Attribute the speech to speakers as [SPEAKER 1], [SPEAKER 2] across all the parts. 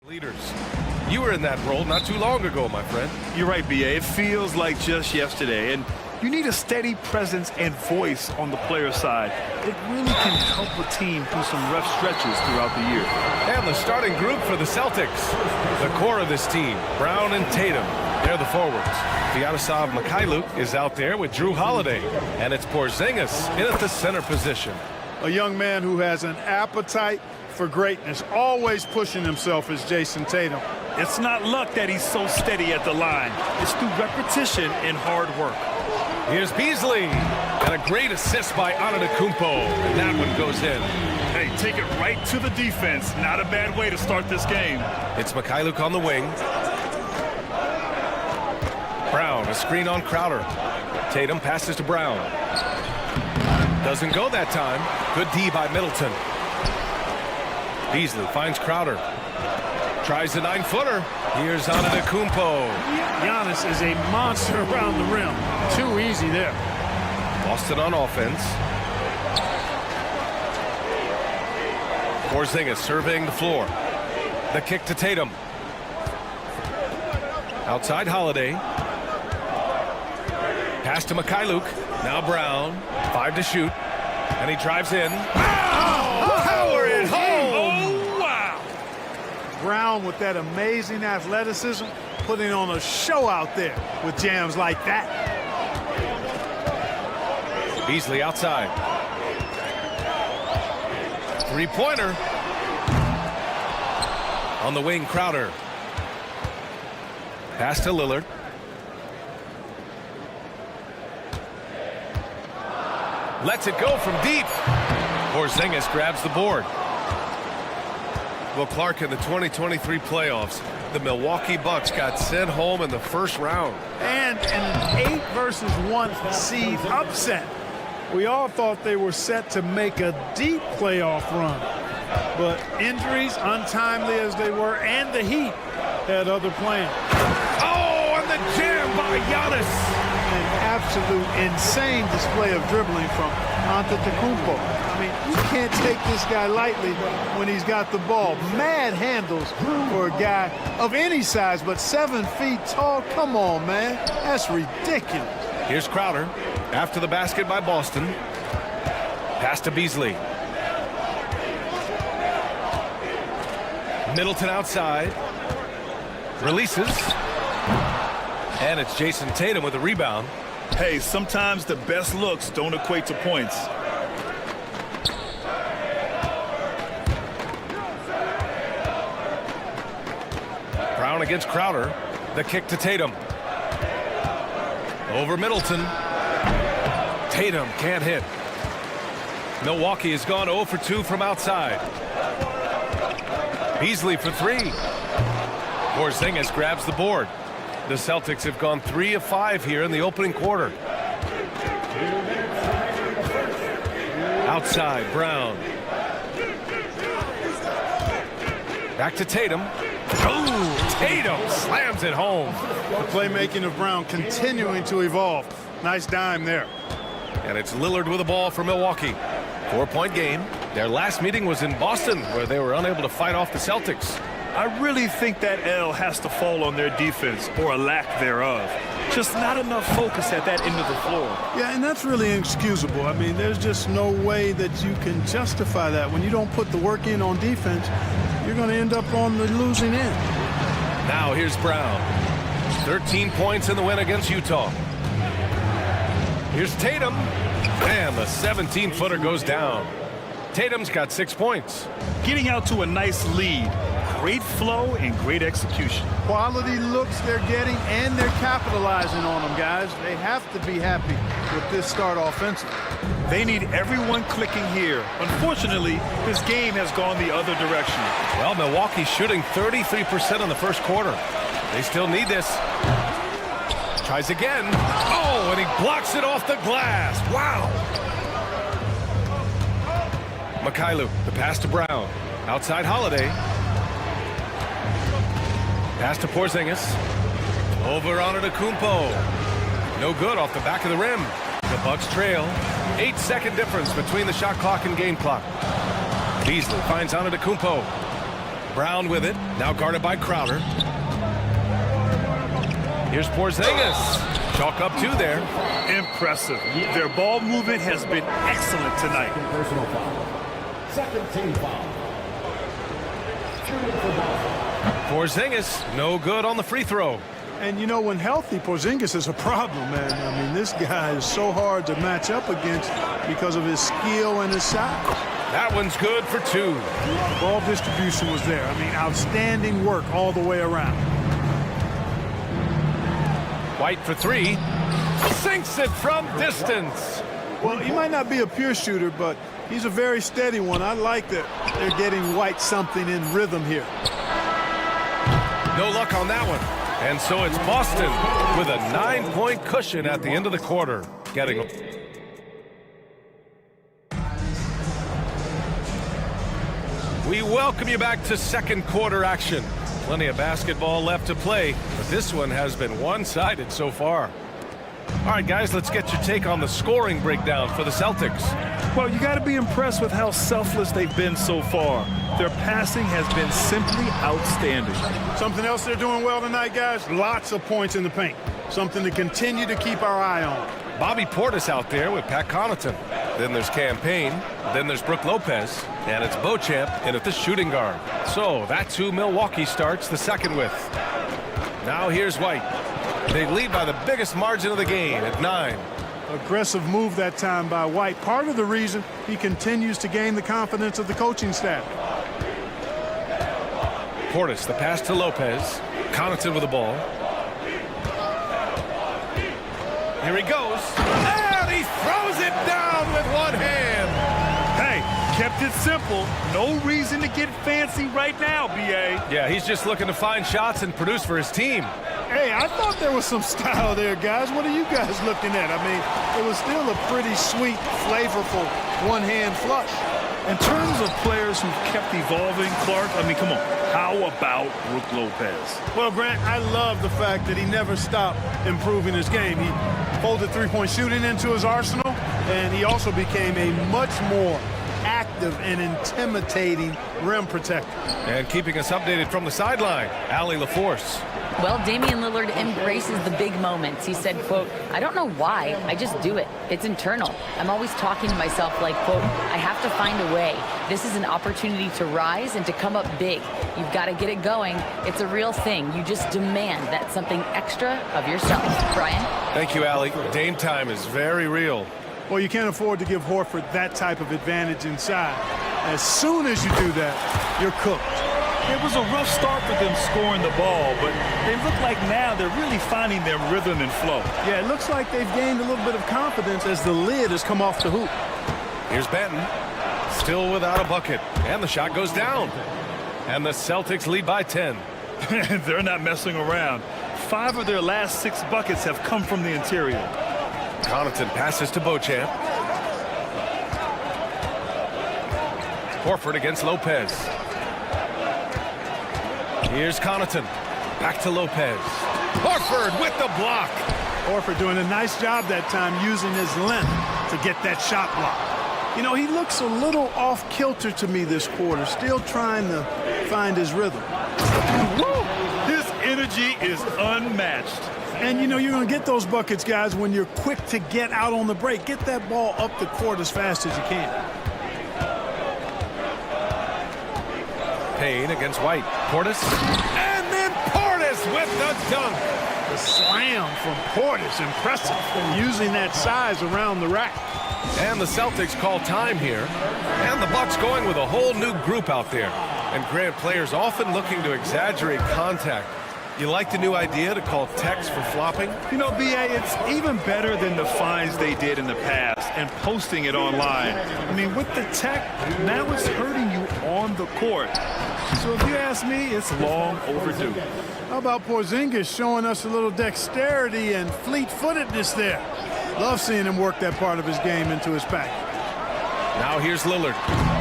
[SPEAKER 1] Leaders. You were in that role not too long ago, my friend.
[SPEAKER 2] You're right, B.A. It feels like just yesterday. And you need a steady presence and voice on the player side. It really can help a team through some rough stretches throughout the year.
[SPEAKER 1] And the starting group for the Celtics. The core of this team, Brown and Tatum. They're the forwards. Vyacheslav Mikhailuk is out there with Drew Holiday. And it's Porzingis in at the center position.
[SPEAKER 3] A young man who has an appetite for greatness, always pushing himself, is Jason Tatum.
[SPEAKER 2] It's not luck that he's so steady at the line. It's through repetition and hard work.
[SPEAKER 1] Here's Beasley. And a great assist by Antetokounmpo. And that one goes in.
[SPEAKER 2] Hey, take it right to the defense. Not a bad way to start this game.
[SPEAKER 1] It's Mikhailuk on the wing. Brown, a screen on Crowder. Tatum passes to Brown. Doesn't go that time. Good D by Middleton. Beasley finds Crowder. Tries the 9-footer. Here's Antetokounmpo.
[SPEAKER 3] Giannis is a monster around the rim. Too easy there.
[SPEAKER 1] Boston on offense. Porzingis surveying the floor. The kick to Tatum. Outside Holiday. Pass to Mikhailuk. Now Brown. 5 to shoot. And he drives in. Power it home!
[SPEAKER 2] Oh, wow!
[SPEAKER 3] Brown with that amazing athleticism, putting on a show out there with jams like that.
[SPEAKER 1] Beasley outside. Three-pointer. On the wing, Crowder. Pass to Lillard. Lets it go from deep. Porzingis grabs the board. Well, Clark, in the 2023 playoffs, the Milwaukee Bucks got sent home in the first round.
[SPEAKER 3] And an 8-versus-1 seed upset. We all thought they were set to make a deep playoff run. But injuries, untimely as they were, and the Heat had other plans.
[SPEAKER 1] Oh, and the jam by Giannis.
[SPEAKER 3] An absolute insane display of dribbling from Antetokounmpo. I mean, you can't take this guy lightly when he's got the ball. Mad handles for a guy of any size, but 7 feet tall. Come on, man. That's ridiculous.
[SPEAKER 1] Here's Crowder. After the basket by Boston. Pass to Beasley. Middleton outside. Releases. And it's Jason Tatum with a rebound.
[SPEAKER 2] Hey, sometimes the best looks don't equate to points.
[SPEAKER 1] Brown against Crowder. The kick to Tatum. Over Middleton. Tatum can't hit. Milwaukee has gone 0 for 2 from outside. Beasley for 3. Porzingis grabs the board. The Celtics have gone 3 of 5 here in the opening quarter. Outside, Brown. Back to Tatum. Oh, Tatum slams it home.
[SPEAKER 3] The playmaking of Brown continuing to evolve. Nice dime there.
[SPEAKER 1] And it's Lillard with the ball for Milwaukee. 4-point game. Their last meeting was in Boston, where they were unable to fight off the Celtics.
[SPEAKER 2] I really think that L has to fall on their defense, or a lack thereof. Just not enough focus at that end of the floor.
[SPEAKER 3] Yeah, and that's really inexcusable. I mean, there's just no way that you can justify that. When you don't put the work in on defense, you're going to end up on the losing end.
[SPEAKER 1] Now here's Brown. 13 points in the win against Utah. Here's Tatum. And the 17-footer goes down. Tatum's got 6 points.
[SPEAKER 2] Getting out to a nice lead. Great flow and great execution.
[SPEAKER 3] Quality looks they're getting, and they're capitalizing on them, guys. They have to be happy with this start offensively.
[SPEAKER 2] They need everyone clicking here. Unfortunately, this game has gone the other direction.
[SPEAKER 1] Well, Milwaukee's shooting 33% in the first quarter. They still need this. Tries again. Oh, and he blocks it off the glass. Wow. Mikhailuk, the pass to Brown. Outside Holiday. Pass to Porzingis. Over Antetokounmpo. No good off the back of the rim. The Bucks trail. 8-second difference between the shot clock and game clock. Beasley finds Antetokounmpo. Brown with it, now guarded by Crowder. Here's Porzingis. Chalk up two there.
[SPEAKER 2] Impressive. Their ball movement has been excellent tonight.
[SPEAKER 4] Personal foul. Second team foul. Shooting for ball.
[SPEAKER 1] Porzingis, no good on the free throw.
[SPEAKER 3] And you know, when healthy, Porzingis is a problem, man. I mean, this guy is so hard to match up against because of his skill and his size.
[SPEAKER 1] That one's good for two.
[SPEAKER 3] Ball distribution was there. I mean, outstanding work all the way around.
[SPEAKER 1] White for three. Sinks it from distance.
[SPEAKER 3] Well, he might not be a pure shooter, but he's a very steady one. I like that they're getting White something in rhythm here.
[SPEAKER 1] No luck on that one. And so it's Boston with a 9-point cushion at the end of the quarter. Getting. We welcome you back to second quarter action. Plenty of basketball left to play, but this one has been one-sided so far. All right, guys, let's get your take on the scoring breakdown for the Celtics.
[SPEAKER 2] Well, you got to be impressed with how selfless they've been so far. Their passing has been simply outstanding.
[SPEAKER 3] Something else they're doing well tonight, guys, lots of points in the paint. Something to continue to keep our eye on.
[SPEAKER 1] Bobby Portis out there with Pat Connaughton. Then there's Campaign. Then there's Brook Lopez. And it's Beauchamp in at the shooting guard. So that's who Milwaukee starts the second with. Now here's White. They lead by the biggest margin of the game at 9.
[SPEAKER 3] Aggressive move that time by White. Part of the reason he continues to gain the confidence of the coaching staff.
[SPEAKER 1] Portis, the pass to Lopez. Connaughton with the ball. Here he goes. And he throws it down with one hand.
[SPEAKER 2] Hey, kept it simple. No reason to get fancy right now, B.A.
[SPEAKER 1] Yeah, he's just looking to find shots and produce for his team.
[SPEAKER 3] Hey, I thought there was some style there, guys. What are you guys looking at? I mean, it was still a pretty sweet, flavorful one-hand flush.
[SPEAKER 2] In terms of players who've kept evolving, Clark, I mean, come on. How about Brook Lopez?
[SPEAKER 3] Well, Grant, I love the fact that he never stopped improving his game. He folded three-point shooting into his arsenal, and he also became a much more active and intimidating rim protector.
[SPEAKER 1] And keeping us updated from the sideline, Allie LaForce.
[SPEAKER 5] Well, Damian Lillard embraces the big moments. He said, quote, "I don't know why, I just do it. It's internal. I'm always talking to myself like, quote, I have to find a way. This is an opportunity to rise and to come up big. You've got to get it going. It's a real thing. You just demand that something extra of yourself." Brian?
[SPEAKER 1] Thank you, Allie. Dame time is very real.
[SPEAKER 3] Well, you can't afford to give Horford that type of advantage inside. As soon as you do that, you're cooked.
[SPEAKER 2] It was a rough start for them scoring the ball, but they look like now they're really finding their rhythm and flow.
[SPEAKER 3] Yeah, it looks like they've gained a little bit of confidence as the lid has come off the hoop.
[SPEAKER 1] Here's Benton, still without a bucket, and the shot goes down. And the Celtics lead by 10.
[SPEAKER 2] They're not messing around. 5 of their last 6 buckets have come from the interior.
[SPEAKER 1] Connaughton passes to Beauchamp. Horford against Lopez. Here's Connaughton. Back to Lopez. Horford with the block.
[SPEAKER 3] Horford doing a nice job that time using his length to get that shot block. You know, he looks a little off-kilter to me this quarter, still trying to find his rhythm.
[SPEAKER 2] Woo! His energy is unmatched.
[SPEAKER 3] And, you know, you're going to get those buckets, guys, when you're quick to get out on the break. Get that ball up the court as fast as you can.
[SPEAKER 1] Payne against White. Portis. And then Portis with the dunk.
[SPEAKER 3] The slam from Portis, impressive. Using that size around the rack.
[SPEAKER 1] And the Celtics call time here. And the Bucks going with a whole new group out there. And Grant, players often looking to exaggerate contact. You like the new idea to call techs for flopping?
[SPEAKER 2] You know, B.A., it's even better than the fines they did in the past and posting it online. I mean, with the tech, now it's hurting you on the court. So if you ask me, it's long overdue.
[SPEAKER 3] How about Porzingis showing us a little dexterity and fleet-footedness there? Love seeing him work that part of his game into his pack.
[SPEAKER 1] Now here's Lillard.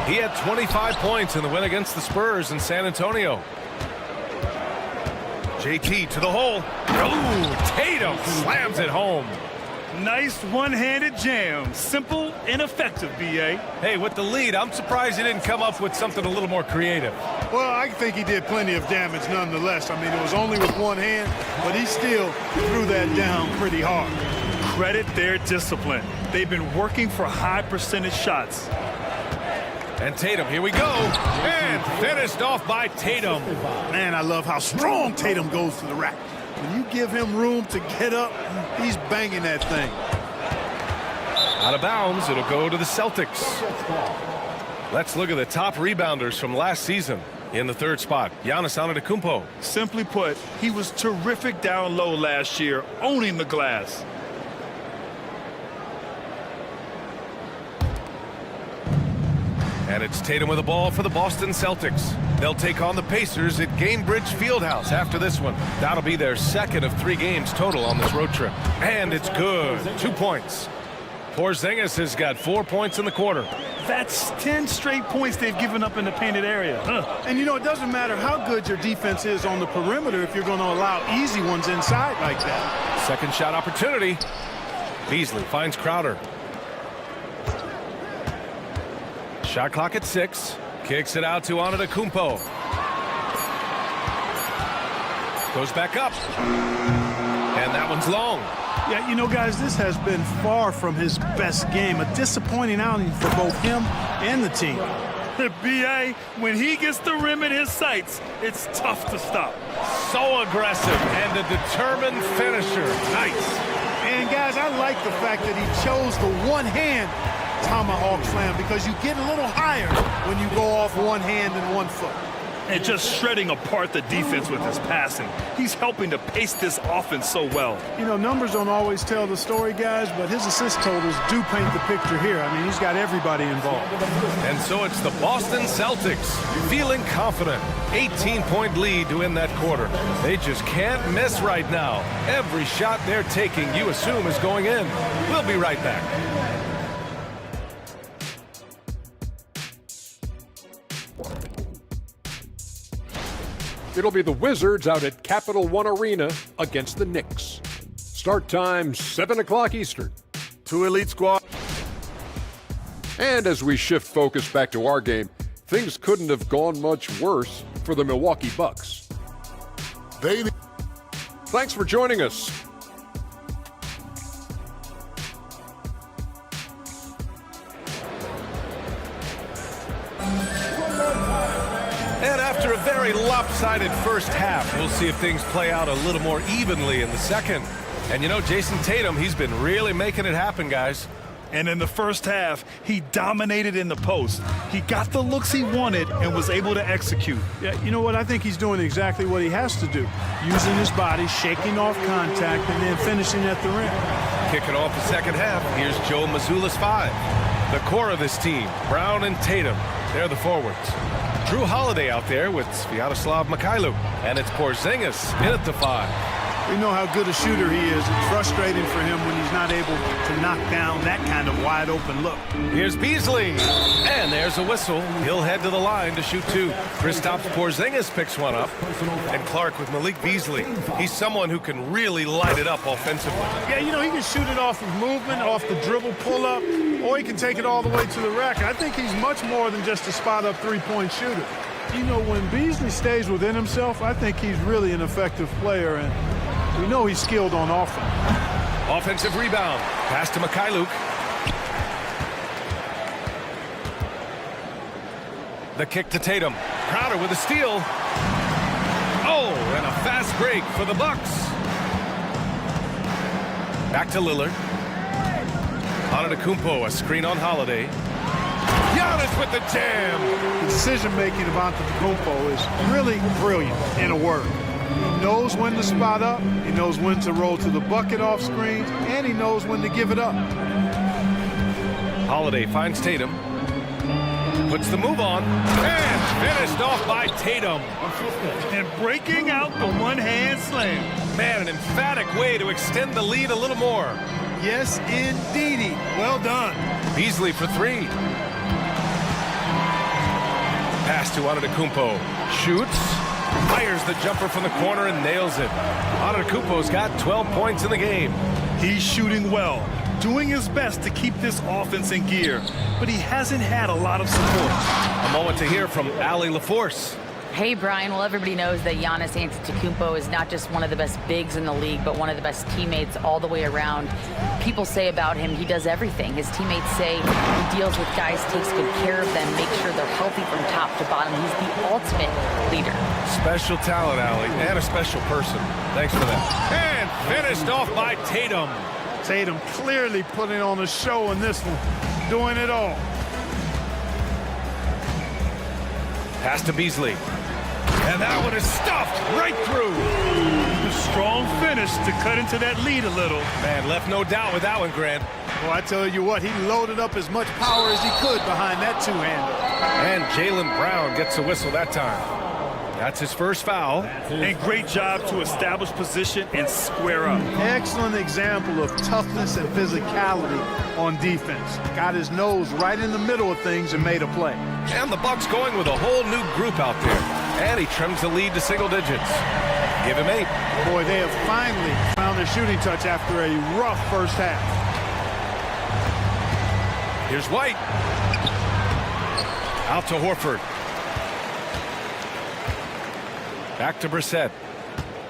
[SPEAKER 1] He had 25 points in the win against the Spurs in San Antonio. JT to the hole. Ooh, Tatum slams it home.
[SPEAKER 2] Nice one-handed jam. Simple and effective, B.A.
[SPEAKER 1] Hey, with the lead, I'm surprised he didn't come up with something a little more creative.
[SPEAKER 3] Well, I think he did plenty of damage nonetheless. I mean, it was only with one hand, but he still threw that down pretty hard.
[SPEAKER 2] Credit their discipline. They've been working for high percentage shots.
[SPEAKER 1] And Tatum, here we go. And finished off by Tatum.
[SPEAKER 3] Man, I love how strong Tatum goes to the rack. When you give him room to get up, he's banging that thing.
[SPEAKER 1] Out of bounds, it'll go to the Celtics. Let's look at the top rebounders from last season. In the third spot, Giannis Antetokounmpo.
[SPEAKER 2] Simply put, he was terrific down low last year, owning the glass.
[SPEAKER 1] And it's Tatum with the ball for the Boston Celtics. They'll take on the Pacers at Gainbridge Fieldhouse after this one. That'll be their second of 3 games total on this road trip. And it's good. 2 points. Porzingis has got 4 points in the quarter.
[SPEAKER 2] That's 10 straight points they've given up in the painted area.
[SPEAKER 3] And you know, it doesn't matter how good your defense is on the perimeter if you're going to allow easy ones inside like that.
[SPEAKER 1] Second shot opportunity. Beasley finds Crowder. Shot clock at 6. Kicks it out to Antetokounmpo. Goes back up. And that one's long.
[SPEAKER 3] Yeah, you know, guys, this has been far from his best game. A disappointing outing for both him and the team.
[SPEAKER 2] B.A., when he gets the rim in his sights, it's tough to stop.
[SPEAKER 1] So aggressive and a determined finisher. Nice.
[SPEAKER 3] And, guys, I like the fact that he chose the one-hand tomahawk slam because you get a little higher when you go off one hand and 1 foot.
[SPEAKER 2] And just shredding apart the defense with his passing. He's helping to pace this offense so well.
[SPEAKER 3] You know, numbers don't always tell the story, guys, but his assist totals do paint the picture here. I mean, he's got everybody involved.
[SPEAKER 1] And so it's the Boston Celtics feeling confident. 18-point lead to win that quarter. They just can't miss right now. Every shot they're taking, you assume, is going in. We'll be right back.
[SPEAKER 6] It'll be the Wizards out at Capital One Arena against the Knicks. Start time 7 o'clock Eastern.
[SPEAKER 3] 2 elite squad.
[SPEAKER 6] And as we shift focus back to our game, things couldn't have gone much worse for the Milwaukee Bucks. Thanks for joining us.
[SPEAKER 1] And after a very lopsided first half, we'll see if things play out a little more evenly in the second. And you know, Jason Tatum, he's been really making it happen, guys.
[SPEAKER 2] And in the first half, he dominated in the post. He got the looks he wanted and was able to execute.
[SPEAKER 3] Yeah, you know what? I think he's doing exactly what he has to do. Using his body, shaking off contact, and then finishing at the rim.
[SPEAKER 1] Kicking off the second half, here's Joe Mazzulla's 5. The core of this team, Brown and Tatum, they're the forwards. Drew Holiday out there with Sviatoslav Mikhailuk. And it's Porzingis in at the 5.
[SPEAKER 3] We know how good a shooter he is. It's frustrating for him when he's not able to knock down that kind of wide open look.
[SPEAKER 1] Here's Beasley. And there's a whistle. He'll head to the line to shoot 2. Kristaps Porzingis picks one up. And Clark with Malik Beasley. He's someone who can really light it up offensively.
[SPEAKER 3] Yeah, you know, he can shoot it off of movement, off the dribble pull-up, or he can take it all the way to the rack. I think he's much more than just a spot-up three-point shooter. You know, when Beasley stays within himself, I think he's really an effective player, and we know he's skilled on offense.
[SPEAKER 1] Offensive rebound. Pass to Mikhailuk. The kick to Tatum. Crowder with a steal. Oh, and a fast break for the Bucks. Back to Lillard. Antetokounmpo, a screen on Holiday. Giannis with the jam.
[SPEAKER 3] The decision-making of Antetokounmpo is really brilliant in a word. He knows when to spot up, he knows when to roll to the bucket off screens, and he knows when to give it up.
[SPEAKER 1] Holiday finds Tatum. Puts the move on. And finished off by Tatum.
[SPEAKER 2] And breaking out the one-hand slam.
[SPEAKER 1] Man, an emphatic way to extend the lead a little more.
[SPEAKER 3] Yes, indeedy. Well done.
[SPEAKER 1] Beasley for 3. Pass to Antetokounmpo. Shoots. Fires the jumper from the corner and nails it. Antetokounmpo's got 12 points in the game.
[SPEAKER 2] He's shooting well, doing his best to keep this offense in gear, but he hasn't had a lot of support.
[SPEAKER 1] A moment to hear from Ali LaForce.
[SPEAKER 5] Hey, Brian. Well, everybody knows that Giannis Antetokounmpo is not just one of the best bigs in the league, but one of the best teammates all the way around. People say about him, he does everything. His teammates say he deals with guys, takes good care of them, makes sure they're healthy from top to bottom. He's the ultimate leader.
[SPEAKER 1] Special talent, Ali, and a special person. Thanks for that. And finished off by Tatum.
[SPEAKER 3] Tatum clearly putting on a show in this one, doing it all.
[SPEAKER 1] Pass to Beasley. And that one is stuffed right through.
[SPEAKER 2] A strong finish to cut into that lead a little.
[SPEAKER 1] Man, left no doubt with that one, Grant.
[SPEAKER 3] Well, I tell you what, he loaded up as much power as he could behind that two-hander.
[SPEAKER 1] And Jaylen Brown gets a whistle that time. That's his first foul.
[SPEAKER 2] And great job to establish position and square up.
[SPEAKER 3] Excellent example of toughness and physicality on defense. Got his nose right in the middle of things and made a play.
[SPEAKER 1] And the Bucks going with a whole new group out there. And he trims the lead to single digits. Give him 8.
[SPEAKER 3] Boy, they have finally found their shooting touch after a rough first half.
[SPEAKER 1] Here's White. Out to Horford. Back to Brissett.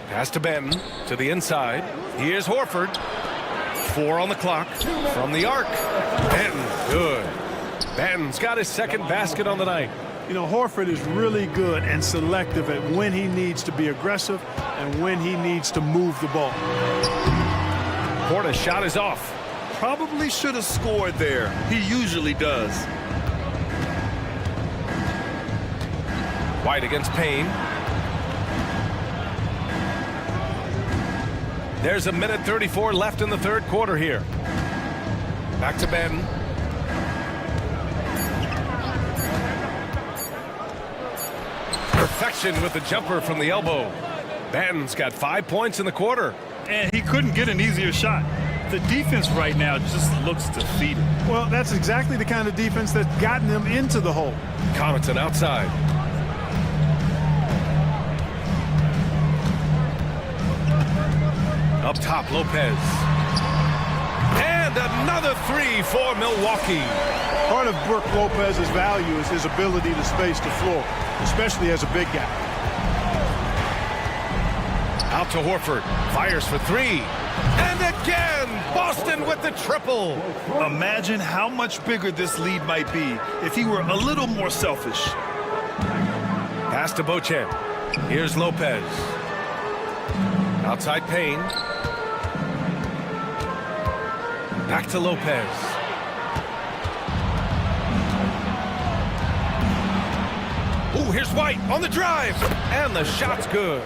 [SPEAKER 1] Pass to Benton. To the inside. Here's Horford. 4 on the clock. From the arc. Benton. Good. Benton's got his second basket on the night.
[SPEAKER 3] You know, Horford is really good and selective at when he needs to be aggressive and when he needs to move the ball.
[SPEAKER 1] Porter's shot is off.
[SPEAKER 2] Probably should have scored there. He usually does.
[SPEAKER 1] White against Payne. There's a minute 34 left in the third quarter here. Back to Benton. Perfection with the jumper from the elbow. Benton's got 5 points in the quarter.
[SPEAKER 2] And he couldn't get an easier shot. The defense right now just looks defeated.
[SPEAKER 3] Well, that's exactly the kind of defense that's gotten them into the hole.
[SPEAKER 1] Connaughton outside. Up top, Lopez. And another 3 for Milwaukee.
[SPEAKER 3] Part of Brook Lopez's value is his ability to space the floor, especially as a big guy.
[SPEAKER 1] Out to Horford. Fires for 3. And again, Boston with the triple.
[SPEAKER 2] Imagine how much bigger this lead might be if he were a little more selfish.
[SPEAKER 1] Pass to Beauchamp. Here's Lopez. Outside Payne. Back to Lopez. Ooh, here's White on the drive. And the shot's good.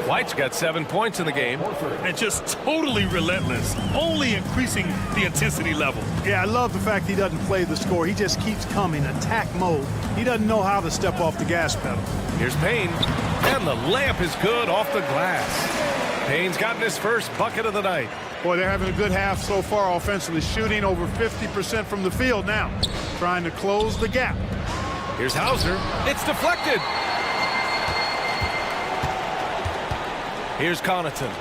[SPEAKER 1] White's got 7 points in the game.
[SPEAKER 2] And just totally relentless, only increasing the intensity level.
[SPEAKER 3] Yeah, I love the fact he doesn't play the score. He just keeps coming, attack mode. He doesn't know how to step off the gas pedal.
[SPEAKER 1] Here's Payne. And the layup is good off the glass. Payne's gotten his first bucket of the night.
[SPEAKER 3] Boy, they're having a good half so far offensively, shooting over 50% from the field now, trying to close the gap.
[SPEAKER 1] Here's Hauser. It's deflected. Here's Connaughton.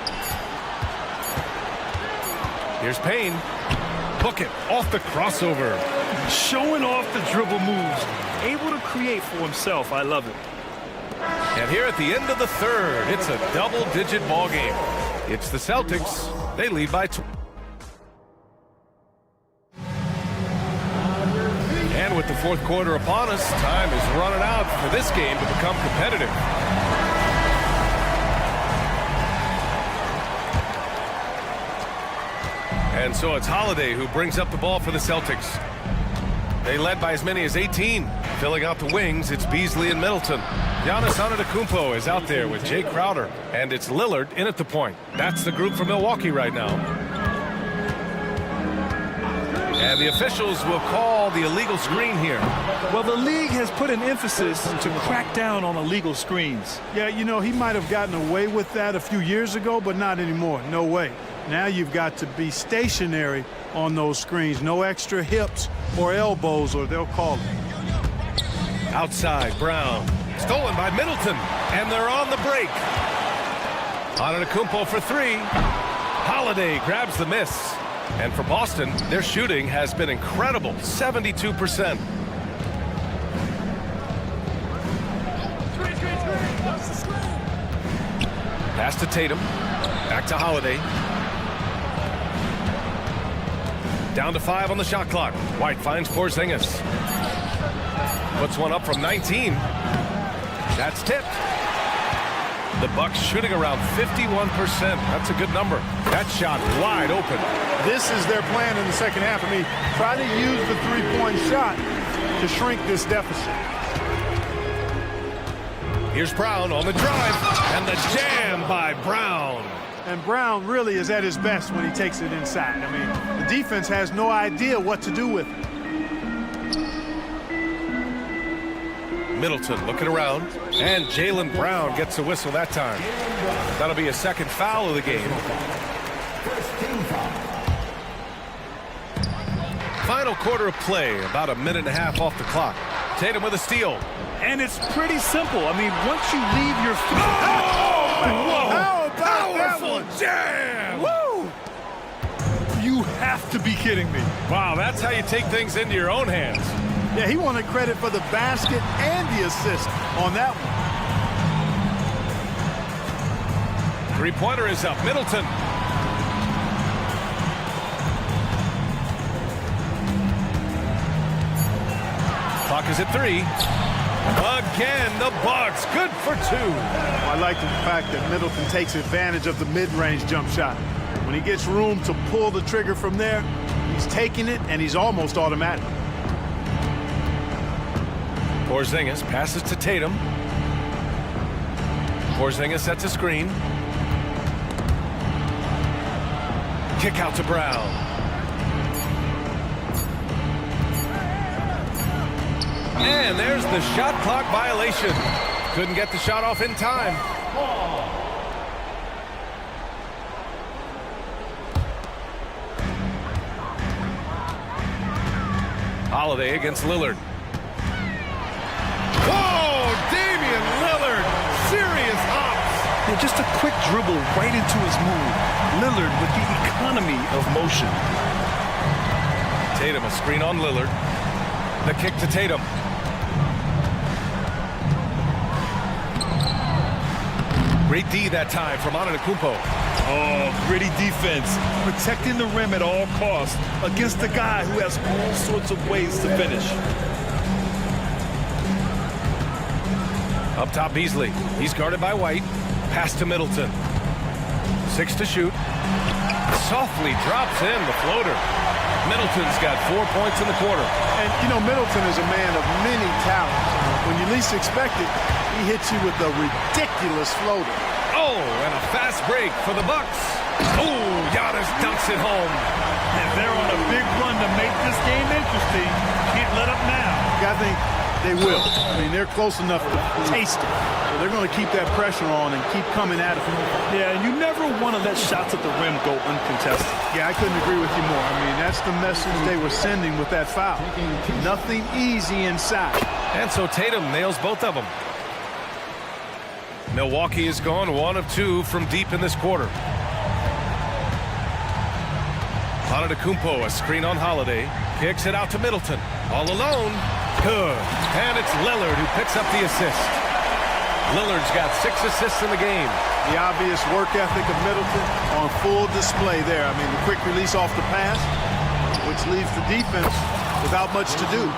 [SPEAKER 1] Here's Payne. Book it off the crossover.
[SPEAKER 2] Showing off the dribble moves, able to create for himself. I love it.
[SPEAKER 1] And here at the end of the third, it's a double-digit ball game. It's the Celtics. They lead by 2. And with the fourth quarter upon us, time is running out for this game to become competitive. And so it's Holiday who brings up the ball for the Celtics. They led by as many as 18. Filling out the wings, it's Beasley and Middleton. Giannis Antetokounmpo is out there with Jay Crowder. And it's Lillard in at the point. That's the group for Milwaukee right now. And the officials will call the illegal screen here.
[SPEAKER 2] Well, the league has put an emphasis to crack down on illegal screens.
[SPEAKER 3] Yeah, you know, he might have gotten away with that a few years ago, but not anymore. No way. Now you've got to be stationary on those screens. No extra hips or elbows, or they'll call it.
[SPEAKER 1] Outside, Brown. Stolen by Middleton. And they're on the break. Antetokounmpo for 3. Holiday grabs the miss. And for Boston, their shooting has been incredible, 72%. Pass to Tatum. Back to Holiday. Down to 5 on the shot clock. White finds Porzingis. Puts one up from 19. That's tipped. The Bucks shooting around 51%. That's a good number. That shot wide open.
[SPEAKER 3] This is their plan in the second half. I mean, try to use the three-point shot to shrink this deficit.
[SPEAKER 1] Here's Brown on the drive, and the jam by Brown.
[SPEAKER 3] And Brown really is at his best when he takes it inside. I mean, the defense has no idea what to do with it.
[SPEAKER 1] Middleton looking around, and Jaylen Brown gets a whistle that time. That'll be a second foul of the game. Final quarter of play, about a minute and a half off the clock. Tatum with a steal.
[SPEAKER 2] And it's pretty simple. I mean, once you leave your feet...
[SPEAKER 3] How about that
[SPEAKER 1] Powerful
[SPEAKER 3] one?
[SPEAKER 1] jam!
[SPEAKER 3] Woo!
[SPEAKER 2] You have to be kidding me.
[SPEAKER 1] Wow, that's how you take things into your own hands.
[SPEAKER 3] Yeah, he wanted credit for the basket and the assist on that one.
[SPEAKER 1] Three-pointer is up. Middleton. Clock is at 3. Again, the Bucks. Good for 2.
[SPEAKER 3] I like the fact that Middleton takes advantage of the mid-range jump shot. When he gets room to pull the trigger from there, he's taking it, and he's almost automatic.
[SPEAKER 1] Porzingis passes to Tatum. Porzingis sets a screen. Kick out to Brown. And there's the shot clock violation. Couldn't get the shot off in time. Holiday against Lillard. Whoa! Damian Lillard! Serious hops!
[SPEAKER 2] Yeah, just a quick dribble right into his move. Lillard with the economy of motion.
[SPEAKER 1] Tatum, a screen on Lillard. The kick to Tatum. Great D that time from Antetokounmpo.
[SPEAKER 2] Oh, gritty defense. Protecting the rim at all costs against a guy who has all sorts of ways to finish.
[SPEAKER 1] Up top, Beasley. He's guarded by White. Pass to Middleton. 6 to shoot. Softly drops in the floater. Middleton's got 4 points in the quarter.
[SPEAKER 3] And, you know, Middleton is a man of many talents. When you least expect it, he hits you with a ridiculous floater.
[SPEAKER 1] Oh, and a fast break for the Bucks. Oh, Giannis dunks it home.
[SPEAKER 2] And they're on a big run to make this game interesting. Can't let up now.
[SPEAKER 3] I think they will. I mean, they're close enough to taste it. So they're going to keep that pressure on and keep coming at it.
[SPEAKER 2] Yeah, and you never want to let shots at the rim go uncontested.
[SPEAKER 3] Yeah, I couldn't agree with you more. I mean, that's the message they were sending with that foul. Nothing easy inside.
[SPEAKER 1] And so Tatum nails both of them. Milwaukee is gone 1 of 2 from deep in this quarter. Antetokounmpo, a screen on Holiday. Kicks it out to Middleton. All alone. Good. And it's Lillard who picks up the assist. Lillard's got 6 assists in the game.
[SPEAKER 3] The obvious work ethic of Middleton on full display there. I mean, the quick release off the pass, which leaves the defense without much to do.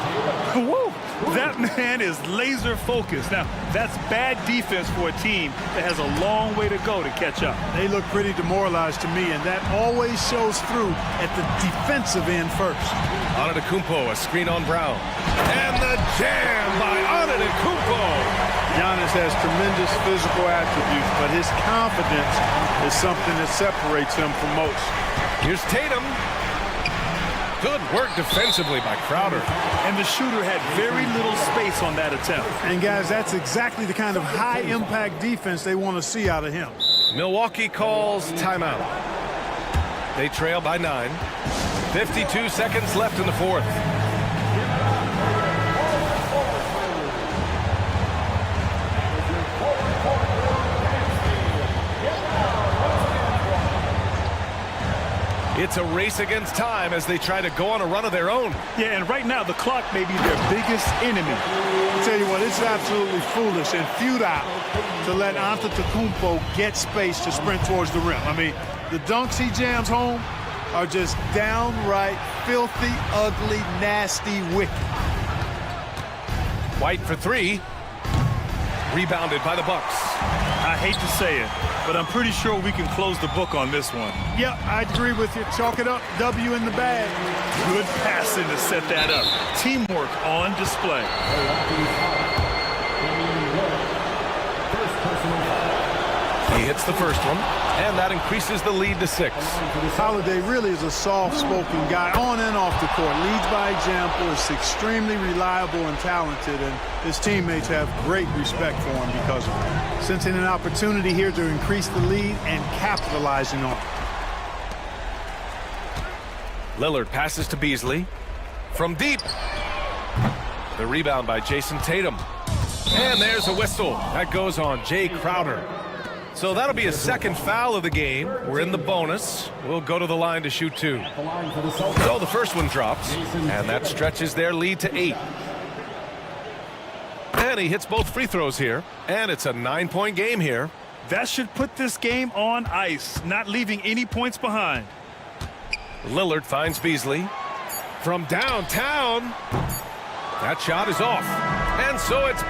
[SPEAKER 2] Woo! That man is laser focused. Now, that's bad defense for a team that has a long way to go to catch up.
[SPEAKER 3] They look pretty demoralized to me, and that always shows through at the defensive end first.
[SPEAKER 1] Antetokounmpo, a screen on Brown. And the jam by Antetokounmpo.
[SPEAKER 3] Giannis has tremendous physical attributes, but his confidence is something that separates him from most.
[SPEAKER 1] Here's Tatum. Good work defensively by Crowder.
[SPEAKER 2] And the shooter had very little space on that attempt.
[SPEAKER 3] And guys, that's exactly the kind of high-impact defense they want to see out of him.
[SPEAKER 1] Milwaukee calls timeout. They trail by 9. 52 seconds left in the fourth. It's a race against time as they try to go on a run of their own.
[SPEAKER 2] Yeah, and right now the clock may be their biggest enemy.
[SPEAKER 3] I'll tell you what, it's absolutely foolish and futile to let Antetokounmpo get space to sprint towards the rim. I mean, the dunks he jams home are just downright filthy, ugly, nasty, wicked.
[SPEAKER 1] White for three. Rebounded by the Bucks.
[SPEAKER 2] I hate to say it, but I'm pretty sure we can close the book on this one.
[SPEAKER 3] Yep, I agree with you. Chalk it up. W in the bag.
[SPEAKER 2] Good passing to set that up. Teamwork on display.
[SPEAKER 1] He hits the first one, and that increases the lead to 6.
[SPEAKER 3] Holiday really is a soft-spoken guy on and off the court. Leads by example, is extremely reliable and talented, and his teammates have great respect for him because of it. Sensing an opportunity here to increase the lead and capitalizing on it.
[SPEAKER 1] Lillard passes to Beasley. From deep. The rebound by Jason Tatum. And there's a whistle. That goes on Jay Crowder. So that'll be a second foul of the game. We're in the bonus. We'll go to the line to shoot 2. So the first one drops, and that stretches their lead to 8. And he hits both free throws here, and it's a 9-point game here.
[SPEAKER 2] That should put this game on ice, not leaving any points behind.
[SPEAKER 1] Lillard finds Beasley. From downtown, that shot is off. And so it's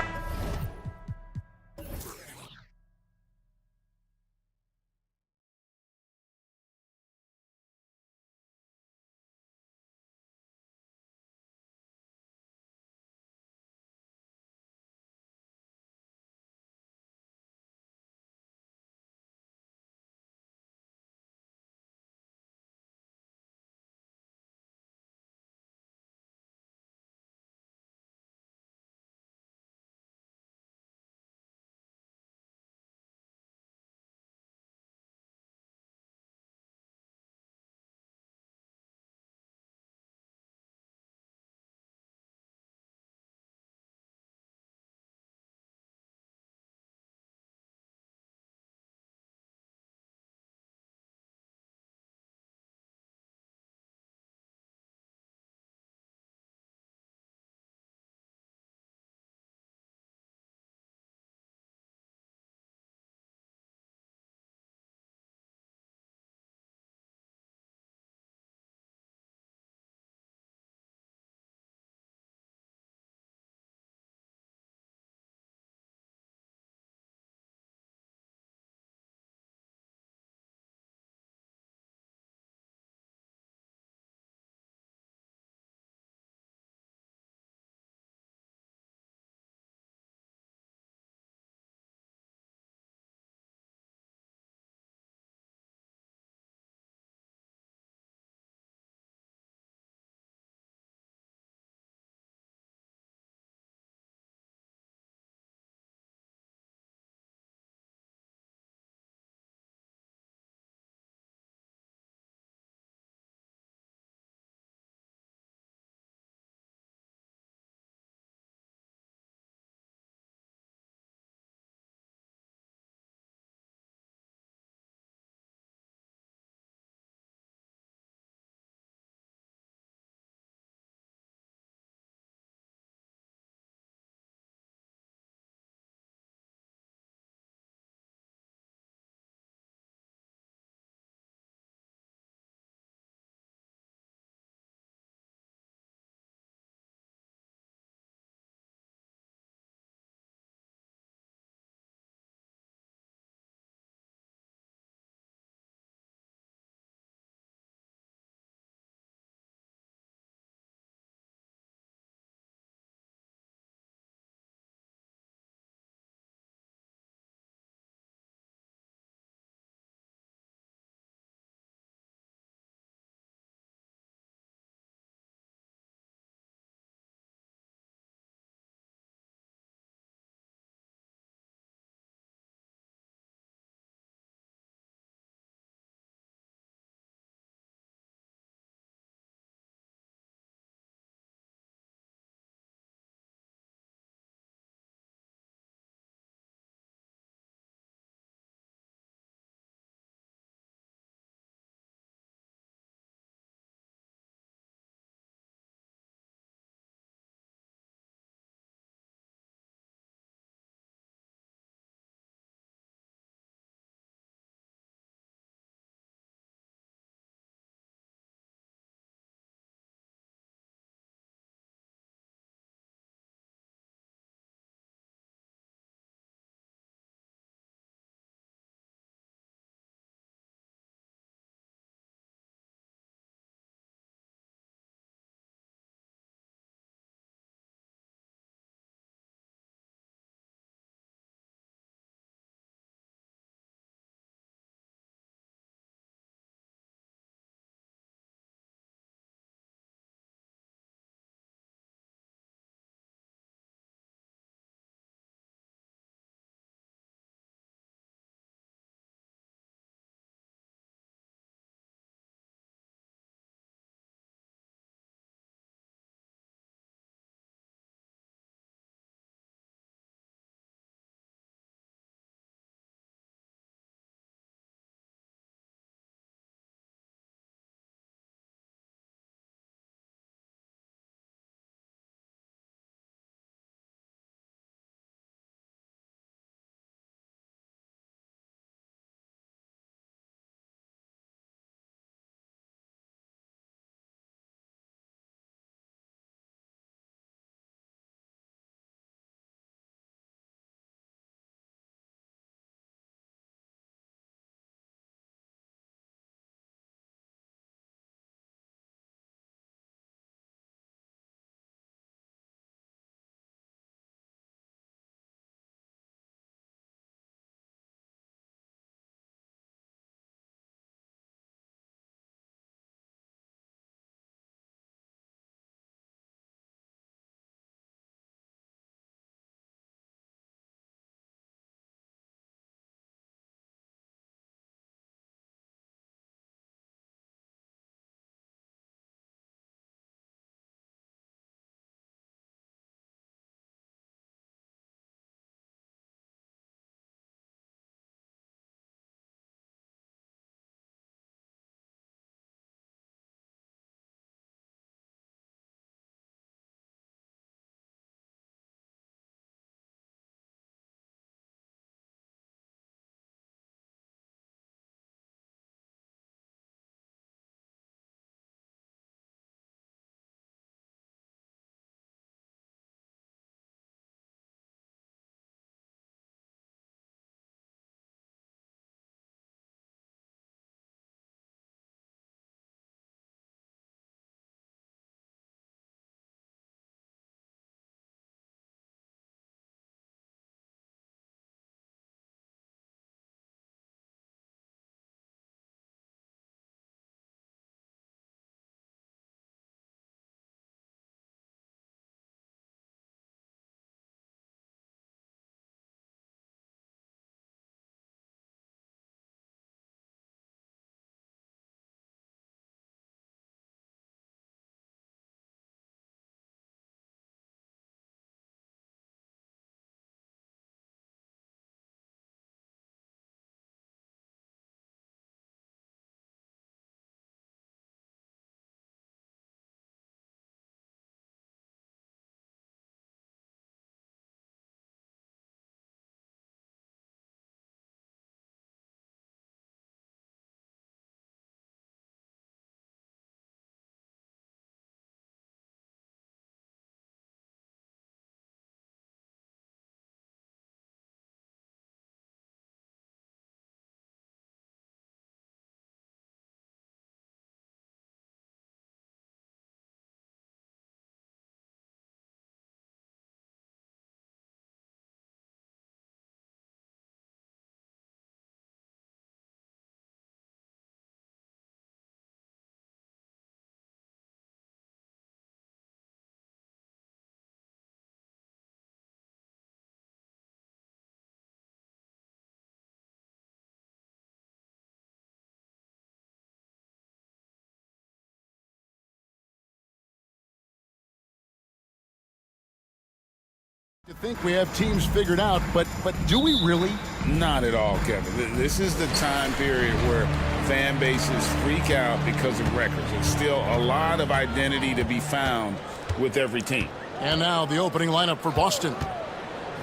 [SPEAKER 7] You think we have teams figured out, but do we really?
[SPEAKER 8] Not at all, Kevin. This is the time period where fan bases freak out because of records. There's still a lot of identity to be found with every team.
[SPEAKER 7] And now the opening lineup for Boston.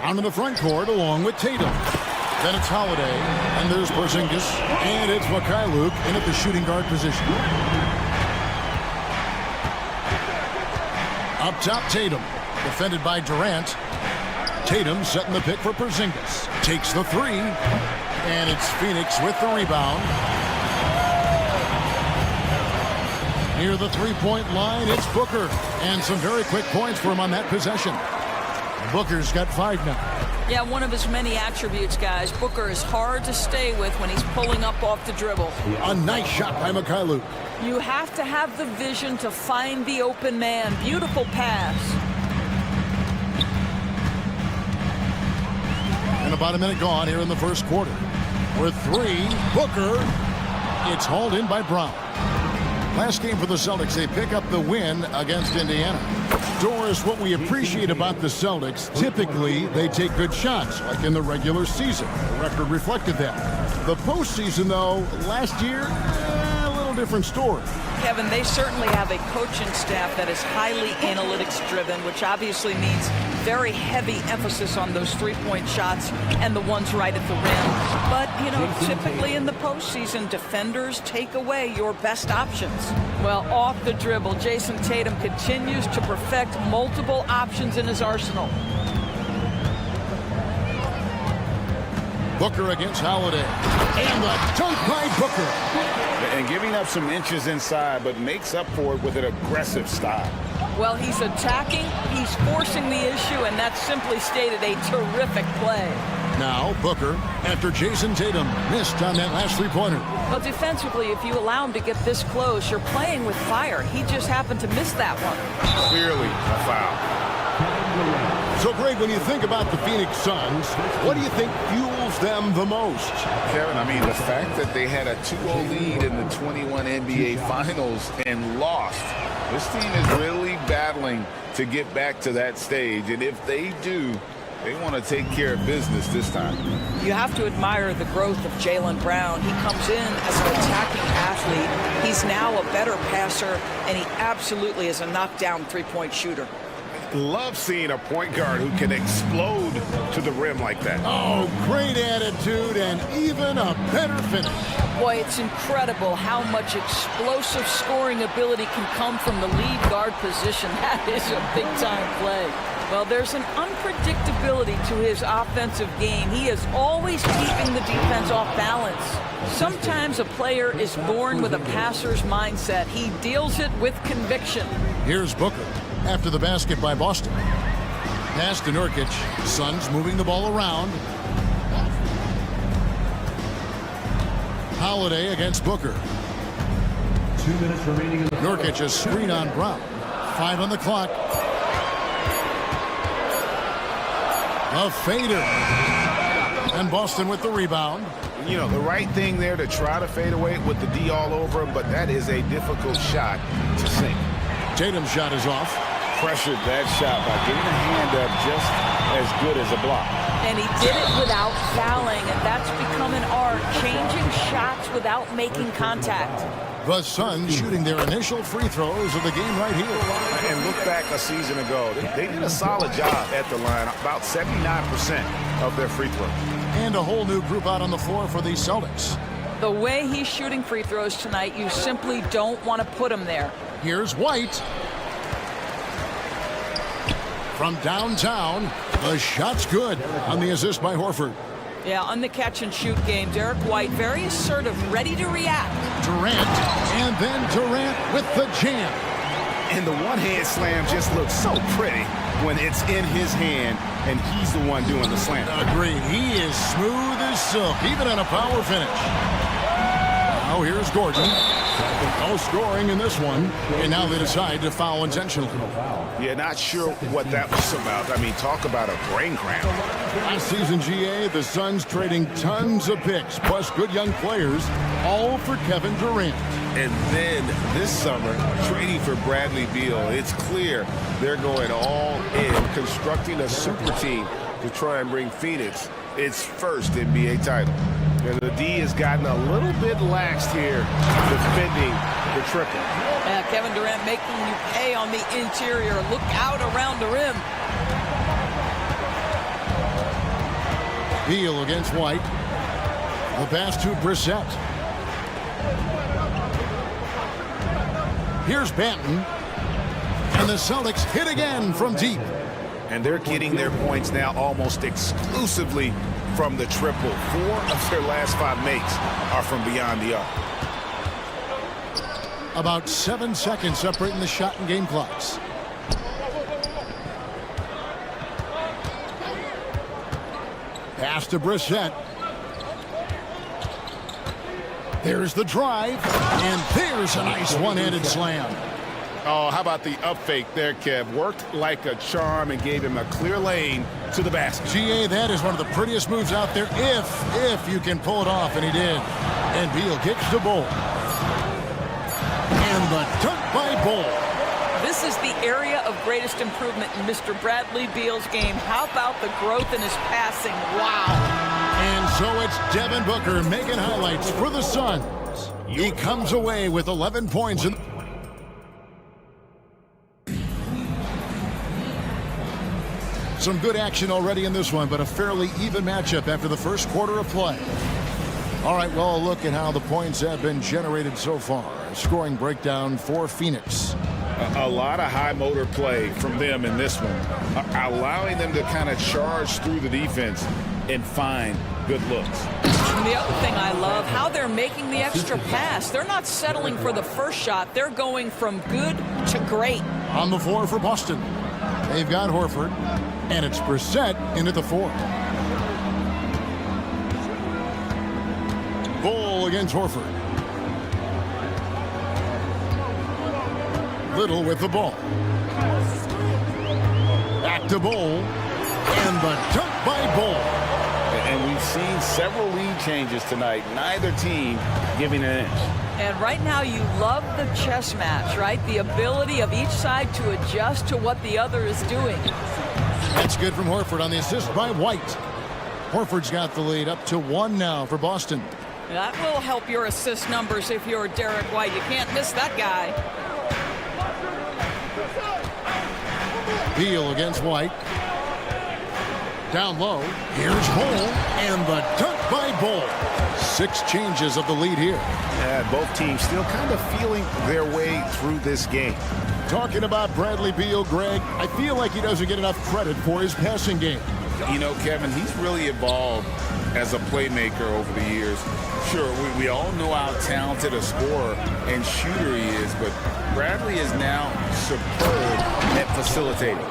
[SPEAKER 7] Out in the front court along with Tatum. Then it's Holiday, and there's Porzingis, and it's Luke in at the shooting guard position. Up top, Tatum, defended by Durant. Tatum setting the pick for Porzingis. Takes the three, and it's Phoenix with the rebound. Near the three-point line, it's Booker, and some very quick points for him on that possession. Booker's got 5 now.
[SPEAKER 9] Yeah, one of his many attributes, guys. Booker is hard to stay with when he's pulling up off the dribble.
[SPEAKER 7] A nice shot by Luke.
[SPEAKER 9] You have to have the vision to find the open man. Beautiful pass.
[SPEAKER 7] And about a minute gone here in the first quarter. With 3, Booker. It's hauled in by Brown. Last game for the Celtics, they pick up the win against Indiana. Doris, what we appreciate about the Celtics, typically they take good shots, like in the regular season. The record reflected that. The postseason, though, last year, a little different story.
[SPEAKER 9] Kevin, they certainly have a coaching staff that is highly analytics-driven, which obviously means very heavy emphasis on those three-point shots and the ones right at the rim. But, you know, typically in the postseason, defenders take away your best options. Well, off the dribble, Jason Tatum continues to perfect multiple options in his arsenal.
[SPEAKER 7] Booker against Holiday. And the dunk by Booker.
[SPEAKER 8] And giving up some inches inside, but makes up for it with an aggressive style.
[SPEAKER 9] Well, he's attacking, he's forcing the issue, and that's simply stated a terrific play.
[SPEAKER 7] Now Booker, after Jason Tatum missed on that last three-pointer.
[SPEAKER 9] Well, defensively, if you allow him to get this close, you're playing with fire. He just happened to miss that one.
[SPEAKER 8] Clearly a foul.
[SPEAKER 7] So, Greg, when you think about the Phoenix Suns, what do you think fuels them the most?
[SPEAKER 8] Kevin, I mean, the fact that they had a 2-0 lead in the 21 NBA Finals and lost. This team is really battling to get back to that stage, and if they do, they want to take care of business this time.
[SPEAKER 9] You have to admire the growth of Jaylen Brown. He comes in as an attacking athlete. He's now a better passer, and he absolutely is a knockdown three-point shooter.
[SPEAKER 8] Love seeing a point guard who can explode to the rim like that.
[SPEAKER 7] Oh, great attitude and even a better finish.
[SPEAKER 9] Boy, it's incredible how much explosive scoring ability can come from the lead guard position. That is a big-time play. Well, there's an unpredictability to his offensive game. He is always keeping the defense off balance. Sometimes a player is born with a passer's mindset. He deals it with conviction.
[SPEAKER 7] Here's Booker after the basket by Boston. Pass to Nurkic. Suns moving the ball around. Holiday against Booker.
[SPEAKER 4] 2 minutes remaining in the
[SPEAKER 7] Nurkic a screen on Brown. 5 on the clock. A fader. And Boston with the rebound.
[SPEAKER 8] You know, the right thing there to try to fade away with the D all over him, but that is a difficult shot to sink.
[SPEAKER 7] Tatum's shot is off.
[SPEAKER 8] Pressured that shot by getting a hand up just as good as a block.
[SPEAKER 9] And he did it without fouling, and that's become an art, changing shots without making contact.
[SPEAKER 7] The Suns shooting their initial free throws of the game right here.
[SPEAKER 8] And look back a season ago, they did a solid job at the line, about 79% of their free throws.
[SPEAKER 7] And a whole new group out on the floor for the Celtics.
[SPEAKER 9] The way he's shooting free throws tonight, you simply don't want to put him there.
[SPEAKER 7] Here's White. From downtown, the shot's good on the assist by Horford.
[SPEAKER 9] Yeah, on the catch-and-shoot game, Derek White, very assertive, ready to react.
[SPEAKER 7] Durant, and then Durant with the jam.
[SPEAKER 8] And the one-hand slam just looks so pretty when it's in his hand, and he's the one doing the slam.
[SPEAKER 7] Agreed. He is smooth as silk, even on a power finish. Now here's Gordon. No scoring in this one. And now they decide to foul intentionally.
[SPEAKER 8] Yeah, not sure what that was about. I mean, talk about a brain cramp.
[SPEAKER 7] Last season, GA, the Suns trading tons of picks, plus good young players, all for Kevin Durant.
[SPEAKER 8] And then this summer, trading for Bradley Beal. It's clear they're going all in, constructing a super team to try and bring Phoenix its first NBA title. And the D has gotten a little bit laxed here defending the triple.
[SPEAKER 9] Yeah, Kevin Durant making you pay on the interior. Look out around the rim.
[SPEAKER 7] Beal against White. The pass to Brissett. Here's Banton. And the Celtics hit again from deep.
[SPEAKER 8] And they're getting their points now almost exclusively from the triple. 4 of their last 5 makes are from beyond the arc.
[SPEAKER 7] About 7 seconds separating the shot and game clocks. Pass to Brissett. There's the drive, and there's a nice one-handed slam.
[SPEAKER 8] Oh, how about the up fake there, Kev? Worked like a charm and gave him a clear lane to the basket.
[SPEAKER 7] GA, that is one of the prettiest moves out there, if you can pull it off, and he did. And Beal gets the ball. And the dunk by Bull.
[SPEAKER 9] This is the area of greatest improvement in Mr. Bradley Beal's game. How about the growth in his passing? Wow.
[SPEAKER 7] And so it's Devin Booker making highlights for the Suns. He comes away with 11 points. Some good action already in this one, but a fairly even matchup after the first quarter of play. All right, well, look at how the points have been generated so far. A scoring breakdown for Phoenix.
[SPEAKER 8] A lot of high motor play from them in this one, allowing them to kind of charge through the defense and find good looks.
[SPEAKER 9] And the other thing I love, how they're making the extra pass. They're not settling for the first shot. They're going from good to great.
[SPEAKER 7] On the floor for Boston. They've got Horford, and it's Brissett into the 4. Bull against Horford. Little with the ball. Back to Bull. And the dunk by Bull.
[SPEAKER 8] And we've seen several lead changes tonight. Neither team giving an inch.
[SPEAKER 9] And right now you love the chess match, right? The ability of each side to adjust to what the other is doing.
[SPEAKER 7] That's good from Horford on the assist by White. Horford's got the lead up to 1 now for Boston.
[SPEAKER 9] That will help your assist numbers if you're Derek White. You can't miss that guy.
[SPEAKER 7] Beal against White. Down low. Here's Bull. And the dunk by Bull. 6 changes of the lead here.
[SPEAKER 8] Yeah, both teams still kind of feeling their way through this game.
[SPEAKER 7] Talking about Bradley Beal, Greg, I feel like he doesn't get enough credit for his passing game.
[SPEAKER 8] You know, Kevin, he's really evolved as a playmaker over the years. Sure, we all know how talented a scorer and shooter he is, but Bradley is now superb at facilitating.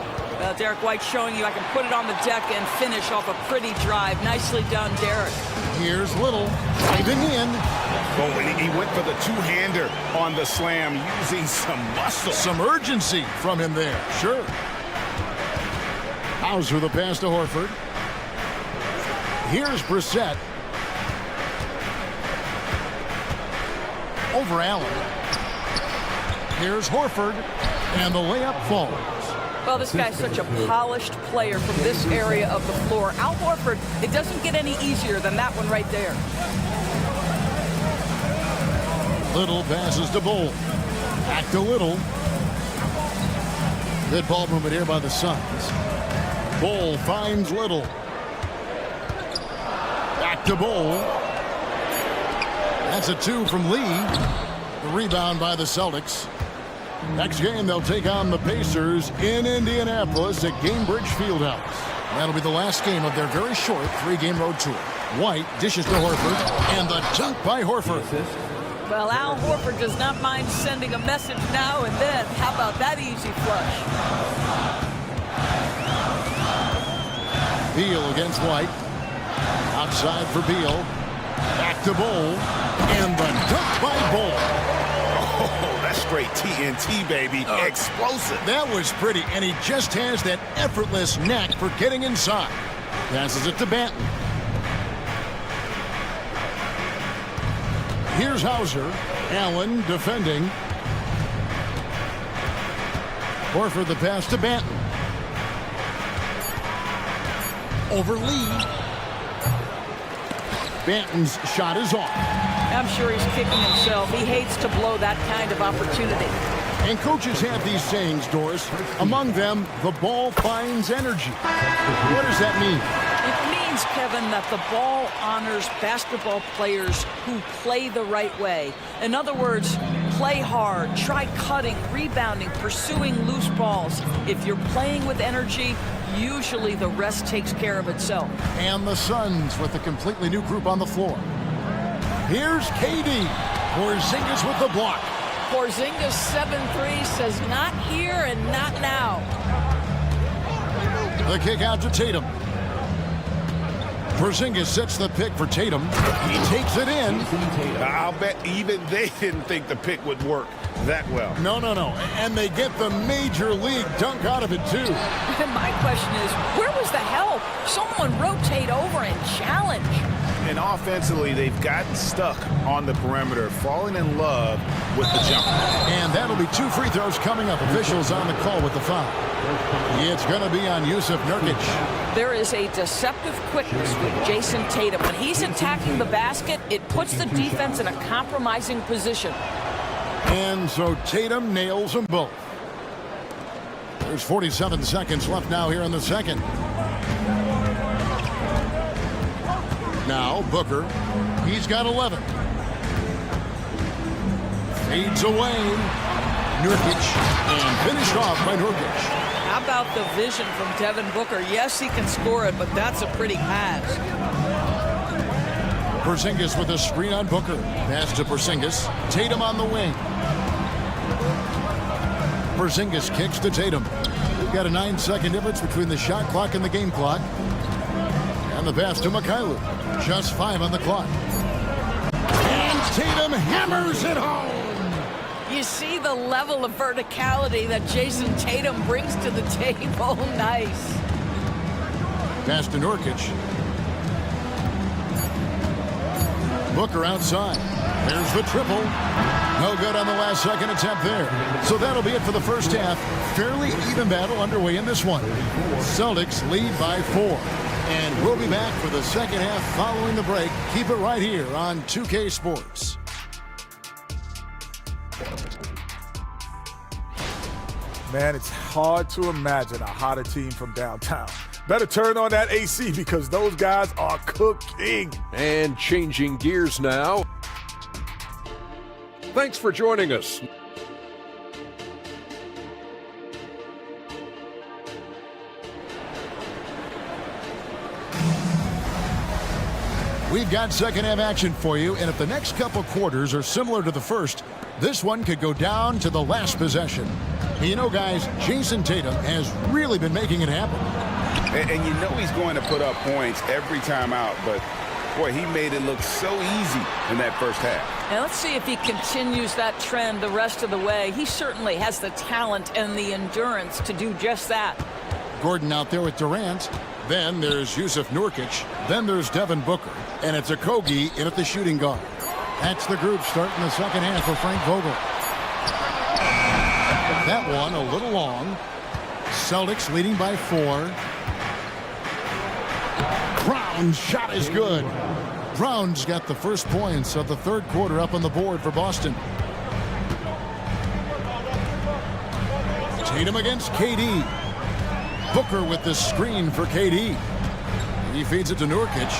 [SPEAKER 9] Derek White showing you I can put it on the deck and finish off a pretty drive. Nicely done, Derek.
[SPEAKER 7] Here's Little driving in.
[SPEAKER 8] Oh, and he went for the two-hander on the slam, using some muscle.
[SPEAKER 7] Some urgency from him there, sure. Hauser the pass to Horford. Here's Brissett. Over Allen. Here's Horford. And the layup falls.
[SPEAKER 9] Well, this guy's such a polished player from this area of the floor. Al Horford, it doesn't get any easier than that one right there.
[SPEAKER 7] Little passes to Bull. Back to Little. Good ball movement here by the Suns. Bull finds Little. Back to Bull. That's a 2 from Lee. The rebound by the Celtics. Next game, they'll take on the Pacers in Indianapolis at Gainbridge Fieldhouse. That'll be the last game of their very short 3-game road tour. White dishes to Horford, and the dunk by Horford.
[SPEAKER 9] Well, Al Horford does not mind sending a message now and then. How about that easy flush?
[SPEAKER 7] Beal against White. Outside for Beal. Back to Bull, and the dunk by Bull.
[SPEAKER 8] Oh, that's straight TNT, baby. Explosive.
[SPEAKER 7] That was pretty, and he just has that effortless knack for getting inside. Passes it to Banton. Here's Hauser. Allen defending. Horford the pass to Banton. Over Lee. Banton's shot is off.
[SPEAKER 9] I'm sure he's kicking himself. He hates to blow that kind of opportunity.
[SPEAKER 7] And coaches have these sayings, Doris. Among them, the ball finds energy. What does that mean?
[SPEAKER 9] It means, Kevin, that the ball honors basketball players who play the right way. In other words, play hard, try cutting, rebounding, pursuing loose balls. If you're playing with energy, usually the rest takes care of itself.
[SPEAKER 7] And the Suns with a completely new group on the floor. Here's KD. Porzingis with the block.
[SPEAKER 9] Porzingis 7-3 says not here and not now.
[SPEAKER 7] The kick out to Tatum. Porzingis sets the pick for Tatum. He takes it in.
[SPEAKER 8] I'll bet even they didn't think the pick would work that well.
[SPEAKER 7] No. And they get the major league dunk out of it, too.
[SPEAKER 9] My question is, where was the help? Someone rotate over and challenge.
[SPEAKER 2] And offensively, they've gotten stuck on the perimeter, falling in love with the jump.
[SPEAKER 7] And that'll be 2 free throws coming up. Officials on the call with the foul. It's going to be on Jusuf Nurkic.
[SPEAKER 9] There is a deceptive quickness with Jason Tatum. When he's attacking the basket, it puts the defense in a compromising position.
[SPEAKER 7] And so Tatum nails them both. There's 47 seconds left now here in the second. Now Booker, he's got 11. Fades away. Nurkic, and finished off by Nurkic.
[SPEAKER 9] How about the vision from Devin Booker? Yes, he can score it, but that's a pretty pass.
[SPEAKER 7] Porzingis with a screen on Booker. Pass to Porzingis. Tatum on the wing. Porzingis kicks to Tatum. We've got a 9-second difference between the shot clock and the game clock. And the pass to Mikhailuk. Just 5 on the clock. And Tatum hammers it home.
[SPEAKER 9] You see the level of verticality that Jason Tatum brings to the table. Nice.
[SPEAKER 7] Pass to Nurkic. Booker outside. There's the triple. No good on the last second attempt there. So that'll be it for the first half. Fairly even battle underway in this one. Celtics lead by 4. And we'll be back for the second half following the break. Keep it right here on 2K Sports.
[SPEAKER 10] Man, it's hard to imagine a hotter team from downtown. Better turn on that AC because those guys are cooking.
[SPEAKER 6] And changing gears now. Thanks for joining us.
[SPEAKER 7] We've got second half action for you, and if the next couple quarters are similar to the first, this one could go down to the last possession. You know, guys, Jason Tatum has really been making it happen.
[SPEAKER 8] And you know he's going to put up points every time out, but boy, he made it look so easy in that first half.
[SPEAKER 9] Now let's see if he continues that trend the rest of the way. He certainly has the talent and the endurance to do just that. Gordon out there with Durant. Then there's Jusuf Nurkic. Then there's Devin Booker. And it's Okogie in at the shooting guard. That's the group starting the second half for Frank Vogel. That one a little long. Celtics leading by 4. Brown's shot is good. Brown's got the first points of the third quarter up on the board for Boston. Tatum against KD. Booker with the screen for KD. He feeds it to Nurkic.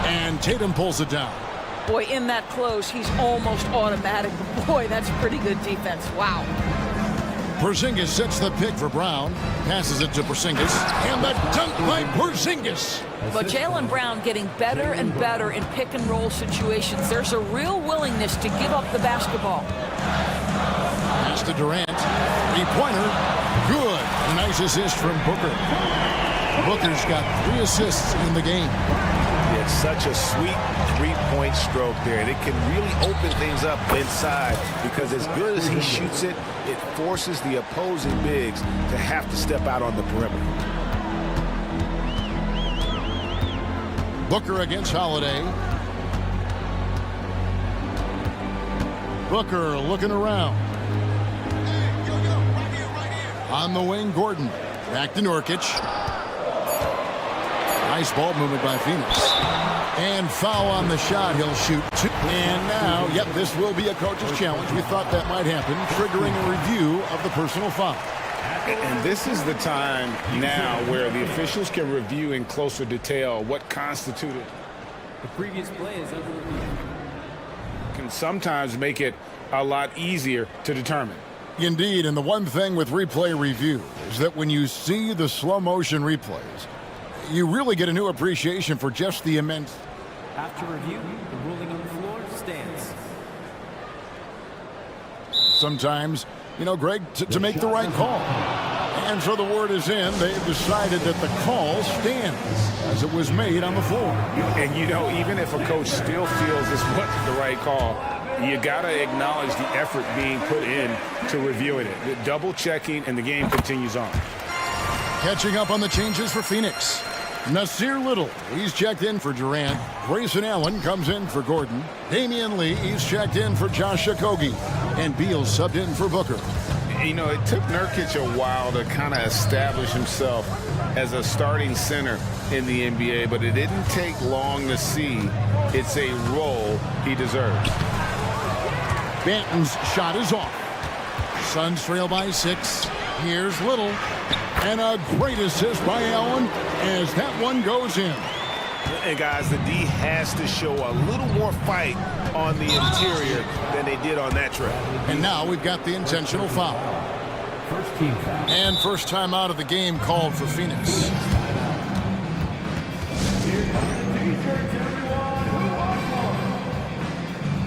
[SPEAKER 9] And Tatum pulls it down. Boy, in that close, he's almost automatic. Boy, that's pretty good defense. Wow. Porzingis sets the pick for Brown. Passes it to Porzingis. And the dunk by Porzingis. But Jaylen Brown getting better and better in pick-and-roll situations. There's a real willingness to give up the basketball. Pass to Durant. Three-pointer. Good. Nice assist from Booker. Booker's got 3 assists in the game.
[SPEAKER 2] It's such a sweet three-point stroke there, and it can really open things up inside because as good as he shoots it, it forces the opposing bigs to have to step out on the perimeter. Booker against Holiday.
[SPEAKER 7] Booker looking around. On the wing, Gordon. Back to Nurkic. Nice ball movement by Phoenix. And foul on the shot. He'll shoot two. And now, yep, this will be a coach's challenge. We thought that might happen, triggering a review of the personal foul.
[SPEAKER 8] And this is the time now where the officials can review in closer detail what constituted.
[SPEAKER 4] The previous play is under review.
[SPEAKER 8] Can sometimes make it a lot easier to determine.
[SPEAKER 7] Indeed, and the one thing with replay review is that when you see the slow motion replays, you really get a new appreciation for just the immense.
[SPEAKER 4] After review, the ruling on the floor stands.
[SPEAKER 7] Sometimes, you know, Greg, to make the right call. And so the word is in. They've decided that the call stands as it was made on the floor.
[SPEAKER 8] And, you know, even if a coach still feels this wasn't the right call, you got to acknowledge the effort being put in to reviewing it. The double checking, and the game continues on.
[SPEAKER 7] Catching up on the changes for Phoenix. Nasir Little, he's checked in for Durant. Grayson Allen comes in for Gordon. Damian Lee, he's checked in for Josh Okogie. And Beal subbed in for Booker.
[SPEAKER 8] You know, it took Nurkic a while to kind of establish himself as a starting center in the NBA, but it didn't take long to see it's a role he deserves.
[SPEAKER 7] Banton's shot is off. Suns trail by 6. Here's Little. And a great assist by Allen as that one goes in.
[SPEAKER 8] And guys, the D has to show a little more fight on the interior than they did on that trip.
[SPEAKER 7] And now we've got the intentional foul.
[SPEAKER 4] First team foul.
[SPEAKER 7] And first time out of the game called for Phoenix.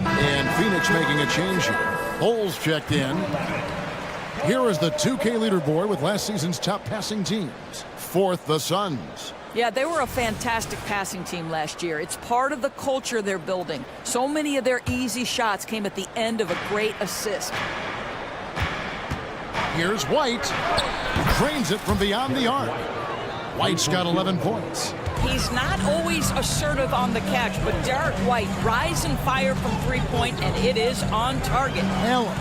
[SPEAKER 7] And Phoenix making a change here. Bulls checked in. Here is the 2K leaderboard with last season's top passing teams. Fourth, the Suns.
[SPEAKER 9] Yeah, they were a fantastic passing team last year. It's part of the culture they're building. So many of their easy shots came at the end of a great assist.
[SPEAKER 7] Here's White. Drains it from beyond the arc. White's got 11 points.
[SPEAKER 9] He's not always assertive on the catch, but Derek White rise and fire from three-point, and it is on target.
[SPEAKER 7] Allen.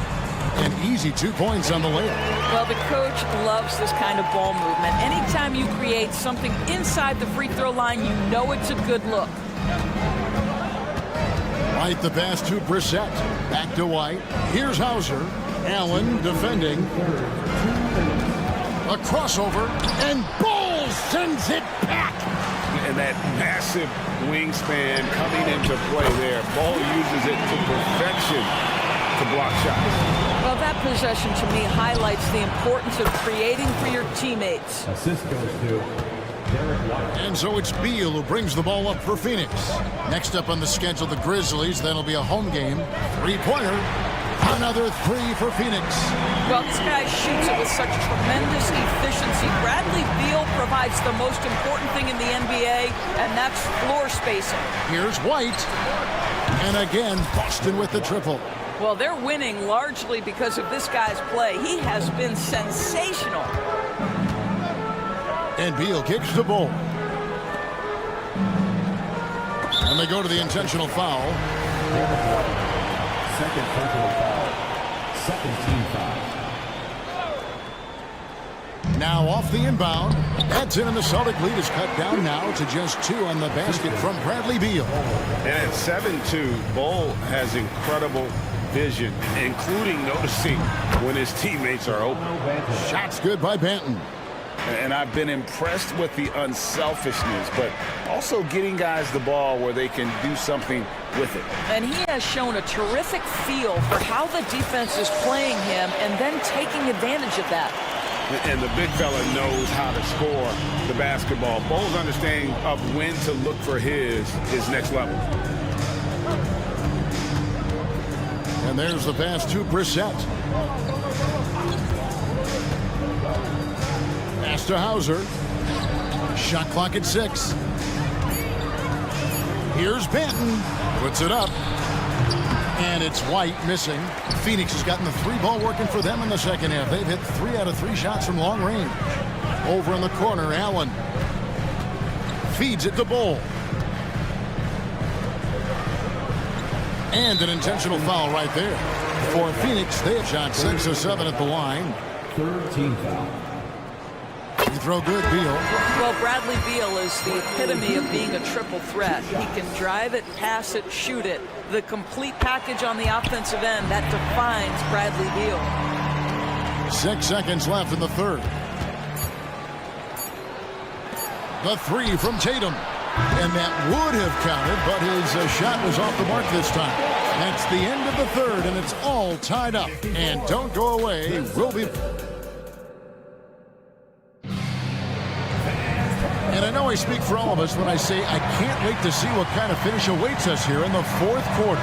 [SPEAKER 7] An easy 2 points on the layup.
[SPEAKER 9] Well, the coach loves this kind of ball movement. Anytime you create something inside the free throw line, you know it's a good look.
[SPEAKER 7] White the pass to Brissett. Back to White. Here's Hauser. Allen defending. A crossover. And Ball sends it back.
[SPEAKER 8] And that massive wingspan coming into play there. Ball uses it to perfection to block shots.
[SPEAKER 9] Well, that possession to me highlights the importance of creating for your teammates.
[SPEAKER 4] Assist goes to Derek White.
[SPEAKER 7] And so it's Beal who brings the ball up for Phoenix. Next up on the schedule, the Grizzlies. That'll be a home game. Three-pointer. Another three for Phoenix.
[SPEAKER 9] Well, this guy shoots it with such tremendous efficiency. Bradley Beal provides the most important thing in the NBA, and that's floor spacing.
[SPEAKER 7] Here's White. And again, Boston with the triple.
[SPEAKER 9] Well, they're winning largely because of this guy's play. He has been sensational.
[SPEAKER 7] And Beal kicks the ball. And they go to the intentional foul.
[SPEAKER 4] Second personal foul. Second team foul.
[SPEAKER 7] Now off the inbound. That's in, and the Celtic lead is cut down now to just 2 on the basket from Bradley Beal.
[SPEAKER 8] And at 7-2, Ball has incredible vision, including noticing when his teammates are open.
[SPEAKER 7] Shots good by Banton.
[SPEAKER 8] And I've been impressed with the unselfishness, but also getting guys the ball where they can do something with it.
[SPEAKER 9] And he has shown a terrific feel for how the defense is playing him and then taking advantage of that.
[SPEAKER 8] And the big fella knows how to score the basketball. Ball's understanding of when to look for his next level.
[SPEAKER 7] And there's the pass to Brissett. Pass to Hauser. Shot clock at 6. Here's Banton. Puts it up. And it's White missing. Phoenix has gotten the 3-ball working for them in the second half. They've hit 3 out of 3 shots from long range. Over in the corner, Allen feeds it to Bull. And an intentional foul right there. For Phoenix, they have shot 6 of 7 at the line.
[SPEAKER 4] Third team foul.
[SPEAKER 7] You throw good, Beal.
[SPEAKER 9] Well, Bradley Beal is the epitome of being a triple threat. He can drive it, pass it, shoot it. The complete package on the offensive end, that defines Bradley Beal.
[SPEAKER 7] 6 seconds left in the third. The three from Tatum. And that would have counted, but his shot was off the mark this time. That's the end of the third, and it's all tied up. And don't go away. We'll be... And I know I speak for all of us when I say I can't wait to see what kind of finish awaits us here in the fourth quarter.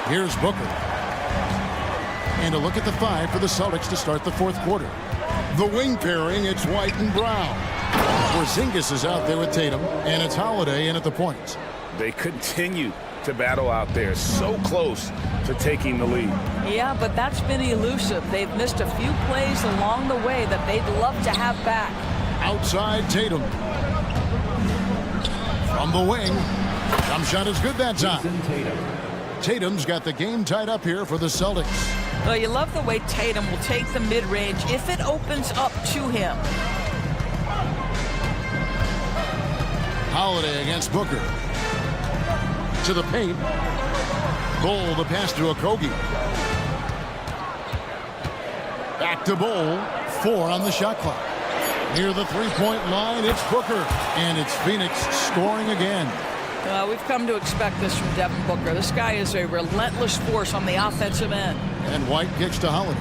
[SPEAKER 7] Here's Booker. And a look at the 5 for the Celtics to start the fourth quarter. The wing pairing, it's White and Brown. Porzingis is out there with Tatum, and it's Holiday in at the points.
[SPEAKER 8] They continue to battle out there, so close to taking the lead.
[SPEAKER 9] Yeah, but that's been elusive. They've missed a few plays along the way that they'd love to have back.
[SPEAKER 7] Outside Tatum. From the wing. Jump shot is good that time. Tatum's got the game tied up here for the Celtics.
[SPEAKER 9] Well, you love the way Tatum will take the mid-range if it opens up to him.
[SPEAKER 7] Holiday against Booker. To the paint. Bull the pass to Okogie. Back to Bull. 4 on the shot clock. Near the three-point line, it's Booker. And it's Phoenix scoring again.
[SPEAKER 9] We've come to expect this from Devin Booker. This guy is a relentless force on the offensive end.
[SPEAKER 7] And White kicks to Holiday.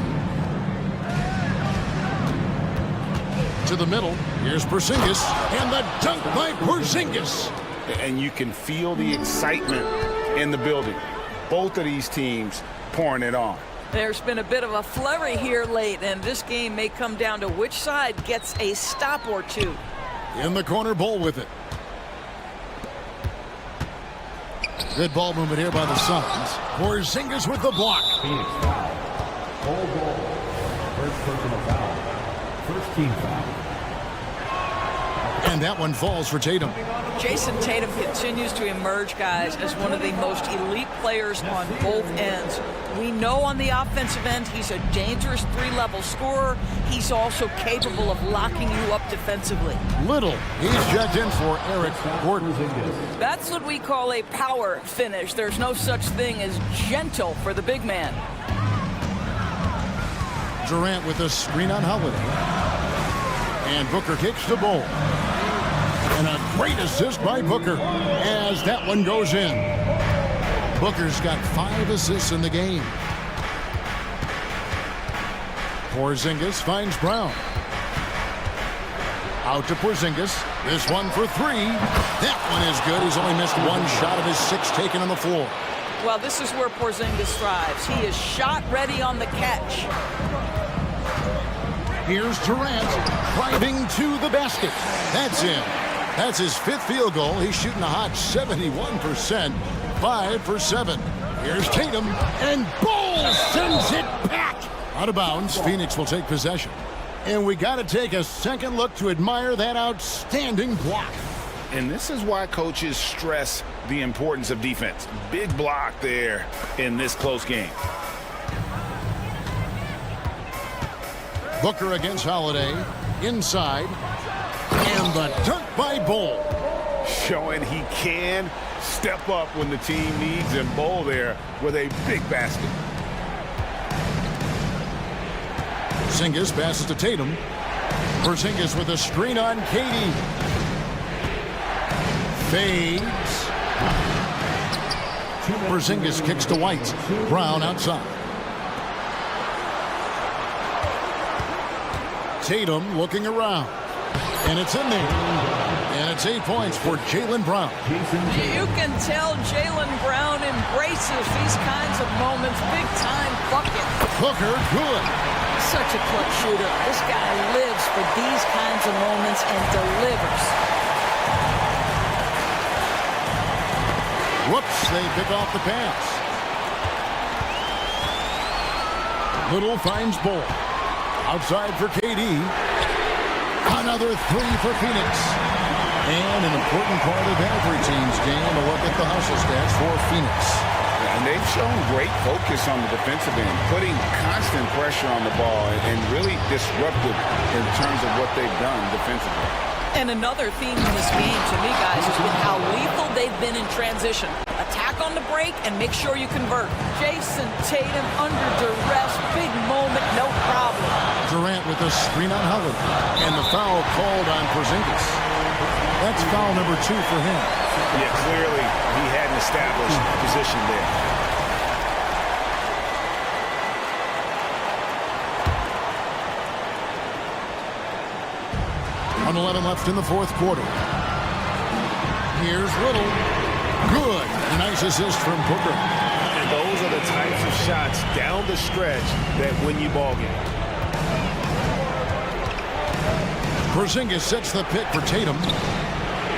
[SPEAKER 7] To the middle. Here's Porzingis. And the dunk by Porzingis.
[SPEAKER 8] And you can feel the excitement in the building. Both of these teams pouring it on.
[SPEAKER 9] There's been a bit of a flurry here late, and this game may come down to which side gets a stop or two.
[SPEAKER 7] In the corner, Bull with it. Good ball movement here by the Suns. Porzingis with the block.
[SPEAKER 4] Phoenix foul. Ball. First personal foul. First team foul.
[SPEAKER 7] And that one falls for Tatum.
[SPEAKER 9] Jason Tatum continues to emerge, guys, as one of the most elite players on both ends. We know on the offensive end he's a dangerous three-level scorer. He's also capable of locking you up defensively.
[SPEAKER 7] Little. He's checked in for Eric Gordon.
[SPEAKER 9] That's what we call a power finish. There's no such thing as gentle for the big man.
[SPEAKER 7] Durant with a screen on Holiday. And Booker kicks the Bull. And a great assist by Booker as that one goes in. Booker's got 5 assists in the game. Porzingis finds Brown. Out to Porzingis. This one for 3. That one is good. He's only missed 1 shot of his 6 taken on the floor.
[SPEAKER 9] Well, this is where Porzingis thrives. He is shot ready on the catch.
[SPEAKER 7] Here's Durant driving to the basket. That's in. That's his 5th field goal. He's shooting a hot 71%. 5 for 7. Here's Tatum. And Bull sends it back. Out of bounds. Phoenix will take possession. And we got to take a second look to admire that outstanding block.
[SPEAKER 8] And this is why coaches stress the importance of defense. Big block there in this close game.
[SPEAKER 7] Booker against Holiday. Inside. And the dunk by Bull.
[SPEAKER 8] Showing he can step up when the team needs him. Bull there with a big basket.
[SPEAKER 7] Porzingis passes to Tatum. Porzingis with a screen on Katie. Fades. Porzingis kicks to White. Brown outside. Tatum looking around. And it's in there. And it's 8 points for Jaylen Brown.
[SPEAKER 9] You can tell Jaylen Brown embraces these kinds of moments. Big-time bucket.
[SPEAKER 7] Booker, good.
[SPEAKER 9] Such a clutch shooter. This guy lives for these kinds of moments and delivers.
[SPEAKER 7] Whoops, they pick off the pass. Little finds Bull. Outside for KD. Another 3 for Phoenix. And an important part of every team's game, a look at the hustle stats for Phoenix.
[SPEAKER 8] And they've shown great focus on the defensive end, putting constant pressure on the ball and really disruptive in terms of what they've done defensively.
[SPEAKER 9] And another theme in this game, to me, guys, has been how lethal they've been in transition. Attack on the break and make sure you convert. Jason Tatum under duress, big moment, no problem.
[SPEAKER 7] Durant with the screen on Howard. And the foul called on Porzingis. That's foul number 2 for him.
[SPEAKER 2] Yeah, clearly he hadn't established position there.
[SPEAKER 7] On 11 left in the fourth quarter. Here's Little. Good. Nice assist from Booker.
[SPEAKER 2] And those are the types of shots down the stretch that win you ball game.
[SPEAKER 7] Porzingis sets the pick for Tatum.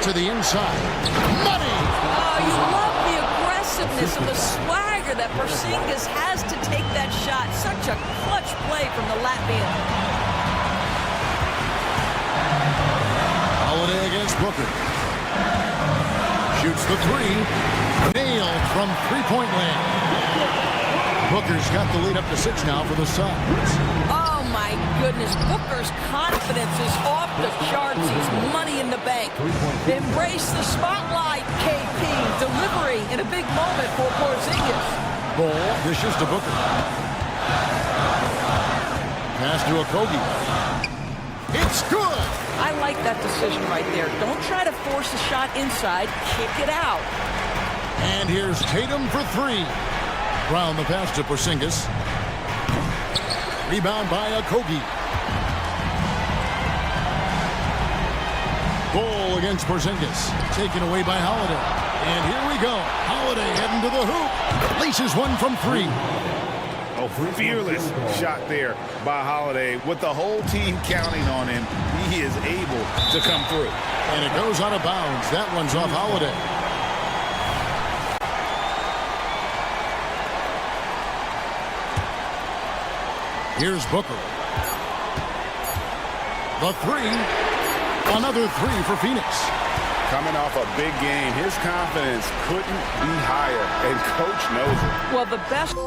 [SPEAKER 7] To the inside. Money!
[SPEAKER 9] Oh, you love the aggressiveness and the swagger that Porzingis has to take that shot. Such a clutch play from the Latvian.
[SPEAKER 7] Holiday against Booker. Shoots the 3. Nailed from three-point land. Booker's got the lead up to 6 now for the Suns.
[SPEAKER 9] Oh, my goodness. Booker's confidence is off the charts. He's money in the bank. Embrace the spotlight, KP. Delivery in a big moment for Porzingis.
[SPEAKER 7] Ball dishes to Booker. Pass to Okogie. It's good!
[SPEAKER 9] I like that decision right there. Don't try to force a shot inside. Kick it out.
[SPEAKER 7] And here's Tatum for 3. Brown the pass to Porzingis. Rebound by Okogie. Goal against Porzingis. Taken away by Holiday. And here we go. Holiday heading to the hoop. Laces one from 3.
[SPEAKER 2] A fearless shot there by Holiday. With the whole team counting on him, he is able to come through.
[SPEAKER 7] And it goes out of bounds. That one's off Holiday. Here's Booker. The 3. Another 3 for Phoenix.
[SPEAKER 8] Coming off a big game, his confidence couldn't be higher, and coach knows it.
[SPEAKER 9] Well, the best...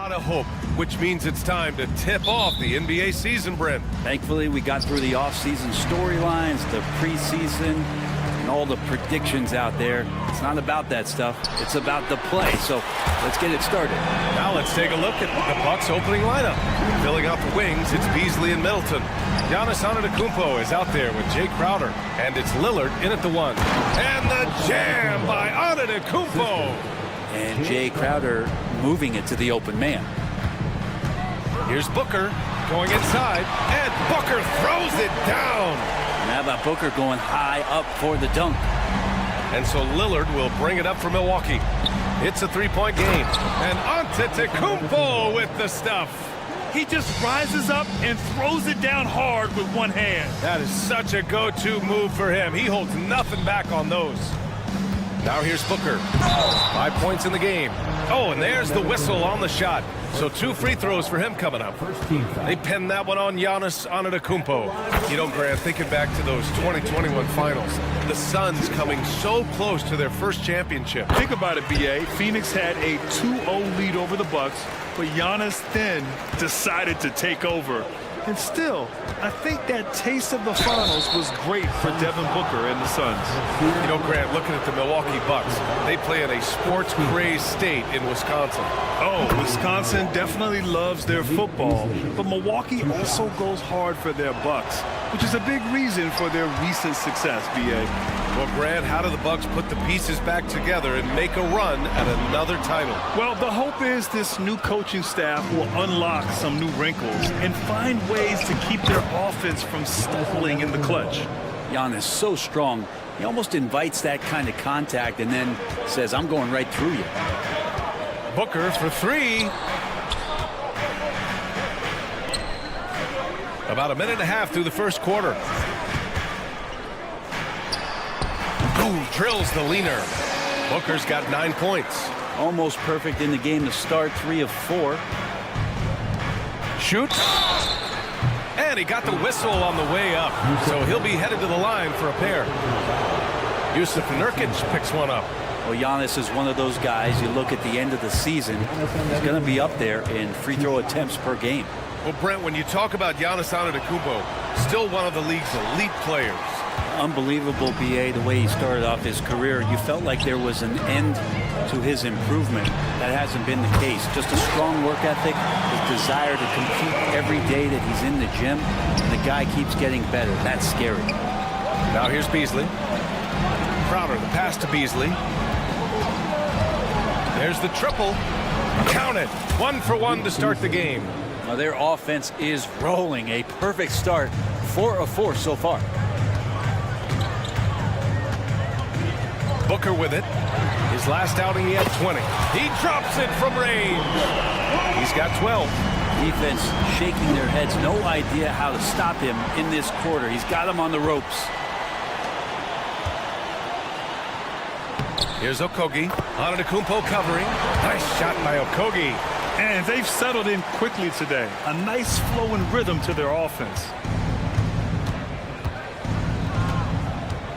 [SPEAKER 1] lot of hope, which means it's time to tip off the NBA season, Brent.
[SPEAKER 11] Thankfully, we got through the off-season storylines, the preseason, and all the predictions out there. It's not about that stuff. It's about the play. So let's get it started.
[SPEAKER 1] Now let's take a look at the Bucks' opening lineup. Filling out the wings, it's Beasley and Middleton. Giannis Antetokounmpo is out there with Jay Crowder, and it's Lillard in at the one. And the jam by Antetokounmpo.
[SPEAKER 11] And Jay Crowder moving it to the open man.
[SPEAKER 1] Here's Booker going inside, and Booker throws it down.
[SPEAKER 11] And how about Booker going high up for the dunk?
[SPEAKER 1] And so Lillard will bring it up for Milwaukee. It's a three-point game. And Antetokounmpo with the stuff.
[SPEAKER 2] He just rises up and throws it down hard with one hand.
[SPEAKER 1] That is such a go-to move for him. He holds nothing back on those. Now here's Booker. 5 points in the game. Oh, and there's the whistle on the shot. So 2 free throws for him coming up. They pinned that one on Giannis Antetokounmpo. You know, Grant, thinking back to those 2021 finals, the Suns coming so close to their first championship.
[SPEAKER 2] Think about it, B.A. Phoenix had a 2-0 lead over the Bucks, but Giannis then decided to take over. And still, I think that taste of the finals was great for Devin Booker and the Suns.
[SPEAKER 1] You know, Grant, looking at the Milwaukee Bucks, they play in a sports-crazed state in Wisconsin.
[SPEAKER 2] Oh, Wisconsin definitely loves their football, but Milwaukee also goes hard for their Bucks, which is a big reason for their recent success, B.A.
[SPEAKER 1] Well, Grant, how do the Bucks put the pieces back together and make a run at another title?
[SPEAKER 2] Well, the hope is this new coaching staff will unlock some new wrinkles and find ways to keep their offense from stalling in the clutch.
[SPEAKER 11] Giannis so strong, he almost invites that kind of contact and then says, I'm going right through you.
[SPEAKER 1] Booker for 3. About a minute and a half through the first quarter. Ooh, drills the leaner. Booker's got 9 points.
[SPEAKER 11] Almost perfect in the game to start, 3 of 4.
[SPEAKER 1] Shoots. And he got the whistle on the way up. So he'll be headed to the line for a pair. Yusuf Nurkic picks one up.
[SPEAKER 11] Well, Giannis is one of those guys, you look at the end of the season, he's going to be up there in free throw attempts per game.
[SPEAKER 1] Well, Brent, when you talk about Giannis Antetokounmpo, still one of the league's elite players.
[SPEAKER 11] Unbelievable, B.A., the way he started off his career. You felt like there was an end to his improvement. That hasn't been the case. Just a strong work ethic, his desire to compete every day that he's in the gym, and the guy keeps getting better. That's scary.
[SPEAKER 1] Now here's Beasley. Crowder, the pass to Beasley. There's the triple. Count it. 1 for 1 to start the game.
[SPEAKER 11] Now their offense is rolling. A perfect start. 4 of 4 so far.
[SPEAKER 1] Booker with it. His last outing, he had 20. He drops it from range. He's got 12.
[SPEAKER 11] Defense shaking their heads. No idea how to stop him in this quarter. He's got him on the ropes.
[SPEAKER 1] Here's Okogie. Antetokounmpo covering. Nice shot by Okogie.
[SPEAKER 2] And they've settled in quickly today. A nice flowing rhythm to their offense.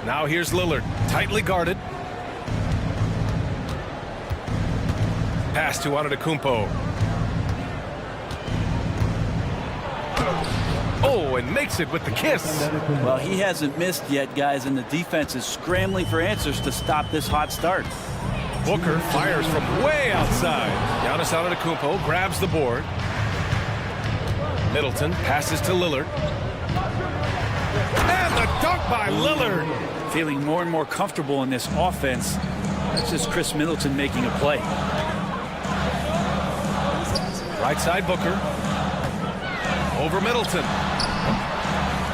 [SPEAKER 1] Now here's Lillard. Tightly guarded. Pass to Antetokounmpo. Oh, and makes it with the kiss.
[SPEAKER 11] Well, he hasn't missed yet, guys, and the defense is scrambling for answers to stop this hot start.
[SPEAKER 1] Booker fires from way outside. Giannis Antetokounmpo grabs the board. Middleton passes to Lillard. And the dunk by Lillard.
[SPEAKER 11] Feeling more and more comfortable in this offense. That's just Chris Middleton making a play.
[SPEAKER 1] Right side Booker. Over Middleton.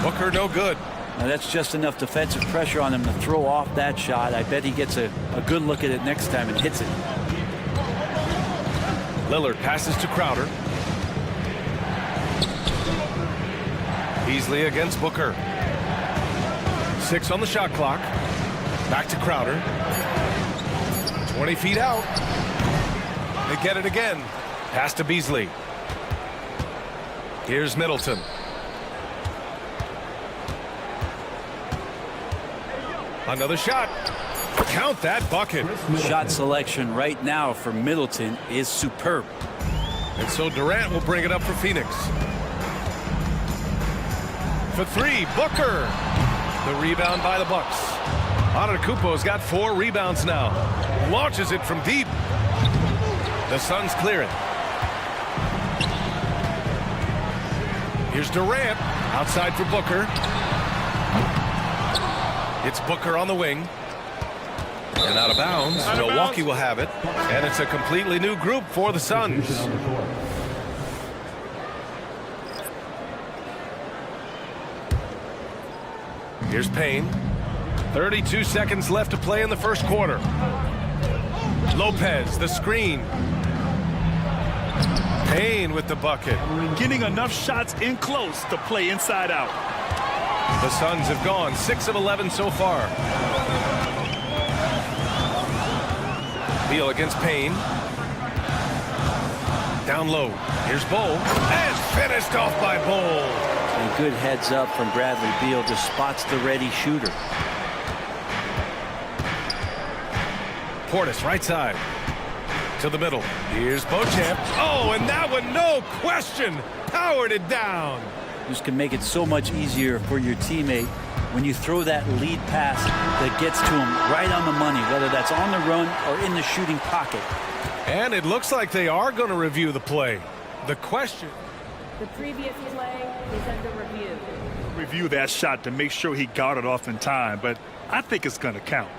[SPEAKER 1] Booker no good.
[SPEAKER 11] Now that's just enough defensive pressure on him to throw off that shot. I bet he gets a good look at it next time and hits it.
[SPEAKER 1] Lillard passes to Crowder. Beasley against Booker. 6 on the shot clock. Back to Crowder. 20 feet out. They get it again. Pass to Beasley. Here's Middleton. Another shot. Count that bucket.
[SPEAKER 11] Shot selection right now for Middleton is superb.
[SPEAKER 1] And so Durant will bring it up for Phoenix. For three, Booker. The rebound by the Bucks. Antetokounmpo's got 4 rebounds now. Launches it from deep. The Suns clear it. Here's Durant. Outside for Booker. It's Booker on the wing. And out of bounds. Milwaukee will have it. And it's a completely new group for the Suns. Here's Payne. 32 seconds left to play in the first quarter. Lopez, the screen. Payne with the bucket.
[SPEAKER 2] Getting enough shots in close to play inside out.
[SPEAKER 1] The Suns have gone 6 of 11 so far. Beal against Payne. Down low. Here's Bowl. And finished off by Bowl.
[SPEAKER 11] A good heads up from Bradley Beal, just spots the ready shooter.
[SPEAKER 1] Portis right side to the middle. Here's Beauchamp. Oh, and that one, no question, powered it down.
[SPEAKER 11] This can make it so much easier for your teammate when you throw that lead pass that gets to him right on the money, whether that's on the run or in the shooting pocket.
[SPEAKER 1] And it looks like they are going to review the play. The question.
[SPEAKER 5] The previous play is under review.
[SPEAKER 2] Review that shot to make sure he got it off in time, but I think it's going to count.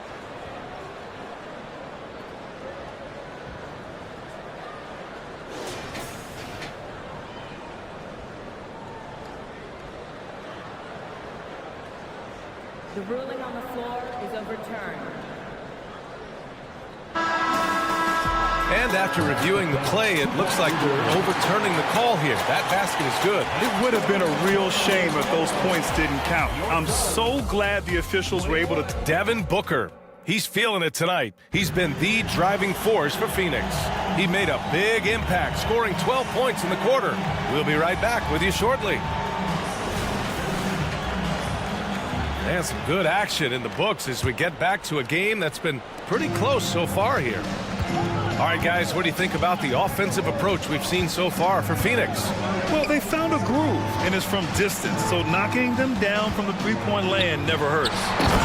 [SPEAKER 5] The ruling on the floor is overturned.
[SPEAKER 1] And after reviewing the play, it looks like they're overturning the call here. That basket is good.
[SPEAKER 2] It would have been a real shame if those points didn't count. I'm so glad the officials were able to.
[SPEAKER 1] Devin Booker. He's feeling it tonight. He's been the driving force for Phoenix. He made a big impact, scoring 12 points in the quarter. We'll be right back with you shortly. And some good action in the books as we get back to a game that's been pretty close so far here. All right, guys, what do you think about the offensive approach we've seen so far for Phoenix?
[SPEAKER 2] Well, they found a groove, and it's from distance, so knocking them down from the three-point land never hurts.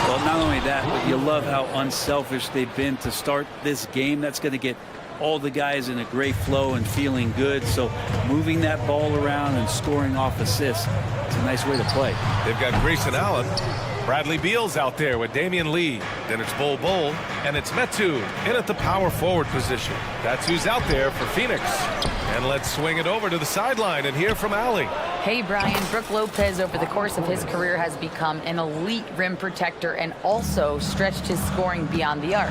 [SPEAKER 11] Well, not only that, but you love how unselfish they've been to start this game. That's going to get all the guys in a great flow and feeling good. So moving that ball around and scoring off assists, it's a nice way to play.
[SPEAKER 1] They've got Grayson Allen. Bradley Beal's out there with Damian Lee. Then it's Bol Bol, and it's Metu in at the power forward position. That's who's out there for Phoenix. And let's swing it over to the sideline and hear from Allie.
[SPEAKER 5] Hey, Brian. Brook Lopez, over the course of his career, has become an elite rim protector and also stretched his scoring beyond the arc.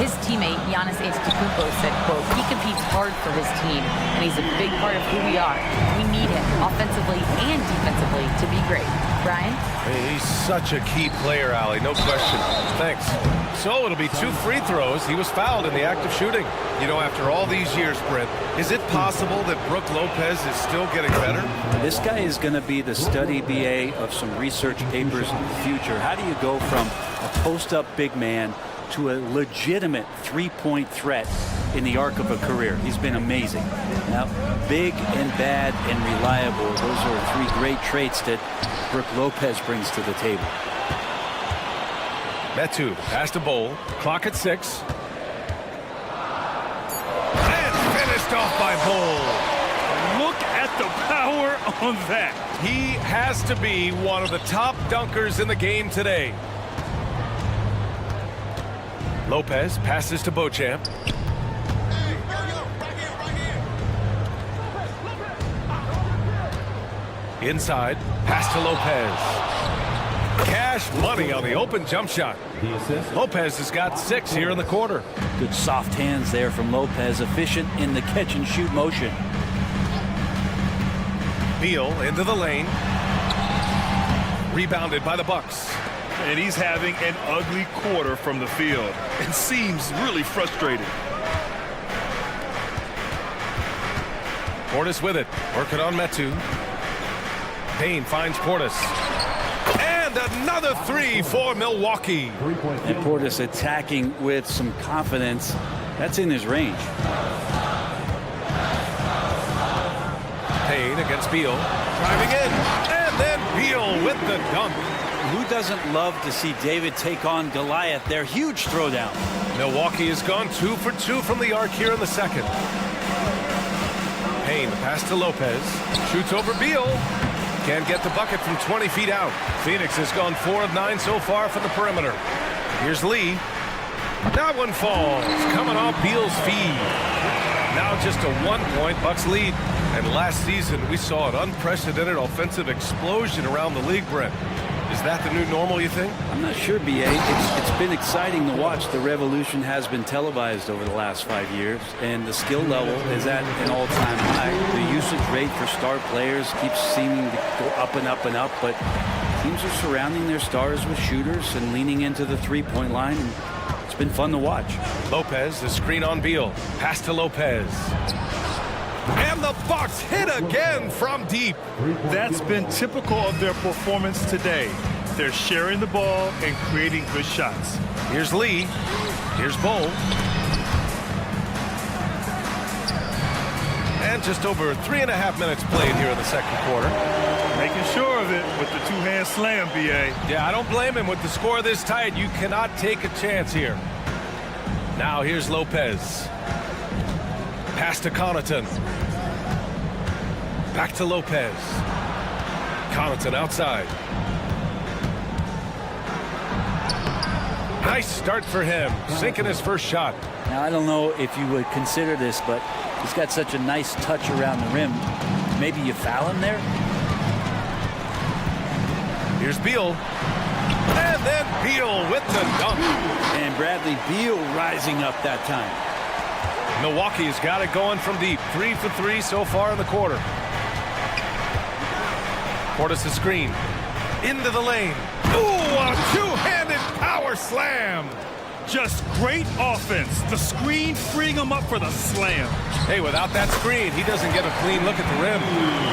[SPEAKER 5] His teammate, Giannis Antetokounmpo, said, quote, he competes hard for his team, and he's a big part of who we are. We need him, offensively and defensively, to be great. Brian?
[SPEAKER 1] Hey, he's such a key player, Allie, no question. Thanks. So it'll be 2 free throws. He was fouled in the act of shooting. You know, after all these years, Brent, is it possible that Brook Lopez is still getting better?
[SPEAKER 11] This guy is going to be the study BA of some research papers in the future. How do you go from a post-up big man to a legitimate three-point threat in the arc of a career? He's been amazing. Now, big and bad and reliable, those are 3 great traits that Brook Lopez brings to the table.
[SPEAKER 1] Metu, pass to Bowl. Clock at 6. And finished off by Bowl.
[SPEAKER 2] Look at the power on that.
[SPEAKER 1] He has to be one of the top dunkers in the game today. Lopez passes to Beauchamp. Inside, pass to Lopez. Cash money on the open jump shot. Lopez has got 6 here in the quarter.
[SPEAKER 11] Good soft hands there from Lopez, efficient in the catch and shoot motion.
[SPEAKER 1] Beal into the lane. Rebounded by the Bucks.
[SPEAKER 2] And he's having an ugly quarter from the field and seems really frustrated.
[SPEAKER 1] Portis with it, working on Metu. Payne finds Portis. And another 3 for Milwaukee.
[SPEAKER 11] And Portis attacking with some confidence. That's in his range.
[SPEAKER 1] It's Beal driving in, and then Beal with the dunk.
[SPEAKER 11] Who doesn't love to see David take on Goliath? Their huge throwdown.
[SPEAKER 1] Milwaukee has gone 2 for 2 from the arc here in the second. Payne, the pass to Lopez. Shoots over Beal. Can't get the bucket from 20 feet out. Phoenix has gone 4 of 9 so far from the perimeter. Here's Lee. That one falls, coming off Beal's feed. Now just a 1-point Bucks lead. And last season, we saw an unprecedented offensive explosion around the league, Brent. Is that the new normal, you think?
[SPEAKER 11] I'm not sure, BA. It's been exciting to watch. The revolution has been televised over the last 5 years, and the skill level is at an all-time high. The usage rate for star players keeps seeming to go up and up and up, but teams are surrounding their stars with shooters and leaning into the three-point line, and it's been fun to watch.
[SPEAKER 1] Lopez, the screen on Beal. Pass to Lopez. And the Bucks hit again from deep.
[SPEAKER 2] That's been typical of their performance today. They're sharing the ball and creating good shots.
[SPEAKER 1] Here's Lee. Here's Bull. And just over 3.5 minutes played here in the second quarter.
[SPEAKER 2] Making sure of it with the two-hand slam, BA.
[SPEAKER 1] Yeah, I don't blame him. With the score this tight, you cannot take a chance here. Now here's Lopez. Pass to Connaughton. Back to Lopez. Connaughton outside. Nice start for him, sinking his first shot.
[SPEAKER 11] Now, I don't know if you would consider this, but he's got such a nice touch around the rim. Maybe you foul him there?
[SPEAKER 1] Here's Beal. And then Beal with the dunk.
[SPEAKER 11] And Bradley Beal rising up that time.
[SPEAKER 1] Milwaukee's got it going from deep. 3 for 3 so far in the quarter. Portis' screen. Into the lane. Ooh, a two-handed power slam.
[SPEAKER 2] Just great offense. The screen freeing him up for the slam.
[SPEAKER 1] Hey, without that screen, he doesn't get a clean look at the rim.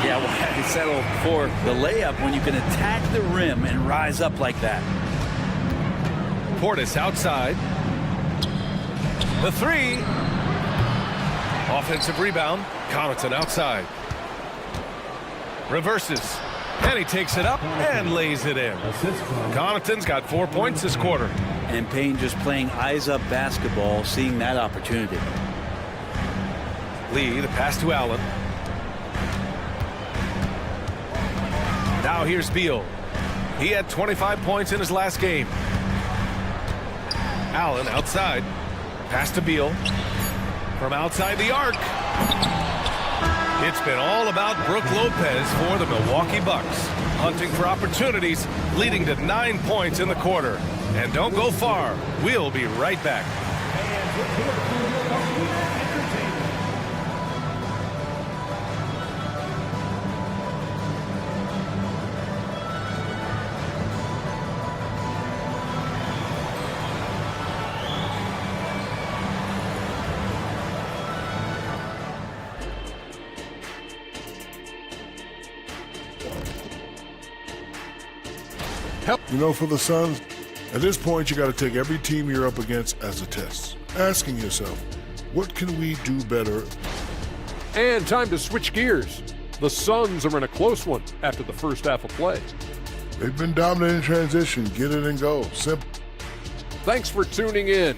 [SPEAKER 11] Yeah, well, had to settle for the layup when you can attack the rim and rise up like that.
[SPEAKER 1] Portis outside. The three. Offensive rebound. Connaughton outside. Reverses. And he takes it up and lays it in. Connaughton's got 4 points this quarter.
[SPEAKER 11] And Payne just playing eyes-up basketball, seeing that opportunity.
[SPEAKER 1] Lee, the pass to Allen. Now here's Beal. He had 25 points in his last game. Allen outside. Pass to Beal. From outside the arc. It's been all about Brook Lopez for the Milwaukee Bucks. Hunting for opportunities, leading to 9 points in the quarter. And don't go far. We'll be right back.
[SPEAKER 12] You know, for the Suns, at this point, you got to take every team you're up against as a test. Asking yourself, what can we do better?
[SPEAKER 6] And time to switch gears. The Suns are in a close one after the first half of play.
[SPEAKER 12] They've been dominant in transition. Get it and go. Simple.
[SPEAKER 6] Thanks for tuning in.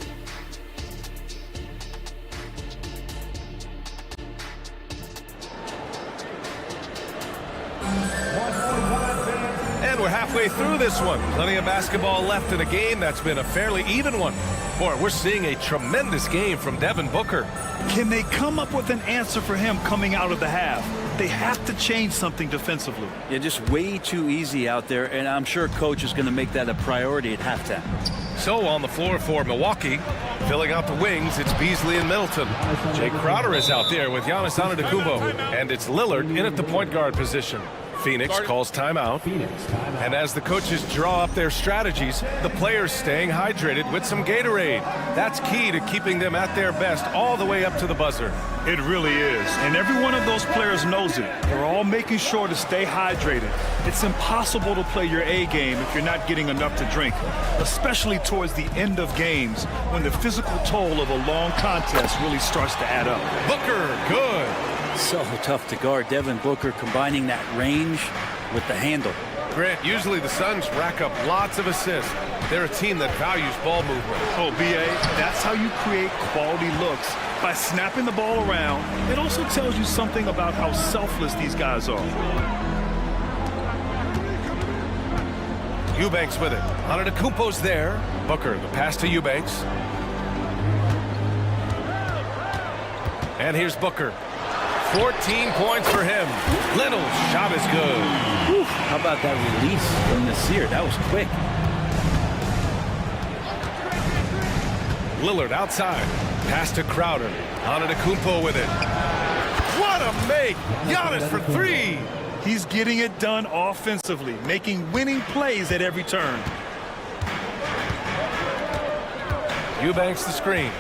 [SPEAKER 1] And we're halfway through this one. Plenty of basketball left in a game that's been a fairly even one. Boy, we're seeing a tremendous game from Devin Booker.
[SPEAKER 2] Can they come up with an answer for him coming out of the half? They have to change something defensively.
[SPEAKER 11] Yeah, just way too easy out there, and I'm sure coach is going to make that a priority at halftime.
[SPEAKER 1] So on the floor for Milwaukee, filling out the wings, it's Beasley and Middleton. Jay Crowder is out there with Giannis Antetokounmpo, and it's Lillard in at the point guard position. Phoenix calls timeout. And as the coaches draw up their strategies, the players staying hydrated with some Gatorade. That's key to keeping them at their best all the way up to the buzzer.
[SPEAKER 2] It really is. And every one of those players knows it. They're all making sure to stay hydrated. It's impossible to play your A game if you're not getting enough to drink, especially towards the end of games when the physical toll of a long contest really starts to add up.
[SPEAKER 1] Booker, good.
[SPEAKER 11] So tough to guard. Devin Booker combining that range with the handle.
[SPEAKER 1] Grant, usually the Suns rack up lots of assists. They're a team that values ball movement.
[SPEAKER 2] Oh, B.A., that's how you create quality looks, by snapping the ball around. It also tells you something about how selfless these guys are.
[SPEAKER 1] Eubanks with it. Antetokounmpo's there. Booker, the pass to Eubanks. And here's Booker. 14 points for him. Little shot is good.
[SPEAKER 11] Whew, how about that release from Nasir? That was quick.
[SPEAKER 1] Lillard outside. Pass to Crowder. Antetokounmpo with it. What a make! Giannis for three.
[SPEAKER 2] He's getting it done offensively, making winning plays at every turn.
[SPEAKER 1] Eubanks the screen.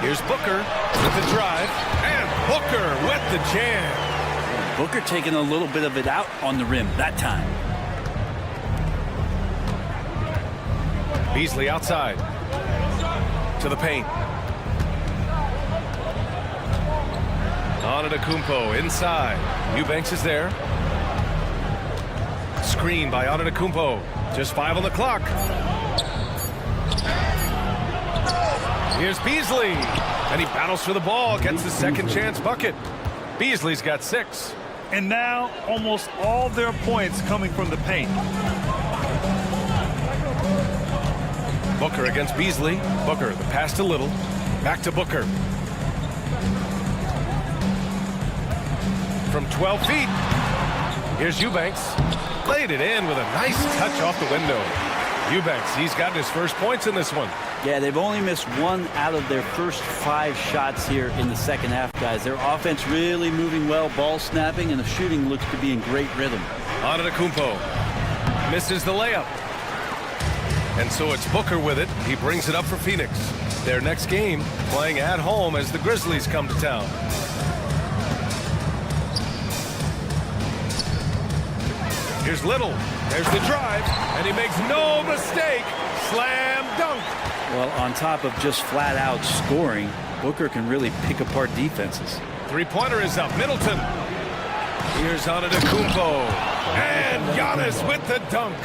[SPEAKER 1] Here's Booker with the drive. And Booker with the jam.
[SPEAKER 11] Booker taking a little bit of it out on the rim that time.
[SPEAKER 1] Beasley outside. To the paint. Antetokounmpo inside. Eubanks is there. Screen by Antetokounmpo. Just 5 on the clock. Here's Beasley. And he battles for the ball. Gets the second chance bucket. Beasley's got 6.
[SPEAKER 2] And now almost all their points coming from the paint.
[SPEAKER 1] Booker against Beasley. Booker, the pass to Little. Back to Booker. From 12 feet. Here's Eubanks. Laid it in with a nice touch off the window. Eubanks, he's gotten his first points in this one.
[SPEAKER 11] Yeah, they've only missed 1 out of their first 5 shots here in the second half, guys. Their offense really moving well, ball snapping, and the shooting looks to be in great rhythm.
[SPEAKER 1] Antetokounmpo misses the layup. And so it's Booker with it. He brings it up for Phoenix. Their next game playing at home as the Grizzlies come to town. Here's Little. There's the drive. And he makes no mistake. Slam dunk.
[SPEAKER 11] Well, on top of just flat out scoring, Booker can really pick apart defenses.
[SPEAKER 1] Three-pointer is up. Middleton. Here's Antetokounmpo. And Giannis with the dunk.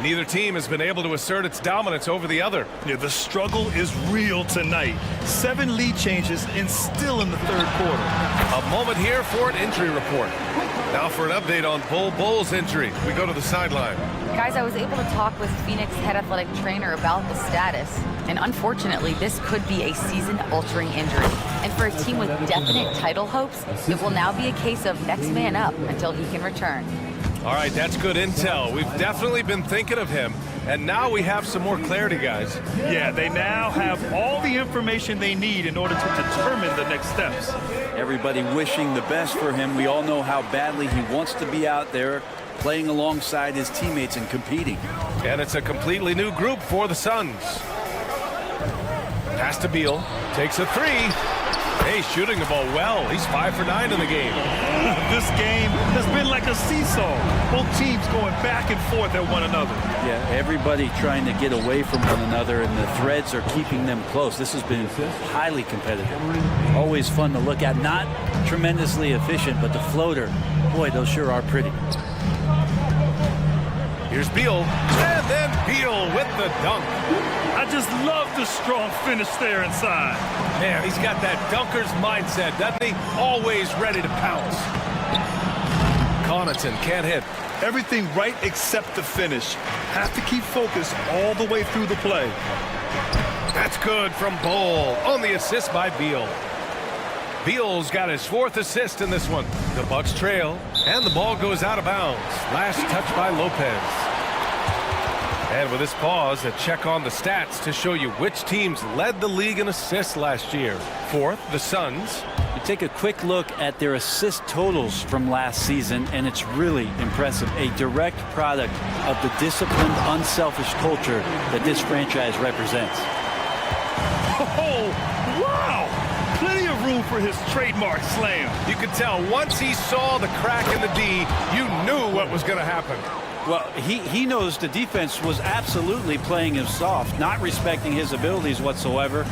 [SPEAKER 1] Neither team has been able to assert its dominance over the other.
[SPEAKER 2] Yeah, the struggle is real tonight. 7 lead changes and still in the third quarter.
[SPEAKER 1] A moment here for an injury report. Now for an update on Bull's injury. We go to the sideline.
[SPEAKER 5] Guys, I was able to talk with Phoenix head athletic trainer about the status. And unfortunately, this could be a season-altering injury. And for a team with definite title hopes, it will now be a case of next man up until he can return.
[SPEAKER 1] All right, that's good intel. We've definitely been thinking of him, and now we have some more clarity, guys.
[SPEAKER 2] Yeah, they now have all the information they need in order to determine the next steps.
[SPEAKER 11] Everybody wishing the best for him. We all know how badly he wants to be out there playing alongside his teammates and competing.
[SPEAKER 1] And it's a completely new group for the Suns. Pass to Beal, takes a 3. Hey, shooting the ball well. He's 5 for 9 in the game.
[SPEAKER 2] This game has been like a seesaw. Both teams going back and forth at one another.
[SPEAKER 11] Yeah, everybody trying to get away from one another, and the threads are keeping them close. This has been highly competitive. Always fun to look at. Not tremendously efficient, but the floater, boy, those sure are pretty.
[SPEAKER 1] Here's Beal, and then Beal with the dunk.
[SPEAKER 2] I just love the strong finish there inside.
[SPEAKER 1] Man, he's got that dunker's mindset, doesn't he? Always ready to pounce. Connaughton can't hit.
[SPEAKER 2] Everything right except the finish. Have to keep focused all the way through the play.
[SPEAKER 1] That's good from Bull on the assist by Beal. Beal's got his 4th assist in this one. The Bucks trail, and the ball goes out of bounds. Last touch by Lopez. And with this pause, a check on the stats to show you which teams led the league in assists last year. 4th, the Suns.
[SPEAKER 11] You take a quick look at their assist totals from last season, and it's really impressive. A direct product of the disciplined, unselfish culture that this franchise represents.
[SPEAKER 2] Oh, wow! Plenty of room for his trademark slam.
[SPEAKER 1] You could tell once he saw the crack in the D, you knew what was going to happen.
[SPEAKER 11] Well, he knows the defense was absolutely playing him soft, not respecting his abilities whatsoever,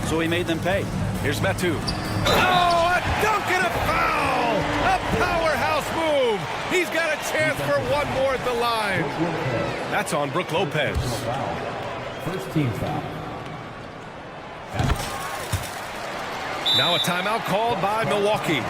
[SPEAKER 11] so he made them pay.
[SPEAKER 1] Here's Metu. Oh, a dunk and a foul! A powerhouse move! He's got a chance for one more at the line. That's on Brook Lopez.
[SPEAKER 4] First team foul.
[SPEAKER 1] Now a timeout called by Milwaukee.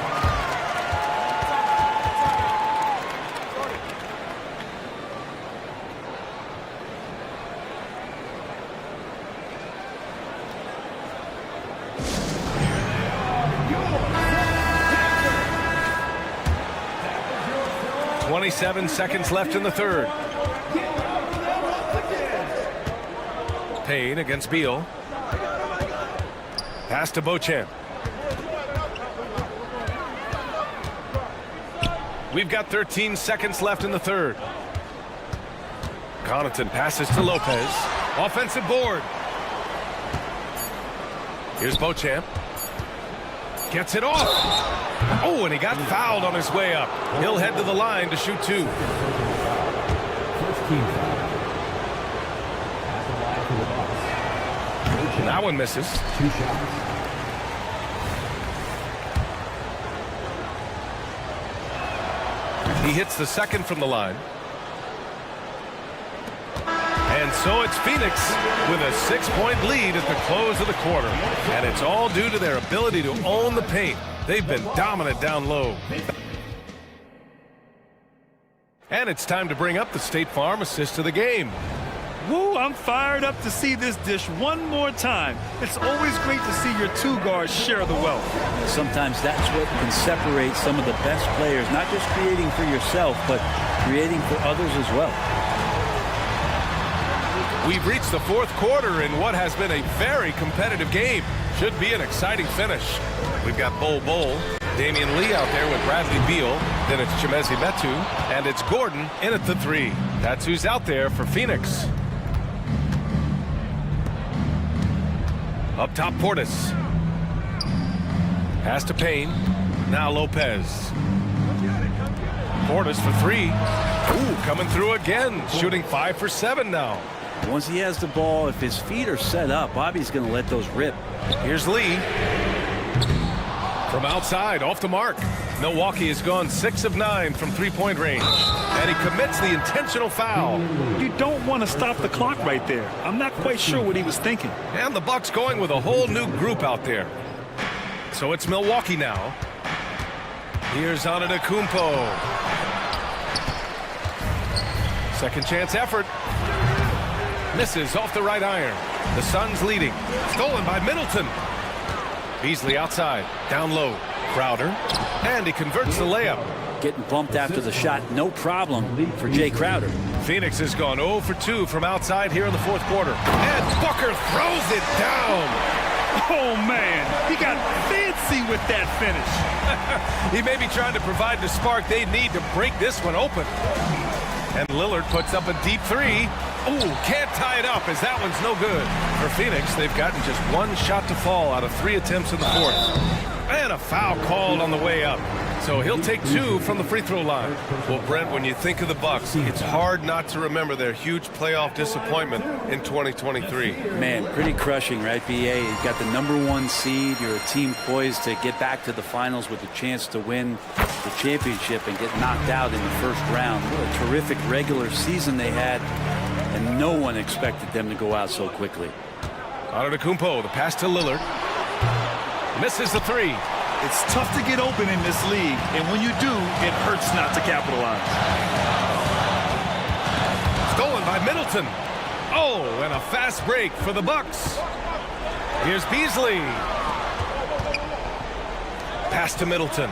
[SPEAKER 1] .27 seconds left in the third. Payne against Beal. Pass to Beauchamp. We've got 13 seconds left in the third. Connaughton passes to Lopez. Offensive board. Here's Beauchamp. Gets it off. Oh, and he got fouled on his way up. He'll head to the line to shoot two.
[SPEAKER 4] First team foul. At the line for the Bucks.
[SPEAKER 1] That one misses.
[SPEAKER 4] 2 shots.
[SPEAKER 1] He hits the second from the line. And so it's Phoenix with a 6-point lead at the close of the quarter. And it's all due to their ability to own the paint. They've been dominant down low. And it's time to bring up the State Farm assist of the game.
[SPEAKER 2] Woo, I'm fired up to see this dish one more time. It's always great to see your two guards share the wealth.
[SPEAKER 11] Sometimes that's what can separate some of the best players, not just creating for yourself, but creating for others as well.
[SPEAKER 1] We've reached the fourth quarter in what has been a very competitive game. Should be an exciting finish. We've got Bol, Damian Lee out there with Bradley Beal. Then it's Chimezie Metu, and it's Gordon in at the three. That's who's out there for Phoenix. Up top, Portis. Pass to Payne. Now Lopez. Portis for three. Ooh, coming through again. Shooting 5 for 7 now.
[SPEAKER 11] Once he has the ball, if his feet are set up, Bobby's going to let those rip.
[SPEAKER 1] Here's Lee. From outside, off the mark. Milwaukee has gone 6 of 9 from three-point range. And he commits the intentional foul.
[SPEAKER 2] You don't want to stop the clock right there. I'm not quite sure what he was thinking.
[SPEAKER 1] And the Bucks going with a whole new group out there. So it's Milwaukee now. Here's Antetokounmpo. Second chance effort. Misses off the right iron. The Suns leading. Stolen by Middleton. Beasley outside. Down low. Crowder. And he converts the layup.
[SPEAKER 11] Getting bumped after the shot, no problem for Jay Crowder.
[SPEAKER 1] Phoenix has gone 0 for 2 from outside here in the fourth quarter. And Booker throws it down.
[SPEAKER 2] Oh, man. He got fancy with that finish.
[SPEAKER 1] He may be trying to provide the spark they need to break this one open. And Lillard puts up a deep three. Ooh, can't tie it up as that one's no good. For Phoenix, they've gotten just one shot to fall out of 3 attempts in the fourth. And a foul called on the way up. So he'll take 2 from the free throw line. Well, Brent, when you think of the Bucks, it's hard not to remember their huge playoff disappointment in 2023.
[SPEAKER 11] Man, pretty crushing, right, BA? You got the #1 seed. You're a team poised to get back to the finals with a chance to win the championship and get knocked out in the first round. What a terrific regular season they had, and no one expected them to go out so quickly.
[SPEAKER 1] Antetokounmpo, the pass to Lillard. Misses the three.
[SPEAKER 2] It's tough to get open in this league, and when you do, it hurts not to capitalize.
[SPEAKER 1] Stolen by Middleton. Oh, and a fast break for the Bucks. Here's Beasley. Pass to Middleton.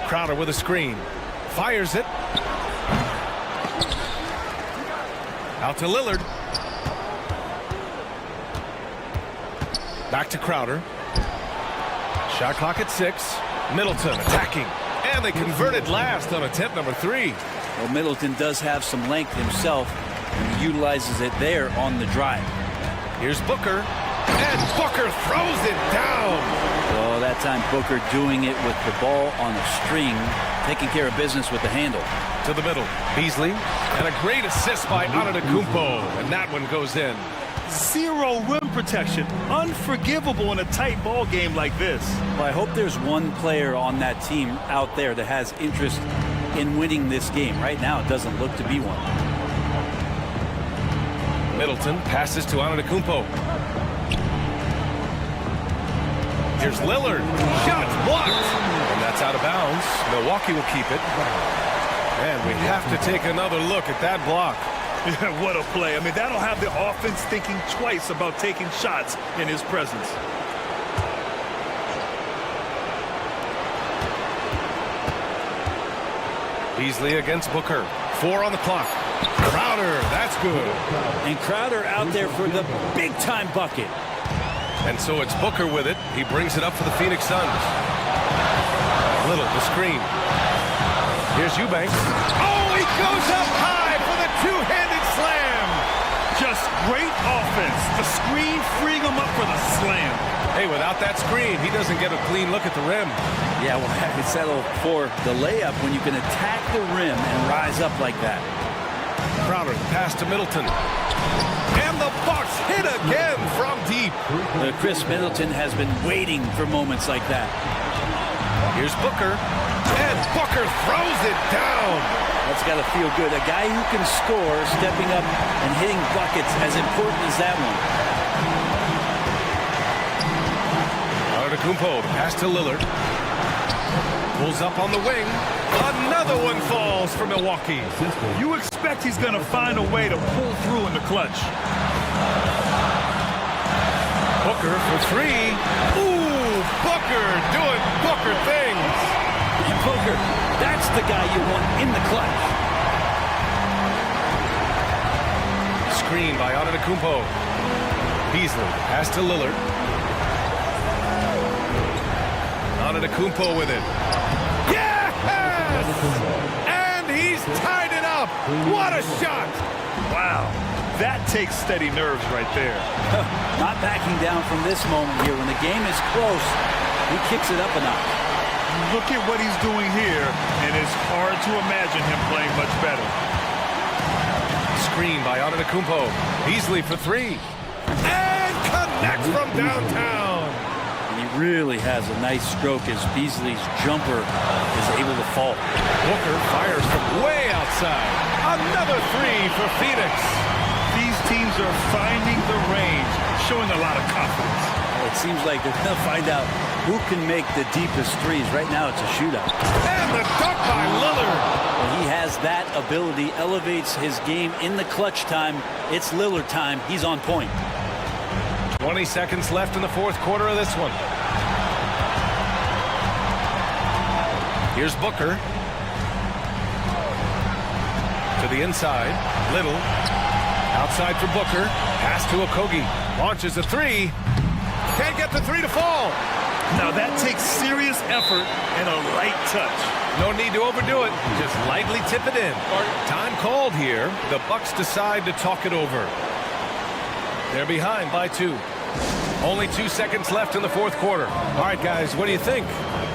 [SPEAKER 1] Crowder with a screen. Fires it. Out to Lillard. Back to Crowder. Shot clock at 6. Middleton attacking. And they converted last on attempt number 3.
[SPEAKER 11] Well, Middleton does have some length himself, and he utilizes it there on the drive.
[SPEAKER 1] Here's Booker. And Booker throws it down.
[SPEAKER 11] Oh, that time Booker doing it with the ball on a string, taking care of business with the handle.
[SPEAKER 1] To the middle. Beasley. And a great assist by Antetokounmpo. And that one goes in.
[SPEAKER 2] Zero rim protection. Unforgivable in a tight ball game like this.
[SPEAKER 11] Well, I hope there's one player on that team out there that has interest in winning this game. Right now, it doesn't look to be one.
[SPEAKER 1] Middleton passes to Antetokounmpo. Here's Lillard. Shots blocked. And that's out of bounds. Milwaukee will keep it. And we have to take another look at that block.
[SPEAKER 2] Yeah, what a play. I mean, that'll have the offense thinking twice about taking shots in his presence.
[SPEAKER 1] Beasley against Booker. 4 on the clock. Crowder, that's good.
[SPEAKER 11] And Crowder out there for the big-time bucket.
[SPEAKER 1] And so it's Booker with it. He brings it up for the Phoenix Suns. Little, the screen. Here's Eubanks. Oh, he goes up high for the two-handed slam.
[SPEAKER 2] Just great offense. The screen freeing him up for the slam.
[SPEAKER 1] Hey, without that screen, he doesn't get a clean look at the rim.
[SPEAKER 11] Yeah, well, I could settle for the layup when you can attack the rim and rise up like that.
[SPEAKER 1] Crowder, pass to Middleton. And the Bucks hit again from deep.
[SPEAKER 11] Chris Middleton has been waiting for moments like that.
[SPEAKER 1] Here's Booker. And Booker throws it down.
[SPEAKER 11] That's got to feel good. A guy who can score, stepping up and hitting buckets, as important as that one.
[SPEAKER 1] Antetokounmpo, pass to Lillard. Pulls up on the wing. Another one falls for Milwaukee.
[SPEAKER 2] You expect he's going to find a way to pull through in the clutch.
[SPEAKER 1] Booker for 3. Ooh, Booker doing Booker things.
[SPEAKER 11] Booker, that's the guy you want in the clutch.
[SPEAKER 1] Screen by Antetokounmpo. Beasley, pass to Lillard. Antetokounmpo with it. Yes! And he's tied it up. What a shot!
[SPEAKER 2] Wow, that takes steady nerves right there.
[SPEAKER 11] Not backing down from this moment here. When the game is close, he kicks it up a notch.
[SPEAKER 2] Look at what he's doing here, and it's hard to imagine him playing much better.
[SPEAKER 1] Screen by Antetokounmpo. Beasley for 3. And connects from downtown.
[SPEAKER 11] And he really has a nice stroke as Beasley's jumper is able to fall.
[SPEAKER 1] Booker fires from way outside. Another 3 for Phoenix.
[SPEAKER 2] These teams are finding the range, showing a lot of confidence.
[SPEAKER 11] It seems like they're going to find out who can make the deepest threes. Right now, it's a shootout.
[SPEAKER 1] And the dunk by Lillard.
[SPEAKER 11] Well, he has that ability, elevates his game in the clutch time. It's Lillard time. He's on point.
[SPEAKER 1] 20 seconds left in the fourth quarter of this one. Here's Booker. To the inside. Little. Outside for Booker. Pass to Okogie. Launches a 3. Can't get the 3 to fall.
[SPEAKER 2] Now that takes serious effort and a light touch.
[SPEAKER 1] No need to overdo it. Just lightly tip it in. Time called here. The Bucks decide to talk it over. They're behind by 2. Only 2 seconds left in the fourth quarter. All right, guys, what do you think?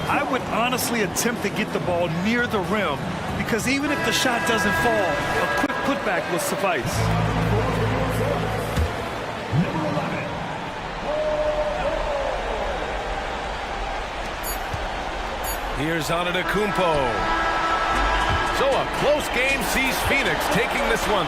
[SPEAKER 2] I would honestly attempt to get the ball near the rim because even if the shot doesn't fall, a quick putback will suffice.
[SPEAKER 1] Here's Antetokounmpo. So a close game sees Phoenix taking this one.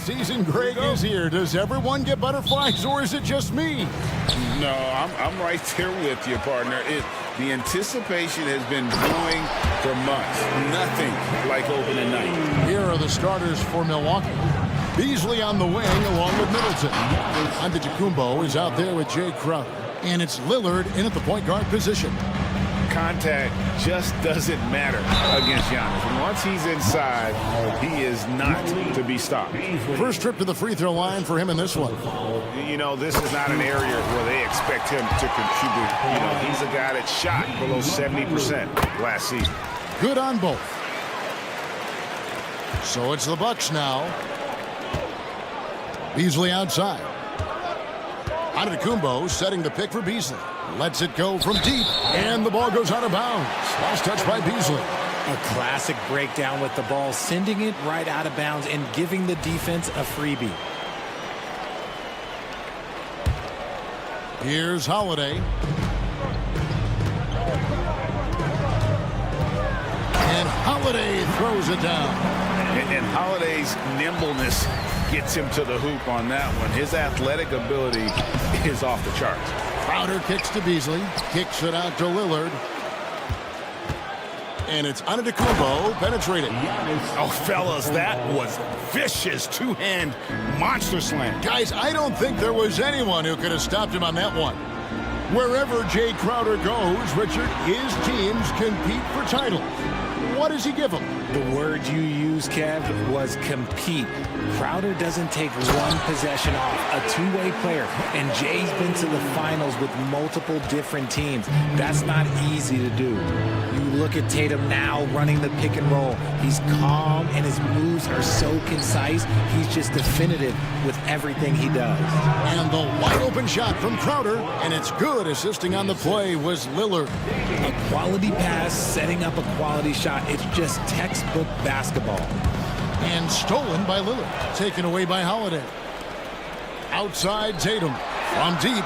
[SPEAKER 7] Season Greg is here. Does everyone get butterflies, or is it just me?
[SPEAKER 8] No, I'm right there with you, partner. The anticipation has been brewing for months. Nothing like opening night.
[SPEAKER 7] Here are the starters for Milwaukee. Beasley on the wing along with Middleton. Antetokounmpo is out there with Jay Crowder. And it's Lillard in at the point guard position.
[SPEAKER 8] Contact just doesn't matter against Giannis. And once he's inside, he is not to be stopped.
[SPEAKER 7] First trip to the free throw line for him in this one.
[SPEAKER 8] You know, this is not an area where they expect him to contribute. You know, he's a guy that shot below 70% last season.
[SPEAKER 7] Good on both. So it's the Bucks now. Beasley outside. Antetokounmpo setting the pick for Beasley. Lets it go from deep, and the ball goes out of bounds. Last touch by Beasley.
[SPEAKER 13] A classic breakdown with the ball, sending it right out of bounds and giving the defense a freebie.
[SPEAKER 7] Here's Holiday. And Holiday throws it down.
[SPEAKER 8] And Holiday's nimbleness gets him to the hoop on that one. His athletic ability is off the charts.
[SPEAKER 7] Crowder kicks to Beasley. Kicks it out to Lillard. And it's Antetokounmpo penetrating.
[SPEAKER 8] Oh, fellas, that was vicious two-hand monster slam.
[SPEAKER 7] Guys, I don't think there was anyone who could have stopped him on that one. Wherever Jay Crowder goes, Richard, his teams compete for titles. What does he give them?
[SPEAKER 13] The word you used, Kev, was compete. Crowder doesn't take one possession off, a two-way player, and Jay's been to the finals with multiple different teams. That's not easy to do. You look at Tatum now running the pick and roll. He's calm, and his moves are so concise. He's just definitive with everything he does.
[SPEAKER 7] And the wide-open shot from Crowder, and it's good. Assisting on the play was Lillard.
[SPEAKER 13] A quality pass, setting up a quality shot. It's just textbook basketball.
[SPEAKER 7] And stolen by Lillard. Taken away by Holiday. Outside Tatum. From deep.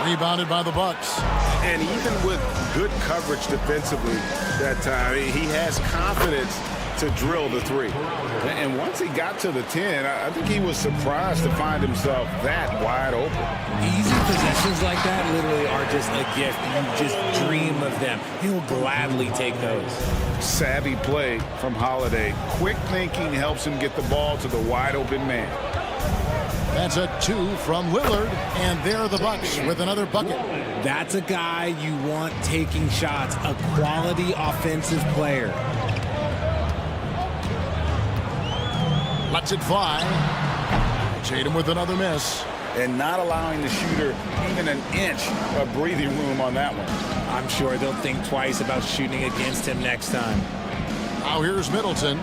[SPEAKER 7] Rebounded by the Bucks.
[SPEAKER 8] And even with good coverage defensively that time, he has confidence to drill the three. And once he got to the 10, I think he was surprised to find himself that wide open.
[SPEAKER 13] Easy possessions like that literally are just a gift. You just dream of them. He'll gladly take those.
[SPEAKER 8] Savvy play from Holiday. Quick thinking helps him get the ball to the wide open man.
[SPEAKER 7] That's a 2 from Lillard, and there are the Bucks with another bucket.
[SPEAKER 13] That's a guy you want taking shots, a quality offensive player.
[SPEAKER 7] Lets it fly. Tatum with another miss.
[SPEAKER 8] And not allowing the shooter even an inch of breathing room on that one.
[SPEAKER 13] I'm sure they'll think twice about shooting against him next time.
[SPEAKER 7] Now here's Middleton.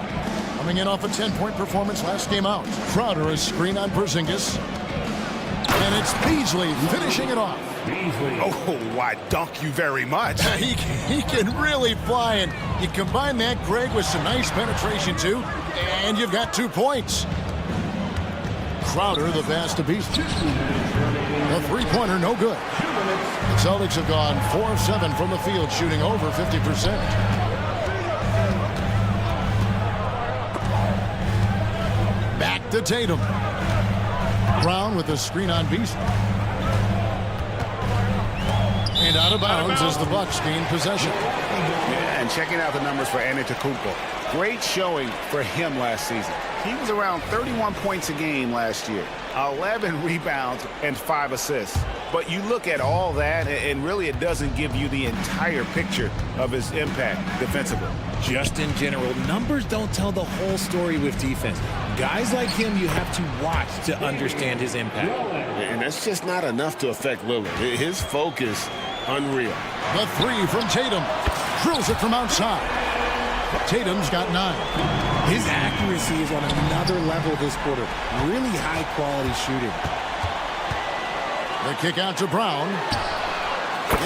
[SPEAKER 7] Coming in off a 10-point performance last game out. Crowder is screen on Porzingis. And it's Beasley finishing it off.
[SPEAKER 8] Oh, why, dunk you very much.
[SPEAKER 7] He can really fly, and you combine that, Greg, with some nice penetration, too, and you've got 2 points. Crowder, the pass to Beasley. The three-pointer, no good. The Celtics have gone 4 of 7 from the field, shooting over 50%. Back to Tatum. Brown with the screen on Beasley. And out of bounds as the Bucks gain possession.
[SPEAKER 8] Yeah, and checking out the numbers for Antetokounmpo. Great showing for him last season. He was around 31 points a game last year, 11 rebounds, and 5 assists. But you look at all that, and really it doesn't give you the entire picture of his impact defensively.
[SPEAKER 13] Just in general, numbers don't tell the whole story with defense. Guys like him, you have to watch to understand his impact.
[SPEAKER 8] And that's just not enough to affect Lillard. His focus, unreal.
[SPEAKER 7] The 3 from Tatum. Drills it from outside. Tatum's got 9.
[SPEAKER 13] His accuracy is on another level this quarter. Really high-quality shooting.
[SPEAKER 7] The kick out to Brown.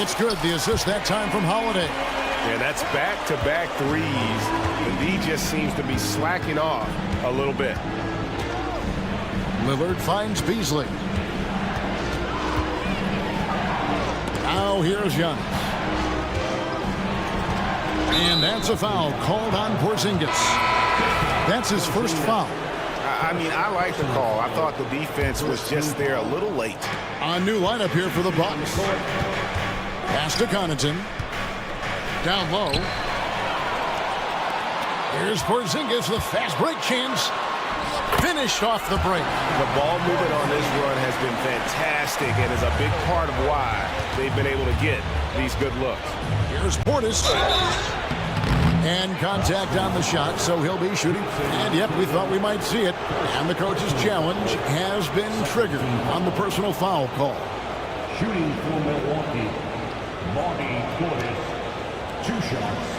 [SPEAKER 7] It's good. The assist that time from Holiday.
[SPEAKER 8] Yeah, that's back-to-back threes. And he just seems to be slacking off a little bit.
[SPEAKER 7] Lillard finds Beasley. Now here's Giannis. And that's a foul called on Porzingis. That's his first foul.
[SPEAKER 8] I mean, I like the call. I thought the defense was just there a little late.
[SPEAKER 7] A new lineup here for the Bucks. Pass to Connaughton. Down low. Here's Porzingis, the fast break chance. Finished off the break.
[SPEAKER 8] The ball movement on this run has been fantastic and is a big part of why they've been able to get these good looks.
[SPEAKER 7] Here's Portis. And contact on the shot, so he'll be shooting. And yep, we thought we might see it. And the coach's challenge has been triggered on the personal foul call.
[SPEAKER 4] Shooting for Milwaukee, Bobby Portis, 2 shots.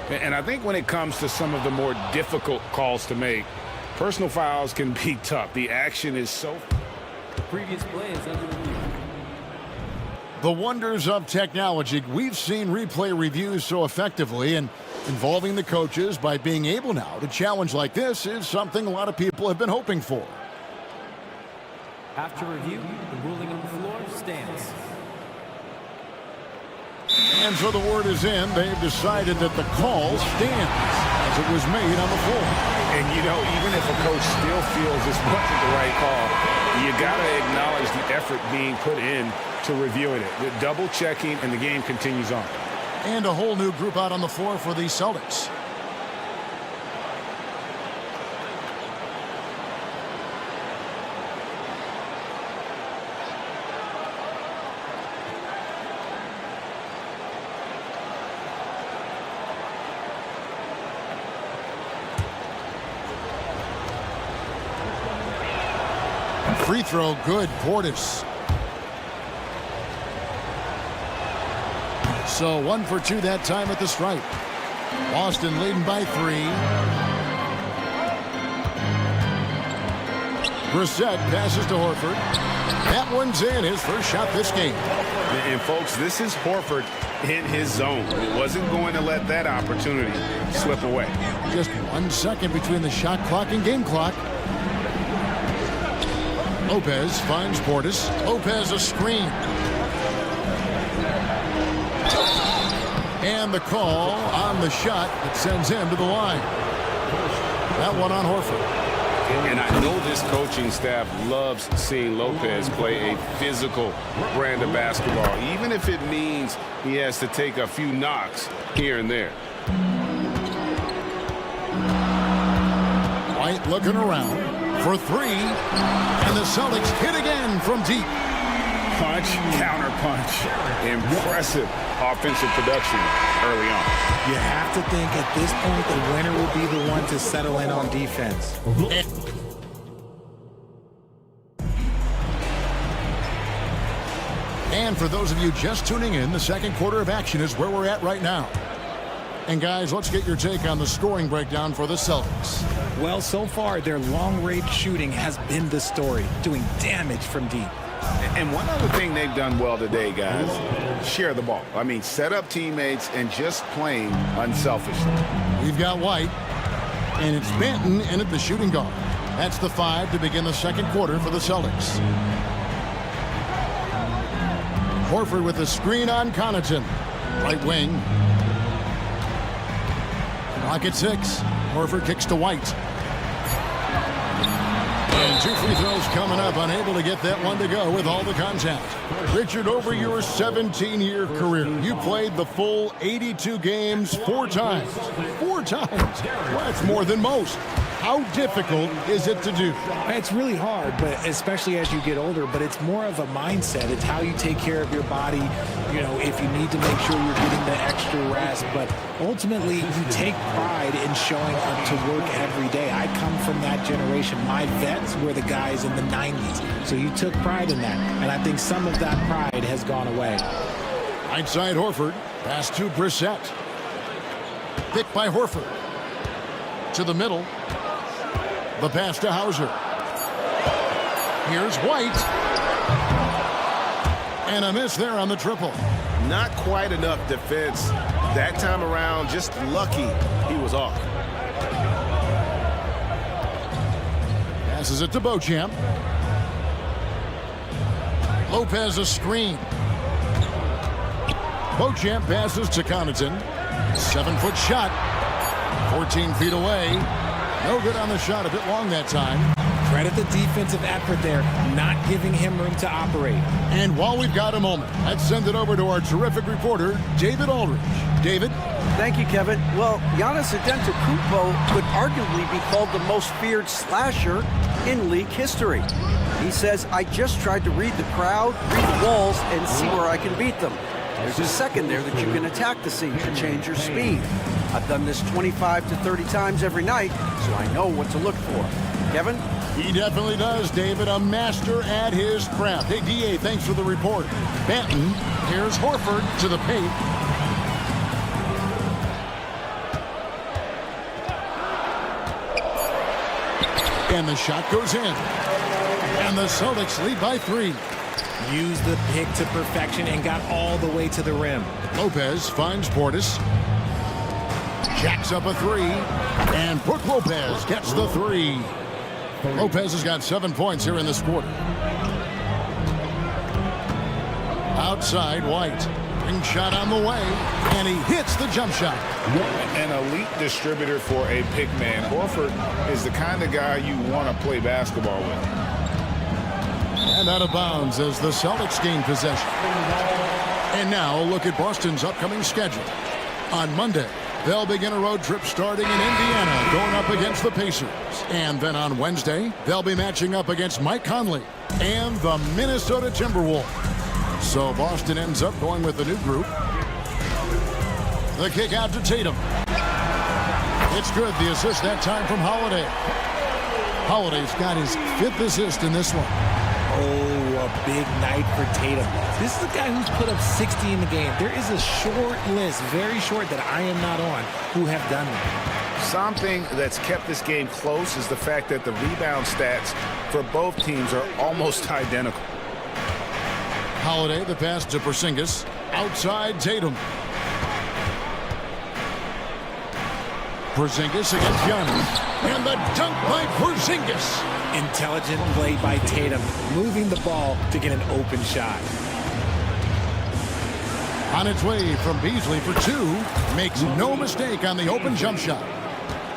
[SPEAKER 8] And I think when it comes to some of the more difficult calls to make, personal fouls can be tough. The action is so...
[SPEAKER 14] The previous play is under review.
[SPEAKER 7] The wonders of technology. We've seen replay reviews so effectively, and involving the coaches by being able now to challenge like this is something a lot of people have been hoping for.
[SPEAKER 14] After review, the ruling on the floor stands.
[SPEAKER 7] And so the word is in. They've decided that the call stands as it was made on the floor.
[SPEAKER 8] And, you know, even if a coach still feels this wasn't the right call, you got to acknowledge the effort being put in to reviewing it. The double checking, and the game continues on.
[SPEAKER 7] And a whole new group out on the floor for the Celtics. Free throw, good. Portis. So 1 for 2 that time at the stripe. Boston leading by 3. Brissett passes to Horford. That one's in, his first shot this game.
[SPEAKER 8] And folks, this is Horford in his zone. It wasn't going to let that opportunity slip away.
[SPEAKER 7] Just 1 second between the shot clock and game clock. Lopez finds Portis. Lopez a screen. And the call on the shot that sends him to the line. That one on Horford.
[SPEAKER 8] And I know this coaching staff loves seeing Lopez play a physical brand of basketball, even if it means he has to take a few knocks here and there.
[SPEAKER 7] White looking around for 3, and the Celtics hit again from deep.
[SPEAKER 8] Punch, counter punch. Impressive offensive production early on.
[SPEAKER 13] You have to think at this point the winner will be the one to settle in on defense.
[SPEAKER 7] And for those of you just tuning in, the second quarter of action is where we're at right now. And guys, let's get your take on the scoring breakdown for the Celtics.
[SPEAKER 13] Well, so far, their long-range shooting has been the story, doing damage from deep.
[SPEAKER 8] And one other thing they've done well today, guys, share the ball. I mean, set up teammates and just playing unselfishly.
[SPEAKER 7] We've got White, and it's Benton in at the shooting guard. That's the 5 to begin the second quarter for the Celtics. Horford with the screen on Connaughton. Right wing. Clock at 6. Horford kicks to White. And 2 free throws coming up, unable to get that one to go with all the contact. Richard, over your 17-year career, you played the full 82 games 4 times. 4 times? Well, that's more than most. How difficult is it to do?
[SPEAKER 13] It's really hard, but especially as you get older, but it's more of a mindset. It's how you take care of your body, you know, if you need to make sure you're getting the extra rest. But ultimately, you take pride in showing up to work every day. I come from that generation. My vets were the guys in the 90s. So you took pride in that. And I think some of that pride has gone away.
[SPEAKER 7] Right side Horford. Pass to Brissett. Picked by Horford. To the middle. The pass to Hauser. Here's White. And a miss there on the triple.
[SPEAKER 8] Not quite enough defense that time around. Just lucky he was off.
[SPEAKER 7] Passes it to Beauchamp. Lopez a screen. Beauchamp passes to Connaughton. 7-foot shot. 14 feet away. No good on the shot, a bit long that time.
[SPEAKER 13] Credit the defensive effort there, not giving him room to operate.
[SPEAKER 7] And while we've got a moment, let's send it over to our terrific reporter, David Aldridge. David?
[SPEAKER 15] Thank you, Kevin. Well, Giannis Antetokounmpo could arguably be called the most feared slasher in league history. He says, I just tried to read the crowd, read the walls, and see where I can beat them. There's a second there that you can attack the scene to change your speed. I've done this 25 to 30 times every night, so I know what to look for. Kevin?
[SPEAKER 7] He definitely does, David. A master at his craft. Hey, D.A., thanks for the report. Benton, here's Horford to the paint. And the shot goes in. And the Celtics lead by 3.
[SPEAKER 13] Used the pick to perfection and got all the way to the rim.
[SPEAKER 7] Lopez finds Portis. Jacks up a 3. And Brook Lopez gets the 3. Lopez has got 7 points here in this quarter. Outside, White. Ring shot on the way. And he hits the jump shot.
[SPEAKER 8] An elite distributor for a pick man. Horford is the kind of guy you want to play basketball with.
[SPEAKER 7] And out of bounds as the Celtics gain possession. And now look at Boston's upcoming schedule. On Monday, they'll begin a road trip starting in Indiana, going up against the Pacers. And then on Wednesday, they'll be matching up against Mike Conley and the Minnesota Timberwolves. So Boston ends up going with a new group. The kick out to Tatum. It's good. The assist that time from Holiday. Holiday's got his 5th assist in this one.
[SPEAKER 13] Oh, a big night for Tatum. This is a guy who's put up 60 in the game. There is a short list, very short, that I am not on, who have done that.
[SPEAKER 8] Something that's kept this game close is the fact that the rebound stats for both teams are almost identical.
[SPEAKER 7] Holiday, the pass to Porzingis. Outside Tatum. Porzingis against Giannis. And the dunk by Porzingis.
[SPEAKER 13] Intelligent play by Tatum, moving the ball to get an open shot.
[SPEAKER 7] On its way from Beasley for 2. Makes no mistake on the open jump shot.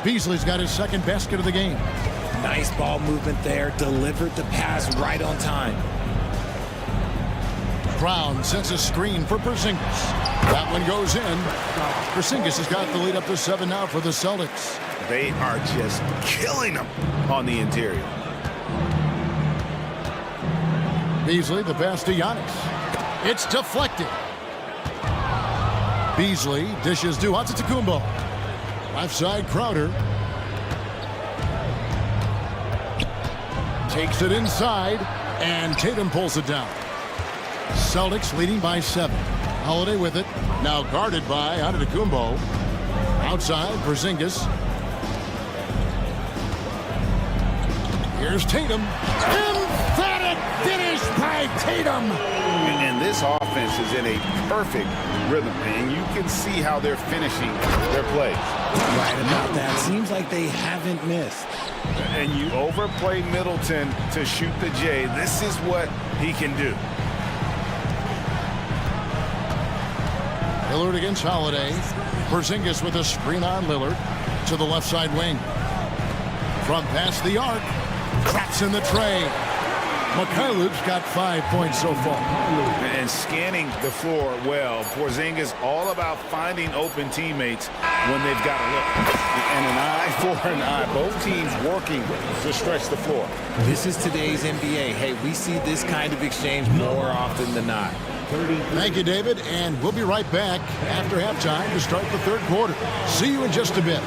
[SPEAKER 7] Beasley's got his 2nd basket of the game.
[SPEAKER 13] Nice ball movement there. Delivered the pass right on time.
[SPEAKER 7] Brown sets a screen for Porzingis. That one goes in. Porzingis has got the lead up to 7 now for the Celtics.
[SPEAKER 8] They are just killing them on the interior.
[SPEAKER 7] Beasley, the pass to Giannis. It's deflected. Beasley dishes to Antetokounmpo. Left side, Crowder. Takes it inside, and Tatum pulls it down. Celtics leading by 7. Holiday with it. Now guarded by Antetokounmpo. Outside, Porzingis. Here's Tatum. Emphatic finish by Tatum.
[SPEAKER 8] And this offense is in a perfect rhythm, and you can see how they're finishing their plays.
[SPEAKER 13] Right about that. Seems like they haven't missed.
[SPEAKER 8] And you overplay Middleton to shoot the J. This is what he can do.
[SPEAKER 7] Lillard against Holiday. Porzingis with a screen on Lillard to the left side wing. From past the arc. Traps in the tray. Mikhailov's got 5 points so far.
[SPEAKER 8] And scanning the floor well. Porzingis all about finding open teammates when they've got a look. And an eye for an eye. Both teams working to stretch the floor.
[SPEAKER 13] This is today's NBA. Hey, we see this kind of exchange more often than not.
[SPEAKER 7] Thank you, David. And we'll be right back after halftime to start the 3rd quarter. See you in just a bit.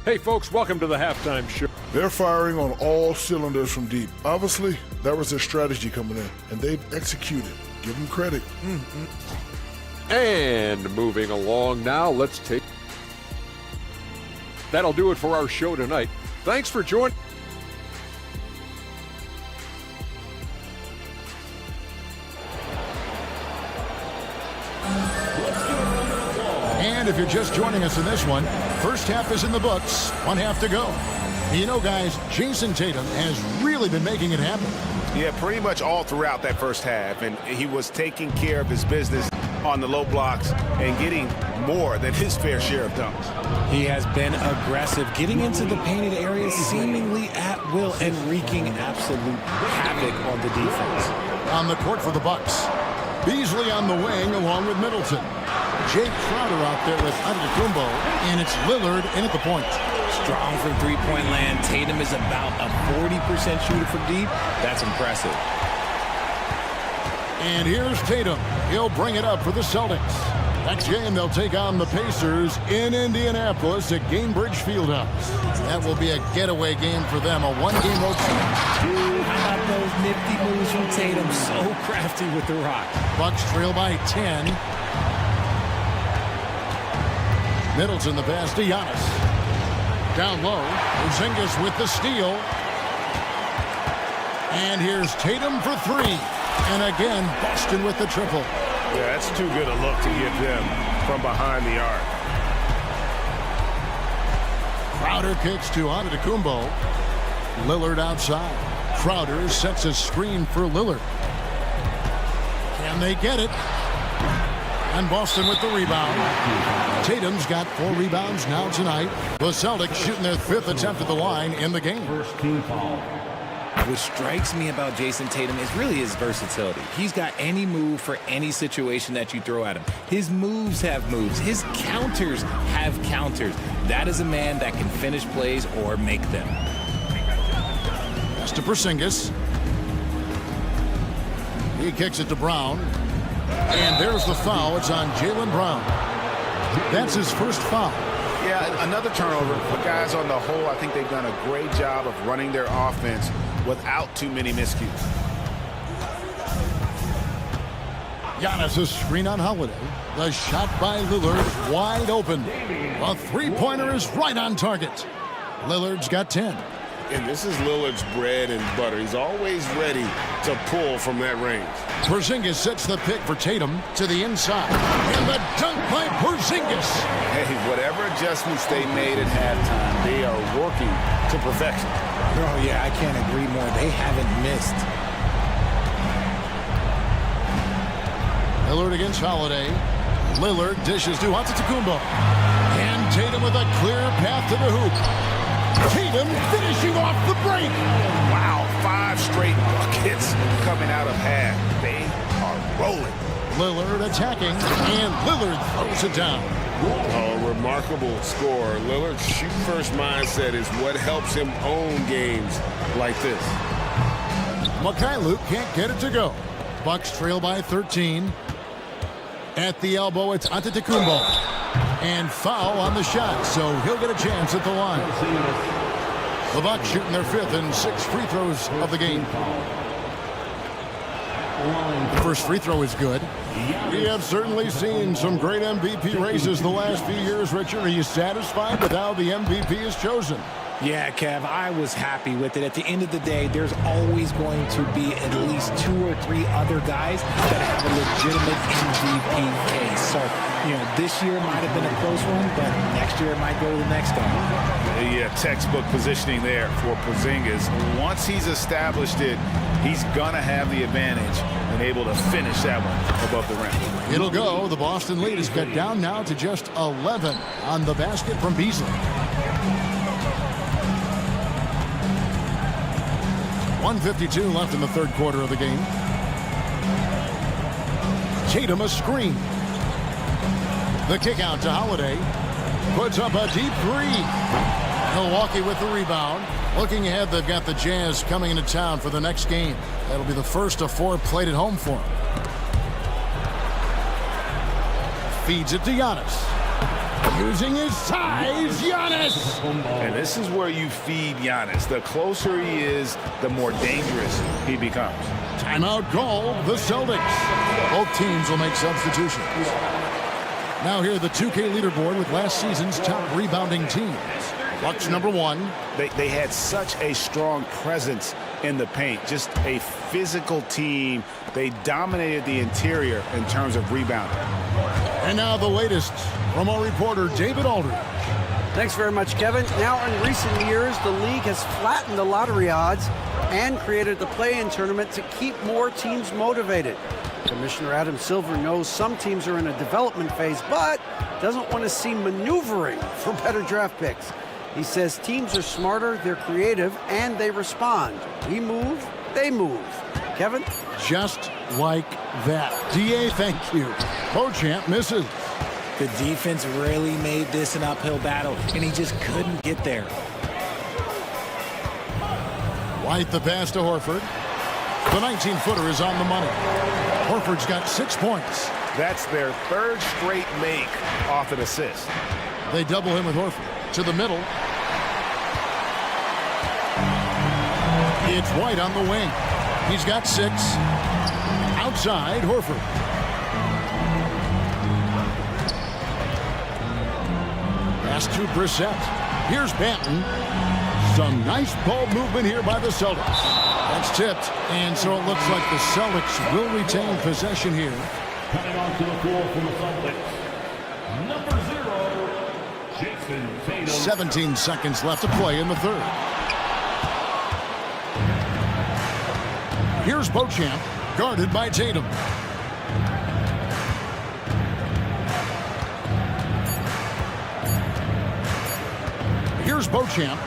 [SPEAKER 6] Hey, folks, welcome to the halftime show.
[SPEAKER 12] They're firing on all cylinders from deep. Obviously, that was their strategy coming in, and they've executed. Give them credit.
[SPEAKER 6] And moving along now, let's take... That'll do it for our show tonight. Thanks for joining.
[SPEAKER 7] And if you're just joining us in this one, first half is in the books, 1 half to go. You know, guys, Jason Tatum has really been making it happen.
[SPEAKER 16] Yeah, pretty much all throughout that first half. And he was taking care of his business on the low blocks and getting more than his fair share of dunks.
[SPEAKER 13] He has been aggressive, getting into the painted areas seemingly at will and wreaking absolute havoc on the defense.
[SPEAKER 7] On the court for the Bucks. Beasley on the wing along with Middleton. Jake Crowder out there with Antetokounmpo, and it's Lillard in at the point.
[SPEAKER 13] Strong from three-point land. Tatum is about a 40% shooter from deep. That's impressive.
[SPEAKER 7] And here's Tatum. He'll bring it up for the Celtics. Next game, they'll take on the Pacers in Indianapolis at Gainbridge Fieldhouse. That will be a getaway game for them, a one-game road series.
[SPEAKER 13] How about those nifty moves from Tatum? So crafty with the rock.
[SPEAKER 7] Bucks trail by 10. Middleton the pass to Giannis. Down low, Porzingis with the steal. And here's Tatum for three. And again, Boston with the triple.
[SPEAKER 16] Yeah, that's too good a look to give them from behind the arc.
[SPEAKER 7] Crowder kicks to Antetokounmpo. Lillard outside. Crowder sets a screen for Lillard. Can they get it? And Boston with the rebound. Tatum's got 4 rebounds now tonight. The Celtics shooting their 5th attempt at the line in the game.
[SPEAKER 4] First team foul.
[SPEAKER 13] What strikes me about Jason Tatum is really his versatility. He's got any move for any situation that you throw at him. His moves have moves. His counters have counters. That is a man that can finish plays or make them.
[SPEAKER 7] Pass to Porzingis. He kicks it to Brown. And there's the foul. It's on Jaylen Brown. That's his first foul.
[SPEAKER 16] Yeah, another turnover. But guys, on the whole, I think they've done a great job of running their offense without too many miscues.
[SPEAKER 7] Giannis a screen on Holiday. The shot by Lillard wide open. A three-pointer is right on target. Lillard's got 10.
[SPEAKER 12] And this is Lillard's bread and butter. He's always ready to pull from that range.
[SPEAKER 7] Porzingis sets the pick for Tatum to the inside. And the dunk by Porzingis.
[SPEAKER 16] Hey, whatever adjustments they made at halftime, they are working to perfection.
[SPEAKER 13] Oh, yeah, I can't agree more. They haven't missed.
[SPEAKER 7] Lillard against Holiday. Lillard dishes to Antetokounmpo. And Tatum with a clear path to the hoop. Tatum finishing off the break.
[SPEAKER 16] Wow, 5 straight buckets coming out of half. They are rolling.
[SPEAKER 7] Lillard attacking, and Lillard throws it down.
[SPEAKER 12] A remarkable score. Lillard's shoot-first mindset is what helps him own games like this.
[SPEAKER 7] Mikhailuk can't get it to go. Bucks trail by 13. At the elbow, it's Antetokounmpo. And foul on the shot, so he'll get a chance at the line. The Bucks shooting their 5th and 6th free throws of the game. The first free throw is good. We have certainly seen some great MVP races the last few years, Richard. Are you satisfied with how the MVP is chosen?
[SPEAKER 13] Yeah, Kev, I was happy with it. At the end of the day, there's always going to be at least 2 or 3 other guys that have a legitimate MVP case. So, you know, this year might have been a close one, but next year it might go to the next guy.
[SPEAKER 16] Yeah, textbook positioning there for Porzingis. Once he's established it, he's going to have the advantage and able to finish that one above the rim.
[SPEAKER 7] It'll go. The Boston lead is cut down now to just 11 on the basket from Beasley. 1:52 left in the 3rd quarter of the game. Tatum a screen. The kick out to Holiday. Puts up a deep 3. Milwaukee with the rebound. Looking ahead, they've got the Jazz coming into town for the next game. That'll be the first of 4 played at home for them. Feeds it to Giannis. Using his size, Giannis!
[SPEAKER 16] And this is where you feed Giannis. The closer he is, the more dangerous he becomes.
[SPEAKER 7] Timeout call, the Celtics. Both teams will make substitutions. Now here the 2K leaderboard with last season's top rebounding teams. Bucks number 1.
[SPEAKER 16] They had such a strong presence in the paint. Just a physical team. They dominated the interior in terms of rebounding.
[SPEAKER 7] And now the latest from our reporter David Aldridge.
[SPEAKER 15] Thanks very much, Kevin. Now, in recent years, the league has flattened the lottery odds and created the play-in tournament to keep more teams motivated. Commissioner Adam Silver knows some teams are in a development phase, but doesn't want to see maneuvering for better draft picks. He says teams are smarter, they're creative, and they respond. We move, they move. Kevin?
[SPEAKER 7] Just like that. DA, thank you. Beauchamp misses.
[SPEAKER 13] The defense really made this an uphill battle, and he just couldn't get there.
[SPEAKER 7] White the pass to Horford. The 19-footer is on the money. Horford's got 6 points.
[SPEAKER 16] That's their third straight make off an assist.
[SPEAKER 7] They double him with Horford. To the middle. It's White on the wing. He's got 6. Outside, Horford. Pass to Brissett. Here's Banton. Some nice ball movement here by the Celtics. That's tipped, and so it looks like the Celtics will retain possession here.
[SPEAKER 4] Coming onto the floor from the Celtics, number 0, Jason Tatum.
[SPEAKER 7] 17 seconds left to play in the third. Here's Beauchamp, guarded by Tatum. Here's Beauchamp.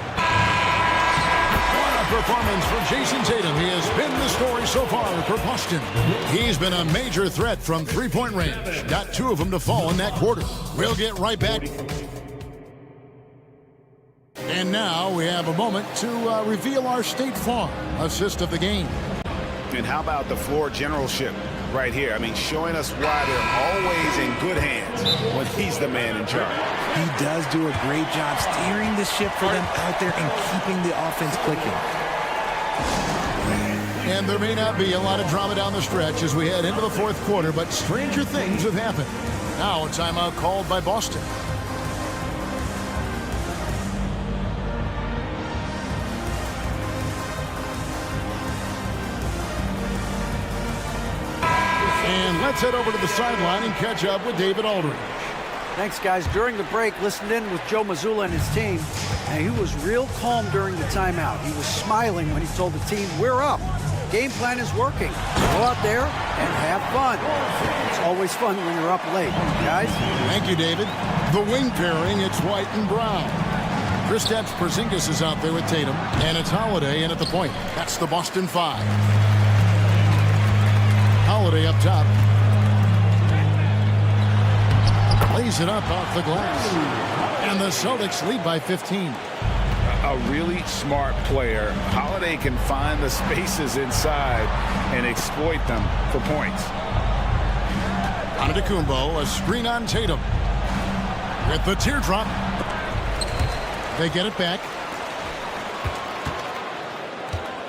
[SPEAKER 7] What a performance for Jason Tatum. He has been the story so far for Boston. He's been a major threat from three-point range. Got 2 of them to fall in that quarter. We'll get right back. And now we have a moment to reveal our State Farm assist of the game.
[SPEAKER 16] And how about the floor generalship right here? I mean, showing us why they're always in good hands when he's the man in charge.
[SPEAKER 13] He does do a great job steering the ship for them out there and keeping the offense clicking.
[SPEAKER 7] And there may not be a lot of drama down the stretch as we head into the fourth quarter, but stranger things have happened. Now a timeout called by Boston. And let's head over to the sideline and catch up with David Aldridge.
[SPEAKER 15] Thanks, guys. During the break, listened in with Joe Mazzulla and his team, and he was real calm during the timeout. He was smiling when he told the team, we're up. Game plan is working. Go out there and have fun. It's always fun when you're up late. Guys?
[SPEAKER 7] Thank you, David. The wing pairing, it's White and Brown. Kristaps Porzingis is out there with Tatum, and it's Holiday in at the point. That's the Boston 5. Holiday up top. Lays it up off the glass. And the Celtics lead by 15.
[SPEAKER 16] A really smart player. Holiday can find the spaces inside and exploit them for points.
[SPEAKER 7] Antetokounmpo, a screen on Tatum. With the teardrop. They get it back.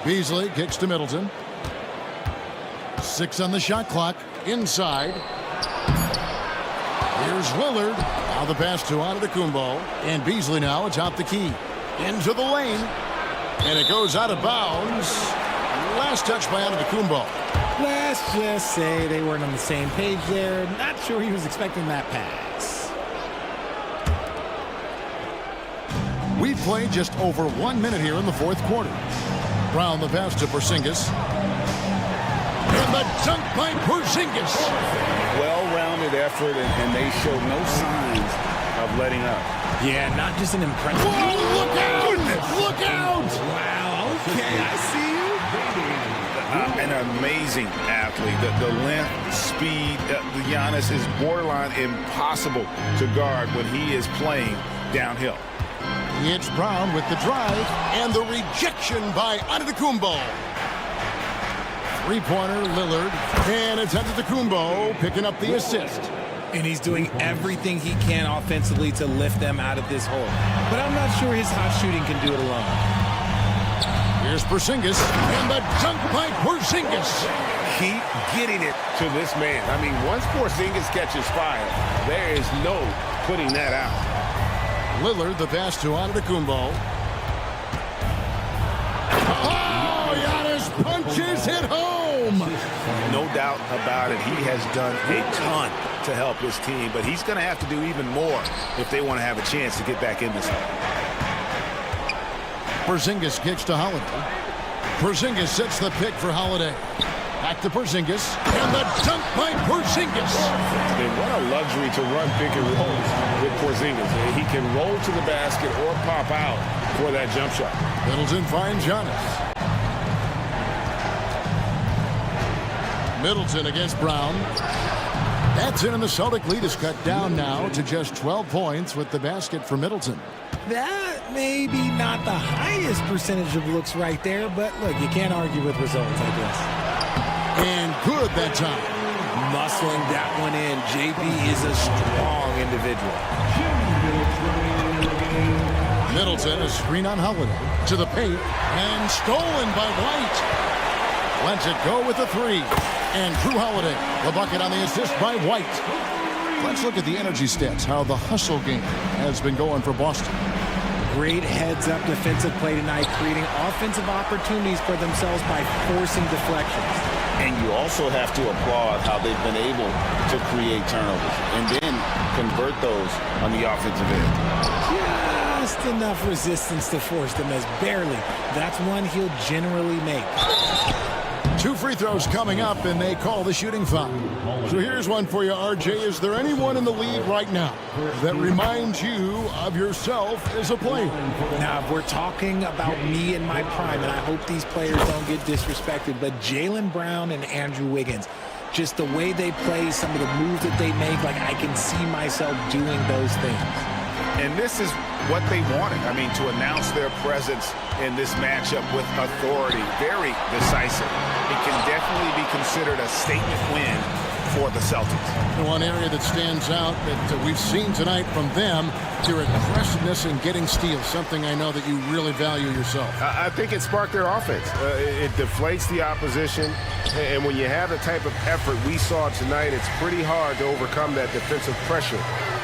[SPEAKER 7] Beasley kicks to Middleton. 6 on the shot clock. Inside. Here's Lillard. Now the pass to Antetokounmpo. And Beasley now atop the key. Into the lane. And it goes out of bounds. Last touch by Antetokounmpo.
[SPEAKER 13] Let's just say they weren't on the same page there. Not sure he was expecting that pass.
[SPEAKER 7] We've played just over 1 minute here in the fourth quarter. Brown the pass to Porzingis. And the dunk by Porzingis.
[SPEAKER 16] Well-rounded effort, and they showed no signs of letting up.
[SPEAKER 13] Yeah, not just an impressive.
[SPEAKER 7] Whoa, look out! Goodness. Look out!
[SPEAKER 13] Wow, okay, I see you.
[SPEAKER 16] An amazing athlete. The length, speed, Giannis is borderline impossible to guard when he is playing downhill.
[SPEAKER 7] It's Brown with the drive and the rejection by Antetokounmpo. Three-pointer, Lillard, and it's Antetokounmpo picking up the assist.
[SPEAKER 13] And he's doing everything he can offensively to lift them out of this hole. But I'm not sure his hot shooting can do it alone.
[SPEAKER 7] Here's Porzingis, and the dunk by Porzingis.
[SPEAKER 16] Keep getting it to this man. I mean, once Porzingis catches fire, there is no putting that out.
[SPEAKER 7] Lillard, the pass to Antetokounmpo. Oh, Giannis punches it home.
[SPEAKER 16] No doubt about it. He has done a ton to help his team, but he's going to have to do even more if they want to have a chance to get back in this one.
[SPEAKER 7] Porzingis kicks to Holiday. Porzingis sets the pick for Holiday. Back to Porzingis, and the dunk by Porzingis.
[SPEAKER 16] And what a luxury to run pick and rolls with Porzingis. He can roll to the basket or pop out for that jump shot.
[SPEAKER 7] Middleton finds Giannis. Middleton against Brown. That's in, and the Celtic lead is cut down now to just 12 points with the basket for Middleton.
[SPEAKER 13] That may be not the highest percentage of looks right there, but look, you can't argue with results, I guess.
[SPEAKER 7] And good that time.
[SPEAKER 13] Muscling that one in. JB is a strong individual.
[SPEAKER 7] Middleton, a screen on Holiday. To the paint, and stolen by White. Lets it go with the three. And Drew Holiday, the bucket on the assist by White. Let's look at the energy stats, how the hustle game has been going for Boston.
[SPEAKER 13] Great heads-up defensive play tonight, creating offensive opportunities for themselves by forcing deflections.
[SPEAKER 8] And you also have to applaud how they've been able to create turnovers and then convert those on the offensive end.
[SPEAKER 13] Just enough resistance to force them as barely. That's one he'll generally make.
[SPEAKER 7] 2 free throws coming up, and they call the shooting foul. So here's one for you, RJ. Is there anyone in the league right now that reminds you of yourself as a player?
[SPEAKER 13] Now, if we're talking about me in my prime, and I hope these players don't get disrespected, but Jaylen Brown and Andrew Wiggins, just the way they play, some of the moves that they make, like I can see myself doing those things.
[SPEAKER 16] And this is what they wanted. I mean, to announce their presence in this matchup with authority, very decisive. It can definitely be considered a statement win for the Celtics.
[SPEAKER 7] One area that stands out that we've seen tonight from them, their aggressiveness in getting steals, something I know that you really value yourself.
[SPEAKER 16] I think it sparked their offense. It deflates the opposition, and when you have the type of effort we saw tonight, it's pretty hard to overcome that defensive pressure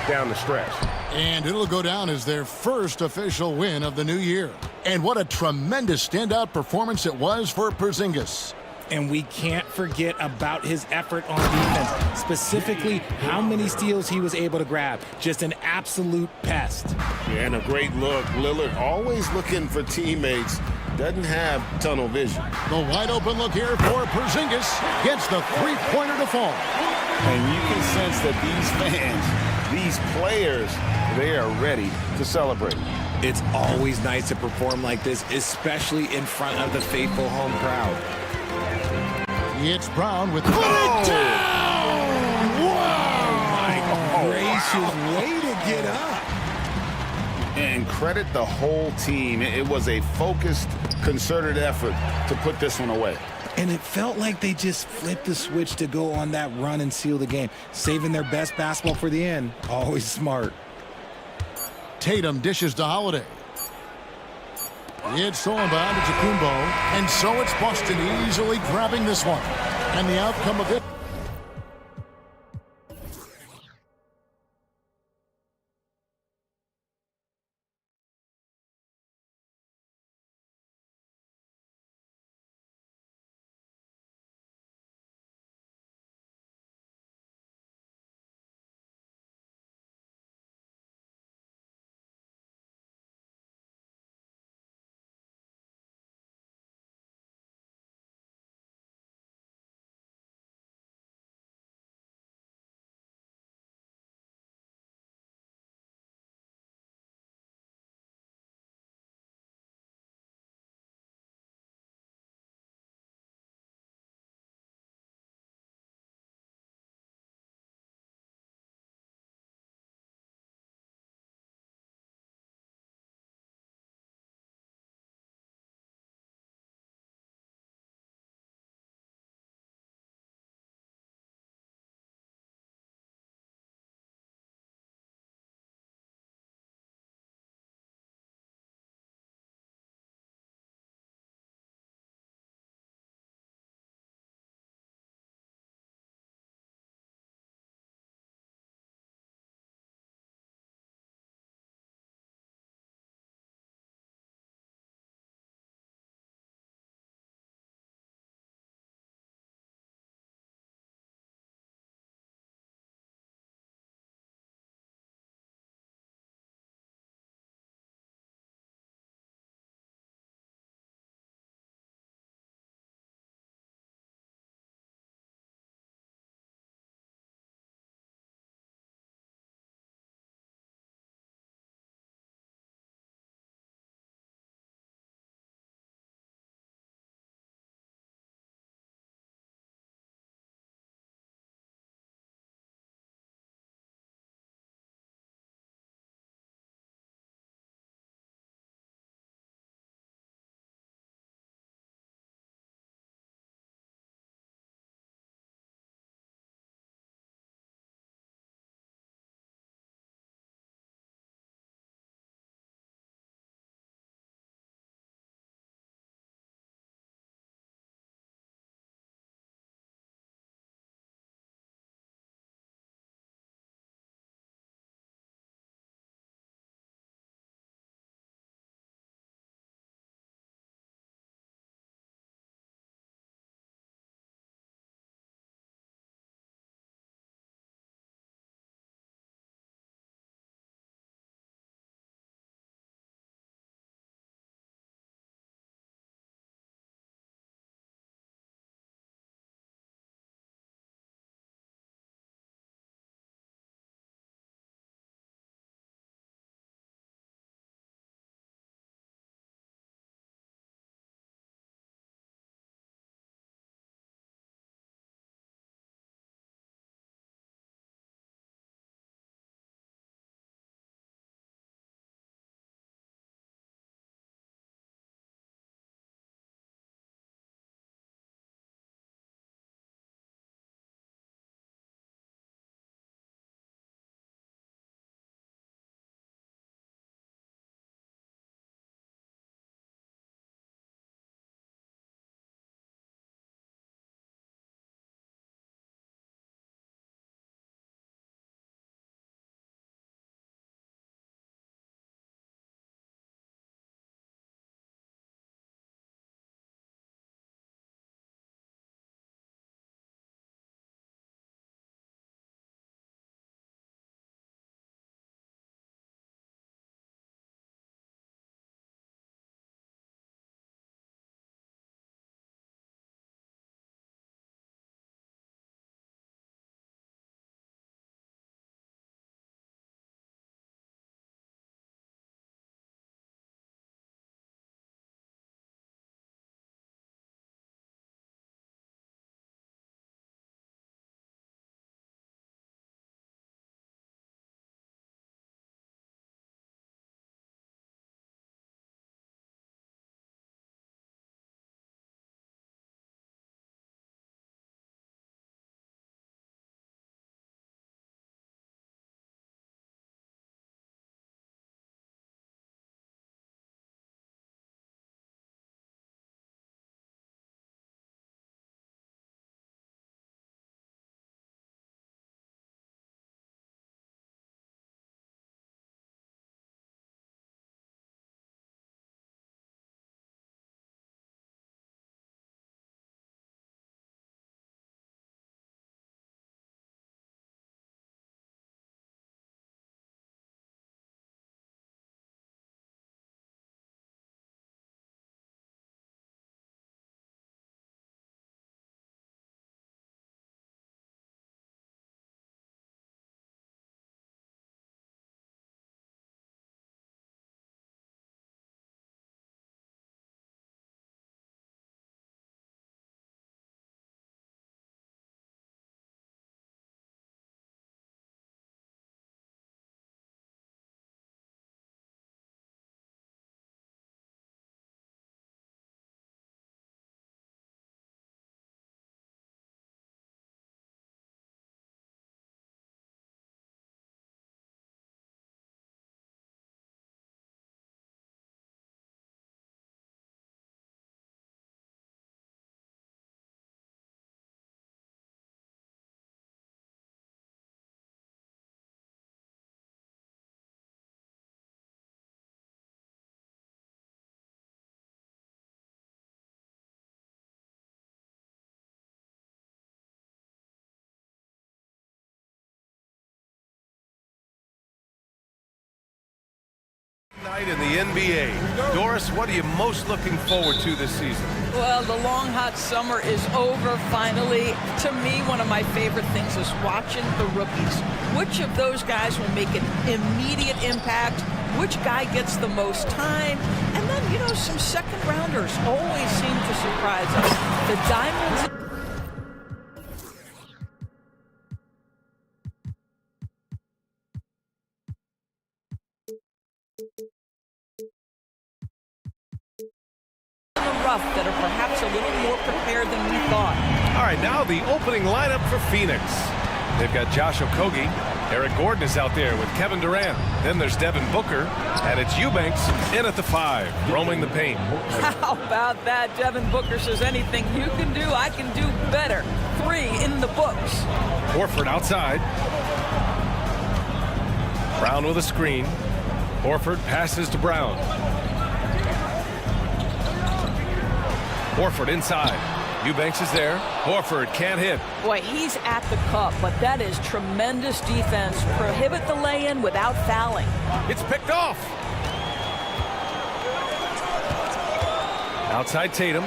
[SPEAKER 16] down the stretch.
[SPEAKER 7] And it'll go down as their first official win of the new year. And what a tremendous standout performance it was for Porzingis.
[SPEAKER 13] And we can't forget about his effort on defense, specifically how many steals he was able to grab. Just an absolute pest.
[SPEAKER 8] Yeah, and a great look. Lillard always looking for teammates. Doesn't have tunnel vision.
[SPEAKER 7] The wide open look here for Porzingis. Gets the three-pointer to fall.
[SPEAKER 8] And you can sense that these fans, these players, they are ready to celebrate.
[SPEAKER 13] It's always nice to perform like this, especially in front of the faithful home crowd.
[SPEAKER 7] It's Brown with... Put it down!
[SPEAKER 13] Wow! My gracious, way to get up.
[SPEAKER 8] And credit the whole team. It was a focused, concerted effort to put this one away.
[SPEAKER 13] And it felt like they just flipped the switch to go on that run and seal the game, saving their best basketball for the end. Always smart.
[SPEAKER 7] Tatum dishes to Holiday. It's stolen by Antetokounmpo, and so it's Boston easily grabbing this one. And the outcome of it
[SPEAKER 1] Night in the NBA. Doris, what are you most looking forward to this season?
[SPEAKER 9] Well, the long, hot summer is over finally. To me, one of my favorite things is watching the rookies. Which of those guys will make an immediate impact? Which guy gets the most time? And then, you know, some second rounders always seem to surprise us. The Diamonds... that are perhaps a little more prepared than we thought.
[SPEAKER 1] All right, now the opening lineup for Phoenix. They've got Josh Okogie. Eric Gordon is out there with Kevin Durant. Then there's Devin Booker. And it's Eubanks in at the 5, roaming the paint.
[SPEAKER 9] How about that? Devin Booker says anything you can do, I can do better. 3 in the books.
[SPEAKER 1] Horford outside. Brown with a screen. Horford passes to Brown. Horford inside. Eubanks is there. Horford can't hit.
[SPEAKER 9] Boy, he's at the cup, but that is tremendous defense. Prohibit the lay-in without fouling.
[SPEAKER 1] It's picked off. Outside Tatum.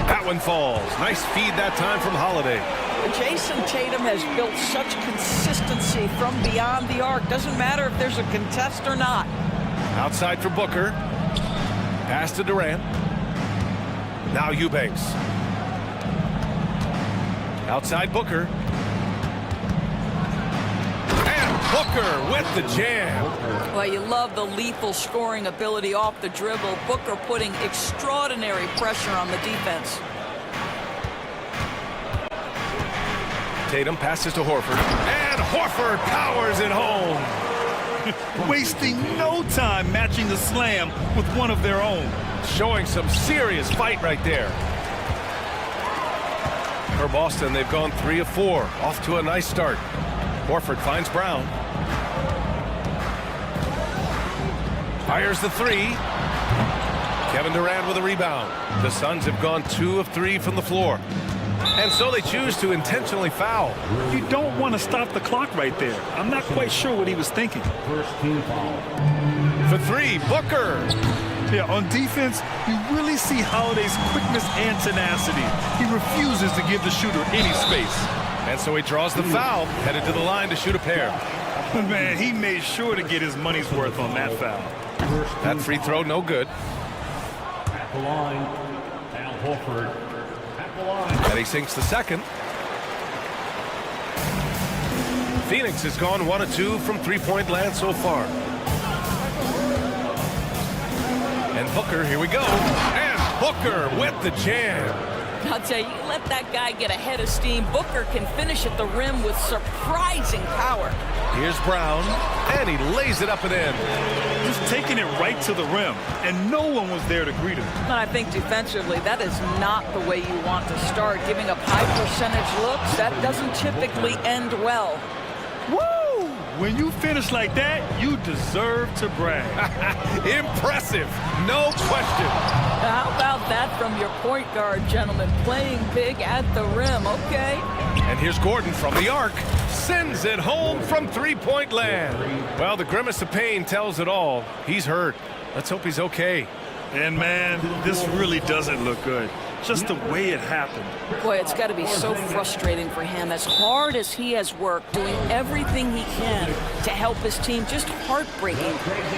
[SPEAKER 1] That one falls. Nice feed that time from Holiday.
[SPEAKER 9] Jason Tatum has built such consistency from beyond the arc. Doesn't matter if there's a contest or not.
[SPEAKER 1] Outside for Booker. Pass to Durant. Now Eubanks. Outside Booker. And Booker with the jam.
[SPEAKER 9] Well, you love the lethal scoring ability off the dribble. Booker putting extraordinary pressure on the defense.
[SPEAKER 1] Tatum passes to Horford. And Horford powers it home.
[SPEAKER 2] Wasting no time matching the slam with one of their own.
[SPEAKER 1] Showing some serious fight right there. For Boston, they've gone 3 of 4. Off to a nice start. Horford finds Brown. Fires the 3. Kevin Durant with a rebound. The Suns have gone 2 of 3 from the floor. And so they choose to intentionally foul.
[SPEAKER 2] You don't want to stop the clock right there. I'm not quite sure what he was thinking.
[SPEAKER 4] First team foul.
[SPEAKER 1] For 3, Booker.
[SPEAKER 2] Yeah, on defense, you really see Holiday's quickness and tenacity. He refuses to give the shooter any space.
[SPEAKER 1] And so he draws the foul, headed to the line to shoot a pair.
[SPEAKER 2] Man, he made sure to get his money's worth on that foul.
[SPEAKER 1] That free throw, no good.
[SPEAKER 4] At the line, Al Horford. At the line.
[SPEAKER 1] And he sinks the second. Phoenix has gone 1 of 2 from three-point land so far. And Booker, here we go. And Booker with the jam.
[SPEAKER 9] I'll tell you, let that guy get a head of steam. Booker can finish at the rim with surprising power.
[SPEAKER 1] Here's Brown, and he lays it up and in.
[SPEAKER 2] Just taking it right to the rim, and no one was there to greet him.
[SPEAKER 9] And I think defensively, that is not the way you want to start. Giving up high percentage looks, that doesn't typically end well.
[SPEAKER 2] Woo! When you finish like that, you deserve to brag.
[SPEAKER 1] Impressive, no question.
[SPEAKER 9] How about that from your point guard, gentlemen? Playing big at the rim, okay.
[SPEAKER 1] And here's Gordon from the arc. Sends it home from three-point land. Well, the grimace of pain tells it all. He's hurt. Let's hope he's okay.
[SPEAKER 2] And, man, this really doesn't look good. Just the way it happened.
[SPEAKER 9] Boy, it's got to be so frustrating for him. As hard as he has worked, doing everything he can to help his team, just heartbreaking.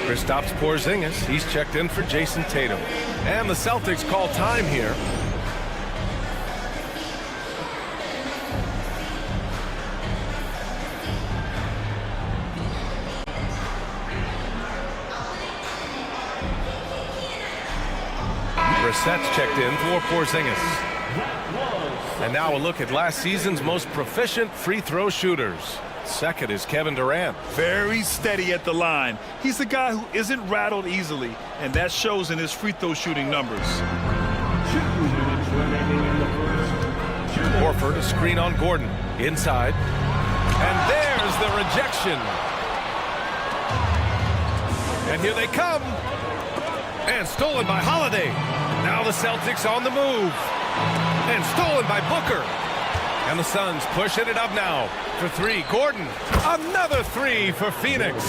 [SPEAKER 1] Kristaps Porzingis, he's checked in for Jason Tatum. And the Celtics call time here. Brissett's checked in for Porzingis. And now a look at last season's most proficient free throw shooters. Second is Kevin Durant.
[SPEAKER 2] Very steady at the line. He's a guy who isn't rattled easily, and that shows in his free throw shooting numbers.
[SPEAKER 4] 2 minutes remaining in the first.
[SPEAKER 1] Horford, a screen on Gordon. Inside. And there's the rejection. And here they come. And stolen by Holiday. Now the Celtics on the move. And stolen by Booker. And the Suns pushing it up now for 3. Gordon, another 3 for Phoenix.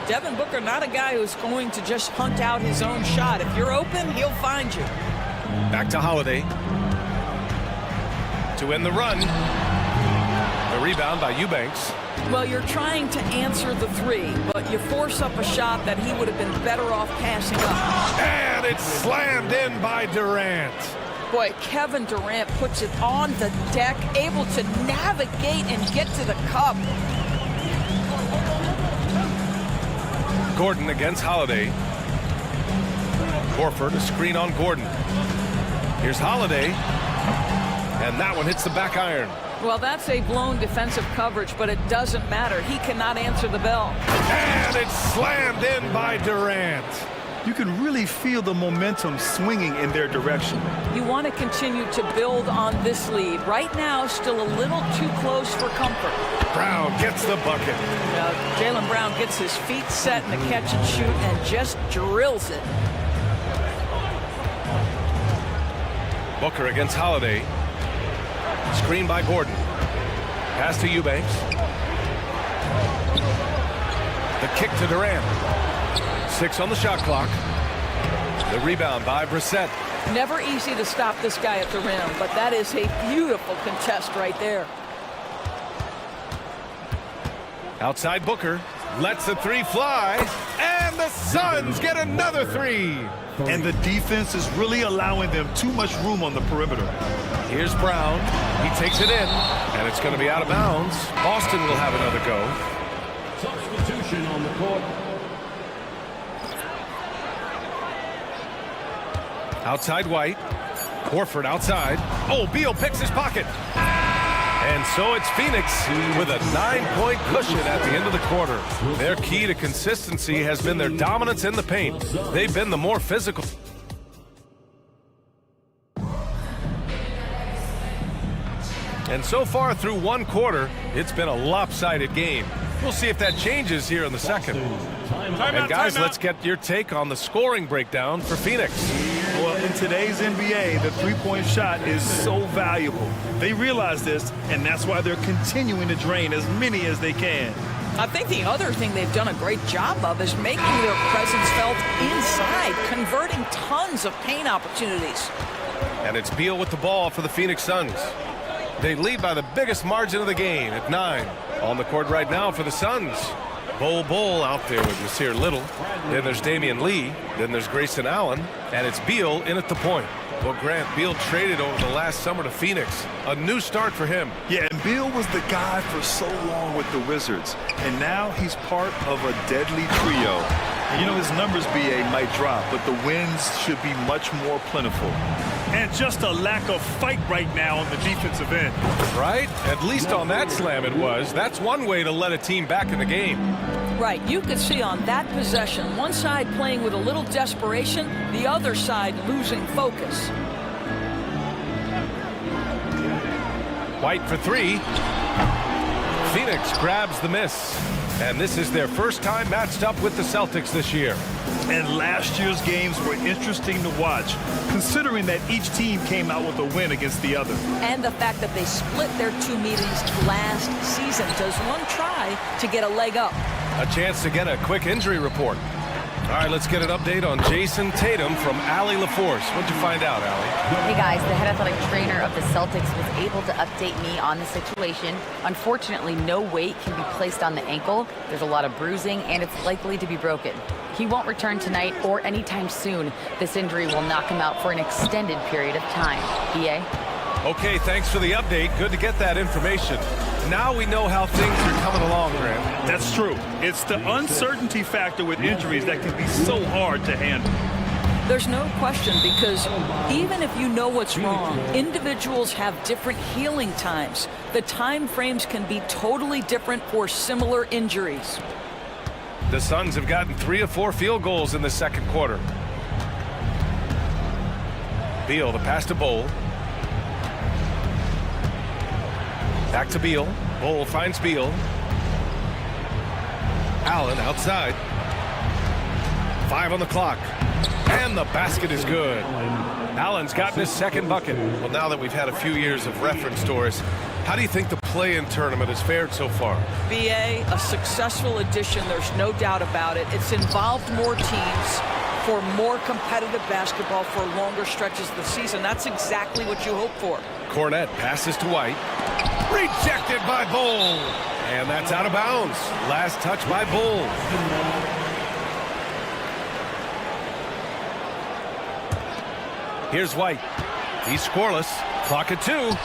[SPEAKER 9] Devin Booker, not a guy who's going to just hunt out his own shot. If you're open, he'll find you.
[SPEAKER 1] Back to Holiday. To end the run. The rebound by Eubanks.
[SPEAKER 9] Well, you're trying to answer the three, but you force up a shot that he would have been better off passing up.
[SPEAKER 1] And it's slammed in by Durant.
[SPEAKER 9] Boy, Kevin Durant puts it on the deck, able to navigate and get to the cup.
[SPEAKER 1] Gordon against Holiday. Horford, a screen on Gordon. Here's Holiday. And that one hits the back iron.
[SPEAKER 9] Well, that's a blown defensive coverage, but it doesn't matter. He cannot answer the bell.
[SPEAKER 1] And it's slammed in by Durant.
[SPEAKER 2] You can really feel the momentum swinging in their direction.
[SPEAKER 9] You want to continue to build on this lead. Right now, still a little too close for comfort.
[SPEAKER 1] Brown gets the bucket.
[SPEAKER 9] Jaylen Brown gets his feet set in the catch and shoot and just drills it.
[SPEAKER 1] Booker against Holiday. Screen by Gordon. Pass to Eubanks. The kick to Durant. 6 on the shot clock. The rebound by Brissett.
[SPEAKER 9] Never easy to stop this guy at the rim, but that is a beautiful contest right there.
[SPEAKER 1] Outside Booker. Lets the three fly. And the Suns get another three.
[SPEAKER 2] And the defense is really allowing them too much room on the perimeter.
[SPEAKER 1] Here's Brown. He takes it in. And it's going to be out of bounds. Boston will have another go.
[SPEAKER 4] Substitution on the court.
[SPEAKER 1] Outside White. Horford outside. Oh, Beal picks his pocket. And so it's Phoenix with a 9-point cushion at the end of the quarter. Their key to consistency has been their dominance in the paint. They've been the more physical. And so far through one quarter, it's been a lopsided game. We'll see if that changes here in the second. And guys, let's get your take on the scoring breakdown for Phoenix.
[SPEAKER 2] Well, in today's NBA, the three-point shot is so valuable. They realize this, and that's why they're continuing to drain as many as they can.
[SPEAKER 9] I think the other thing they've done a great job of is making their presence felt inside, converting tons of paint opportunities.
[SPEAKER 1] And it's Beal with the ball for the Phoenix Suns. They lead by the biggest margin of the game at 9. On the court right now for the Suns. Bol out there with Nasir Little. Then there's Damian Lee. Then there's Grayson Allen. And it's Beal in at the point. Well, Grant, Beal traded over the last summer to Phoenix. A new start for him.
[SPEAKER 2] Yeah, and Beal was the guy for so long with the Wizards. And now he's part of a deadly trio. And you know, his numbers, BA, might drop, but the wins should be much more plentiful. And just a lack of fight right now on the defensive end.
[SPEAKER 1] Right? At least on that slam it was. That's one way to let a team back in the game.
[SPEAKER 9] Right, you could see on that possession, one side playing with a little desperation, the other side losing focus.
[SPEAKER 1] White for 3. Phoenix grabs the miss. And this is their first time matched up with the Celtics this year.
[SPEAKER 2] And last year's games were interesting to watch, considering that each team came out with a win against the other.
[SPEAKER 9] And the fact that they split their 2 meetings last season. Does one try to get a leg up?
[SPEAKER 1] A chance to get a quick injury report. All right, let's get an update on Jason Tatum from Allie LaForce. What'd you find out, Allie?
[SPEAKER 5] Hey guys, the head athletic trainer of the Celtics was able to update me on the situation. Unfortunately, no weight can be placed on the ankle. There's a lot of bruising and it's likely to be broken. He won't return tonight or anytime soon. This injury will knock him out for an extended period of time. BA?
[SPEAKER 1] Okay, thanks for the update. Good to get that information. Now we know how things are coming along, Grant.
[SPEAKER 2] That's true. It's the uncertainty factor with injuries that can be so hard to handle.
[SPEAKER 9] There's no question, because even if you know what's wrong, individuals have different healing times. The time frames can be totally different for similar injuries.
[SPEAKER 1] The Suns have gotten 3 of 4 field goals in the second quarter. Beal, the pass to Bol. Back to Beal. Bol finds Beal. Allen outside. 5 on the clock. And the basket is good. Allen's gotten his second bucket. Well, now that we've had a few years of reference to us, How do you think the play-in tournament has fared so far?
[SPEAKER 9] BA, a successful addition, there's no doubt about it. It's involved more teams for more competitive basketball for longer stretches of the season. That's exactly what you hope for.
[SPEAKER 1] Cornette passes to White. Rejected by Bull. And that's out of bounds. Last touch by Bull. Here's White. He's scoreless. Clock at 2.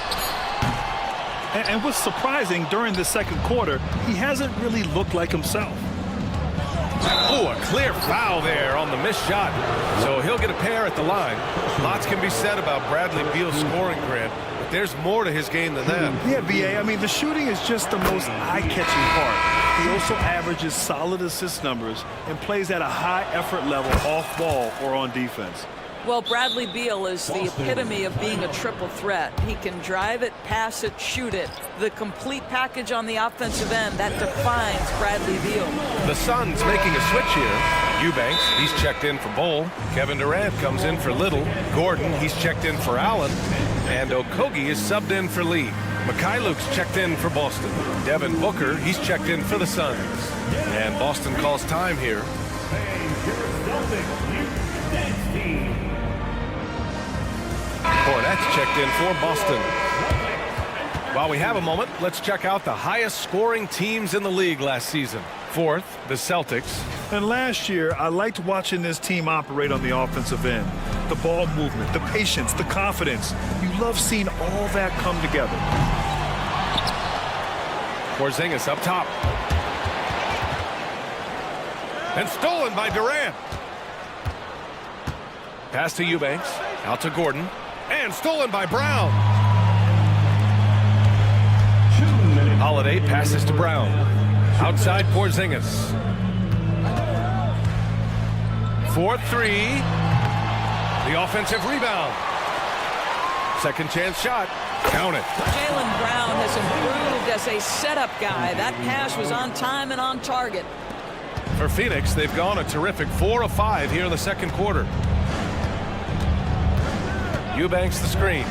[SPEAKER 2] And what's surprising, during the second quarter, he hasn't really looked like himself.
[SPEAKER 1] Oh, a clear foul there on the missed shot. So he'll get a pair at the line. Lots can be said about Bradley Beal's scoring, Grant, but there's more to his game than that.
[SPEAKER 2] Yeah, BA, I mean, the shooting is just the most eye-catching part. He also averages solid assist numbers and plays at a high effort level off ball or on defense.
[SPEAKER 9] Well, Bradley Beal is the epitome of being a triple threat. He can drive it, pass it, shoot it. The complete package on the offensive end, that defines Bradley Beal.
[SPEAKER 1] The Suns making a switch here. Eubanks, he's checked in for Bull. Kevin Durant comes in for Little. Gordon, he's checked in for Allen. And Okogie is subbed in for Lee. Mikhailuk's checked in for Boston. Devin Booker, he's checked in for the Suns. And Boston calls time here. Cornette's checked in for Boston. While we have a moment, let's check out the highest scoring teams in the league last season. Fourth, the Celtics.
[SPEAKER 2] And last year, I liked watching this team operate on the offensive end. The ball movement, the patience, the confidence. You love seeing all that come together.
[SPEAKER 1] Porzingis up top. And stolen by Durant. Pass to Eubanks. Out to Gordon. And stolen by Brown. Holiday passes to Brown. Outside Porzingis. 4-3. The offensive rebound. Second chance shot. Count it.
[SPEAKER 9] Jaylen Brown has improved as a setup guy. That pass was on time and on target.
[SPEAKER 1] For Phoenix, they've gone a terrific 4 of 5 here in the second quarter. Eubanks the screen.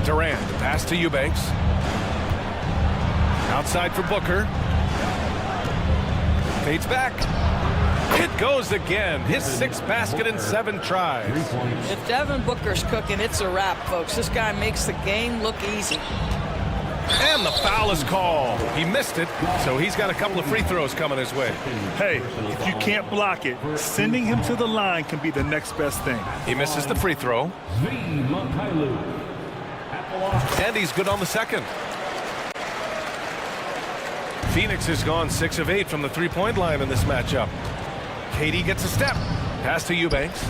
[SPEAKER 1] Durant, pass to Eubanks. Outside for Booker. Fades back. It goes again. His 6th basket in 7 tries.
[SPEAKER 9] If Devin Booker's cooking, it's a wrap, folks. This guy makes the game look easy.
[SPEAKER 1] And the foul is called. He missed it, so he's got a couple of free throws coming his way.
[SPEAKER 2] Hey, if you can't block it, sending him to the line can be the next best thing.
[SPEAKER 1] He misses the free throw. And he's good on the second. Phoenix has gone 6 of 8 from the three-point line in this matchup. KD gets a step. Pass to Eubanks.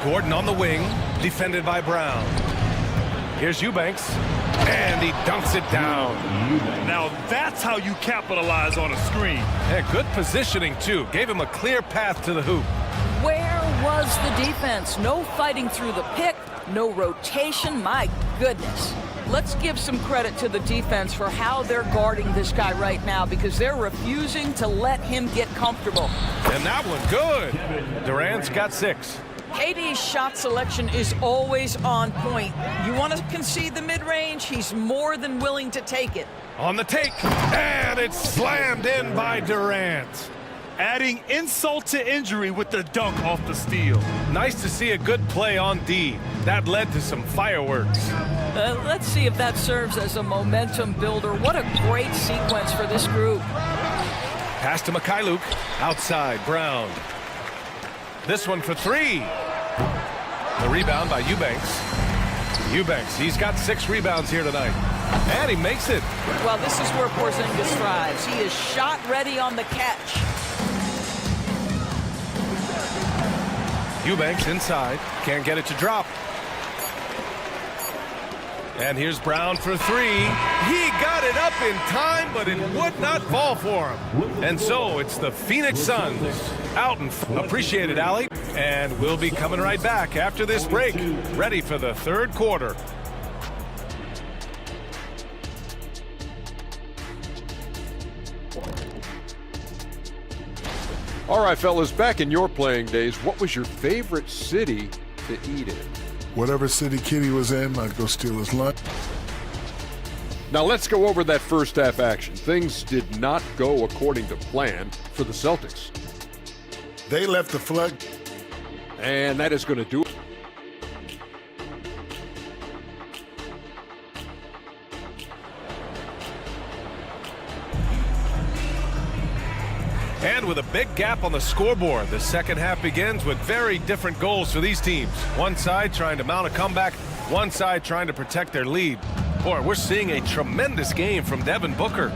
[SPEAKER 1] Gordon on the wing, defended by Brown. Here's Eubanks, and he dunks it down.
[SPEAKER 2] Now that's how you capitalize on a screen.
[SPEAKER 1] Yeah, good positioning, too. Gave him a clear path to the hoop.
[SPEAKER 9] Where was the defense? No fighting through the pick, no rotation. My goodness. Let's give some credit to the defense for how they're guarding this guy right now, because they're refusing to let him get comfortable.
[SPEAKER 1] And that one good. Durant's got 6.
[SPEAKER 9] KD's shot selection is always on point. You want to concede the mid-range? He's more than willing to take it.
[SPEAKER 1] On the take, and it's slammed in by Durant.
[SPEAKER 2] Adding insult to injury with the dunk off the steal.
[SPEAKER 1] Nice to see a good play on D. That led to some fireworks.
[SPEAKER 9] Let's see if that serves as a momentum builder. What a great sequence for this group.
[SPEAKER 1] Pass to Mikhailuk. Outside, Brown. This one for 3. The rebound by Eubanks. Eubanks, he's got 6 rebounds here tonight. And he makes it.
[SPEAKER 9] Well, this is where Porzingis thrives. He is shot ready on the catch.
[SPEAKER 1] Eubanks inside. Can't get it to drop. And here's Brown for 3. He got it up in time, but it would not fall for him. And so it's the Phoenix Suns out and appreciate it, Allie. And we'll be coming right back after this break, ready for the third quarter.
[SPEAKER 6] All right, fellas, back in your playing days, what was your favorite city to eat in?
[SPEAKER 12] Whatever city Kitty was in, I'd go steal his lunch.
[SPEAKER 6] Now let's go over that first half action. Things did not go according to plan for the Celtics.
[SPEAKER 12] They left the flood.
[SPEAKER 6] And that is going to do it.
[SPEAKER 1] And with a big gap on the scoreboard, the second half begins with very different goals for these teams. One side trying to mount a comeback, one side trying to protect their lead. Boy, we're seeing a tremendous game from Devin Booker.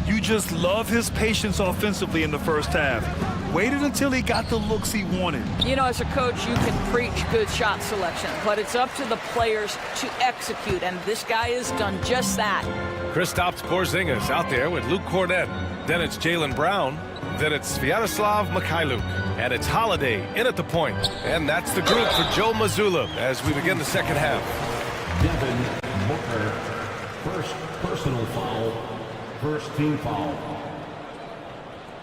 [SPEAKER 2] You just love his patience offensively in the first half. Waited until he got the looks he wanted.
[SPEAKER 9] You know, as a coach, you can preach good shot selection, but it's up to the players to execute, and this guy has done just that.
[SPEAKER 1] Kristaps Porzingis out there with Luke Cornett. Then it's Jaylen Brown. Then it's Sviatoslav Mikhailuk. And it's Holiday in at the point. And that's the group for Joe Mazzulla as we begin the second half.
[SPEAKER 4] Devin Booker, first personal foul, first team foul.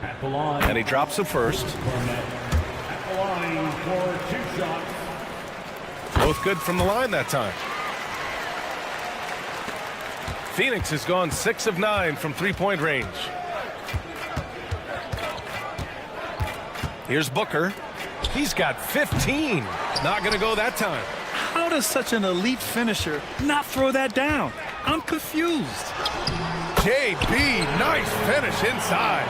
[SPEAKER 4] At the line.
[SPEAKER 1] And he drops it first.
[SPEAKER 4] At the line for 2 shots.
[SPEAKER 1] Both good from the line that time. Phoenix has gone 6 of 9 from three-point range. Here's Booker. He's got 15. Not going to go that time.
[SPEAKER 2] How does such an elite finisher not throw that down? I'm confused.
[SPEAKER 1] JB, nice finish inside.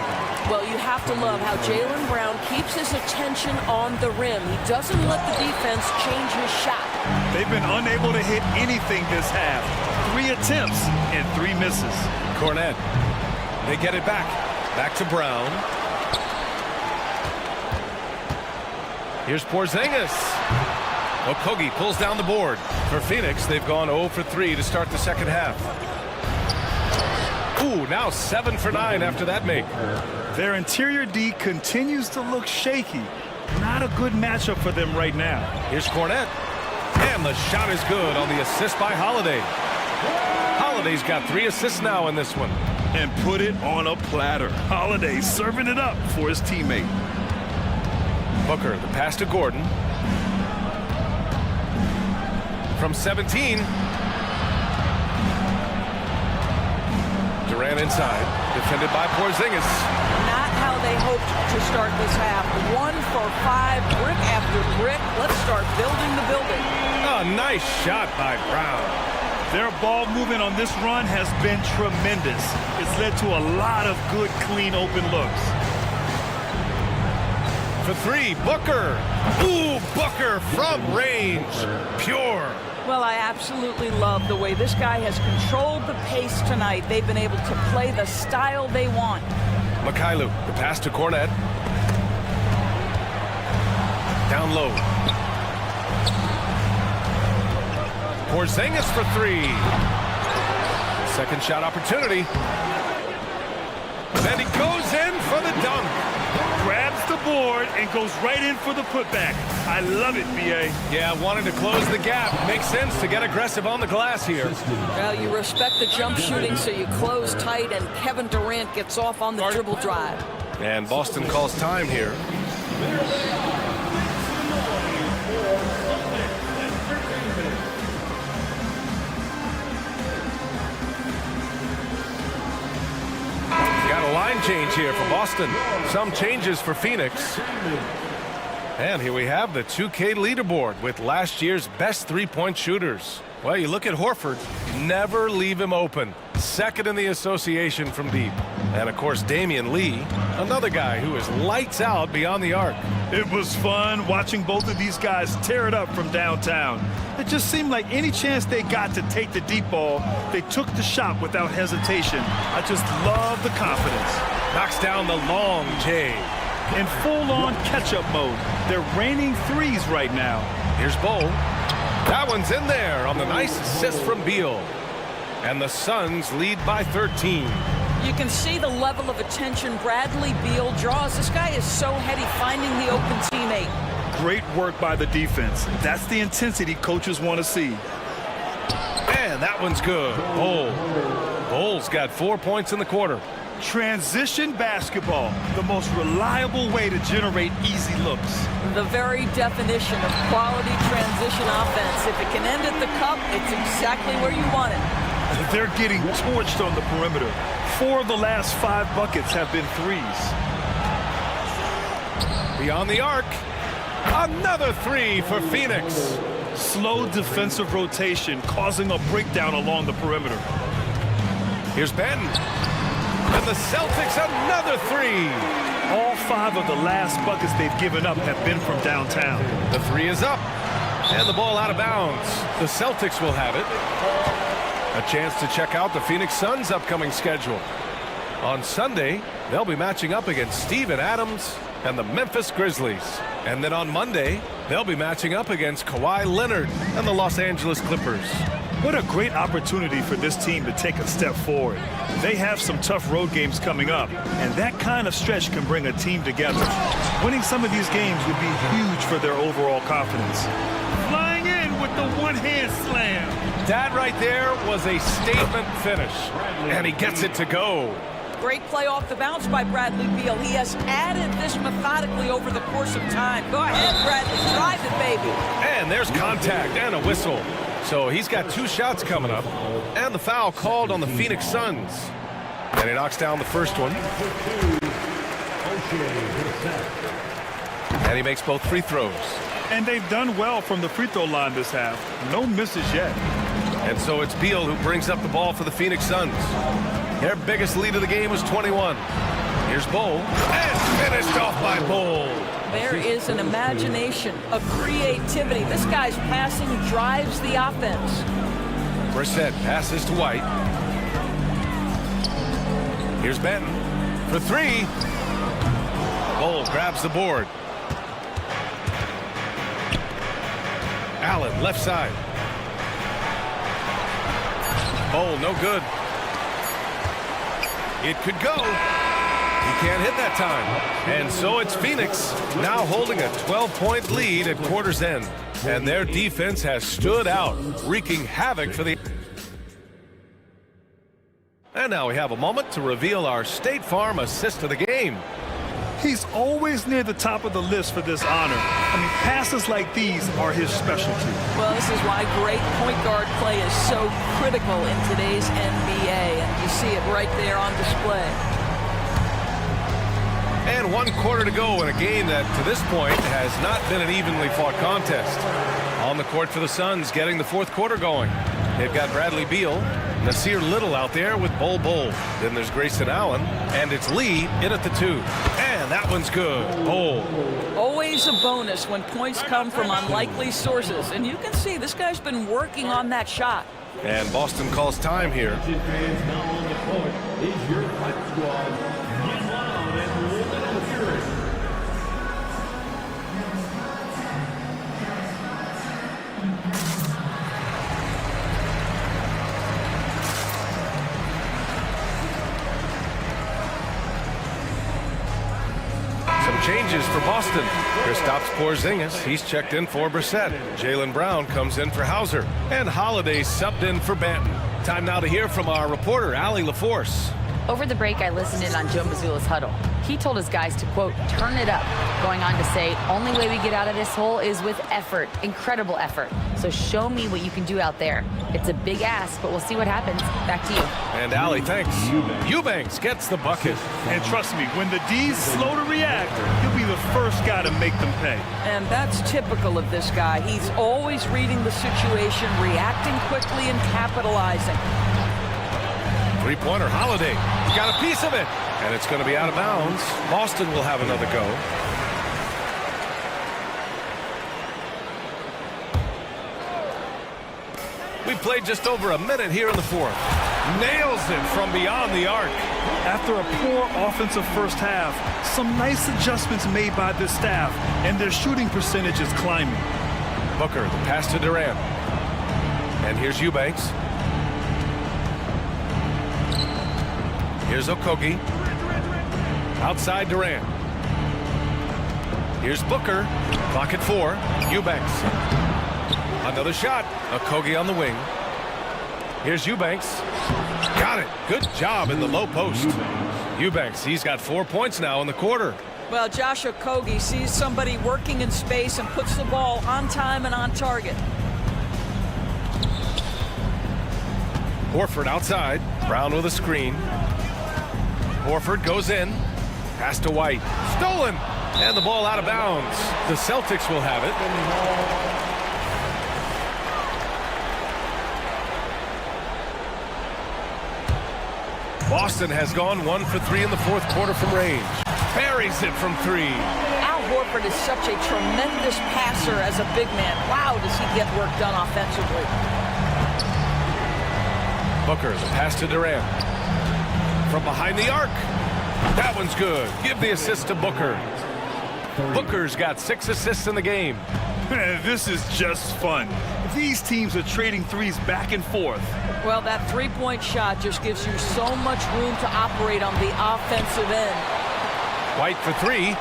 [SPEAKER 9] Well, you have to love how Jaylen Brown keeps his attention on the rim. He doesn't let the defense change his shot.
[SPEAKER 2] They've been unable to hit anything this half. 3 attempts and 3 misses.
[SPEAKER 1] Cornett. They get it back. Back to Brown. Here's Porzingis. Okogie pulls down the board. For Phoenix, they've gone 0 for 3 to start the second half. Ooh, now 7 for 9 after that make.
[SPEAKER 2] Their interior D continues to look shaky. Not a good matchup for them right now.
[SPEAKER 1] Here's Cornett. And the shot is good on the assist by Holiday. Holiday's got 3 assists now in this one.
[SPEAKER 2] And put it on a platter. Holiday serving it up for his teammate.
[SPEAKER 1] Booker, the pass to Gordon. From 17. Durant inside, defended by Porzingis.
[SPEAKER 9] Not how they hoped to start this half. 1 for 5, brick after brick. Let's start building the building.
[SPEAKER 1] Oh, nice shot by Brown.
[SPEAKER 2] Their ball movement on this run has been tremendous. It's led to a lot of good, clean, open looks.
[SPEAKER 1] For 3, Booker. Ooh, Booker from range. Pure.
[SPEAKER 9] Well, I absolutely love the way this guy has controlled the pace tonight. They've been able to play the style they want.
[SPEAKER 1] Mikhailuk, the pass to Cornett. Down low. Porzingis for 3. Second shot opportunity. Then he goes in for the dunk.
[SPEAKER 2] Grabs the board and goes right in for the putback. I love it, B.A.
[SPEAKER 1] Yeah, wanted to close the gap. Makes sense to get aggressive on the glass here.
[SPEAKER 9] Well, you respect the jump shooting, so you close tight, and Kevin Durant gets off on the dribble drive.
[SPEAKER 1] And Boston calls time here. Line change here for Boston. Some changes for Phoenix. And here we have the 2K leaderboard with last year's best three-point shooters. Well, you look at Horford, never leave him open. Second in the association from deep. And of course, Damian Lee, another guy who is lights out beyond the arc.
[SPEAKER 2] It was fun watching both of these guys tear it up from downtown. It just seemed like any chance they got to take the deep ball, they took the shot without hesitation. I just love the confidence.
[SPEAKER 1] Knocks down the long J.
[SPEAKER 2] In full-on catch-up mode. They're raining threes right now.
[SPEAKER 1] Here's Bull. That one's in there on the nice assist from Beal. And the Suns lead by 13.
[SPEAKER 9] You can see the level of attention Bradley Beal draws. This guy is so heady finding the open teammate.
[SPEAKER 2] Great work by the defense. That's the intensity coaches want to see.
[SPEAKER 1] And that one's good. Bull's got 4 points in the quarter.
[SPEAKER 2] Transition basketball, the most reliable way to generate easy looks.
[SPEAKER 9] The very definition of quality transition offense. If it can end at the cup, it's exactly where you want it.
[SPEAKER 2] They're getting torched on the perimeter. 4 of the last 5 buckets have been threes.
[SPEAKER 1] Beyond the arc. Another 3 for Phoenix.
[SPEAKER 2] Slow defensive rotation causing a breakdown along the perimeter.
[SPEAKER 1] Here's Ben. And the Celtics another 3.
[SPEAKER 2] All 5 of the last buckets they've given up have been from downtown.
[SPEAKER 1] The 3 is up. And the ball out of bounds. The Celtics will have it. A chance to check out the Phoenix Suns' upcoming schedule. On Sunday, they'll be matching up against Steven Adams and the Memphis Grizzlies. And then on Monday, they'll be matching up against Kawhi Leonard and the Los Angeles Clippers.
[SPEAKER 2] What a great opportunity for this team to take a step forward. They have some tough road games coming up, and that kind of stretch can bring a team together. Winning some of these games would be huge for their overall confidence. Flying in with the one-hand slam.
[SPEAKER 1] That right there was a statement finish, and he gets it to go.
[SPEAKER 9] Great play off the bounce by Bradley Beal. He has added this methodically over the course of time. Go ahead, Bradley. Drive it, baby.
[SPEAKER 1] And there's contact and a whistle. So he's got 2 shots coming up. And the foul called on the Phoenix Suns. And he knocks down the first one. And he makes both free throws.
[SPEAKER 2] And they've done well from the free throw line this half. No misses yet.
[SPEAKER 1] And so it's Beal who brings up the ball for the Phoenix Suns. Their biggest lead of the game was 21. Here's Bowl. And finished off by Bowl.
[SPEAKER 9] There is an imagination, a creativity. This guy's passing drives the offense.
[SPEAKER 1] Brissett passes to White. Here's Benton for 3. Bowl grabs the board. Allen, left side. Bowl, no good. It could go. He can't hit that time. And so it's Phoenix now holding a 12-point lead at quarter's end. And their defense has stood out, wreaking havoc for the... And now we have a moment to reveal our State Farm assist of the game.
[SPEAKER 2] He's always near the top of the list for this honor. I mean, passes like these are his specialty.
[SPEAKER 9] Well, this is why great point guard play is so critical in today's NBA. And you see it right there on display.
[SPEAKER 1] And 1 quarter to go in a game that, to this point, has not been an evenly fought contest. On the court for the Suns, getting the 4th quarter going. They've got Bradley Beal, Nasir Little out there with Bol Bol. Then there's Grayson Allen, and it's Lee in at the 2. And that one's good. Bol.
[SPEAKER 9] Always a bonus when points come from unlikely sources. And you can see this guy's been working on that shot.
[SPEAKER 1] And Boston calls time here. Changes for Boston. Kristaps Porzingis, he's checked in for Brissett. Jaylen Brown comes in for Hauser. And Holiday subbed in for Banton. Time now to hear from our reporter, Allie LaForce.
[SPEAKER 5] Over the break, I listened in on Joe Mazzulla's huddle. He told his guys to, quote, turn it up, going on to say, only way we get out of this hole is with effort, incredible effort. So show me what you can do out there. It's a big ask, but we'll see what happens. Back to you.
[SPEAKER 1] And Allie, thanks. Eubanks gets the bucket.
[SPEAKER 2] And trust me, when the D's slow to react, he'll be the first guy to make them pay.
[SPEAKER 9] And that's typical of this guy. He's always reading the situation, reacting quickly and capitalizing.
[SPEAKER 1] Three-pointer, Holiday. He's got a piece of it. And it's going to be out of bounds. Boston will have another go. We played just over a minute here in the 4th. Nails it from beyond the arc.
[SPEAKER 2] After a poor offensive first half, some nice adjustments made by this staff, and their shooting percentage is climbing.
[SPEAKER 1] Booker, the pass to Durant. And here's Eubanks. Here's Okogie. Outside Durant. Here's Booker. Clock at 4. Eubanks. Another shot. Okogie on the wing. Here's Eubanks. Got it. Good job in the low post. Eubanks, he's got 4 points now in the quarter.
[SPEAKER 9] Well, Josh Okogie sees somebody working in space and puts the ball on time and on target.
[SPEAKER 1] Horford outside. Brown with a screen. Horford goes in. Pass to White. Stolen! And the ball out of bounds. The Celtics will have it. Boston has gone 1 for 3 in the fourth quarter from range. Buries it from 3.
[SPEAKER 9] Al Horford is such a tremendous passer as a big man. Wow, does he get work done offensively.
[SPEAKER 1] Booker, the pass to Durant. From behind the arc. That one's good. Give the assist to Booker. Booker's got 6 assists in the game.
[SPEAKER 2] Man, this is just fun. These teams are trading threes back and forth.
[SPEAKER 9] Well, that three-point shot just gives you so much room to operate on the offensive end.
[SPEAKER 1] White for 3.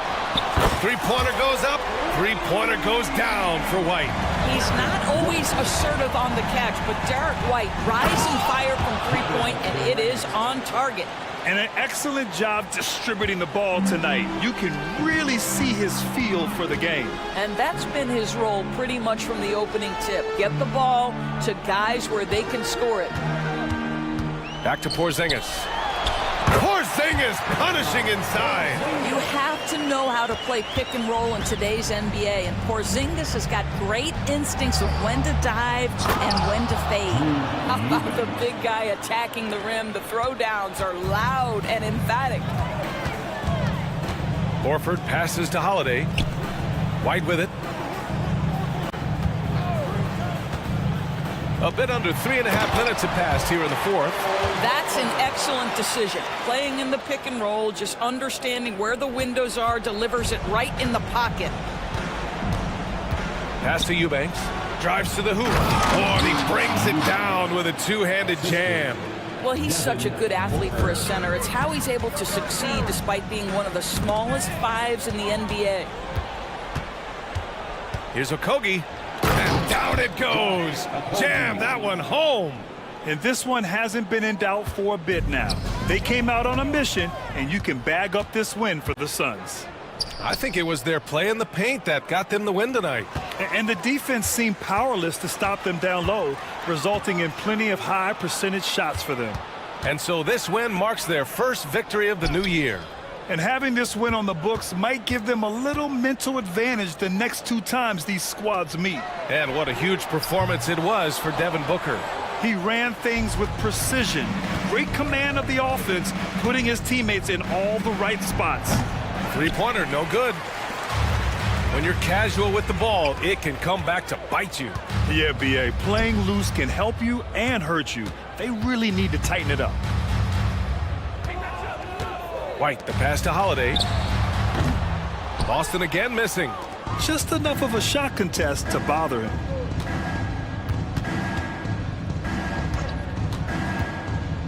[SPEAKER 1] Three-pointer goes up. Three-pointer goes down for White.
[SPEAKER 9] He's not always assertive on the catch, but Derek White rising fire from three-point, and it is on target.
[SPEAKER 2] And an excellent job distributing the ball tonight. You can really see his feel for the game.
[SPEAKER 9] And that's been his role pretty much from the opening tip. Get the ball to guys where they can score it.
[SPEAKER 1] Back to Porzingis. Porzingis punishing inside.
[SPEAKER 9] You have to know how to play pick and roll in today's NBA, and Porzingis has got great instincts of when to dive and when to fade. How about the big guy attacking the rim? The throwdowns are loud and emphatic.
[SPEAKER 1] Horford passes to Holiday. White with it. A bit under 3.5 minutes have passed here in the fourth.
[SPEAKER 9] That's an excellent decision. Playing in the pick and roll, just understanding where the windows are, delivers it right in the pocket.
[SPEAKER 1] Pass to Eubanks. Drives to the hoop. Oh, and he brings it down with a two-handed jam.
[SPEAKER 9] Well, he's such a good athlete for a center. It's how he's able to succeed despite being one of the smallest fives in the NBA.
[SPEAKER 1] Here's Okogie. And down it goes. Jam that one home.
[SPEAKER 2] And this one hasn't been in doubt for a bit now. They came out on a mission, and you can bag up this win for the Suns.
[SPEAKER 1] I think it was their play in the paint that got them the win tonight.
[SPEAKER 2] And the defense seemed powerless to stop them down low, resulting in plenty of high percentage shots for them.
[SPEAKER 1] And so this win marks their first victory of the new year.
[SPEAKER 2] And having this win on the books might give them a little mental advantage the next 2 times these squads meet.
[SPEAKER 1] And what a huge performance it was for Devin Booker.
[SPEAKER 2] He ran things with precision, great command of the offense, putting his teammates in all the right spots.
[SPEAKER 1] Three-pointer, no good. When you're casual with the ball, it can come back to bite you.
[SPEAKER 2] Yeah, B.A., playing loose can help you and hurt you. They really need to tighten it up.
[SPEAKER 1] White, the pass to Holiday. Boston again missing.
[SPEAKER 2] Just enough of a shot contest to bother him.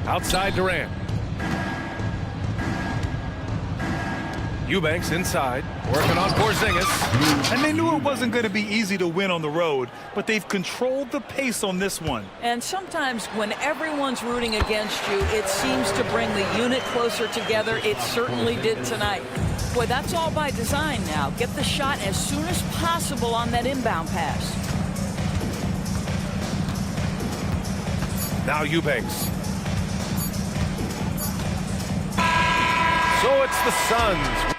[SPEAKER 1] Outside Durant. Eubanks inside, working on Porzingis.
[SPEAKER 2] And they knew it wasn't going to be easy to win on the road, but they've controlled the pace on this one.
[SPEAKER 9] And sometimes when everyone's rooting against you, it seems to bring the unit closer together. It certainly did tonight. Boy, that's all by design now. Get the shot as soon as possible on that inbound pass.
[SPEAKER 1] Now Eubanks. So it's the Suns.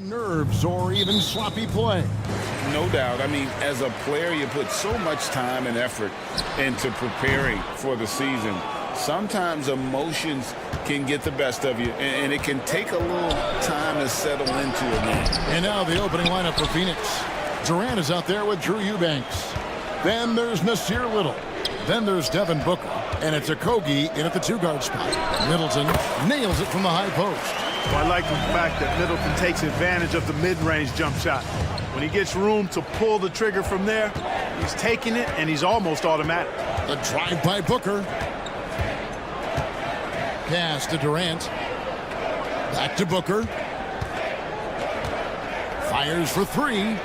[SPEAKER 7] nerves or even sloppy play.
[SPEAKER 8] No doubt. I mean, as a player, you put so much time and effort into preparing for the season. Sometimes emotions can get the best of you, and it can take a little time to settle into it.
[SPEAKER 7] And now the opening lineup for Phoenix. Durant is out there with Drew Eubanks. Then there's Nasir Little. Then there's Devin Booker. And it's Okogie in at the two-guard spot. Middleton nails it from the high post.
[SPEAKER 3] Well, I like the fact that Middleton takes advantage of the mid-range jump shot. When he gets room to pull the trigger from there, he's taking it, and he's almost automatic.
[SPEAKER 7] The drive by Booker. Pass to Durant. Back to Booker. Fires for three.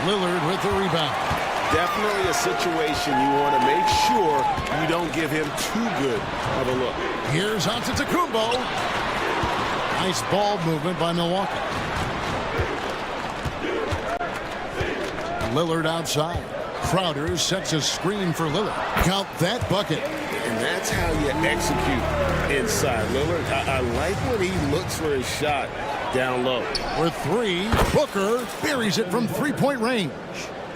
[SPEAKER 7] Lillard with the rebound.
[SPEAKER 16] Definitely a situation you want to make sure you don't give him too good of a look.
[SPEAKER 7] Here's Antetokounmpo. Nice ball movement by Milwaukee. Lillard outside. Crowder sets a screen for Lillard. Count that bucket.
[SPEAKER 8] And that's how you execute inside. Lillard, I like when he looks for his shot down low.
[SPEAKER 7] For three, Booker buries it from three-point range.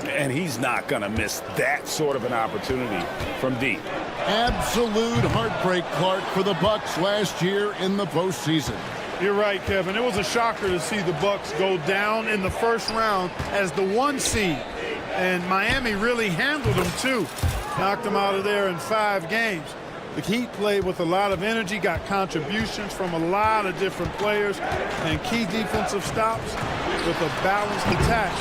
[SPEAKER 16] And he's not going to miss that sort of an opportunity from deep.
[SPEAKER 7] Absolute heartbreak, Clark, for the Bucks last year in the postseason.
[SPEAKER 3] You're right, Kevin. It was a shocker to see the Bucks go down in the first round as the 1 seed. And Miami really handled them, too. Knocked them out of there in 5 games. The Heat played with a lot of energy, got contributions from a lot of different players, and key defensive stops with a balanced attack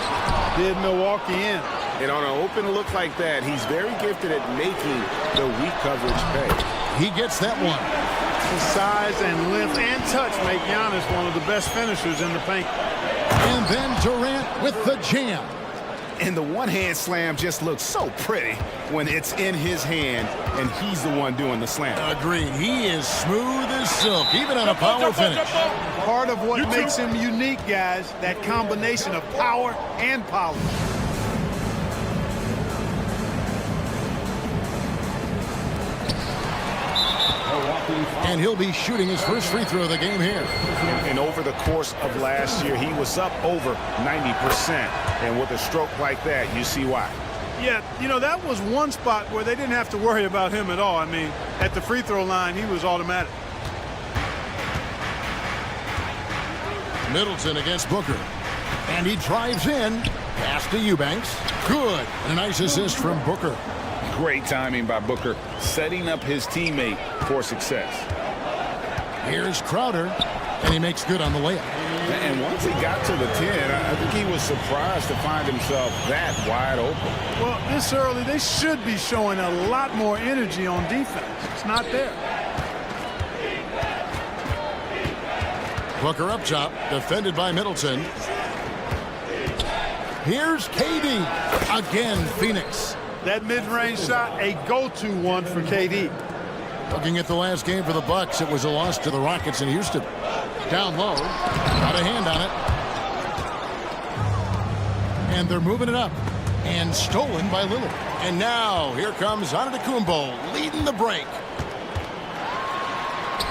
[SPEAKER 3] did Milwaukee in.
[SPEAKER 16] And on an open look like that, he's very gifted at making the weak coverage pay.
[SPEAKER 7] He gets that one.
[SPEAKER 3] His size and length and touch make Giannis one of the best finishers in the paint.
[SPEAKER 7] And then Durant with the jam.
[SPEAKER 16] And the one-hand slam just looks so pretty when it's in his hand and he's the one doing the slam.
[SPEAKER 7] Agreed. He is smooth as silk, even on a power finish.
[SPEAKER 3] Part of what makes him unique, guys, that combination of power and power.
[SPEAKER 7] And he'll be shooting his first free throw of the game here.
[SPEAKER 16] And over the course of last year, he was up over 90%. And with a stroke like that, you see why.
[SPEAKER 3] Yeah, you know, that was one spot where they didn't have to worry about him at all. I mean, at the free throw line, he was automatic.
[SPEAKER 7] Middleton against Booker. And he drives in. Pass to Eubanks. Good. And a nice assist from Booker.
[SPEAKER 8] Great timing by Booker, setting up his teammate for success.
[SPEAKER 7] Here's Crowder, and he makes good on the layup.
[SPEAKER 8] And once he got to the 10, I think he was surprised to find himself that wide open.
[SPEAKER 3] Well, this early, they should be showing a lot more energy on defense. It's not there.
[SPEAKER 7] Booker up top, defended by Middleton. Here's KD. Again, Phoenix.
[SPEAKER 3] That mid-range shot, a go-to one for KD.
[SPEAKER 7] Looking at the last game for the Bucks, it was a loss to the Rockets in Houston. Down low, got a hand on it. And they're moving it up. And stolen by Lillard. And now, here comes Antetokounmpo leading the break.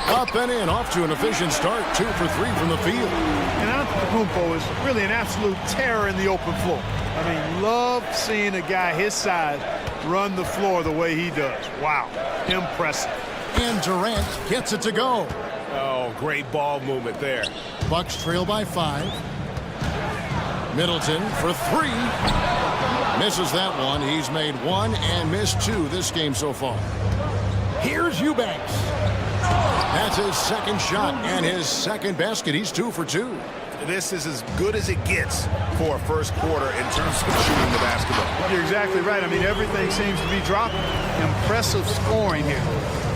[SPEAKER 7] Up and in, off to an efficient start. 2 for 3 from the field.
[SPEAKER 3] And Antetokounmpo is really an absolute terror in the open floor. I mean, love seeing a guy his size run the floor the way he does. Wow, impressive.
[SPEAKER 7] And Durant gets it to go.
[SPEAKER 16] Oh, great ball movement there.
[SPEAKER 7] Bucks trail by 5. Middleton for 3. Misses that one. He's made 1 and missed 2 this game so far. Here's Eubanks. That's his second shot and his second basket. He's 2 for 2.
[SPEAKER 16] This is as good as it gets for a first quarter in terms of shooting the basketball.
[SPEAKER 3] You're exactly right. I mean, everything seems to be dropping. Impressive scoring here.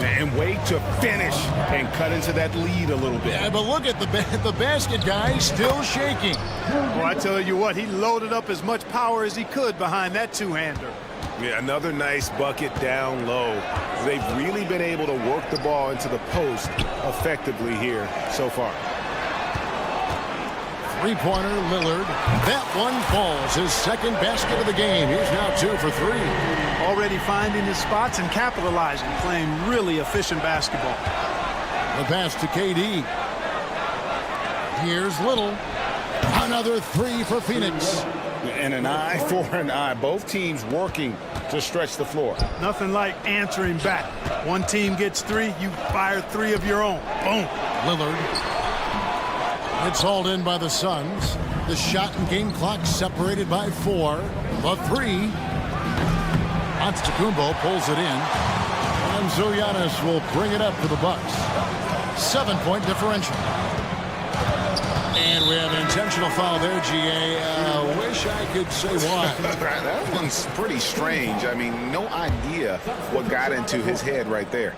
[SPEAKER 16] And way to finish and cut into that lead a little bit.
[SPEAKER 7] Yeah, but look at the basket guy still shaking.
[SPEAKER 3] Well, I tell you what, he loaded up as much power as he could behind that two-hander.
[SPEAKER 16] Yeah, another nice bucket down low. They've really been able to work the ball into the post effectively here so far.
[SPEAKER 7] Three-pointer, Lillard. That one falls. His second basket of the game. He's now 2 for 3.
[SPEAKER 3] Already finding his spots and capitalizing, playing really efficient basketball.
[SPEAKER 7] The pass to KD. Here's Little. Another three for Phoenix.
[SPEAKER 16] And an eye for an eye. Both teams working to stretch the floor.
[SPEAKER 3] Nothing like answering back. One team gets three, you fire three of your own. Boom.
[SPEAKER 7] Lillard. It's hauled in by the Suns. The shot and game clock separated by 4. The three. Antetokounmpo pulls it in. And Giannis will bring it up for the Bucks. 7-point differential. And we have an intentional foul there, GA. Wish I could say why.
[SPEAKER 16] That one's pretty strange. I mean, no idea what got into his head right there.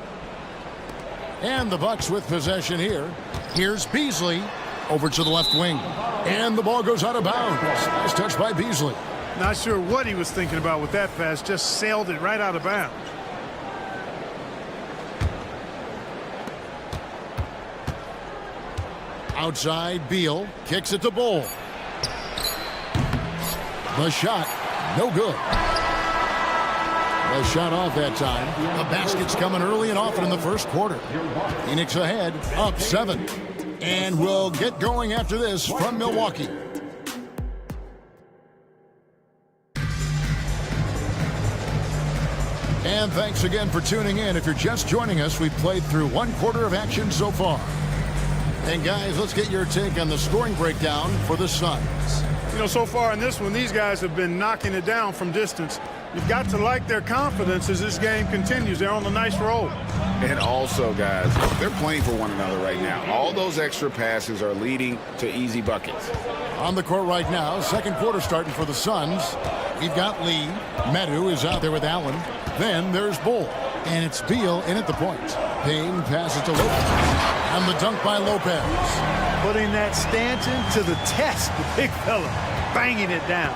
[SPEAKER 7] And the Bucks with possession here. Here's Beasley over to the left wing. And the ball goes out of bounds. Nice touch by Beasley.
[SPEAKER 3] Not sure what he was thinking about with that pass. Just sailed it right out of bounds.
[SPEAKER 7] Outside, Beal kicks it to Bull. The shot, no good. The shot off that time. The basket's coming early and often in the first quarter. Phoenix ahead, up 7. And we'll get going after this from Milwaukee. And thanks again for tuning in. If you're just joining us, we've played through 1 quarter of action so far. And guys, let's get your take on the scoring breakdown for the Suns.
[SPEAKER 3] You know, so far in this one, these guys have been knocking it down from distance. You've got to like their confidence as this game continues. They're on a nice roll.
[SPEAKER 16] And also, guys, they're playing for one another right now. All those extra passes are leading to easy buckets.
[SPEAKER 7] On the court right now, second quarter starting for the Suns. We've got Lee. Medu is out there with Allen. Then there's Bull. And it's Beal in at the point. Payne passes to Lopez. And the dunk by Lopez.
[SPEAKER 3] Putting that Stanton to the test, the big fella. Banging it down.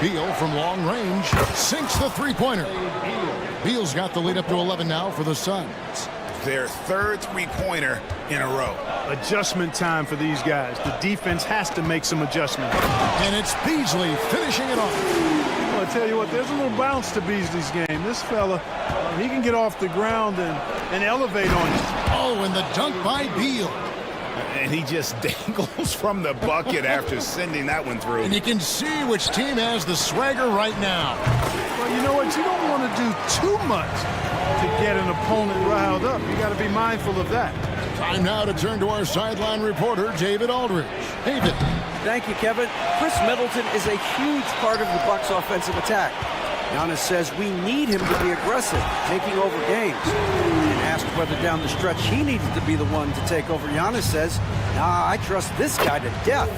[SPEAKER 7] Beal from long range sinks the three-pointer. Beal's got the lead up to 11 now for the Suns.
[SPEAKER 16] Their third three-pointer in a row.
[SPEAKER 3] Adjustment time for these guys. The defense has to make some adjustments.
[SPEAKER 7] And it's Beasley finishing it off.
[SPEAKER 3] Well, I tell you what, there's a little bounce to Beasley's game. This fella, he can get off the ground and elevate on you.
[SPEAKER 7] Oh, and the dunk by Beal.
[SPEAKER 16] And he just dangles from the bucket after sending that one through.
[SPEAKER 7] And you can see which team has the swagger right now.
[SPEAKER 3] Well, you know what? You don't want to do too much to get an opponent riled up. You got to be mindful of that.
[SPEAKER 7] Time now to turn to our sideline reporter, David Aldridge. David.
[SPEAKER 15] Thank you, Kevin. Chris Middleton is a huge part of the Bucks' offensive attack. Giannis says we need him to be aggressive, taking over games. And asked whether down the stretch he needed to be the one to take over, Giannis says, nah, I trust this guy to death.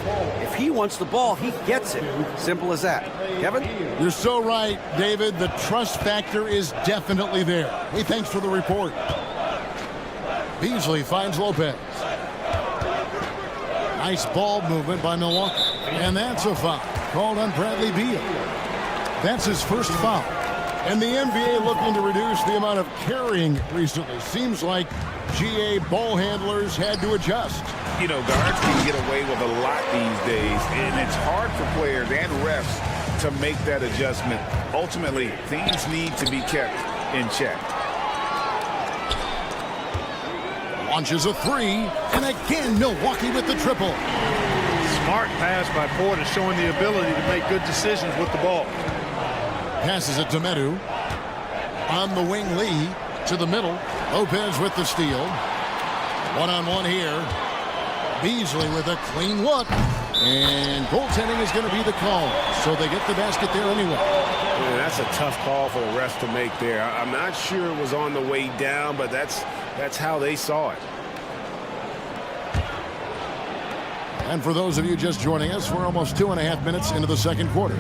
[SPEAKER 15] If he wants the ball, he gets it. Simple as that. Kevin?
[SPEAKER 7] You're so right, David. The trust factor is definitely there. Hey, thanks for the report. Beasley finds Lopez. Nice ball movement by Milwaukee. And that's a foul called on Bradley Beal. That's his first foul. And the NBA looking to reduce the amount of carrying recently. Seems like GA ball handlers had to adjust.
[SPEAKER 16] You know, guards can get away with a lot these days, and it's hard for players and refs to make that adjustment. Ultimately, things need to be kept in check.
[SPEAKER 7] Launches a three, and again Milwaukee with the triple.
[SPEAKER 3] Smart pass by Porter, showing the ability to make good decisions with the ball.
[SPEAKER 7] Passes it to Medu. On the wing, Lee to the middle. Lopez with the steal. One-on-one here. Beasley with a clean look. And goaltending is going to be the call. So they get the basket there anyway.
[SPEAKER 1] Yeah, that's a tough call for the refs to make there. I'm not sure it was on the way down, but that's how they saw it.
[SPEAKER 7] And for those of you just joining us, we're almost 2.5 minutes into the second quarter.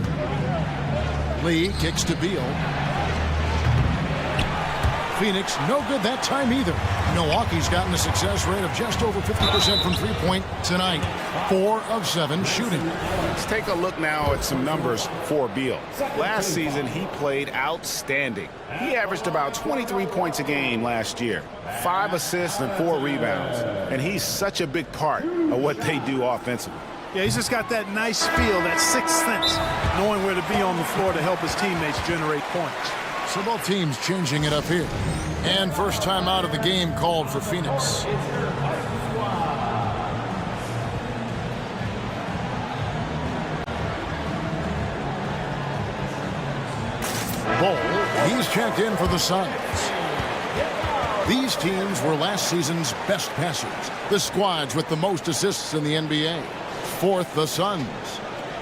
[SPEAKER 7] Lee kicks to Beal. Phoenix, no good that time either. Milwaukee's gotten a success rate of just over 50% from three-point tonight. 4 of 7 shooting.
[SPEAKER 16] Let's take a look now at some numbers for Beal. Last season, he played outstanding. He averaged about 23 points a game last year, 5 assists and 4 rebounds. And he's such a big part of what they do offensively.
[SPEAKER 3] Yeah, he's just got that nice feel, that sixth sense, knowing where to be on the floor to help his teammates generate points.
[SPEAKER 7] So both teams changing it up here. And first time out of the game called for Phoenix. Bowl, he's checked in for the Suns. These teams were last season's best passers. The squads with the most assists in the NBA. Fourth, the Suns.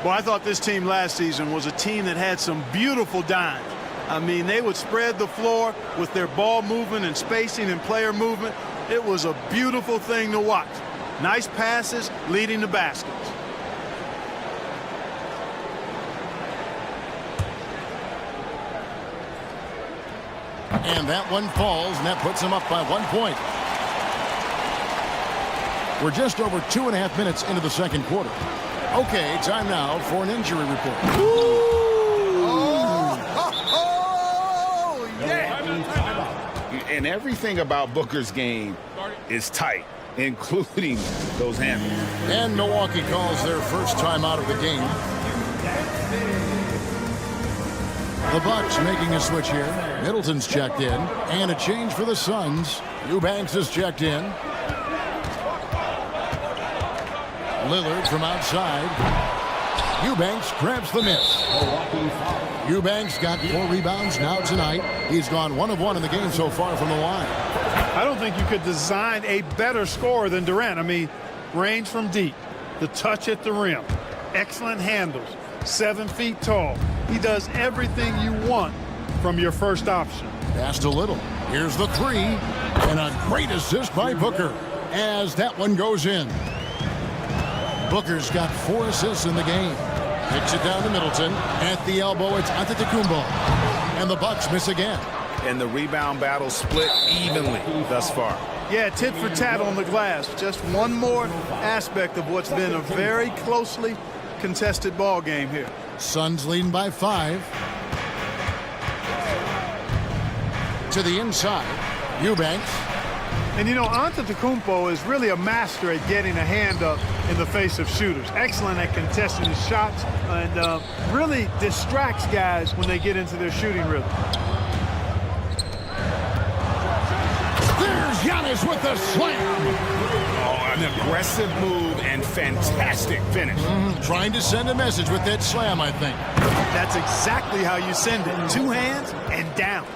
[SPEAKER 3] Well, I thought this team last season was a team that had some beautiful dimes. I mean, they would spread the floor with their ball movement and spacing and player movement. It was a beautiful thing to watch. Nice passes leading to baskets.
[SPEAKER 7] And that one falls, and that puts them up by 1 point. We're just over 2.5 minutes into the second quarter. Okay, time now for an injury report.
[SPEAKER 8] And everything about Booker's game is tight, including those handles.
[SPEAKER 7] And Milwaukee calls their first time out of the game. The Bucks making a switch here. Middleton's checked in. And a change for the Suns. Eubanks is checked in. Lillard from outside. Eubanks grabs the miss. Eubanks got 4 rebounds now tonight. He's gone 1 of 1 in the game so far from the line.
[SPEAKER 3] I don't think you could design a better scorer than Durant. I mean, range from deep, the touch at the rim, excellent handles, 7 feet tall. He does everything you want from your first option.
[SPEAKER 7] Passed a little. Here's the 3. And a great assist by Booker as that one goes in. Booker's got 4 assists in the game. Kicks it down to Middleton. At the elbow, it's Antetokounmpo. And the Bucks miss again.
[SPEAKER 16] And the rebound battle split evenly thus far.
[SPEAKER 3] Yeah, tit for tat on the glass. Just one more aspect of what's been a very closely contested ball game here.
[SPEAKER 7] Suns leading by 5. To the inside, Eubanks.
[SPEAKER 3] And you know, Antetokounmpo is really a master at getting a hand up in the face of shooters. Excellent at contesting the shots and really distracts guys when they get into their shooting rhythm.
[SPEAKER 7] There's Giannis with the slam.
[SPEAKER 16] Oh, an aggressive move and fantastic finish.
[SPEAKER 7] Trying to send a message with that slam, I think.
[SPEAKER 3] That's exactly how you send it. 2 hands and down.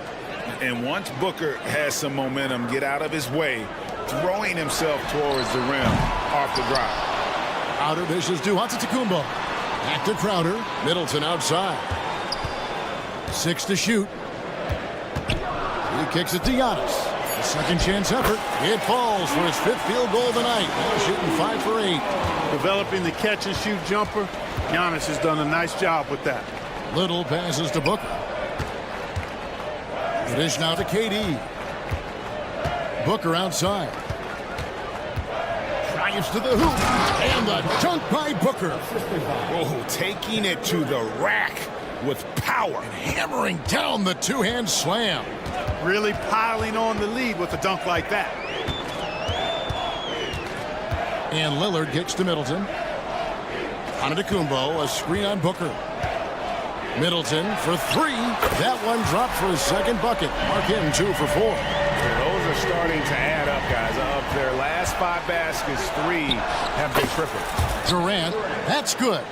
[SPEAKER 8] And once Booker has some momentum, get out of his way, throwing himself towards the rim off the drive.
[SPEAKER 7] Outer dishes to Antetokounmpo. Back to Crowder. Middleton outside. 6 to shoot. He kicks it to Giannis. A second chance effort. It falls for his 5th field goal of the night. Now shooting 5 for 8.
[SPEAKER 3] Developing the catch and shoot jumper. Giannis has done a nice job with that.
[SPEAKER 7] Little passes to Booker. The dish now to KD. Booker outside. Drives to the hoop. And the dunk by Booker.
[SPEAKER 8] Oh, taking it to the rack with power.
[SPEAKER 7] And hammering down the 2-hand slam.
[SPEAKER 3] Really piling on the lead with a dunk like that.
[SPEAKER 7] And Lillard gets to Middleton. Antetokounmpo, a screen on Booker. Middleton for 3. That one dropped for his 2nd bucket. Mark him 2 for 4.
[SPEAKER 16] Those are starting to add up, guys. Of their last 5 baskets, 3 have been triple.
[SPEAKER 7] Durant, that's good.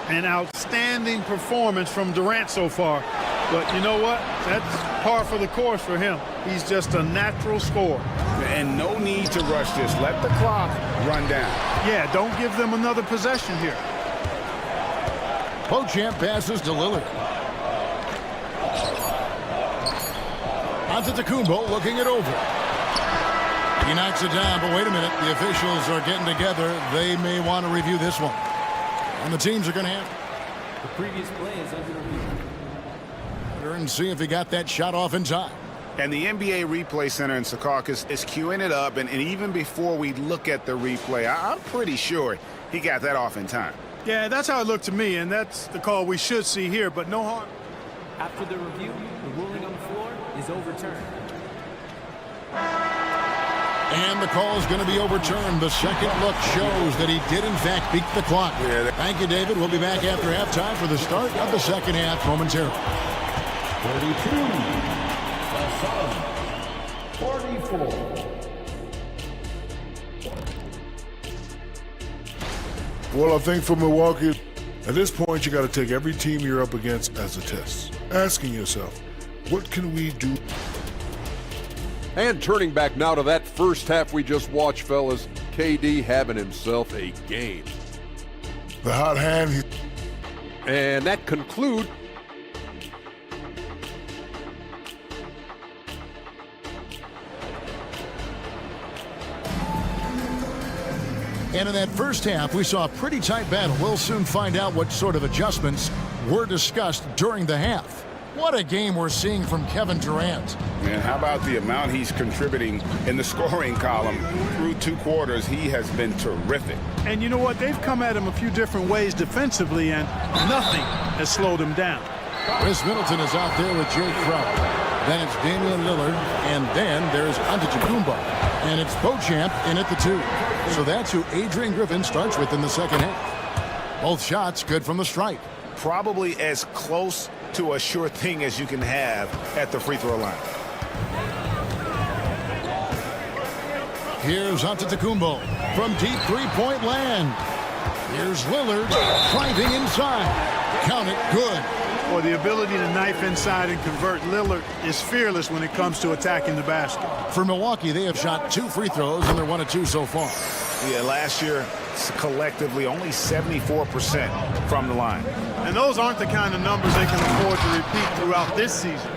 [SPEAKER 3] An outstanding performance from Durant so far. But you know what? That's par for the course for him. He's just a natural scorer.
[SPEAKER 16] And no need to rush this. Let the clock run down.
[SPEAKER 3] Yeah, don't give them another possession here.
[SPEAKER 7] Beauchamp passes to Lillard. Antetokounmpo looking it over. He knocks it down, but wait a minute. The officials are getting together. They may want to review this one. And the teams are going to have
[SPEAKER 14] the previous play is under review.
[SPEAKER 7] And see if he got that shot off in time.
[SPEAKER 16] And the NBA Replay Center in Secaucus is queuing it up. And even before we look at the replay, I'm pretty sure he got that off in time.
[SPEAKER 3] Yeah, that's how it looked to me, and that's the call we should see here, but no harm.
[SPEAKER 14] After the review, the ruling on the floor is overturned.
[SPEAKER 7] And the call is going to be overturned. The second look shows that he did, in fact, beat the clock. Thank you, David. We'll be back after halftime for the start of the second half momentarily.
[SPEAKER 4] 32, the Suns, 44.
[SPEAKER 12] Well, I think for Milwaukee, At this point, you got to take every team you're up against as a test, asking yourself, what can we do?
[SPEAKER 6] And turning back now to that first half we just watched, fellas, KD having himself a game.
[SPEAKER 12] The hot hand.
[SPEAKER 6] And that concludes.
[SPEAKER 7] And in that first half, we saw a pretty tight battle. We'll soon find out what sort of adjustments were discussed during the half. What a game we're seeing from Kevin Durant.
[SPEAKER 8] Man, how about the amount he's contributing in the scoring column through 2 quarters? He has been terrific.
[SPEAKER 3] And you know what? They've come at him a few different ways defensively, and nothing has slowed him down.
[SPEAKER 7] Chris Middleton is out there with Jake Crowder. Then it's Damian Lillard, and then there's Antetokounmpo. And it's Beauchamp in at the 2. So that's who Adrian Griffin starts with in the second half. Both shots good from the stripe.
[SPEAKER 16] Probably as close to a sure thing as you can have at the free throw line.
[SPEAKER 7] Here's Antetokounmpo from deep three-point land. Here's Lillard driving inside. Count it, good.
[SPEAKER 3] Well, the ability to knife inside and convert, Lillard is fearless when it comes to attacking the basket.
[SPEAKER 7] For Milwaukee, they have shot 2 free throws, and they're 1 of 2 so far.
[SPEAKER 16] Yeah, last year, collectively, only 74% from the line.
[SPEAKER 3] And those aren't the kind of numbers they can afford to repeat throughout this season.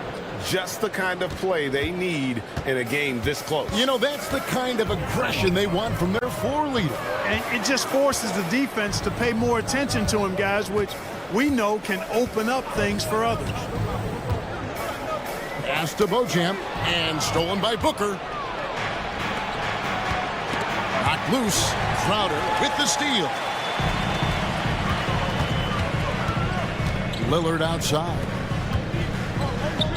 [SPEAKER 16] Just the kind of play they need in a game this close.
[SPEAKER 7] You know, that's the kind of aggression they want from their floor leader.
[SPEAKER 3] And it just forces the defense to pay more attention to him, guys, which we know can open up things for others.
[SPEAKER 7] Pass to Beauchamp, and stolen by Booker. Knocked loose. Crowder with the steal. Lillard outside.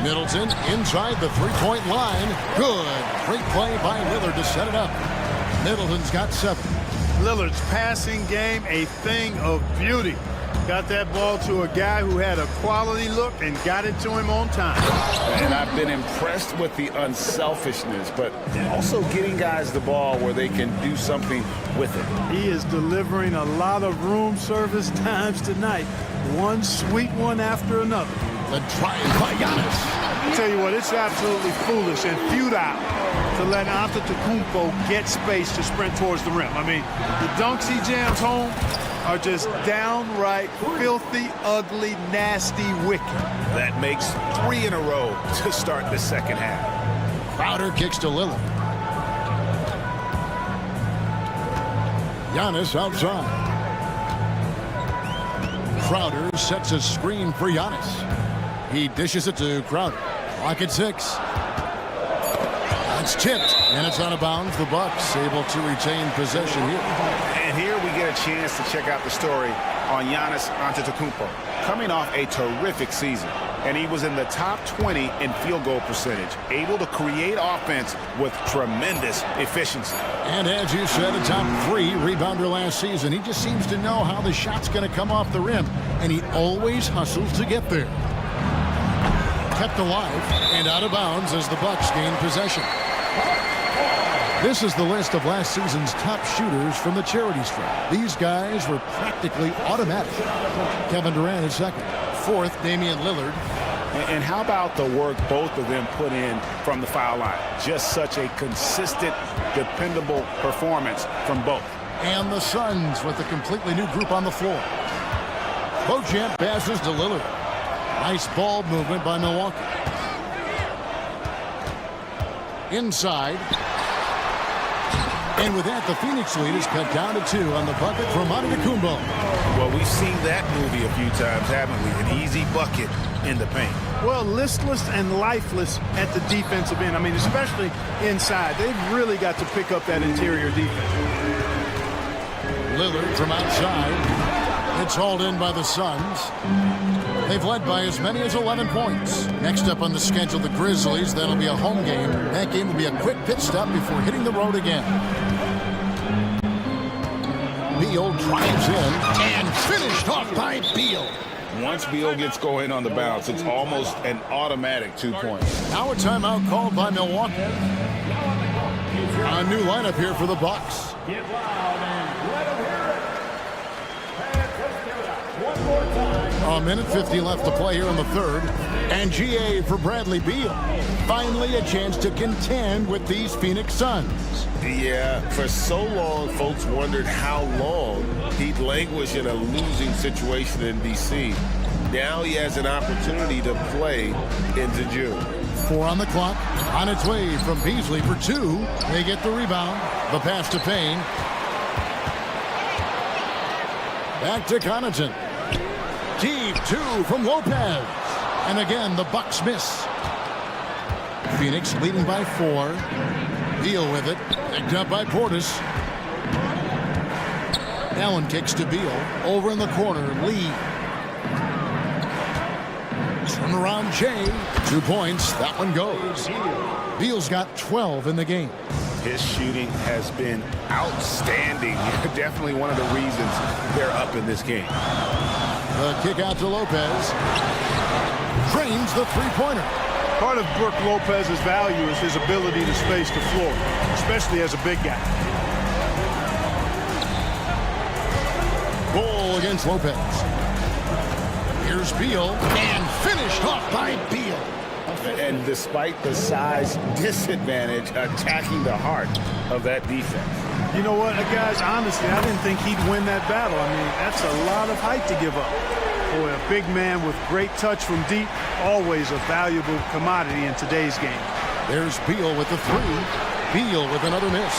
[SPEAKER 7] Middleton inside the three-point line. Good. Great play by Lillard to set it up. Middleton's got 7.
[SPEAKER 3] Lillard's passing game, a thing of beauty. Got that ball to a guy who had a quality look and got it to him on time.
[SPEAKER 16] And I've been impressed with the unselfishness, but also getting guys the ball where they can do something with it.
[SPEAKER 3] He is delivering a lot of room service times tonight. One sweet one after another.
[SPEAKER 7] The drive by Giannis.
[SPEAKER 3] I tell you what, it's absolutely foolish and futile to let Antetokounmpo get space to sprint towards the rim. I mean, the dunks he jams home are just downright filthy, ugly, nasty, wicked.
[SPEAKER 16] That makes 3 in a row to start the second half.
[SPEAKER 7] Crowder kicks to Lillard. Giannis outside. Crowder sets a screen for Giannis. He dishes it to Crowder. Clock at 6. It's tipped, and it's out of bounds. The Bucks able to retain possession here.
[SPEAKER 16] And here we get a chance to check out the story on Giannis Antetokounmpo. Coming off a terrific season, and he was in the top 20 in field goal percentage, able to create offense with tremendous efficiency.
[SPEAKER 7] And as you said, a top 3 rebounder last season. He just seems to know how the shot's going to come off the rim, and he always hustles to get there. Kept alive and out of bounds as the Bucks gain possession. This is the list of last season's top shooters from the charity stripe. These guys were practically automatic. Kevin Durant is second. 4th, Damian Lillard.
[SPEAKER 16] And how about the work both of them put in from the foul line? Just such a consistent, dependable performance from both.
[SPEAKER 7] And the Suns with a completely new group on the floor. Beauchamp passes to Lillard. Nice ball movement by Milwaukee. Inside. And with that, the Phoenix lead is cut down to 2 on the bucket from Antetokounmpo.
[SPEAKER 16] Well, we've seen that movie a few times, haven't we? An easy bucket in the paint.
[SPEAKER 3] Well, listless and lifeless at the defensive end. I mean, especially inside. They've really got to pick up that interior defense.
[SPEAKER 7] Lillard from outside. It's hauled in by the Suns. They've led by as many as 11 points. Next up on the schedule, the Grizzlies. That'll be a home game. That game will be a quick pit stop before hitting the road again. Beal drives in and finished off by Beal.
[SPEAKER 8] Once Beal gets going on the bounce, it's almost an automatic 2 points.
[SPEAKER 7] Now a timeout called by Milwaukee. A new lineup here for the Bucks.
[SPEAKER 4] Get loud and let them hear it. Pay attention. 1 more.
[SPEAKER 7] A minute 50 left to play here in the third. And GA for Bradley Beal. Finally a chance to contend with these Phoenix Suns.
[SPEAKER 8] Yeah, for so long, folks wondered how long he'd languish in a losing situation in D.C. Now he has an opportunity to play into June.
[SPEAKER 7] 4 on the clock. On its way from Beasley for 2. They get the rebound. The pass to Payne. Back to Connaughton. Deep 2 from Lopez. And again, the Bucks miss. Phoenix leading by 4. Beal with it. Picked up by Portis. Allen kicks to Beal. Over in the corner, Lee. Turn around Jay. 2 points. That one goes. Beal's got 12 in the game.
[SPEAKER 16] His shooting has been outstanding. Definitely one of the reasons they're up in this game.
[SPEAKER 7] The kick out to Lopez. Drains the three-pointer.
[SPEAKER 3] Part of Brook Lopez's value is his ability to space the floor, especially as a big guy.
[SPEAKER 7] Goal against Lopez. Here's Beal, and finished off by Beal.
[SPEAKER 16] And despite the size disadvantage, attacking the heart of that defense.
[SPEAKER 3] You know what, guys, honestly, I didn't think he'd win that battle. I mean, that's a lot of height to give up. Boy, a big man with great touch from deep, always a valuable commodity in today's game.
[SPEAKER 7] There's Beal with the 3. Beal with another miss.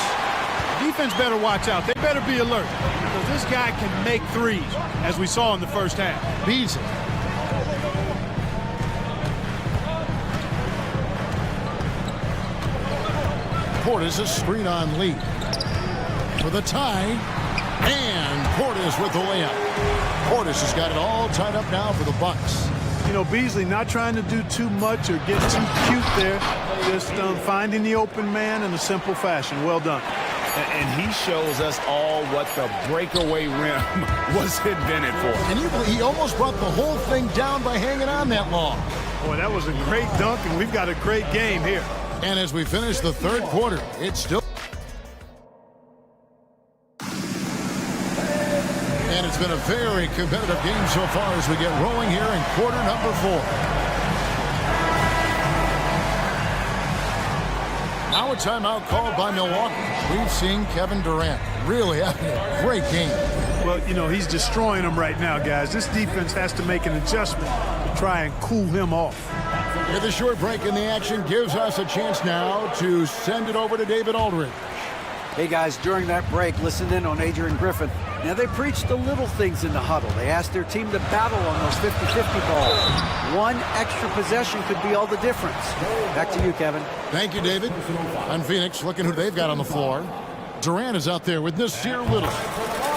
[SPEAKER 3] Defense better watch out. They better be alert, because this guy can make threes, as we saw in the first half.
[SPEAKER 7] Beasley. Portis a screen on Lee. For the tie. And Portis with the layup. Portis has got it all tied up now for the Bucks.
[SPEAKER 3] You know, Beasley not trying to do too much or get too cute there. Just finding the open man in a simple fashion. Well done.
[SPEAKER 16] And he shows us all what the breakaway rim was invented for.
[SPEAKER 7] And he almost brought the whole thing down by hanging on that long.
[SPEAKER 3] Boy, that was a great dunk, and we've got a great game here.
[SPEAKER 7] And as we finish the third quarter, it's still... And it's been a very competitive game so far as we get rolling here in quarter number 4. Now a timeout called by Milwaukee. We've seen Kevin Durant really having a great game.
[SPEAKER 3] Well, you know, he's destroying them right now, guys. This defense has to make an adjustment to try and cool him off.
[SPEAKER 7] With a short break in the action gives us a chance now to send it over to David Aldridge.
[SPEAKER 15] Hey guys, during that break, listen in on Adrian Griffin. Now they preached the little things in the huddle. They asked their team to battle on those 50-50 balls. One extra possession could be all the difference. Back to you, Kevin.
[SPEAKER 7] Thank you, David. On Phoenix, looking who they've got on the floor. Durant is out there with Nasir Little.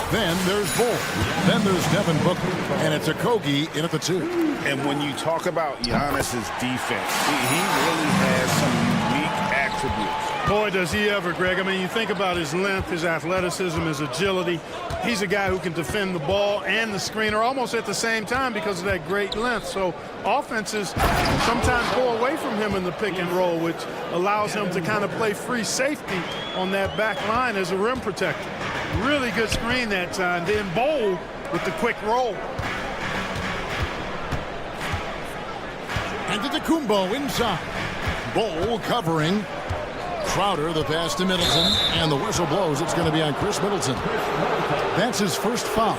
[SPEAKER 7] Then there's Bull. Then there's Devin Booker. And it's Okogie in at the 2.
[SPEAKER 16] And when you talk about Giannis's defense, he really has some unique attributes.
[SPEAKER 3] Boy, does he ever, Greg. I mean, you think about his length, his athleticism, his agility. He's a guy who can defend the ball and the screener almost at the same time because of that great length. So offenses sometimes go away from him in the pick and roll, which allows him to kind of play free safety on that back line as a rim protector. Really good screen that time. Then Bowl with the quick roll.
[SPEAKER 7] And to Kumbo inside. Bowl covering. Crowder, the pass to Middleton, and the whistle blows. It's going to be on Chris Middleton. That's his first foul.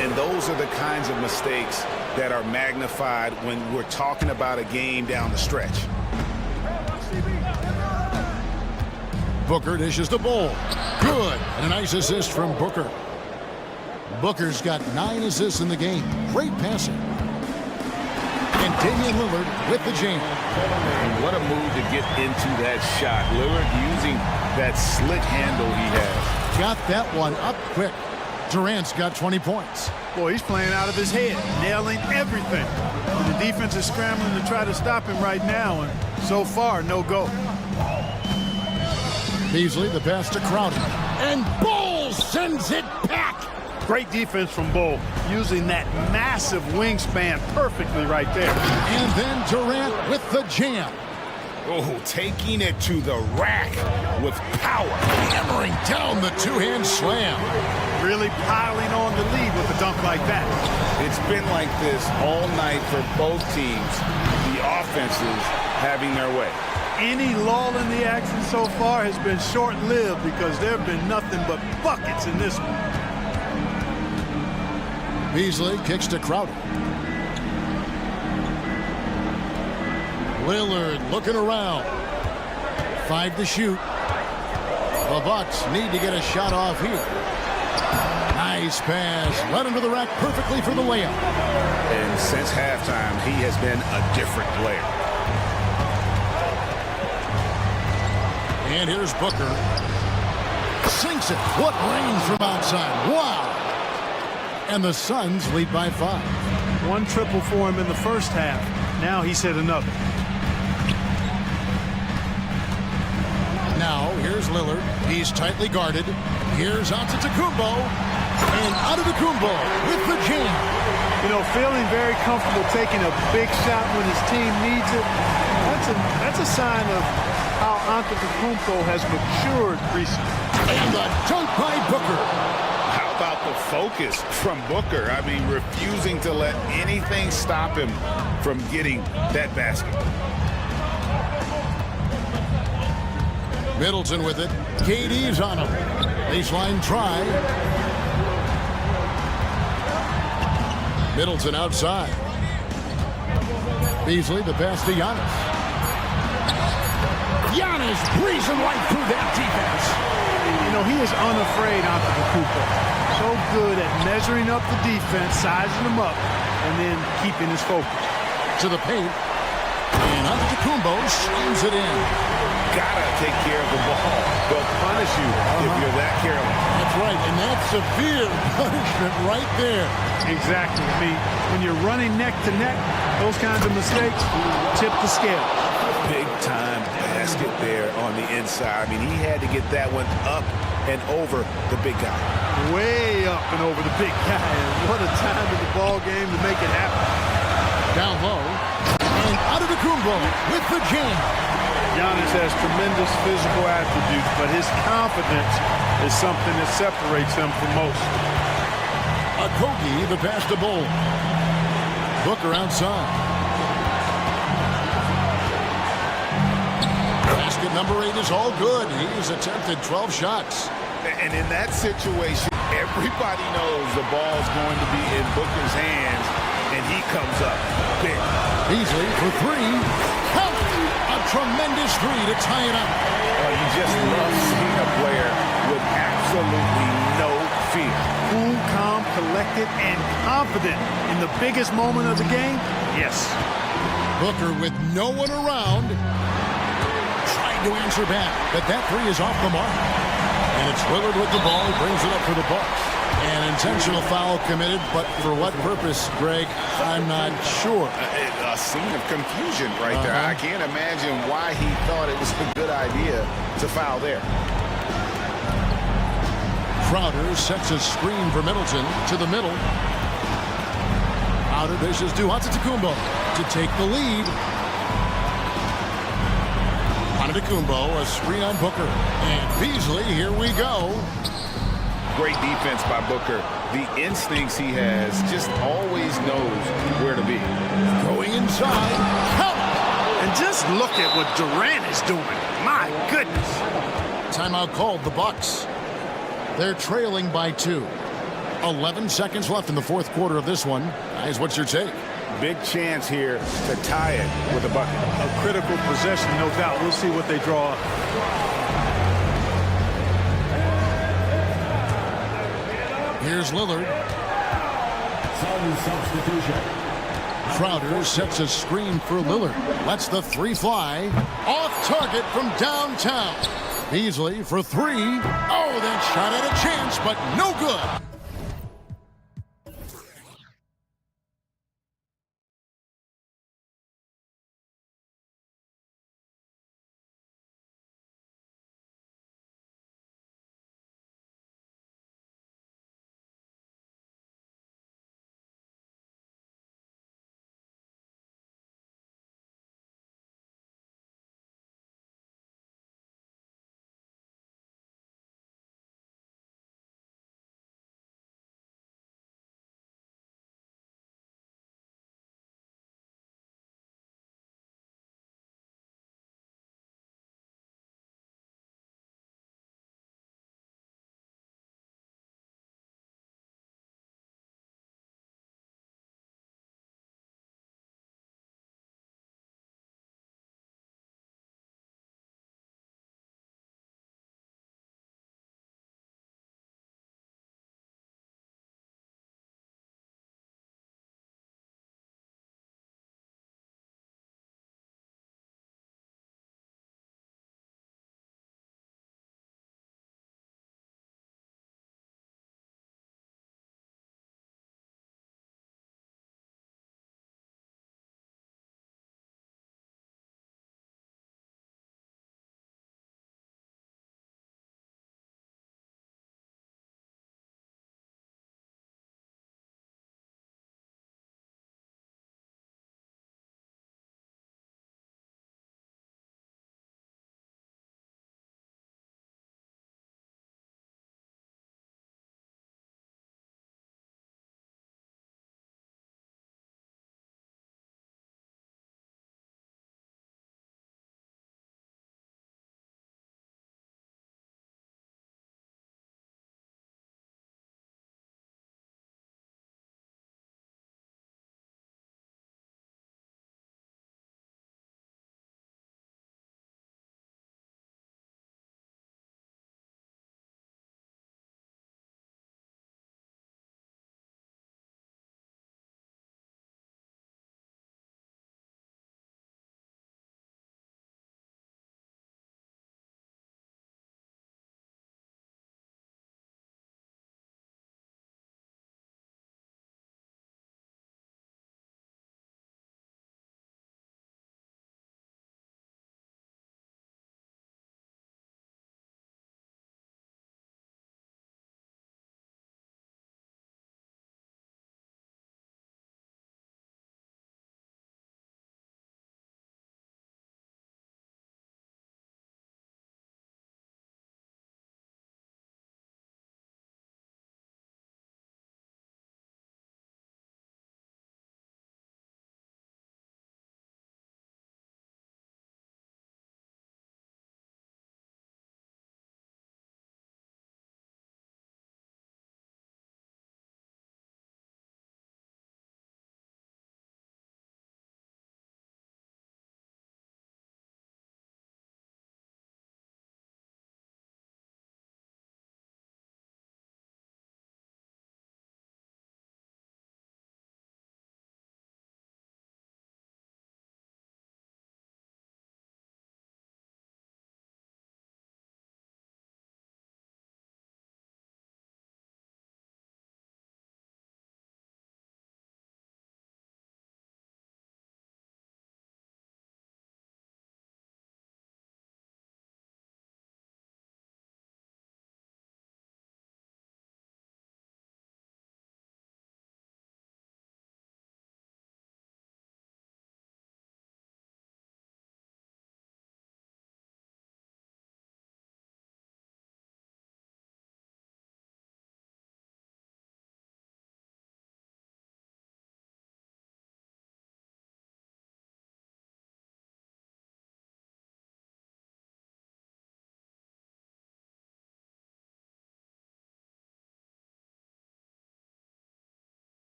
[SPEAKER 16] And those are the kinds of mistakes that are magnified when we're talking about a game down the stretch.
[SPEAKER 7] Booker dishes the ball. Good. And a nice assist from Booker. Booker's got 9 assists in the game. Great passing. And Damian Lillard with the jam.
[SPEAKER 16] And what a move to get into that shot. Lillard using that slick handle he has.
[SPEAKER 7] Got that one up quick. Durant's got 20 points.
[SPEAKER 3] Boy, he's playing out of his head, nailing everything. And the defense is scrambling to try to stop him right now, and so far, no go.
[SPEAKER 7] Beasley, the pass to Crowder. And Bull sends it back.
[SPEAKER 3] Great defense from Bull, using that massive wingspan perfectly right there.
[SPEAKER 7] And then Durant with the jam.
[SPEAKER 16] Oh, taking it to the rack with power.
[SPEAKER 7] Hammering down the two-hand slam.
[SPEAKER 3] Really piling on the lead with a dunk like that.
[SPEAKER 8] It's been like this all night for both teams. The offenses having their way.
[SPEAKER 3] Any lull in the action so far has been short-lived because there have been nothing but buckets in this one.
[SPEAKER 7] Beasley kicks to Crowder. Lillard looking around. 5 to shoot. The Bucks need to get a shot off here. Nice pass. Led him to the rack perfectly for the layup.
[SPEAKER 16] And since halftime, he has been a different player.
[SPEAKER 7] And here's Booker. Sinks it. What range from outside. Wow. And the Suns lead by 5.
[SPEAKER 3] One triple for him in the first half. Now he's hit another.
[SPEAKER 7] Now, here's Lillard. He's tightly guarded. Here's Antetokounmpo. And Antetokounmpo with the jam.
[SPEAKER 3] You know, feeling very comfortable taking a big shot when his team needs it. That's a sign of how Antetokounmpo has matured recently.
[SPEAKER 7] And the dunk by Booker.
[SPEAKER 8] How about the focus from Booker? I mean, refusing to let anything stop him from getting that basket.
[SPEAKER 7] Middleton with it. KD's on him. Baseline try. Middleton outside. Beasley the pass to Giannis. Giannis breezing right through that defense.
[SPEAKER 3] You know, he is unafraid Antetokounmpo. So good at measuring up the defense, sizing them up, and then keeping his focus.
[SPEAKER 7] To the paint. And Antetokounmpo slams it in.
[SPEAKER 8] Gotta take care of the ball. They'll punish you if you're that careless.
[SPEAKER 7] That's right, and that's severe punishment right there.
[SPEAKER 3] Exactly. I mean, when you're running neck to neck, those kinds of mistakes tip the scale.
[SPEAKER 16] Big time basket there on the inside. I mean, he had to get that one up and over the big guy.
[SPEAKER 3] Way up and over the big guy. And what a time in the ball game to make it happen.
[SPEAKER 7] Down low. And Antetokounmpo with the jam.
[SPEAKER 3] Giannis has tremendous physical attributes, but his confidence is something that separates him from most.
[SPEAKER 7] Okogie the pass to Bull. Booker outside. Basket number 8 is all good. He's attempted 12 shots.
[SPEAKER 8] And in that situation, everybody knows the ball's going to be in Booker's hands, and he comes up big.
[SPEAKER 7] Beasley for 3. Count! A tremendous 3 to tie it up.
[SPEAKER 8] You just love seeing a player with absolutely no fear.
[SPEAKER 3] Cool, calm, collected, and confident in the biggest moment of the game? Yes.
[SPEAKER 7] Booker with no one around. Trying to answer back, but that 3 is off the mark. And it's Lillard with the ball. He brings it up for the Bucks. An intentional foul committed, but for what purpose, Greg? I'm not sure.
[SPEAKER 8] A scene of confusion right there. I can't imagine why he thought it was a good idea to foul there.
[SPEAKER 7] Crowder sets a screen for Middleton to the middle. Crowder dishes to Antetokounmpo to take the lead. Antetokounmpo, a screen on Booker. And Beasley, here we go.
[SPEAKER 8] Great defense by Booker. The instincts he has, just always knows where to be.
[SPEAKER 7] Going inside. Count!
[SPEAKER 3] And just look at what Durant is doing. My goodness.
[SPEAKER 7] Timeout called, the Bucks. They're trailing by 2. 11 seconds left in the fourth quarter of this one. Guys, what's your take?
[SPEAKER 16] Big chance here to tie it with a bucket.
[SPEAKER 3] A critical possession, no doubt. We'll see what they draw up.
[SPEAKER 7] Here's Lillard.
[SPEAKER 4] Substitution.
[SPEAKER 7] Crowder sets a screen for Lillard. Lets the 3 fly. Off target from downtown. Beasley for 3. Oh, that shot had a chance, but no good.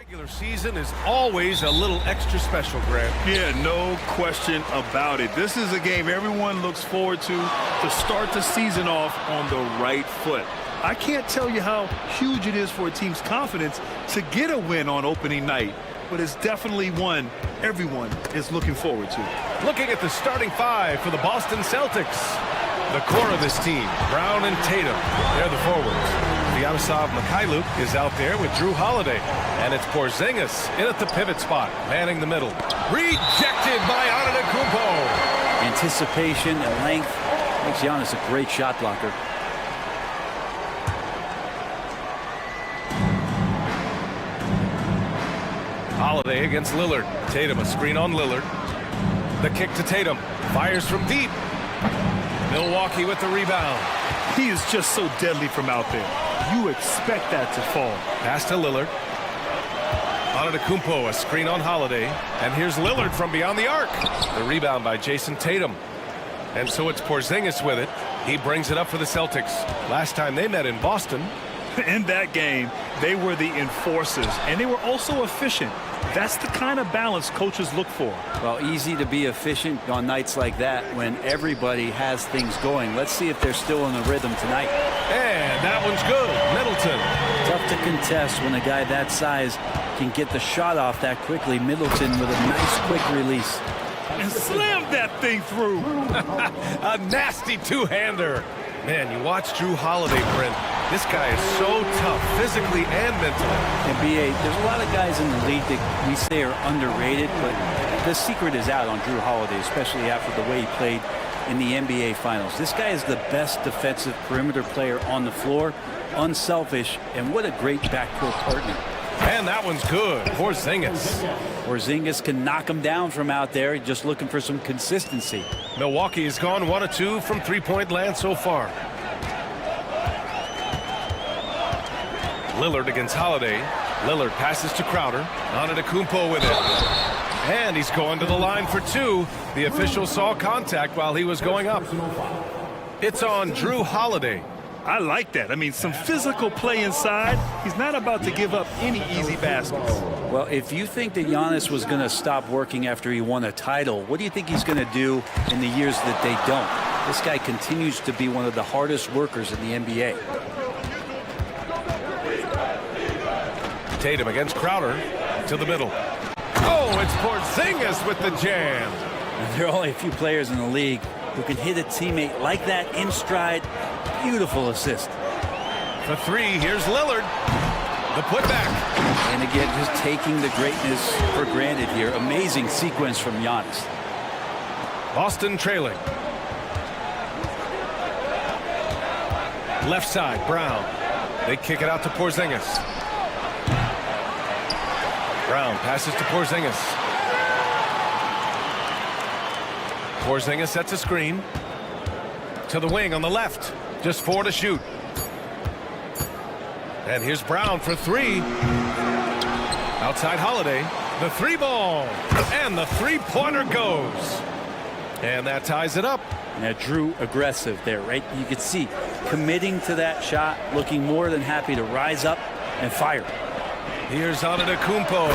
[SPEAKER 1] Regular season is always a little extra special, Grant.
[SPEAKER 2] Yeah, no question about it. This is a game everyone looks forward to start the season off on the right foot. I can't tell you how huge it is for a team's confidence to get a win on opening night, but it's definitely one everyone is looking forward to.
[SPEAKER 1] Looking at the starting five for the Boston Celtics. The core of this team, Brown and Tatum, they're the forwards. Vyacheslav Mikhailuk is out there with Drew Holiday. And it's Porzingis in at the pivot spot, manning the middle. Rejected by Antetokounmpo.
[SPEAKER 11] Anticipation and length makes Giannis a great shot blocker.
[SPEAKER 1] Holiday against Lillard. Tatum, a screen on Lillard. The kick to Tatum. Fires from deep. Milwaukee with the rebound.
[SPEAKER 2] He is just so deadly from out there. You expect that to fall.
[SPEAKER 1] Pass to Lillard. Antetokounmpo, a screen on Holiday. And here's Lillard from beyond the arc. The rebound by Jason Tatum. And so it's Porzingis with it. He brings it up for the Celtics. Last time they met in Boston.
[SPEAKER 2] In that game, they were the enforcers, and they were also efficient. That's the kind of balance coaches look for.
[SPEAKER 11] Well, easy to be efficient on nights like that when everybody has things going. Let's see if they're still in the rhythm tonight.
[SPEAKER 1] And that one's good. Middleton.
[SPEAKER 11] Tough to contest when a guy that size can get the shot off that quickly. Middleton with a nice quick release.
[SPEAKER 2] And slammed that thing through.
[SPEAKER 1] A nasty two-hander. Man, you watch Drew Holiday, Brent. This guy is so tough, physically and mentally.
[SPEAKER 11] And B.A., there's a lot of guys in the league that we say are underrated, but the secret is out on Drew Holiday, especially after the way he played in the NBA Finals. This guy is the best defensive perimeter player on the floor, unselfish, and what a great backcourt partner.
[SPEAKER 1] And that one's good. Porzingis.
[SPEAKER 11] Porzingis can knock him down from out there, just looking for some consistency.
[SPEAKER 1] Milwaukee has gone 1 of 2 from three-point land so far. Lillard against Holiday. Lillard passes to Crowder. Antetokounmpo with it. And he's going to the line for two. The official saw contact while he was going up. It's on Drew Holiday.
[SPEAKER 2] I like that. I mean, some physical play inside. He's not about to give up any easy baskets.
[SPEAKER 11] Well, if you think that Giannis was going to stop working after he won a title, what do you think he's going to do in the years that they don't? This guy continues to be one of the hardest workers in the NBA.
[SPEAKER 1] Tatum against Crowder to the middle. Oh, it's Porzingis with the jam.
[SPEAKER 11] There are only a few players in the league who can hit a teammate like that in stride. Beautiful assist.
[SPEAKER 1] For three, here's Lillard. The putback.
[SPEAKER 11] And again, just taking the greatness for granted here. Amazing sequence from Giannis.
[SPEAKER 1] Boston trailing. Left side, Brown. They kick it out to Porzingis. Brown passes to Porzingis. Porzingis sets a screen. To the wing on the left. Just 4 to shoot. And here's Brown for three. Outside Holiday. The three ball. And the three-pointer goes. And that ties it up.
[SPEAKER 11] Now Drew aggressive there, right? You could see committing to that shot, looking more than happy to rise up and fire.
[SPEAKER 1] Here's Antetokounmpo.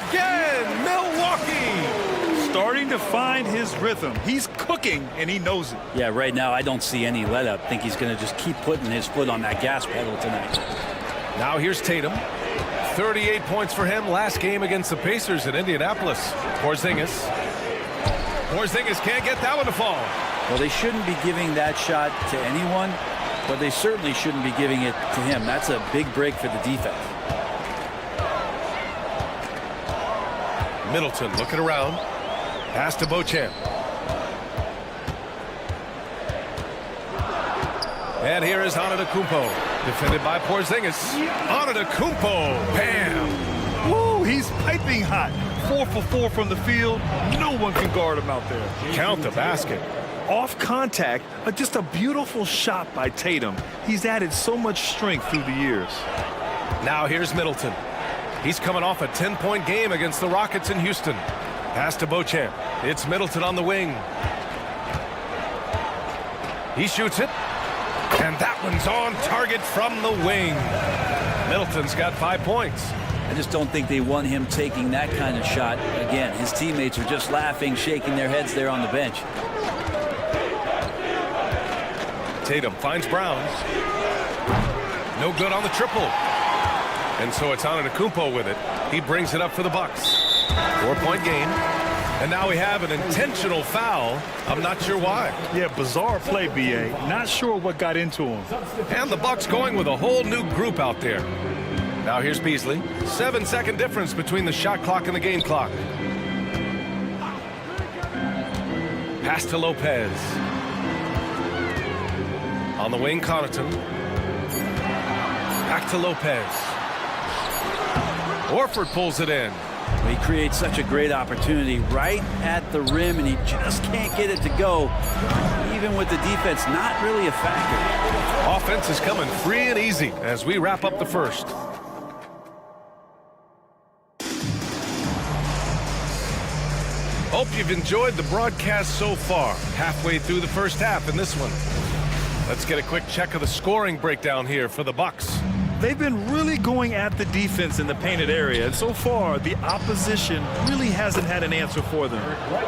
[SPEAKER 1] Again, Milwaukee.
[SPEAKER 2] Starting to find his rhythm. He's cooking, and he knows it.
[SPEAKER 11] Yeah, right now I don't see any let up. I think he's going to just keep putting his foot on that gas pedal tonight.
[SPEAKER 1] Now here's Tatum. 38 points for him last game against the Pacers in Indianapolis. Porzingis. Porzingis can't get that one to fall.
[SPEAKER 11] Well, they shouldn't be giving that shot to anyone, but they certainly shouldn't be giving it to him. That's a big break for the defense.
[SPEAKER 1] Middleton looking around. Pass to Beauchamp. And here is Antetokounmpo. Defended by Porzingis. Antetokounmpo. Bam.
[SPEAKER 2] Woo, he's piping hot. 4 for 4 from the field. No one can guard him out there.
[SPEAKER 1] Count the basket.
[SPEAKER 2] Off contact, just a beautiful shot by Tatum. He's added so much strength through the years.
[SPEAKER 1] Now here's Middleton. He's coming off a 10-point game against the Rockets in Houston. Pass to Beauchamp. It's Middleton on the wing. He shoots it. And that one's on target from the wing. Middleton's got 5 points.
[SPEAKER 11] I just don't think they want him taking that kind of shot again. His teammates are just laughing, shaking their heads there on the bench.
[SPEAKER 1] Tatum finds Brown. No good on the triple. And so it's Antetokounmpo with it. He brings it up for the Bucks. 4-point game. And now we have an intentional foul. I'm not sure why.
[SPEAKER 2] Yeah, bizarre play, B.A. Not sure what got into him.
[SPEAKER 1] And the Bucks going with a whole new group out there. Now here's Beasley. 7-second difference between the shot clock and the game clock. Pass to Lopez. On the wing, Connaughton. Back to Lopez. Horford pulls it in.
[SPEAKER 11] He creates such a great opportunity right at the rim, and he just can't get it to go. Even with the defense not really a factor.
[SPEAKER 1] Offense is coming free and easy as we wrap up the first. Hope you've enjoyed the broadcast so far. Halfway through the first half in this one. Let's get a quick check of the scoring breakdown here for the Bucks.
[SPEAKER 2] They've been really going at the defense in the painted area, and so far the opposition really hasn't had an answer for them.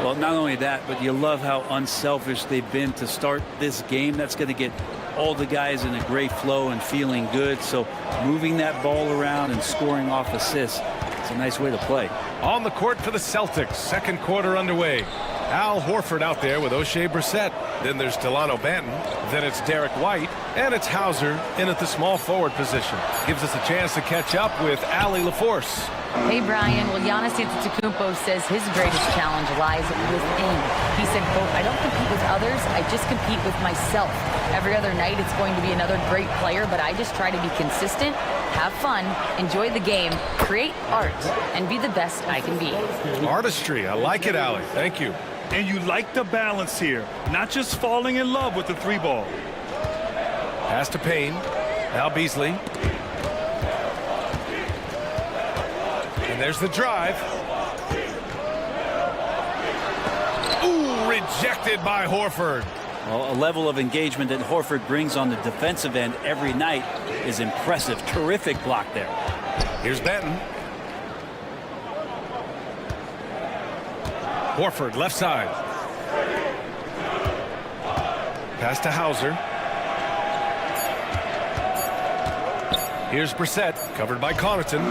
[SPEAKER 11] Well, not only that, but you love how unselfish they've been to start this game. That's going to get all the guys in a great flow and feeling good. So moving that ball around and scoring off assists, it's a nice way to play.
[SPEAKER 1] On the court for the Celtics, second quarter underway. Al Horford out there with O'Shea Brissett. Then there's Delano Banton. Then it's Derek White. And it's Hauser in at the small forward position. Gives us a chance to catch up with Allie LaForce.
[SPEAKER 5] Hey, Brian. Well, Giannis Antetokounmpo says his greatest challenge lies within. He said, quote, I don't compete with others. I just compete with myself. Every other night it's going to be another great player, but I just try to be consistent, have fun, enjoy the game, create art, and be the best I can be.
[SPEAKER 1] Artistry. I like it, Allie. Thank you.
[SPEAKER 2] And you like the balance here, not just falling in love with the three ball.
[SPEAKER 1] Pass to Payne. Now Beasley. And there's the drive. Ooh, rejected by Horford.
[SPEAKER 11] Well, a level of engagement that Horford brings on the defensive end every night is impressive. Terrific block there.
[SPEAKER 1] Here's Benton. Horford, left side. Pass to Hauser. Here's Brissett, covered by Connaughton.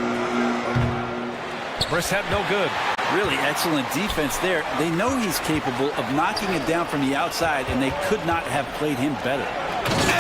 [SPEAKER 1] Brissett, no good.
[SPEAKER 11] Really excellent defense there. They know he's capable of knocking it down from the outside, and they could not have played him better.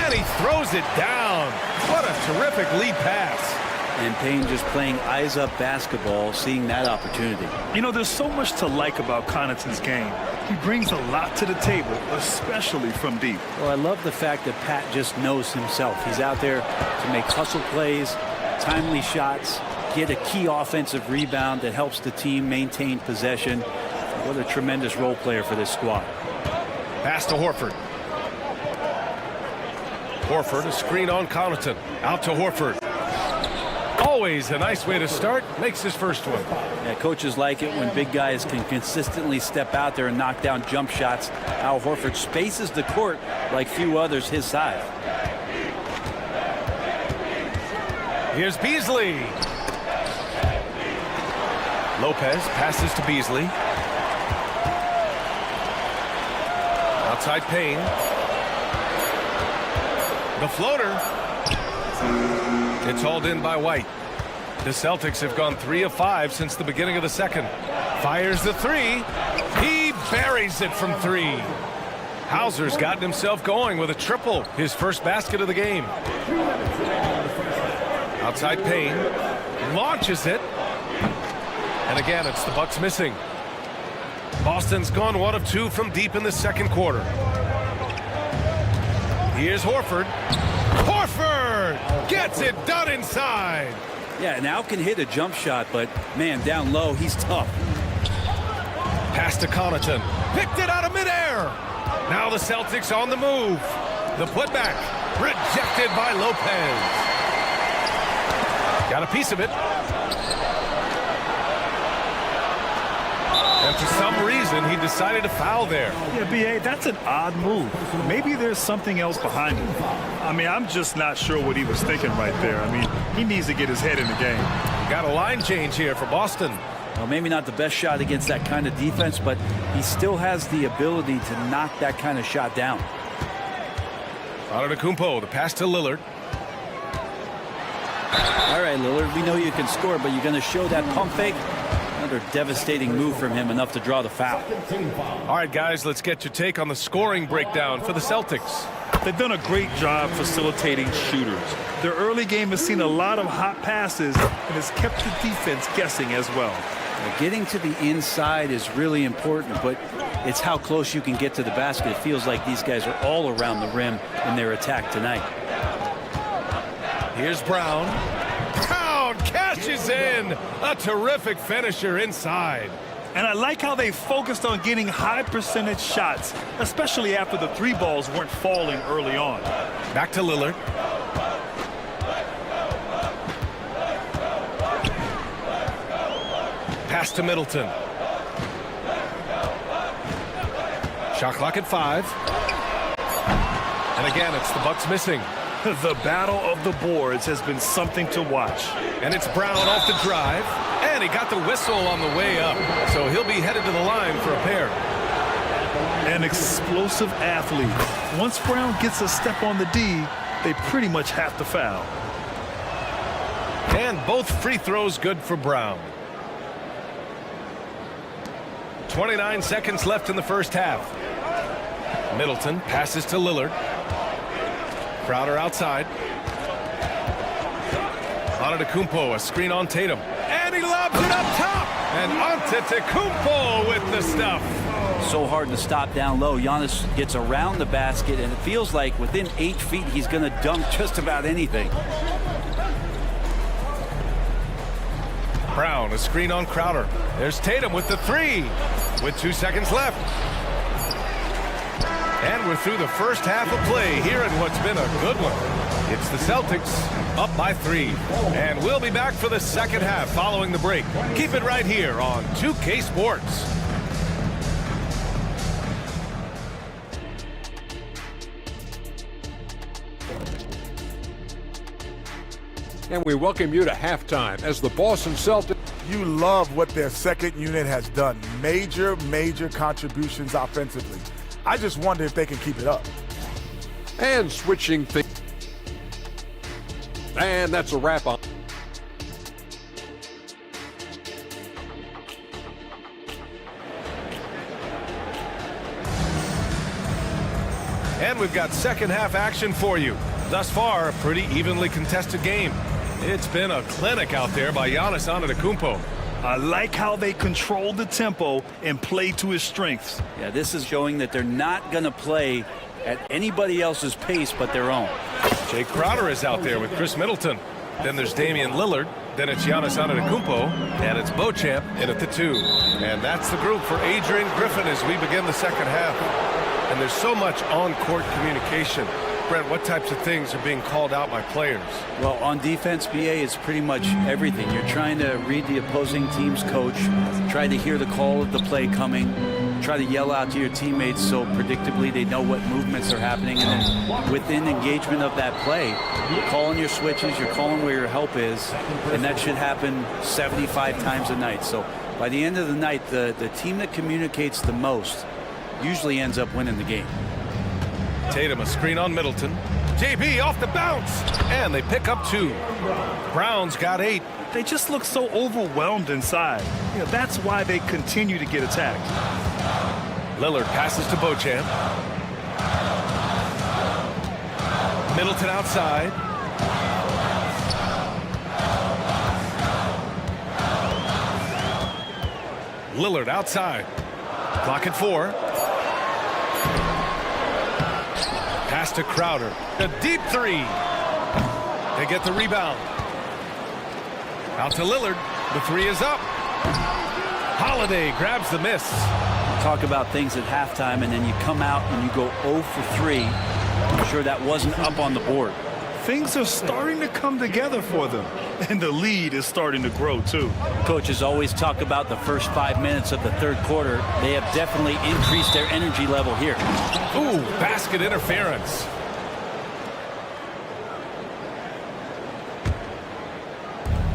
[SPEAKER 1] And he throws it down. What a terrific lead pass.
[SPEAKER 11] And Payne just playing eyes-up basketball, seeing that opportunity.
[SPEAKER 2] You know, there's so much to like about Connaughton's game. He brings a lot to the table, especially from deep.
[SPEAKER 11] Well, I love the fact that Pat just knows himself. He's out there to make hustle plays, timely shots, get a key offensive rebound that helps the team maintain possession. What a tremendous role player for this squad.
[SPEAKER 1] Pass to Horford. Horford, a screen on Connaughton. Out to Horford. Always a nice way to start. Makes his first one.
[SPEAKER 11] Yeah, coaches like it when big guys can consistently step out there and knock down jump shots. Al Horford spaces the court like few others his size.
[SPEAKER 1] Here's Beasley. Lopez passes to Beasley. Outside Payne. The floater. It's hauled in by White. The Celtics have gone 3 of 5 since the beginning of the second. Fires the three. He buries it from 3. Hauser's gotten himself going with a triple. His first basket of the game. Outside Payne. Launches it. And again, it's the Bucks missing. Boston's gone 1 of 2 from deep in the second quarter. Here's Horford. Horford gets it done inside.
[SPEAKER 11] Yeah, now can hit a jump shot, but man, down low, he's tough.
[SPEAKER 1] Pass to Connaughton. Picked it out of midair. Now the Celtics on the move. The putback rejected by Lopez. Got a piece of it. And for some reason, he decided to foul there.
[SPEAKER 2] Yeah, B.A., that's an odd move. Maybe there's something else behind it. I mean, I'm just not sure what he was thinking right there. I mean, he needs to get his head in the game.
[SPEAKER 1] got a line change here for Boston.
[SPEAKER 11] Well, maybe not the best shot against that kind of defense, but he still has the ability to knock that kind of shot down.
[SPEAKER 1] Antetokounmpo, the pass to Lillard.
[SPEAKER 11] All right, Lillard, we know you can score, but you're going to show that pump fake. Another devastating move from him, enough to draw the foul.
[SPEAKER 1] All right, guys, let's get your take on the scoring breakdown for the Celtics.
[SPEAKER 2] They've done a great job facilitating shooters. Their early game has seen a lot of hot passes and has kept the defense guessing as well.
[SPEAKER 11] Getting to the inside is really important, but it's how close you can get to the basket. It feels like these guys are all around the rim in their attack tonight.
[SPEAKER 1] Here's Brown. Brown cashes in. A terrific finisher inside.
[SPEAKER 2] And I like how they focused on getting high percentage shots, especially after the three balls weren't falling early on.
[SPEAKER 1] Back to Lillard. Pass to Middleton. Shot clock at 5. And again, it's the Bucks missing.
[SPEAKER 2] The battle of the boards has been something to watch.
[SPEAKER 1] And it's Brown off the drive. And he got the whistle on the way up. So he'll be headed to the line for a pair.
[SPEAKER 2] An explosive athlete. Once Brown gets a step on the D, they pretty much have to foul.
[SPEAKER 1] And both free throws good for Brown. 29 seconds left in the first half. Middleton passes to Lillard. Crowder outside. Antetokounmpo, a screen on Tatum. And he lobs it up top. And Antetokounmpo with the stuff.
[SPEAKER 11] So hard to stop down low. Giannis gets around the basket, and it feels like within 8 feet he's going to dunk just about anything.
[SPEAKER 1] Brown, a screen on Crowder. There's Tatum with the 3 with 2 seconds left. And we're through the first half of play here in what's been a good one. It's the Celtics up by 3. And we'll be back for the second half following the break. Keep it right here on 2K Sports.
[SPEAKER 6] And we welcome you to halftime as the Boston Celtics.
[SPEAKER 10] You love what their second unit has done. Major contributions offensively. I just wonder if they can keep it up.
[SPEAKER 6] And switching things. And that's a wrap on.
[SPEAKER 1] And we've got second half action for you. Thus far, a pretty evenly contested game. It's been a clinic out there by Giannis Antetokounmpo.
[SPEAKER 2] I like how they control the tempo and play to his strengths.
[SPEAKER 11] Yeah, this is showing that they're not going to play at anybody else's pace but their own.
[SPEAKER 1] Jay Crowder is out there with Chris Middleton. Then there's Damian Lillard. Then it's Giannis Antetokounmpo. And it's Beauchamp in at the 2. And that's the group for Adrian Griffin as we begin the second half. And there's so much on-court communication. Brent, what types of things are being called out by players?
[SPEAKER 11] Well, on defense, BA, it's pretty much everything. You're trying to read the opposing team's coach, try to hear the call of the play coming, try to yell out to your teammates so predictably they know what movements are happening. And then within engagement of that play, you're calling your switches, you're calling where your help is, and that should happen 75 times a night. So by the end of the night, the team that communicates the most usually ends up winning the game.
[SPEAKER 1] Tatum, a screen on Middleton. JB off the bounce. And they pick up 2. Brown's got 8.
[SPEAKER 2] They just look so overwhelmed inside. You know, that's why they continue to get attacked.
[SPEAKER 1] Lillard passes to Beauchamp. Middleton outside. Lillard outside. Clock at 4. Pass to Crowder. A deep 3. They get the rebound. Out to Lillard. The 3 is up. Holiday grabs the miss.
[SPEAKER 11] Talk about things at halftime, and then you come out and you go 0 for 3. I'm sure that wasn't up on the board.
[SPEAKER 2] Things are starting to come together for them, and the lead is starting to grow too.
[SPEAKER 11] Coaches always talk about the first 5 minutes of the third quarter. They have definitely increased their energy level here.
[SPEAKER 1] Ooh, basket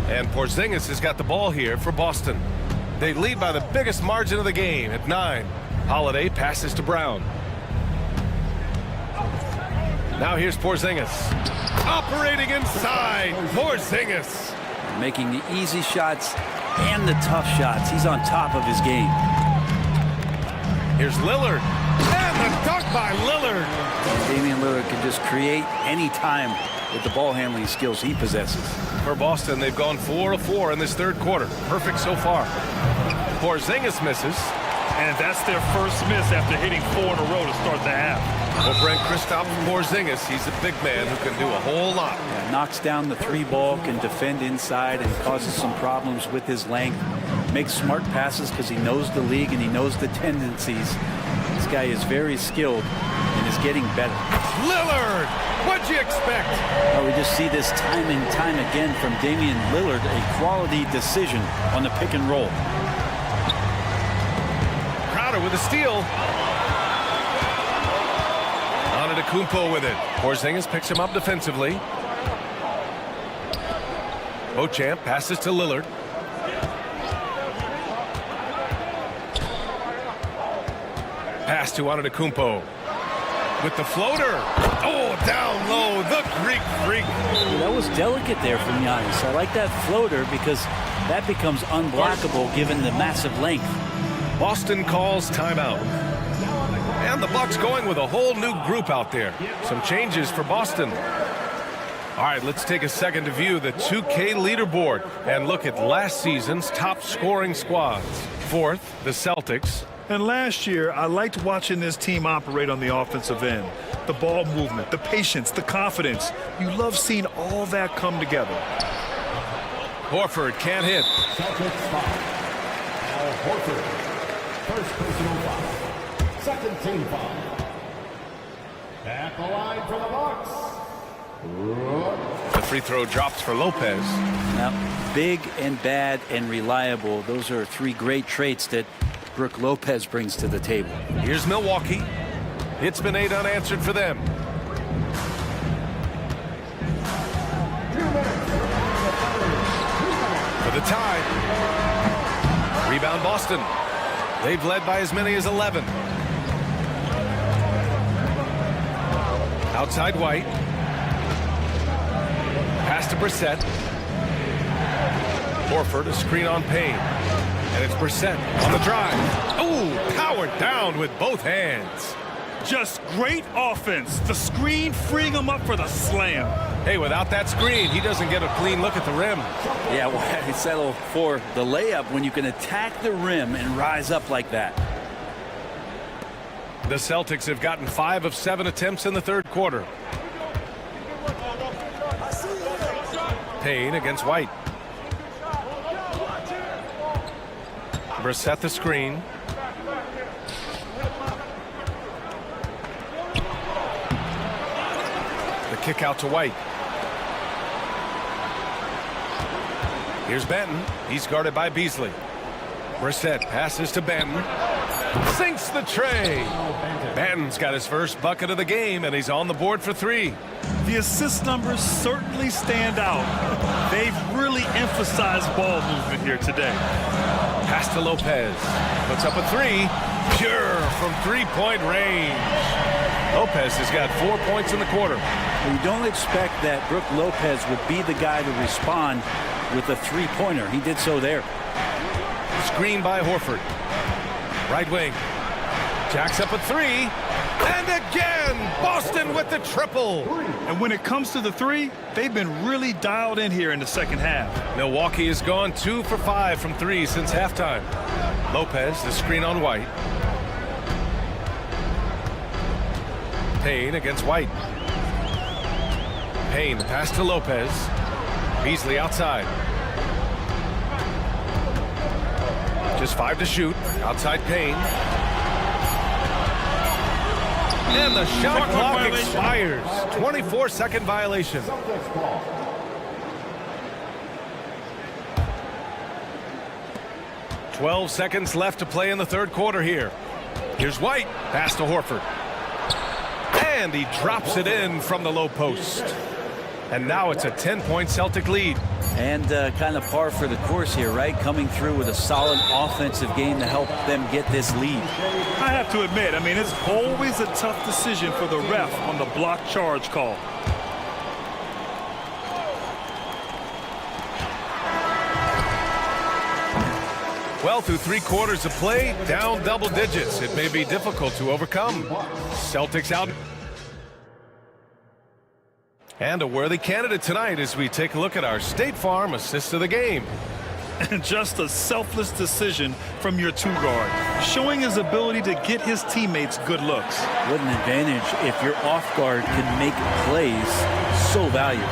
[SPEAKER 1] And Porzingis has got the ball here for Boston. They lead by the biggest margin of the game at 9. Holiday passes to Brown. Now here's Porzingis. Operating inside. Porzingis.
[SPEAKER 11] Making the easy shots and the tough shots. He's on top of his game.
[SPEAKER 1] Here's Lillard. And the dunk by Lillard.
[SPEAKER 11] Damian Lillard can just create any time with the ball handling skills he possesses.
[SPEAKER 1] For Boston, they've gone 4 of 4 in this third quarter. Perfect so far. Porzingis misses.
[SPEAKER 2] And that's their first miss after hitting 4 in a row to start the half.
[SPEAKER 1] Well, Brent, Kristaps Porzingis, he's a big man who can do a whole lot.
[SPEAKER 11] Yeah, knocks down the 3 ball, can defend inside, and causes some problems with his length. Makes smart passes because he knows the league and he knows the tendencies. This guy is very skilled and is getting better.
[SPEAKER 1] Lillard! What'd you expect?
[SPEAKER 11] Well, we just see this time and time again from Damian Lillard, a quality decision on the pick and roll.
[SPEAKER 1] Crowder with a steal. Antetokounmpo with it. Porzingis picks him up defensively. Beauchamp passes to Lillard. Pass to Antetokounmpo. With the floater. Oh, down low. The Greek freak.
[SPEAKER 11] Yeah, that was delicate there from Giannis. I like that floater because that becomes unblockable given the massive length.
[SPEAKER 1] Boston calls timeout. And the Bucks going with a whole new group out there. Some changes for Boston. All right, let's take a second to view the 2K leaderboard and look at last season's top scoring squads. 4th, the Celtics.
[SPEAKER 2] And last year, I liked watching this team operate on the offensive end. The ball movement, the patience, the confidence. You love seeing all that come together.
[SPEAKER 1] Horford can't hit.
[SPEAKER 4] Celtics foul. Al Horford. First personal foul. Second team foul. At the line for the Bucks.
[SPEAKER 1] The free throw drops for Lopez.
[SPEAKER 11] Now, big and bad and reliable. Those are 3 great traits that Brook Lopez brings to the table.
[SPEAKER 1] Here's Milwaukee. It's been 8 unanswered for them. For the tie. Rebound Boston. They've led by as many as 11. Outside White. Pass to Brissett. Horford, a screen on Payne. And it's Brissett on the drive. Oh, powered down with both hands.
[SPEAKER 2] Just great offense. The screen freeing him up for the slam.
[SPEAKER 1] Hey, without that screen, he doesn't get a clean look at the rim.
[SPEAKER 11] Yeah, why settle for the layup when you can attack the rim and rise up like that?
[SPEAKER 1] The Celtics have gotten 5 of 7 attempts in the third quarter. Payne against White. Brissett the screen. The kick out to White. Here's Benton. He's guarded by Beasley. Brissett passes to Benton. Sinks the tray. Benton's got his first bucket of the game, and he's on the board for 3.
[SPEAKER 2] The assist numbers certainly stand out. They've really emphasized ball movement here today.
[SPEAKER 1] Pass to Lopez. Puts up a 3. Pure from 3-point range. Lopez has got 4 points in the quarter.
[SPEAKER 11] You don't expect that Brook Lopez would be the guy to respond with a 3-pointer. He did so there.
[SPEAKER 1] Screen by Horford. Right wing. Jacks up a 3. And again, Boston with the triple.
[SPEAKER 2] And when it comes to the 3, they've been really dialed in here in the second half.
[SPEAKER 1] Milwaukee has gone 2 for 5 from 3 since halftime. Lopez, the screen on White. Payne against White. Payne, the pass to Lopez. Beasley outside. Just 5 to shoot. Outside Payne. And the shot clock expires. 24-second violation. 12 seconds left to play in the third quarter here. Here's White. Pass to Horford. And he drops it in from the low post. And now it's a 10-point Celtic lead.
[SPEAKER 11] And kind of par for the course here, right? Coming through with a solid offensive game to help them get this lead.
[SPEAKER 2] I have to admit, I mean, it's always a tough decision for the ref on the block charge call.
[SPEAKER 1] Well, through 3 quarters of play, down double digits. It may be difficult to overcome. Celtics out. And a worthy candidate tonight as we take a look at our State Farm assist of the game.
[SPEAKER 2] And just a selfless decision from your 2-guard, showing his ability to get his teammates good looks.
[SPEAKER 11] What an advantage if your off guard can make plays so valuable.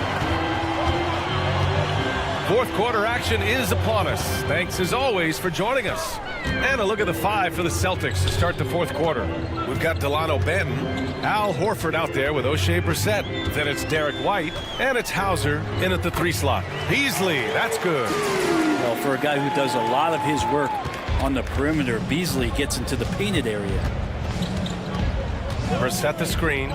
[SPEAKER 1] 4th quarter action is upon us. Thanks as always for joining us. And a look at the 5 for the Celtics to start the 4th quarter. We've got Delano Benton, Al Horford out there with O'Shea Brissett. Then it's Derek White, and it's Hauser in at the 3 slot. Beasley, that's good.
[SPEAKER 11] Well, for a guy who does a lot of his work on the perimeter, Beasley gets into the painted area.
[SPEAKER 1] Brissett the screen.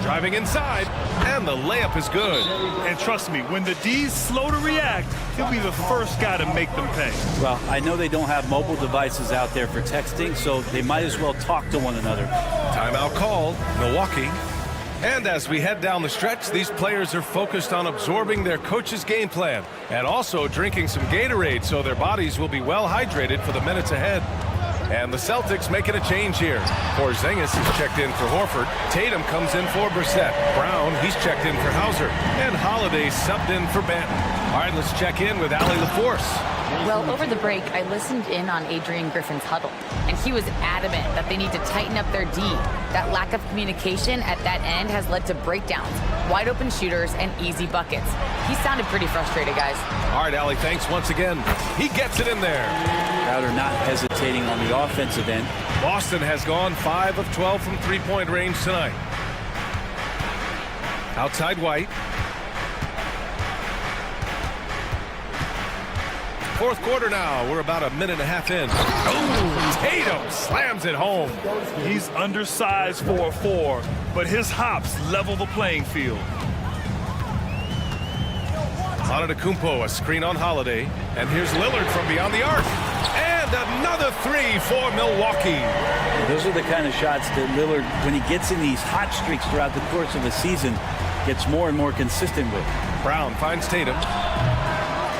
[SPEAKER 1] Driving inside, and the layup is good.
[SPEAKER 2] And trust me, when the D's slow to react, he'll be the first guy to make them pay.
[SPEAKER 11] Well, I know they don't have mobile devices out there for texting, so they might as well talk to one another.
[SPEAKER 1] Timeout called, Milwaukee. And as we head down the stretch, these players are focused on absorbing their coach's game plan and also drinking some Gatorade so their bodies will be well hydrated for the minutes ahead. And the Celtics making a change here. Porzingis is checked in for Horford. Tatum comes in for Brissett. Brown, he's checked in for Hauser. And Holiday subbed in for Banton. All right, let's check in with Allie LaForce.
[SPEAKER 5] Well, over the break, I listened in on Adrian Griffin's huddle, and he was adamant that they need to tighten up their D. That lack of communication at that end has led to breakdowns, wide open shooters, and easy buckets. He sounded pretty frustrated, guys.
[SPEAKER 1] All right, Allie, thanks once again. He gets it in there.
[SPEAKER 11] Crowder not hesitating on the offensive end.
[SPEAKER 1] Boston has gone 5 of 12 from three-point range tonight. Outside White. 4th quarter now. We're about a minute and a half in. Oh, Tatum slams it home.
[SPEAKER 2] He's undersized for a 4, but his hops level the playing field.
[SPEAKER 1] Antetokounmpo, a screen on Holiday. And here's Lillard from beyond the arc. And another 3 for Milwaukee.
[SPEAKER 11] Those are the kind of shots that Lillard, when he gets in these hot streaks throughout the course of a season, gets more and more consistent with.
[SPEAKER 1] Brown finds Tatum.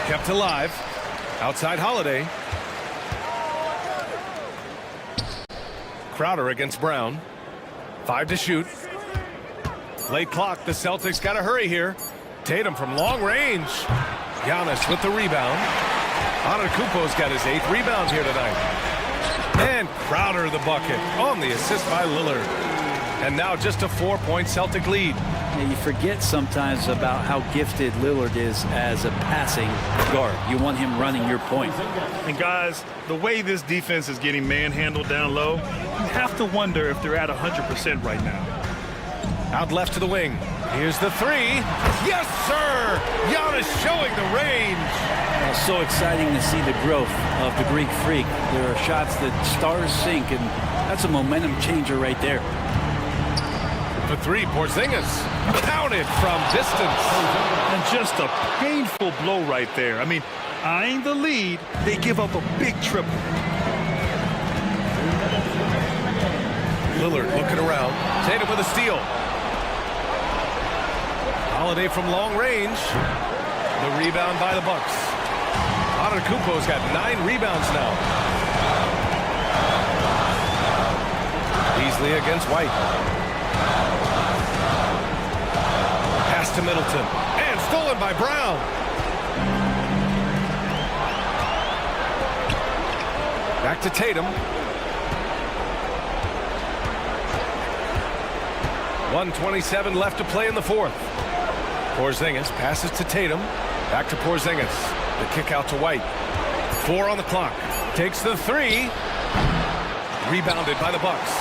[SPEAKER 1] Kept alive. Outside Holiday. Crowder against Brown. 5 to shoot. Late clock. The Celtics got to hurry here. Tatum from long range. Giannis with the rebound. Antetokounmpo's got his 8th rebound here tonight. And Crowder the bucket on the assist by Lillard. And now just a 4-point Celtic lead.
[SPEAKER 11] Yeah, you forget sometimes about how gifted Lillard is as a passing guard. You want him running your point.
[SPEAKER 2] And guys, the way this defense is getting manhandled down low, you have to wonder if they're at 100% right now.
[SPEAKER 1] Out left to the wing. Here's the 3. Yes, sir! Giannis showing the range.
[SPEAKER 11] It's so exciting to see the growth of the Greek Freak. There are shots that stars sink, and that's a momentum changer right there.
[SPEAKER 1] The 3, Porzingis. Counted from distance.
[SPEAKER 2] And just a painful blow right there. I mean, eyeing the lead, they give up a big triple.
[SPEAKER 1] Lillard looking around. Tatum with a steal. Holiday from long range. The rebound by the Bucks. Antetokounmpo's got 9 rebounds now. Beasley against White. Pass to Middleton. And stolen by Brown. Back to Tatum. 1:27 left to play in the 4th. Porzingis passes to Tatum. Back to Porzingis. The kick out to White. 4 on the clock. Takes the 3. Rebounded by the Bucks.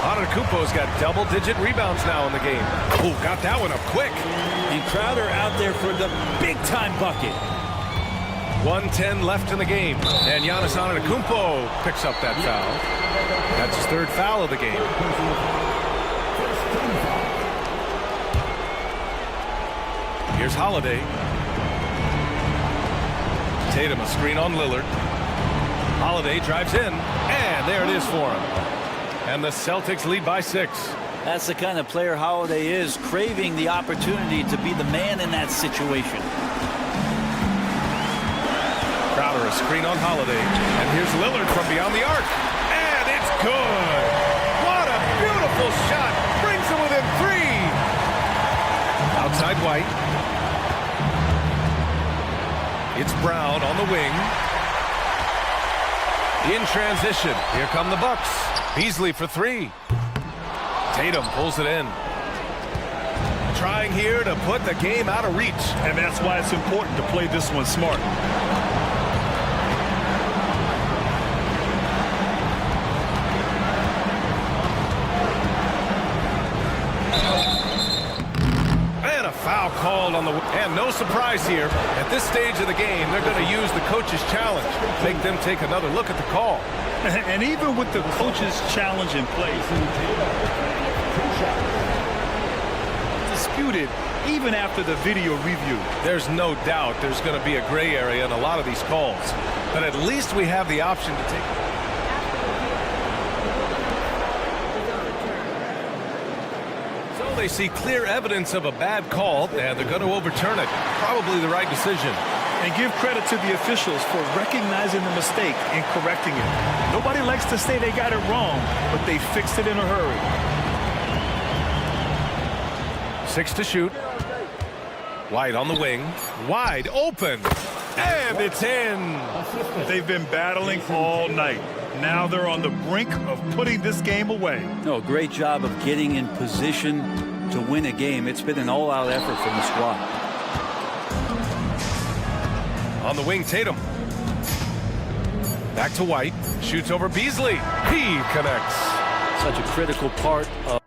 [SPEAKER 1] Antetokounmpo's got double-digit rebounds now in the game. Oh, got that one up quick.
[SPEAKER 11] And Crowder out there for the big-time bucket.
[SPEAKER 1] 1:10 left in the game. And Giannis Antetokounmpo picks up that foul. That's his 3rd foul of the game. Here's Holiday. Tatum a screen on Lillard. Holiday drives in, and there it is for him. And the Celtics lead by 6.
[SPEAKER 11] That's the kind of player Holiday is, craving the opportunity to be the man in that situation.
[SPEAKER 1] Crowder a screen on Holiday, and here's Lillard from beyond the arc, and it's good. What a beautiful shot, brings him within 3. Outside White. It's Brown on the wing. In transition, here come the Bucks. Beasley for 3. Tatum pulls it in. Trying here to put the game out of reach.
[SPEAKER 2] And that's why it's important to play this one smart.
[SPEAKER 1] And a foul called on the... And no surprise here. At this stage of the game, they're going to use the coach's challenge. Make them take another look at the call.
[SPEAKER 2] And even with the coach's challenge in place, disputed even after the video review.
[SPEAKER 1] There's no doubt there's going to be a gray area in a lot of these calls. But at least we have the option to take... So they see clear evidence of a bad call, and they're going to overturn it. Probably the right decision.
[SPEAKER 2] And give credit to the officials for recognizing the mistake and correcting it. Nobody likes to say they got it wrong, but they fixed it in a hurry.
[SPEAKER 1] 6 to shoot. White on the wing. Wide open. And it's in.
[SPEAKER 2] They've been battling all night. Now they're on the brink of putting this game away.
[SPEAKER 11] No, great job of getting in position to win a game. It's been an all-out effort from the squad.
[SPEAKER 1] On the wing, Tatum. Back to White. Shoots over Beasley. He connects.
[SPEAKER 11] Such a critical part of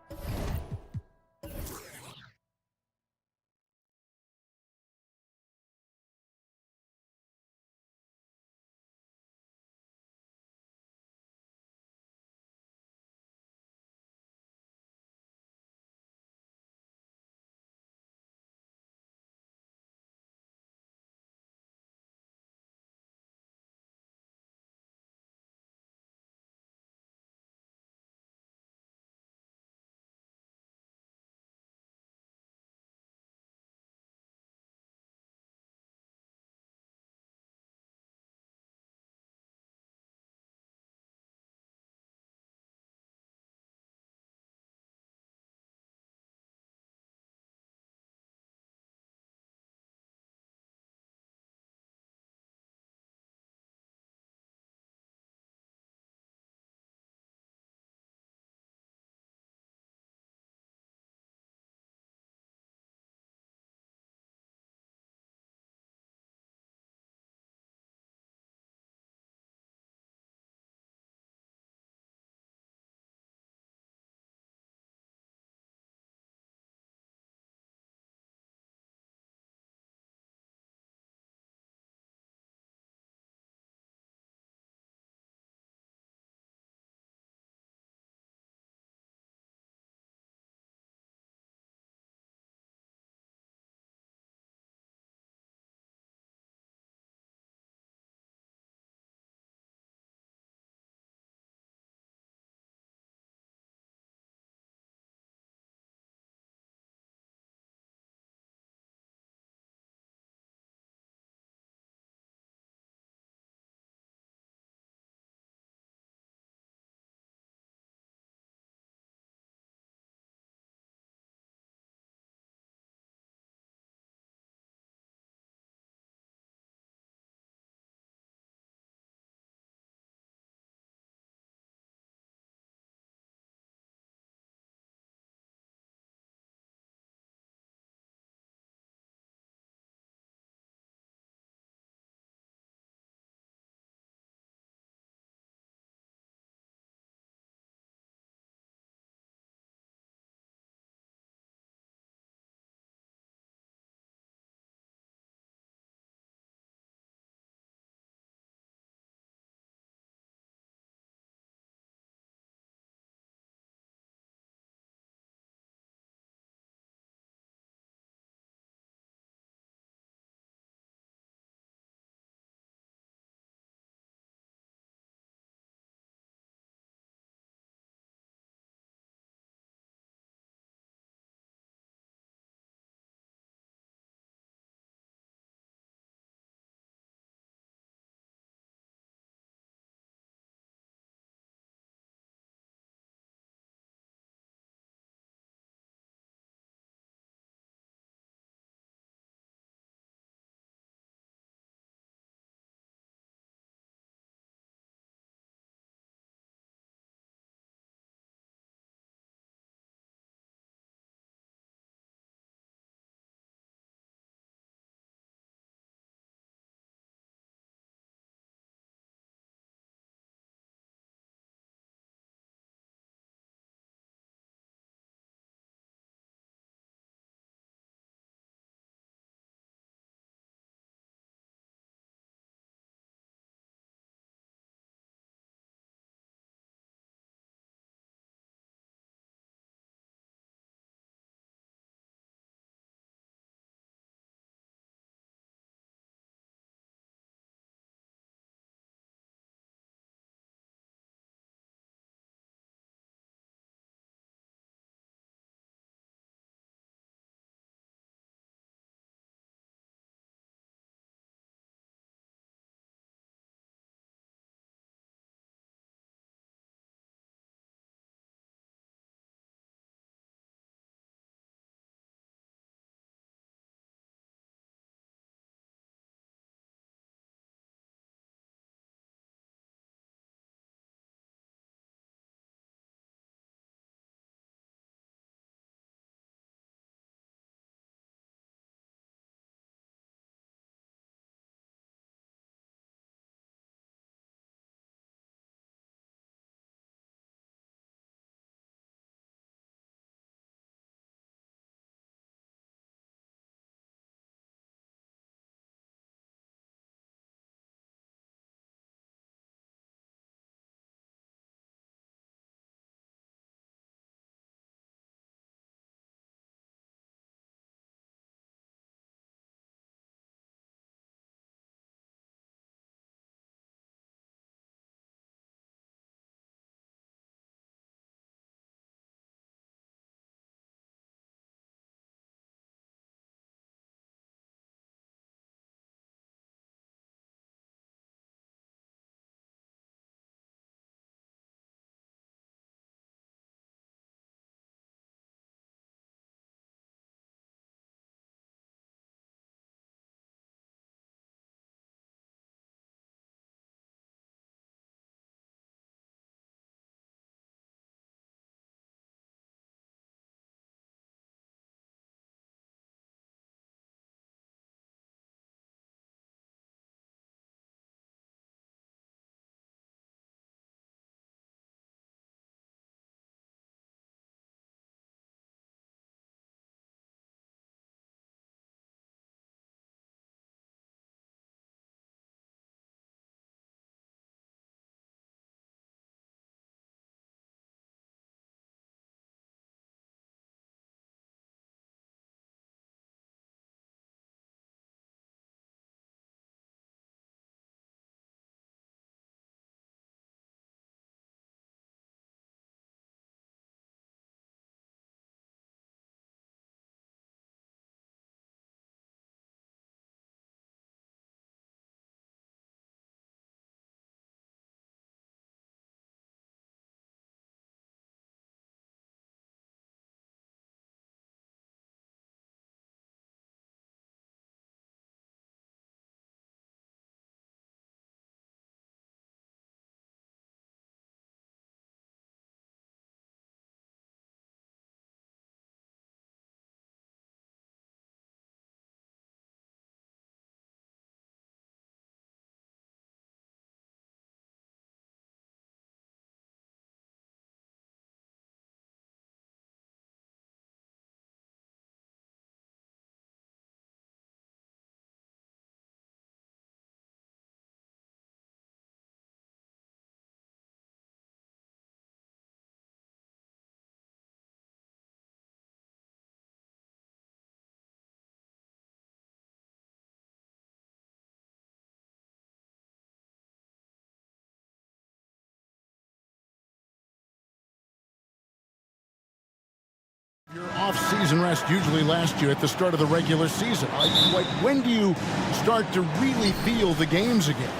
[SPEAKER 7] off-season rest usually last you at the start of the regular season? Like when do you start to really feel the games again?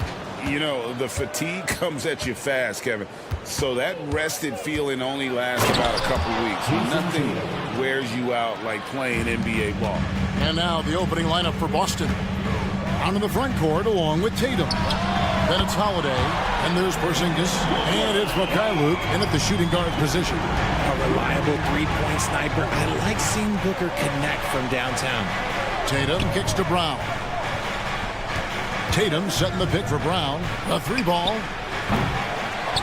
[SPEAKER 8] You know, the fatigue comes at you fast, Kevin. So that rested feeling only lasts about a couple weeks. Nothing wears you out like playing NBA ball.
[SPEAKER 7] And now the opening lineup for Boston. Out in the front court along with Tatum. Then it's Holiday, and there's Porzingis, and it's Mikhailuk in at the shooting guard position.
[SPEAKER 13] A reliable three-point sniper. I like seeing Booker connect from downtown.
[SPEAKER 7] Tatum kicks to Brown. Tatum setting the pick for Brown. A three ball.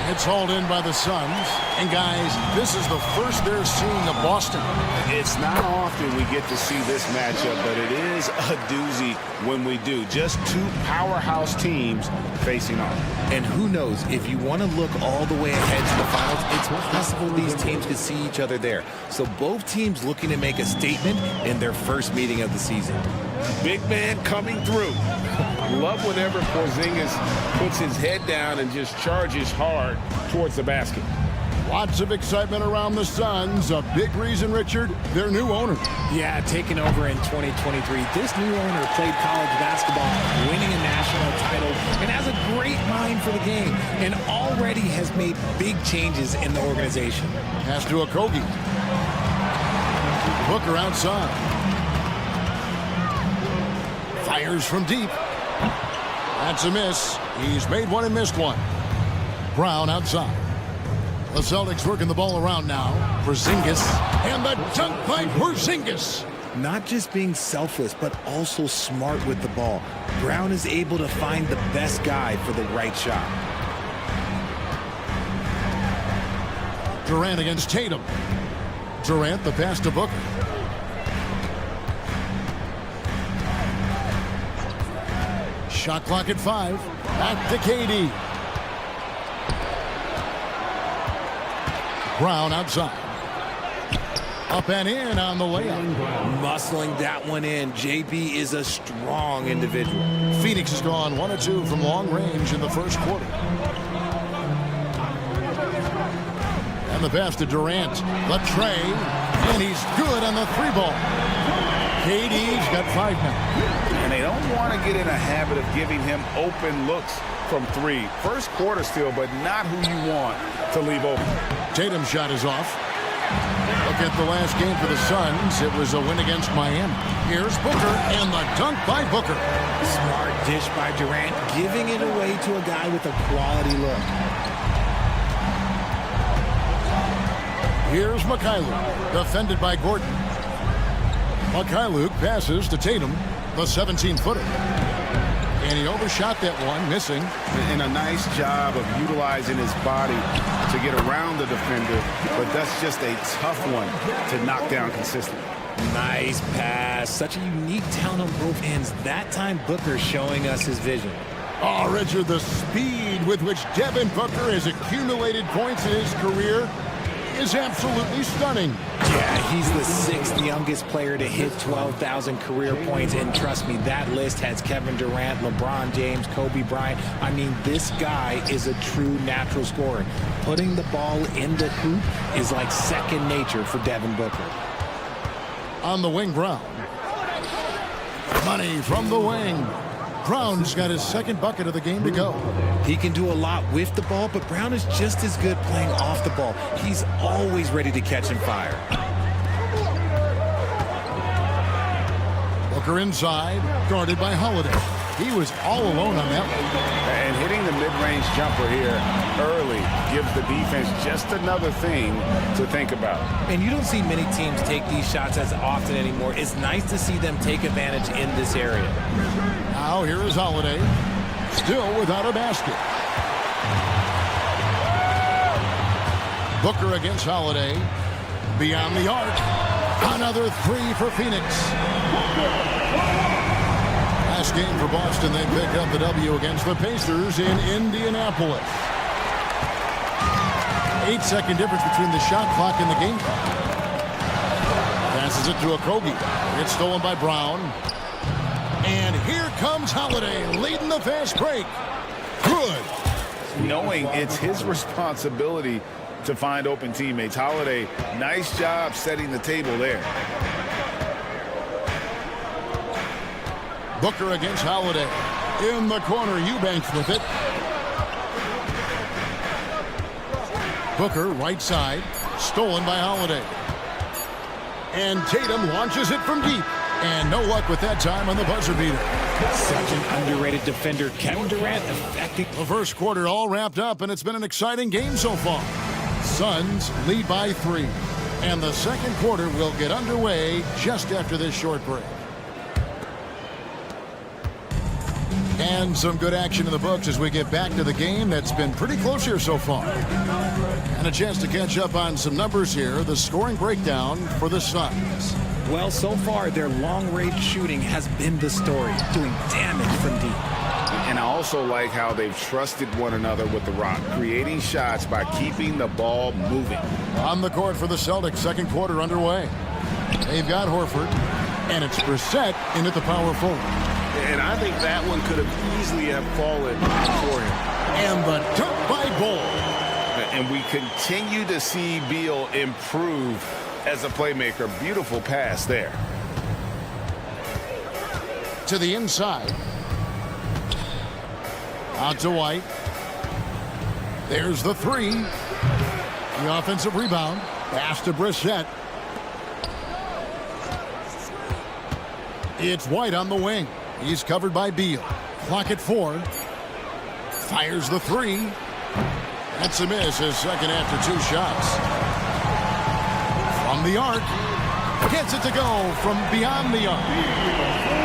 [SPEAKER 7] It's hauled in by the Suns. And guys, this is the first they're seeing of Boston.
[SPEAKER 8] It's not often we get to see this matchup, but it is a doozy when we do. Just two powerhouse teams facing off.
[SPEAKER 13] And who knows, if you want to look all the way ahead to the finals, it's possible these teams could see each other there. So both teams looking to make a statement in their first meeting of the season.
[SPEAKER 8] Big man coming through. Love whenever Porzingis puts his head down and just charges hard towards the basket.
[SPEAKER 7] Lots of excitement around the Suns. A big reason, Richard, their new owner.
[SPEAKER 13] Yeah, taking over in 2023. This new owner played college basketball, winning a national title, and has a great mind for the game, and already has made big changes in the organization.
[SPEAKER 7] Pass to Okogie. Booker outside. Fires from deep. That's a miss. He's made one and missed one. Brown outside. The Celtics working the ball around now. Porzingis. And the dunk by Porzingis.
[SPEAKER 13] Not just being selfless, but also smart with the ball. Brown is able to find the best guy for the right shot.
[SPEAKER 7] Durant against Tatum. Durant, the pass to Booker. Shot clock at 5. Back to KD. Brown outside. Up and in on the layup.
[SPEAKER 13] Muscling that one in. JB is a strong individual.
[SPEAKER 7] Phoenix has gone 1 of 2 from long range in the first quarter. And the pass to Durant. The tray. And he's good on the three ball. KD's got 5 now.
[SPEAKER 8] And they don't want to get in a habit of giving him open looks from three. First quarter still, but not who you want to leave open.
[SPEAKER 7] Tatum's shot is off. Look at the last game for the Suns. It was a win against Miami. Here's Booker, and the dunk by Booker.
[SPEAKER 13] Smart dish by Durant, giving it away to a guy with a quality look.
[SPEAKER 7] Here's Mikhailuk, defended by Gordon. Mikhailuk passes to Tatum, the 17-footer. And he overshot that one, missing.
[SPEAKER 8] And a nice job of utilizing his body to get around the defender, but that's just a tough one to knock down consistently.
[SPEAKER 13] Nice pass. Such a unique talent on both ends. That time, Booker showing us his vision.
[SPEAKER 7] Oh, Richard, the speed with which Devin Booker has accumulated points in his career is absolutely stunning.
[SPEAKER 13] Yeah, he's the 6th youngest player to hit 12,000 career points, and trust me, that list has Kevin Durant, LeBron James, Kobe Bryant. I mean, this guy is a true natural scorer. Putting the ball in the hoop is like second nature for Devin Booker.
[SPEAKER 7] On the wing, Brown. Money from the wing. Brown's got his second bucket of the game to go.
[SPEAKER 13] He can do a lot with the ball, but Brown is just as good playing off the ball. He's always ready to catch and fire.
[SPEAKER 7] Booker inside, guarded by Holiday. He was all alone on that one.
[SPEAKER 8] And hitting the mid-range jumper here early gives the defense just another thing to think about.
[SPEAKER 13] And you don't see many teams take these shots as often anymore. It's nice to see them take advantage in this area.
[SPEAKER 7] Now here is Holiday, still without a basket. Booker against Holiday, beyond the arc. Another three for Phoenix. Last game for Boston, they pick up the W against the Pacers in Indianapolis. 8-second difference between the shot clock and the game clock. Passes it to Okogie. It's stolen by Brown. And here comes Holiday, leading the fast break. Good.
[SPEAKER 8] Knowing it's his responsibility to find open teammates. Holiday, nice job setting the table there.
[SPEAKER 7] Booker against Holiday. In the corner, Eubanks with it. Booker, right side. Stolen by Holiday. And Tatum launches it from deep. And no luck with that time on the buzzer beater.
[SPEAKER 13] Such an underrated defender. Kevin Durant effective.
[SPEAKER 7] The first quarter all wrapped up, and it's been an exciting game so far. Suns lead by 3. And the second quarter will get underway just after this short break. And some good action in the books as we get back to the game that's been pretty close here so far. And a chance to catch up on some numbers here. The scoring breakdown for the Suns.
[SPEAKER 13] Well, so far, their long-range shooting has been the story, doing damage from deep.
[SPEAKER 8] And I also like how they've trusted one another with the rock, creating shots by keeping the ball moving.
[SPEAKER 7] On the court for the Celtics, second quarter underway. They've got Horford, and it's Brissett in at the power forward.
[SPEAKER 16] And I think that one could have easily have fallen for him.
[SPEAKER 7] And the dunk by Bull.
[SPEAKER 8] And we continue to see Beal improve as a playmaker. Beautiful pass there.
[SPEAKER 7] To the inside. Out to White. There's the three. The offensive rebound. Pass to Brissett. It's White on the wing. He's covered by Beal. Clock at 4. Fires the three. That's a miss, his second after 2 shots. From the arc. Gets it to go from beyond the arc.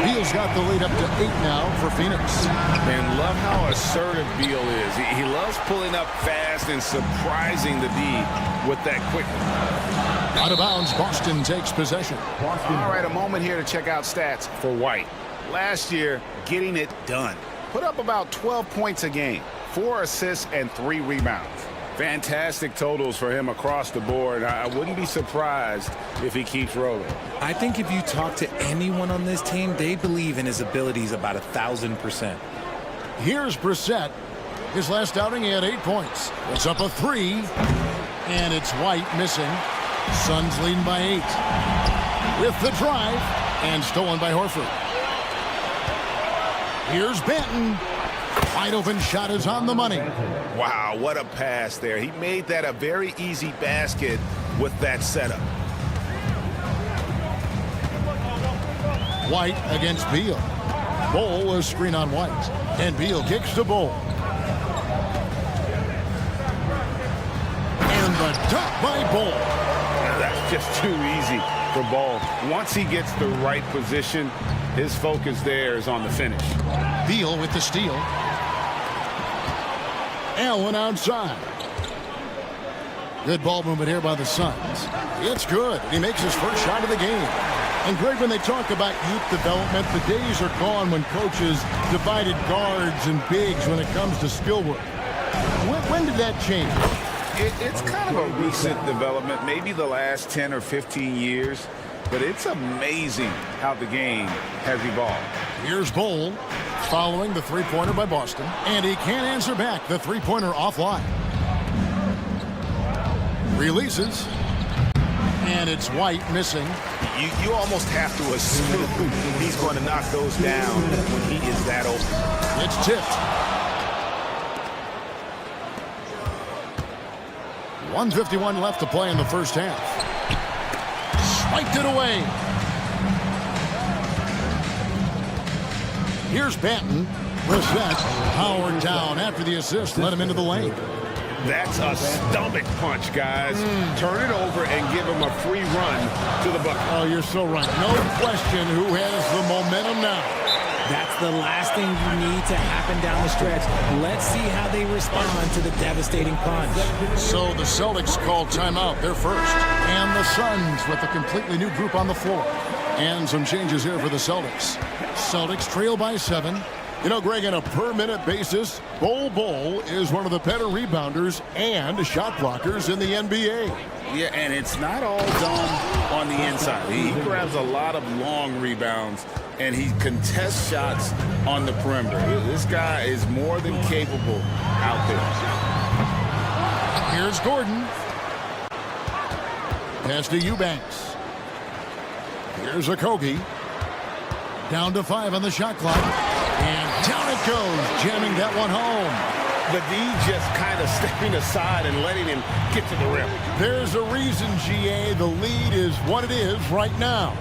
[SPEAKER 7] Beal's got the lead up to 8 now for Phoenix.
[SPEAKER 8] And love how assertive Beal is. He loves pulling up fast and surprising the D with that quickness.
[SPEAKER 7] Out of bounds, Boston takes possession.
[SPEAKER 16] All right, a moment here to check out stats for White. Last year, getting it done. Put up about 12 points a game, 4 assists and 3 rebounds.
[SPEAKER 8] Fantastic totals for him across the board. I wouldn't be surprised if he keeps rolling.
[SPEAKER 13] I think if you talk to anyone on this team, they believe in his abilities about 1,000%.
[SPEAKER 7] Here's Brissett. His last outing, he had 8 points. It's up a 3, and it's White missing. Suns leading by 8. With the drive, and stolen by Horford. Here's Benton. Wide open shot is on the money.
[SPEAKER 8] Wow, what a pass there. He made that a very easy basket with that setup.
[SPEAKER 7] White against Beal. Bull a screen on White. And Beal kicks to Bull. And the dunk by Bull.
[SPEAKER 8] That's just too easy for Ball. Once he gets the right position, his focus there is on the finish.
[SPEAKER 7] Beal with the steal. Allen outside. Good ball movement here by the Suns. It's good. He makes his first shot of the game. And Greg, when they talk about youth development, the days are gone when coaches divided guards and bigs when it comes to skill work. When did that change?
[SPEAKER 8] It's kind of a recent development, maybe the last 10 or 15 years, but it's amazing how the game has evolved.
[SPEAKER 7] Here's Bull following the three-pointer by Boston, and he can't answer back. The three-pointer offline. Releases, and it's White missing.
[SPEAKER 16] You almost have to assume he's going to knock those down when he is that open.
[SPEAKER 7] It's tipped. 1:51 left to play in the first half. Spiked it away. Here's Benton. Brissett powered down after the assist. Let him into the lane.
[SPEAKER 8] That's a stomach punch, guys. Turn it over and give him a free run to the bucket.
[SPEAKER 7] Oh, you're so right. No question who has the momentum now.
[SPEAKER 13] That's the last thing you need to happen down the stretch. Let's see how they respond to the devastating punch.
[SPEAKER 7] So the Celtics call timeout. They're first. And the Suns with a completely new group on the floor. And some changes here for the Celtics. Celtics trail by 7. You know, Greg, on a per-minute basis, Bull is one of the better rebounders and shot blockers in the NBA.
[SPEAKER 8] Yeah, and it's not all done on the inside. He grabs a lot of long rebounds, and he contests shots on the perimeter. This guy is more than capable out there.
[SPEAKER 7] Here's Gordon. Pass to Eubanks. Here's Okogie. Down to 5 on the shot clock. And down it goes, jamming that one home.
[SPEAKER 16] The D just kind of stepping aside and letting him get to the rim.
[SPEAKER 7] There's a reason, GA. The lead is what it is right now.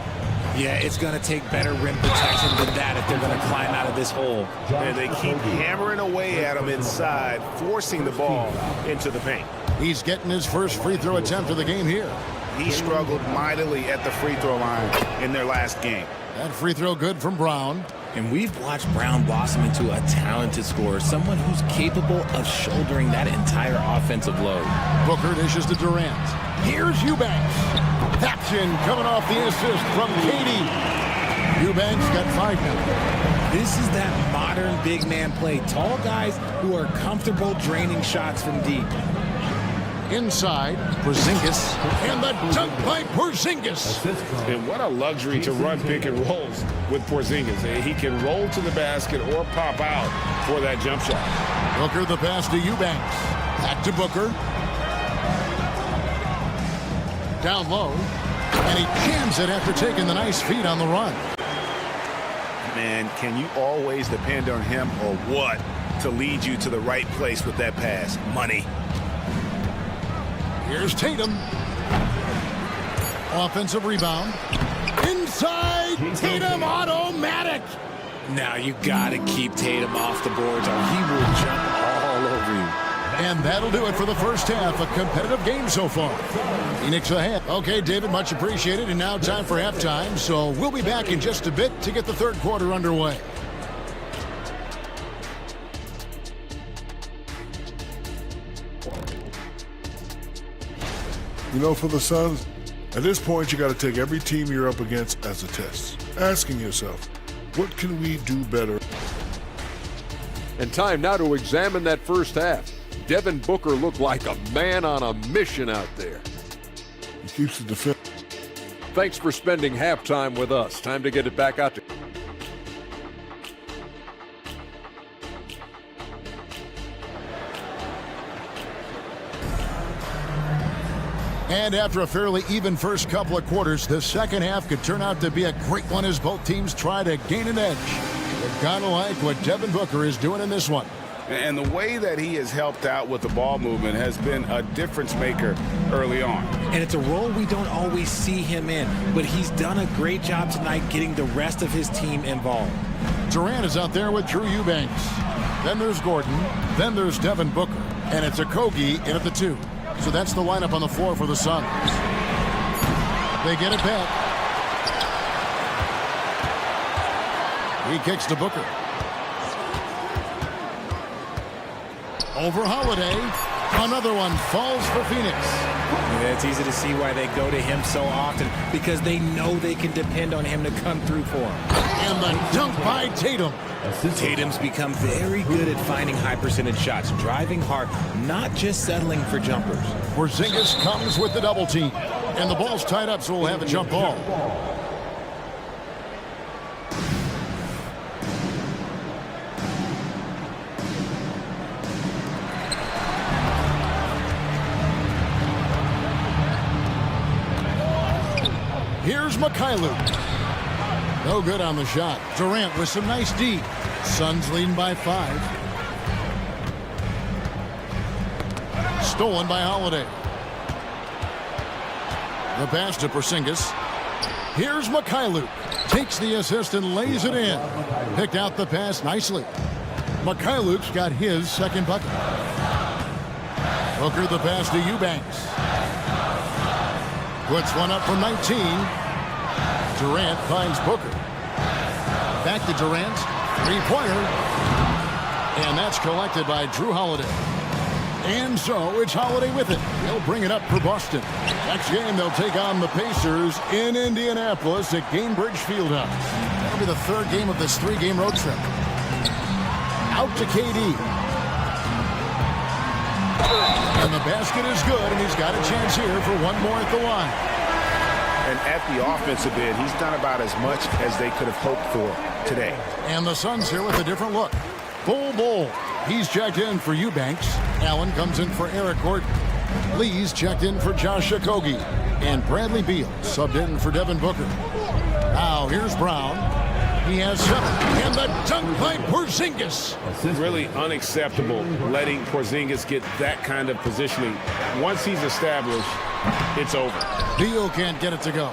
[SPEAKER 13] Yeah, it's going to take better rim protection than that if they're going to climb out of this hole.
[SPEAKER 16] And they keep hammering away at him inside, forcing the ball into the paint.
[SPEAKER 7] He's getting his first free throw attempt of the game here.
[SPEAKER 16] He struggled mightily at the free throw line in their last game.
[SPEAKER 7] That free throw good from Brown.
[SPEAKER 13] And we've watched Brown blossom into a talented scorer, someone who's capable of shouldering that entire offensive load.
[SPEAKER 7] Booker dishes to Durant. Here's Eubanks. Action coming off the assist from Katie. Eubanks got 5 now.
[SPEAKER 13] This is that modern big man play. Tall guys who are comfortable draining shots from deep.
[SPEAKER 7] Inside, Porzingis, and the dunk by Porzingis.
[SPEAKER 16] And what a luxury to run pick and rolls with Porzingis. He can roll to the basket or pop out for that jump shot.
[SPEAKER 7] Booker the pass to Eubanks. Back to Booker. Down low, and he jams it after taking the nice feed on the run.
[SPEAKER 16] Man, can you always depend on him or what to lead you to the right place with that pass? Money.
[SPEAKER 7] Here's Tatum. Offensive rebound. Inside, Tatum automatic.
[SPEAKER 13] Now you got to keep Tatum off the boards or he will jump all over you.
[SPEAKER 7] And that'll do it for the first half. A competitive game so far. Phoenix ahead. Okay, David, much appreciated. And now time for halftime. So we'll be back in just a bit to get the third quarter underway.
[SPEAKER 12] You know, for the Suns, at this point, you got to take every team you're up against as a test. Asking yourself, what can we do better?
[SPEAKER 6] And time now to examine that first half. Devin Booker looked like a man on a mission out there.
[SPEAKER 12] He keeps the defense.
[SPEAKER 6] Thanks for spending halftime with us. Time to get it back out to...
[SPEAKER 7] And after a fairly even first couple of quarters, the second half could turn out to be a great one as both teams try to gain an edge. You've got to like what Devin Booker is doing in this one.
[SPEAKER 16] And the way that he has helped out with the ball movement has been a difference maker early on.
[SPEAKER 13] And it's a role we don't always see him in, but he's done a great job tonight getting the rest of his team involved.
[SPEAKER 7] Durant is out there with Drew Eubanks. Then there's Gordon. Then there's Devin Booker. And it's Okogie in at the 2. So that's the lineup on the floor for the Suns. They get it back. He kicks to Booker. Over Holiday. Another one falls for Phoenix.
[SPEAKER 13] Yeah, it's easy to see why they go to him so often, because they know they can depend on him to come through for them.
[SPEAKER 7] And the dunk by Tatum.
[SPEAKER 13] Tatum's become very good at finding high percentage shots, driving hard, not just settling for jumpers.
[SPEAKER 7] Porzingis comes with the double team. And the ball's tied up, so we'll have a jump ball. Here's Mikhailuk. No good on the shot. Durant with some nice D. Suns leading by 5. Stolen by Holiday. The pass to Porzingis. Here's Mikhailuk. Takes the assist and lays it in. Picked out the pass nicely. Mikhailuk's got his second bucket. Booker the pass to Eubanks. Puts one up from 19. Durant finds Booker. Back to Durant. Three-pointer. And that's collected by Drew Holiday. And so it's Holiday with it. They'll bring it up for Boston. Next game, they'll take on the Pacers in Indianapolis at Gainbridge Fieldhouse. That'll be the third game of this 3-game road trip. Out to KD. And the basket is good, and he's got a chance here for one more at the line.
[SPEAKER 16] And at the offensive end, he's done about as much as they could have hoped for today.
[SPEAKER 7] And the Suns here with a different look. Bull. He's checked in for Eubanks. Allen comes in for Eric Gordon. Lee's checked in for Josh Okogie. And Bradley Beal subbed in for Devin Booker. Now here's Brown. He has 7. And the dunk by Porzingis.
[SPEAKER 16] Really unacceptable letting Porzingis get that kind of positioning. Once he's established, it's over.
[SPEAKER 7] Beal can't get it to go.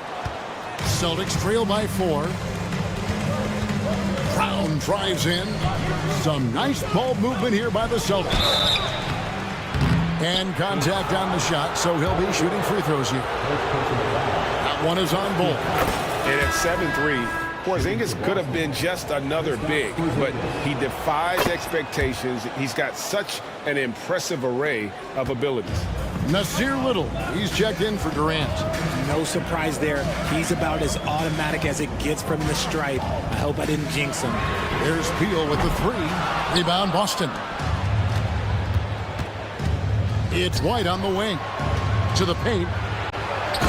[SPEAKER 7] Celtics trail by 4. Brown drives in. Some nice ball movement here by the Celtics. And contact on the shot, so he'll be shooting free throws here. That one is on Bull.
[SPEAKER 16] And at 7-3, Porzingis could have been just another big, but he defies expectations. He's got such an impressive array of abilities.
[SPEAKER 7] Nasir Little, he's checked in for Durant.
[SPEAKER 13] No surprise there. He's about as automatic as it gets from the stripe. I hope I didn't jinx him.
[SPEAKER 7] There's Beal with the 3. Rebound Boston. It's White on the wing. To the paint.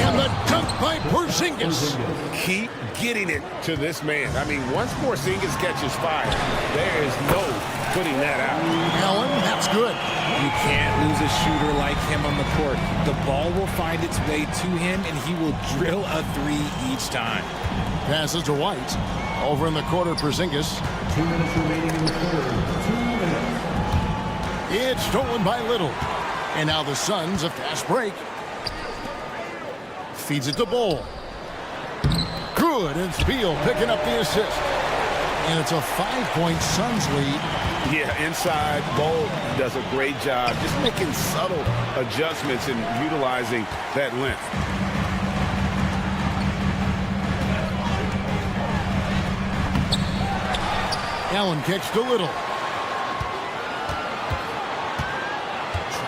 [SPEAKER 7] And the dunk by Porzingis.
[SPEAKER 16] Keep getting it to this man. I mean, once Porzingis catches fire, there is no putting that out.
[SPEAKER 7] Allen, that's good.
[SPEAKER 13] You can't lose a shooter like him on the court. The ball will find its way to him, and he will drill a 3 each time.
[SPEAKER 7] Passes to White. Over in the quarter, Porzingis.
[SPEAKER 4] 2 minutes remaining in the quarter. 2 minutes.
[SPEAKER 7] It's stolen by Little. And now the Suns, a fast break. Feeds it to Bull. Good, and it's Beal picking up the assist. And it's a 5-point Suns lead.
[SPEAKER 16] Yeah, inside, Bull does a great job just making subtle adjustments and utilizing that length.
[SPEAKER 7] Allen kicks to Little.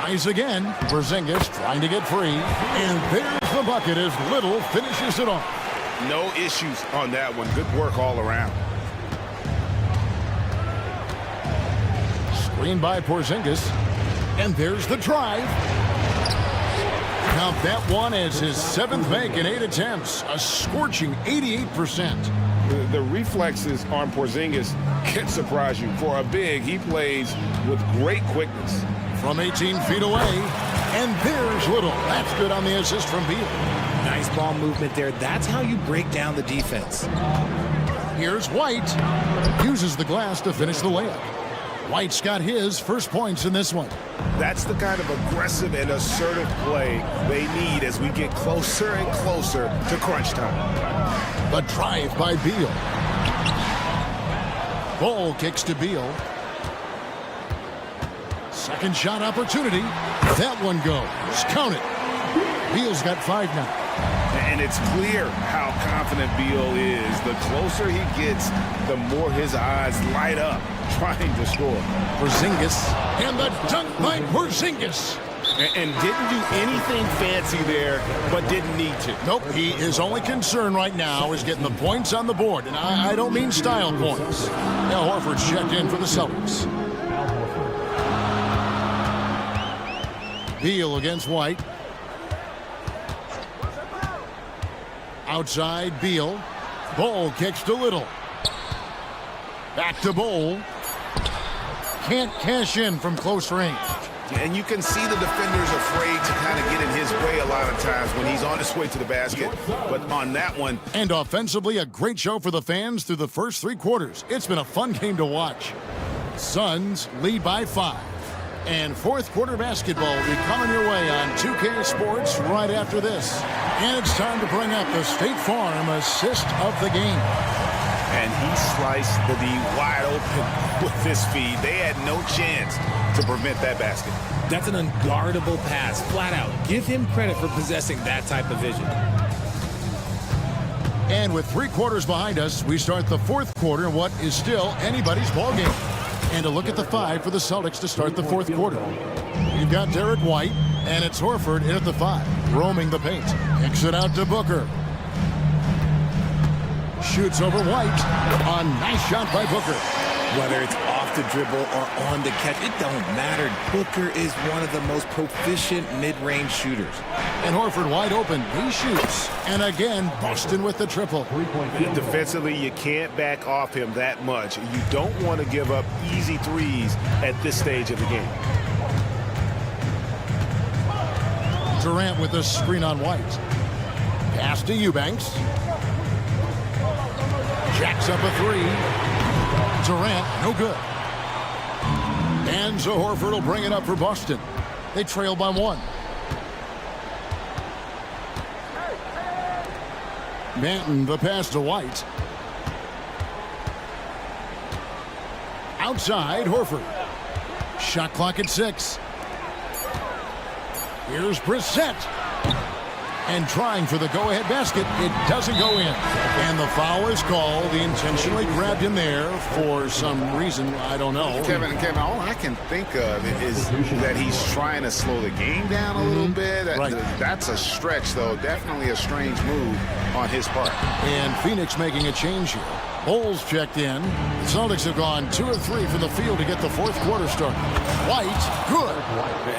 [SPEAKER 7] Tries again. Porzingis trying to get free. And there's the bucket as Little finishes it off.
[SPEAKER 16] No issues on that one. Good work all around.
[SPEAKER 7] Screen by Porzingis. And there's the drive. Count that one as his 7th make in 8 attempts. A scorching 88%.
[SPEAKER 16] The reflexes on Porzingis can surprise you. For a big, he plays with great quickness.
[SPEAKER 7] From 18 feet away. And there's Little. That's good on the assist from Beal.
[SPEAKER 13] Nice ball movement there. That's how you break down the defense.
[SPEAKER 7] Here's White. Uses the glass to finish the layup. White's got his first points in this one.
[SPEAKER 16] That's the kind of aggressive and assertive play they need as we get closer and closer to crunch time.
[SPEAKER 7] The drive by Beal. Bull kicks to Beal. Second shot opportunity. That one goes. Count it. Beal's got 5 now.
[SPEAKER 16] And it's clear how confident Beal is. The closer he gets, the more his eyes light up trying to score.
[SPEAKER 7] Porzingis. And the dunk by Porzingis.
[SPEAKER 16] And didn't do anything fancy there, but didn't need to.
[SPEAKER 7] Nope, his only concern right now is getting the points on the board. And I don't mean style points. Now Horford's checked in for the Celtics. Beal against White. Outside, Beal. Bull kicks to Little. Back to Bull. Can't cash in from close range.
[SPEAKER 16] And you can see the defenders afraid to kind of get in his way a lot of times when he's on his way to the basket. But on that one.
[SPEAKER 7] And offensively, a great show for the fans through the first 3 quarters. It's been a fun game to watch. Suns lead by 5. And 4th quarter basketball will be coming your way on 2K Sports right after this. And it's time to bring up the State Farm assist of the game.
[SPEAKER 16] And he sliced the D wide open with this feed. They had no chance to prevent that basket.
[SPEAKER 13] That's an unguardable pass, flat out. Give him credit for possessing that type of vision.
[SPEAKER 7] And with 3 quarters behind us, we start the 4th quarter in what is still anybody's ball game. And a look at the 5 for the Celtics to start the 4th quarter. You've got Derek White, and it's Horford in at the 5, roaming the paint. Kicks it out to Booker. Shoots over White. A nice shot by Booker.
[SPEAKER 13] Whether it's off the dribble or on the catch, it don't matter. Booker is one of the most proficient mid-range shooters.
[SPEAKER 7] And Horford wide open. He shoots. And again, Boston with the triple.
[SPEAKER 16] Defensively, you can't back off him that much. You don't want to give up easy threes at this stage of the game.
[SPEAKER 7] Durant with the screen on White. Pass to Eubanks. Jacks up a three. Durant, no good. And Horford will bring it up for Boston. They trail by 1. Manton, the pass to White. Outside, Horford. Shot clock at 6. Here's Brissett. And trying for the go-ahead basket. It doesn't go in. And the foul is called. He intentionally grabbed him there for some reason. I don't know.
[SPEAKER 8] Kevin, all I can think of is that he's trying to slow the game down a little bit.
[SPEAKER 7] Right.
[SPEAKER 8] That's a stretch, though. Definitely a strange move on his part.
[SPEAKER 7] And Phoenix making a change here. Bulls checked in. The Celtics have gone 2 of 3 from the field to get the fourth quarter started. White, good.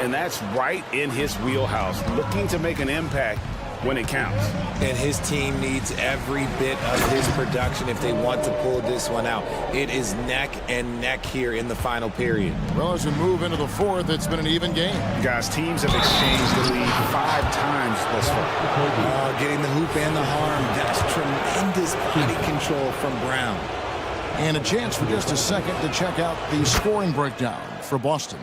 [SPEAKER 16] And that's right in his wheelhouse, looking to make an impact when it counts.
[SPEAKER 13] And his team needs every bit of his production if they want to pull this one out. It is neck and neck here in the final period.
[SPEAKER 7] Well, as we move into the fourth, it's been an even game.
[SPEAKER 16] Guys, teams have exchanged the lead 5 times thus far.
[SPEAKER 13] Getting the hoop and the harm. That's tremendous body control from Brown.
[SPEAKER 7] And a chance for just a second to check out the scoring breakdown for Boston.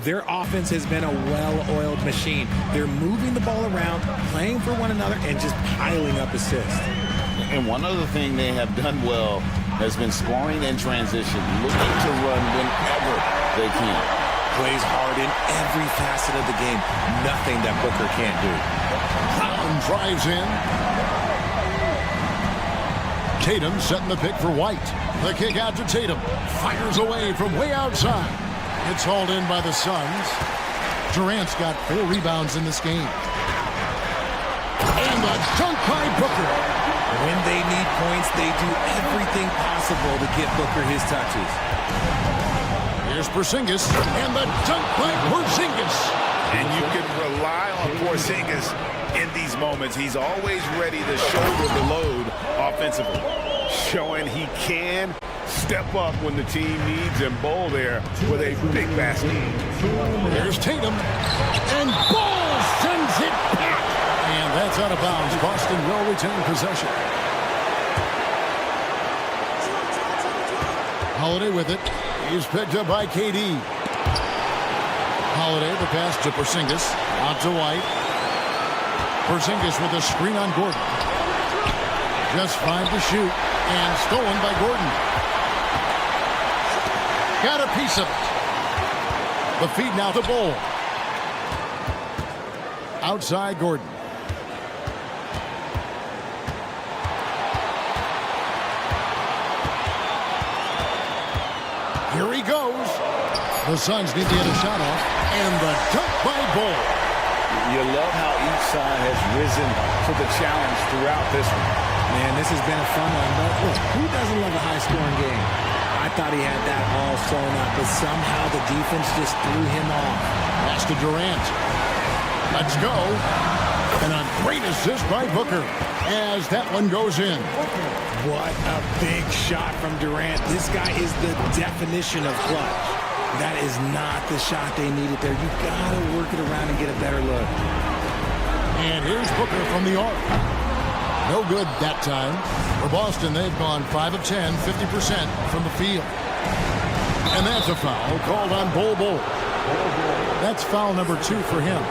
[SPEAKER 13] Their offense has been a well-oiled machine. They're moving the ball around, playing for one another, and just piling up assists.
[SPEAKER 8] And one other thing they have done well has been scoring in transition, looking to run whenever they can.
[SPEAKER 13] Plays hard in every facet of the game. Nothing that Booker can't do.
[SPEAKER 7] Brown drives in. Tatum setting the pick for White. The kick out to Tatum. Fires away from way outside. It's hauled in by the Suns. Durant's got 4 rebounds in this game. And the dunk by Booker.
[SPEAKER 13] When they need points, they do everything possible to get Booker his touches.
[SPEAKER 7] Here's Porzingis, and the dunk by Porzingis.
[SPEAKER 16] And you can rely on Porzingis in these moments. He's always ready to shoulder the load offensively, showing he can step up when the team needs him. Bowl there with a big basket.
[SPEAKER 7] There's Tatum, and Ball sends it back. And that's out of bounds. Boston will retain possession. Holiday with it. He's picked up by KD. Holiday, the pass to Porzingis. Out to White. Porzingis with a screen on Gordon. Just 5 to shoot. And stolen by Gordon. Got a piece of it. The feed now to Ball. Outside Gordon. Here he goes. The Suns need to get a shot off. And the dunk by Ball.
[SPEAKER 16] You love how each side has risen to the challenge throughout this one.
[SPEAKER 13] Man, this has been a fun one. But look, who doesn't love a high-scoring game? I thought he had that all sewn up, but somehow the defense just threw him off.
[SPEAKER 7] Pass to Durant. Let's go. And a great assist by Booker as that one goes in.
[SPEAKER 13] What a big shot from Durant. This guy is the definition of clutch. That is not the shot they needed there. You got to work it around and get a better look.
[SPEAKER 7] And here's Booker from the arc. No good that time. For Boston, they've gone 5 of 10, 50% from the field. And that's a foul called on Bol. That's foul number 2 for him.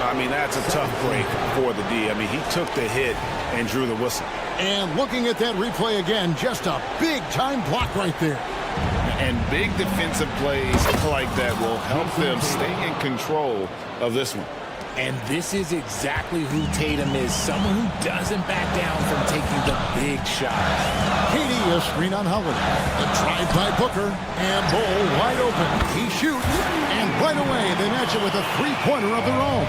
[SPEAKER 16] I mean, that's a tough break for the D. I mean, he took the hit and drew the whistle.
[SPEAKER 7] And looking at that replay again, just a big-time block right there.
[SPEAKER 16] And big defensive plays like that will help them stay in control of this one.
[SPEAKER 13] And this is exactly who Tatum is, someone who doesn't back down from taking the big shots.
[SPEAKER 7] KD, a screen on Holiday. The drive by Booker, and Bol wide open. He shoots, and right away they match it with a three-pointer of their own.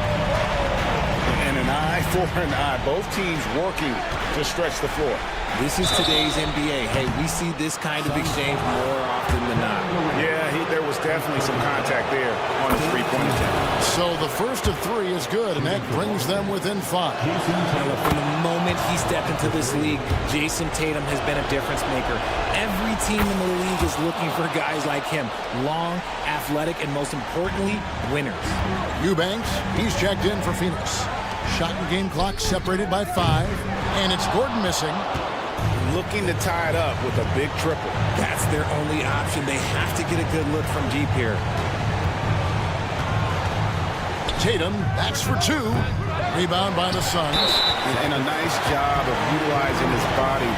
[SPEAKER 16] And an eye for an eye. Both teams working to stretch the floor.
[SPEAKER 13] This is today's NBA. Hey, we see this kind of exchange more often than not.
[SPEAKER 16] Yeah, there was definitely some contact there on the three-point attempt.
[SPEAKER 7] So the first of 3 is good, and that brings them within 5.
[SPEAKER 13] From the moment he stepped into this league, Jason Tatum has been a difference maker. Every team in the league is looking for guys like him. Long, athletic, and most importantly, winners.
[SPEAKER 7] Eubanks, he's checked in for Phoenix. Shot and game clock separated by 5. And it's Gordon missing.
[SPEAKER 16] Looking to tie it up with a big triple.
[SPEAKER 13] That's their only option. They have to get a good look from deep here.
[SPEAKER 7] Tatum, that's for 2. Rebound by the Suns.
[SPEAKER 16] And a nice job of utilizing his body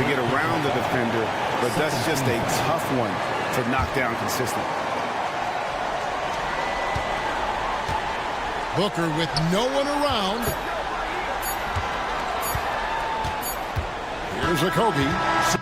[SPEAKER 16] to get around the defender, but that's just a tough one to knock down consistently.
[SPEAKER 7] Booker with no one around. Here's a Kobe.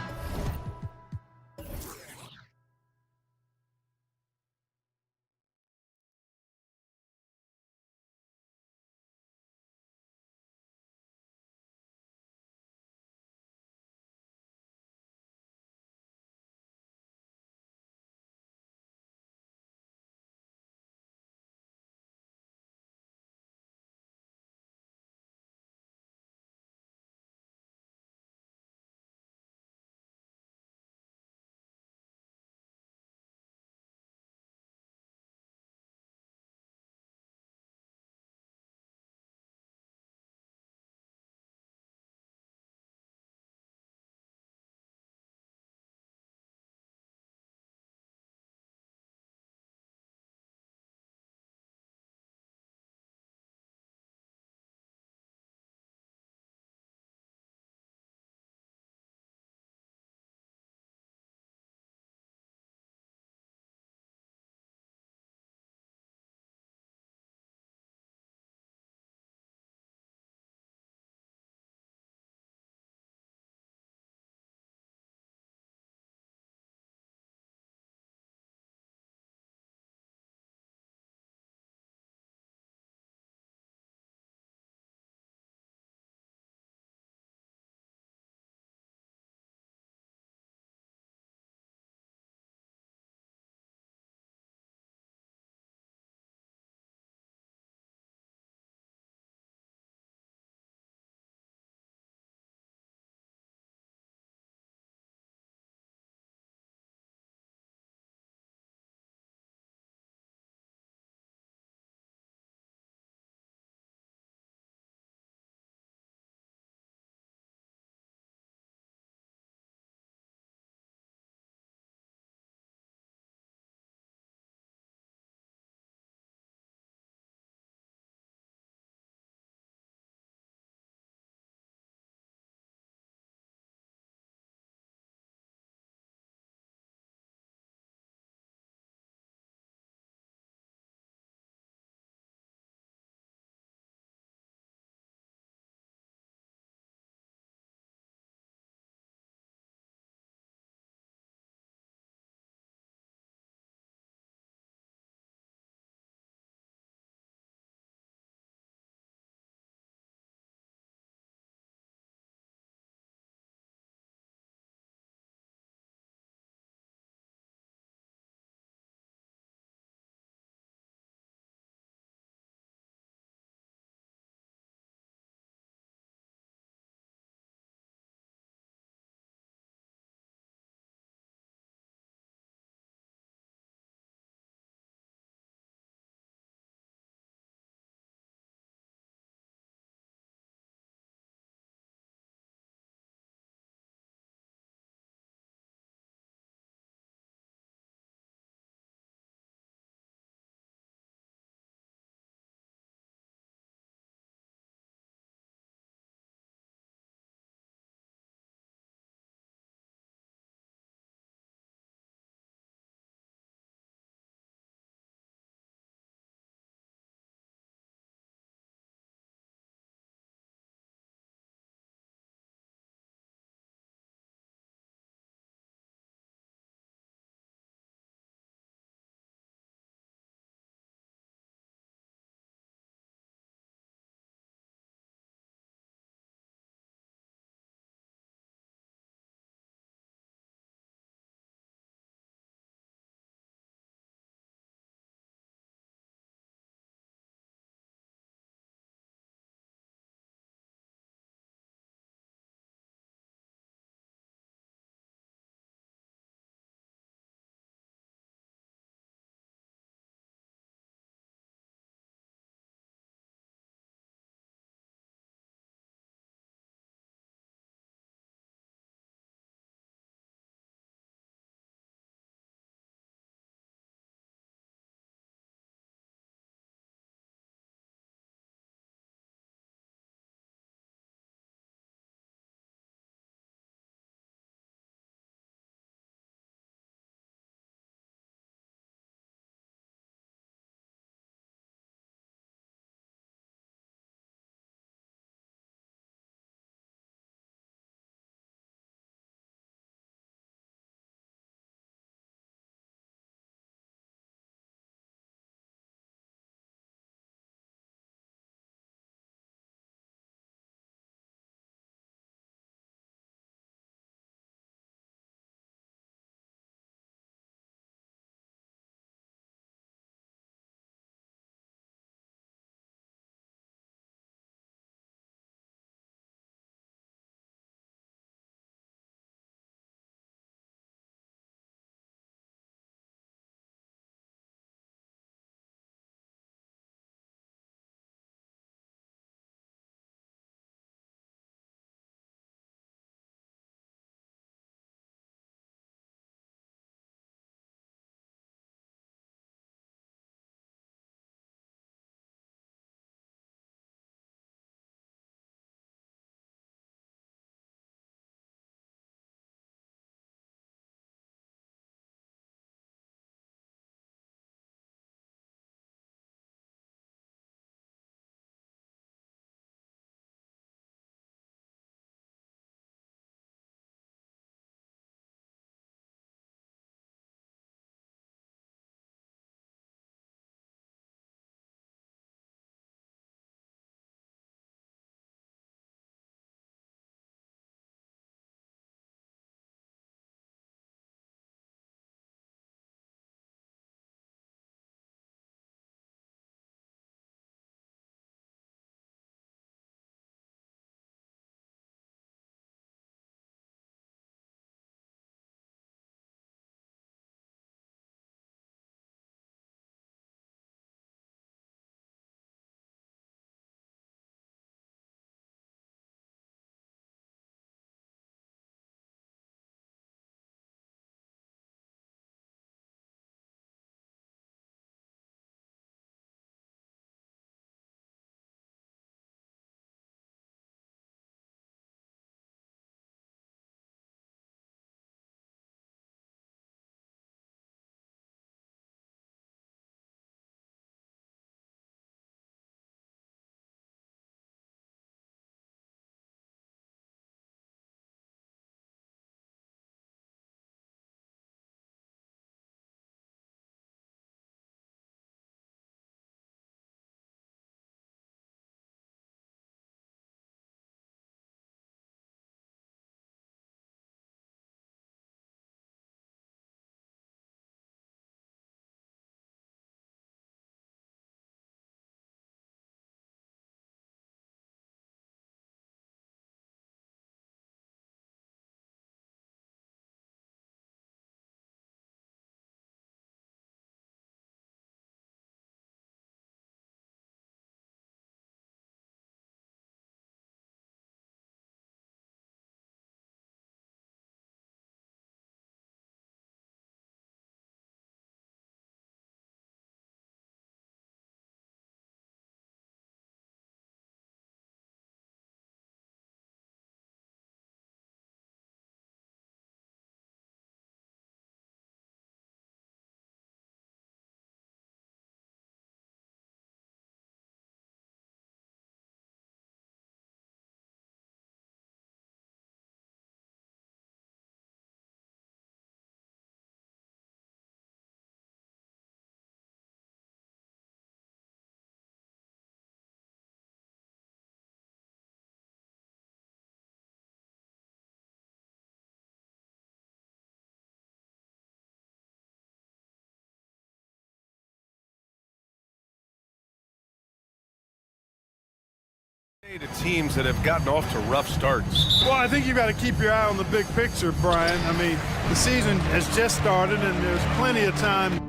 [SPEAKER 1] To teams that have gotten off to rough starts.
[SPEAKER 3] Well, I think you got to keep your eye on the big picture, Brian. I mean, the season has just started, and there's plenty of time.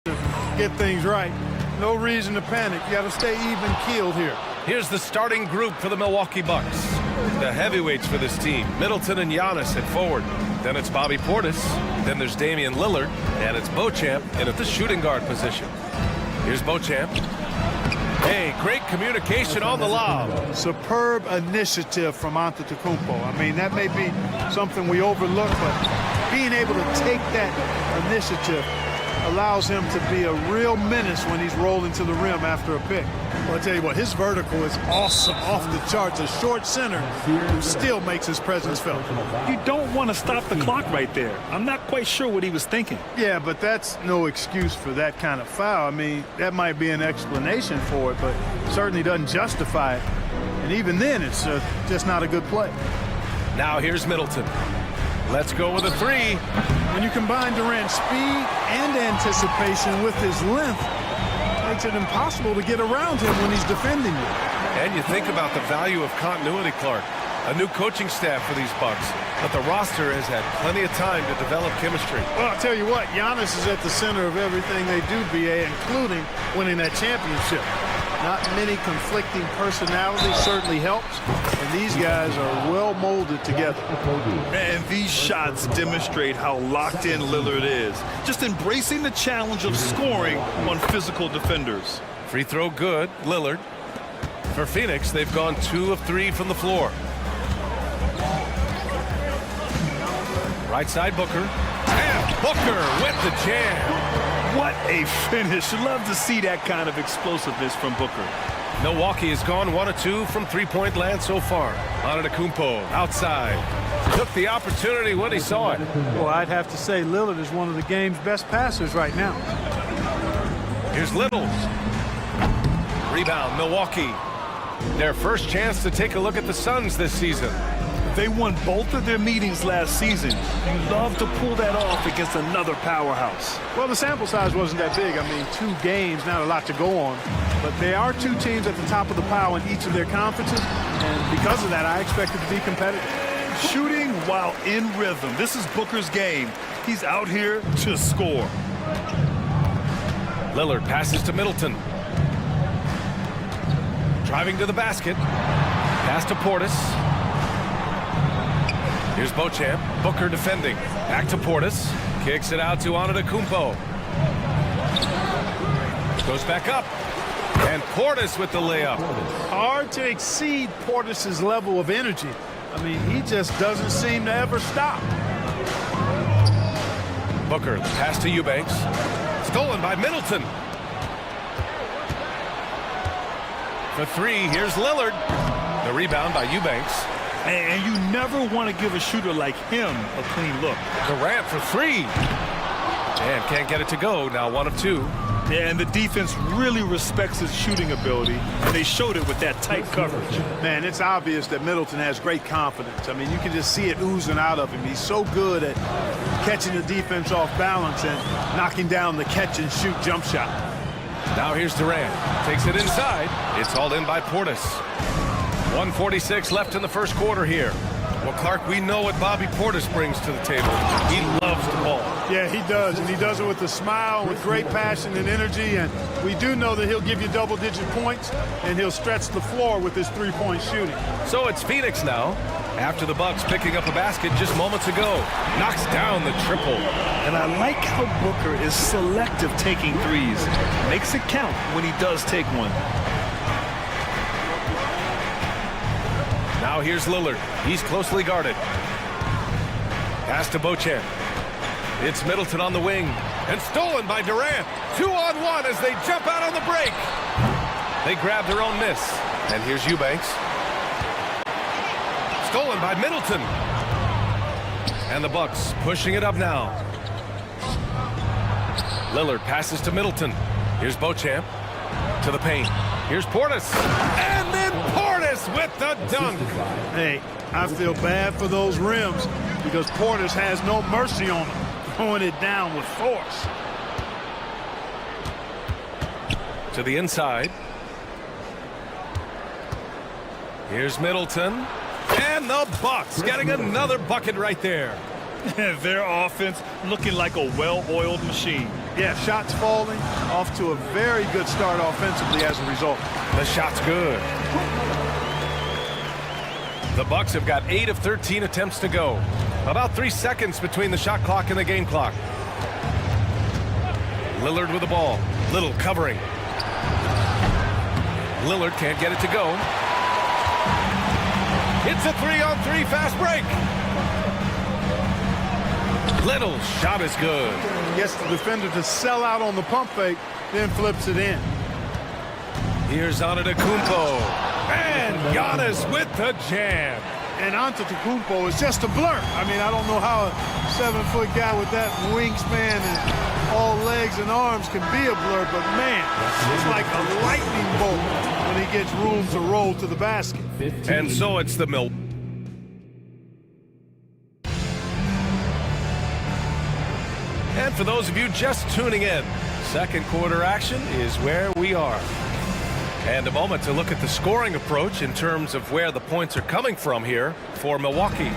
[SPEAKER 3] To get things right. No reason to panic. You got to stay even-keeled here.
[SPEAKER 1] Here's the starting group for the Milwaukee Bucks. The heavyweights for this team, Middleton and Giannis at forward. Then it's Bobby Portis. Then there's Damian Lillard. And it's Beauchamp in at the shooting guard position. Here's Beauchamp. Hey, great communication on the lob.
[SPEAKER 3] Superb initiative from Antetokounmpo. I mean, that may be something we overlook, but being able to take that initiative allows him to be a real menace when he's rolling to the rim after a pick. Well, I'll tell you what, his vertical is awesome, off the charts. A short center who still makes his presence felt.
[SPEAKER 2] You don't want to stop the clock right there. I'm not quite sure what he was thinking.
[SPEAKER 3] Yeah, but that's no excuse for that kind of foul. I mean, that might be an explanation for it, but certainly doesn't justify it. And even then, it's just not a good play.
[SPEAKER 1] Now here's Middleton. Let's go with a three.
[SPEAKER 3] When you combine Durant's speed and anticipation with his length, makes it impossible to get around him when he's defending you.
[SPEAKER 1] And you think about the value of continuity, Clark. A new coaching staff for these Bucks, but the roster has had plenty of time to develop chemistry.
[SPEAKER 3] Well, I'll tell you what, Giannis is at the center of everything they do, BA, including winning that championship. Not many conflicting personalities certainly helps, and these guys are well molded together.
[SPEAKER 2] And these shots demonstrate how locked in Lillard is. Just embracing the challenge of scoring on physical defenders.
[SPEAKER 1] Free throw good, Lillard. For Phoenix, they've gone 2 of 3 from the floor. Right side, Booker. And Booker with the jam.
[SPEAKER 2] What a finish. Love to see that kind of explosiveness from Booker.
[SPEAKER 1] Milwaukee has gone 1 of 2 from three-point land so far. Antetokounmpo outside. Took the opportunity when he saw it.
[SPEAKER 3] Well, I'd have to say Lillard is one of the game's best passers right now.
[SPEAKER 1] Here's Little. Rebound, Milwaukee. Their first chance to take a look at the Suns this season.
[SPEAKER 2] They won both of their meetings last season. You love to pull that off against another powerhouse.
[SPEAKER 3] Well, the sample size wasn't that big. I mean, 2 games, not a lot to go on. But they are 2 teams at the top of the pile in each of their conferences. And because of that, I expect it to be competitive.
[SPEAKER 2] Shooting while in rhythm. This is Booker's game. He's out here to score.
[SPEAKER 1] Lillard passes to Middleton. Driving to the basket. Pass to Portis. Here's Beauchamp. Booker defending. Back to Portis. Kicks it out to Antetokounmpo. Goes back up. And Portis with the layup.
[SPEAKER 3] Hard to exceed Portis's level of energy. I mean, he just doesn't seem to ever stop.
[SPEAKER 1] Booker, pass to Eubanks. Stolen by Middleton. For 3, here's Lillard. The rebound by Eubanks.
[SPEAKER 2] And you never want to give a shooter like him a clean look.
[SPEAKER 1] Durant for 3. And can't get it to go. Now 1 of 2.
[SPEAKER 2] Yeah, and the defense really respects his shooting ability, and they showed it with that tight coverage.
[SPEAKER 3] Man, it's obvious that Middleton has great confidence. I mean, you can just see it oozing out of him. He's so good at catching the defense off balance and knocking down the catch-and-shoot jump shot.
[SPEAKER 1] Now here's Durant. Takes it inside. It's hauled in by Portis. 1:46 left in the first quarter here. Well, Clark, we know what Bobby Portis brings to the table. He loves the ball.
[SPEAKER 3] Yeah, he does, and he does it with a smile, with great passion and energy, and we do know that he'll give you double-digit points, and he'll stretch the floor with his three-point shooting.
[SPEAKER 1] So it's Phoenix now, after the Bucks picking up a basket just moments ago. Knocks down the triple.
[SPEAKER 2] And I like how Booker is selective taking threes. Makes it count when he does take one.
[SPEAKER 1] Now here's Lillard. He's closely guarded. Pass to Beauchamp. It's Middleton on the wing. And stolen by Durant. 2-on-1 as they jump out on the break. They grab their own miss. And here's Eubanks. Stolen by Middleton. And the Bucks pushing it up now. Lillard passes to Middleton. Here's Beauchamp. To the paint. Here's Portis. And then Portis with the dunk.
[SPEAKER 3] Hey, I feel bad for those rims because Portis has no mercy on them. throwing it down with force.
[SPEAKER 1] To the inside. Here's Middleton. And the Bucks getting another bucket right there.
[SPEAKER 2] Their offense looking like a well-oiled machine.
[SPEAKER 3] Yeah, shots falling, off to a very good start offensively as a result.
[SPEAKER 1] The shot's good. The Bucks have got 8 of 13 attempts to go. About 3 seconds between the shot clock and the game clock. Lillard with the ball. Little covering. Lillard can't get it to go. It's a 3-on-3 fast break. Little shot is good.
[SPEAKER 3] Gets the defender to sell out on the pump fake, then flips it in.
[SPEAKER 1] Here's Antetokounmpo. And Giannis with the jam.
[SPEAKER 3] And Antetokounmpo is just a blur. I mean, I don't know how a 7-foot guy with that wingspan and all legs and arms can be a blur, but man, it's like a lightning bolt when he gets room to roll to the basket.
[SPEAKER 1] And so it's the And for those of you just tuning in, second quarter action is where we are. And a moment to look at the scoring approach in terms of where the points are coming from here for Milwaukee.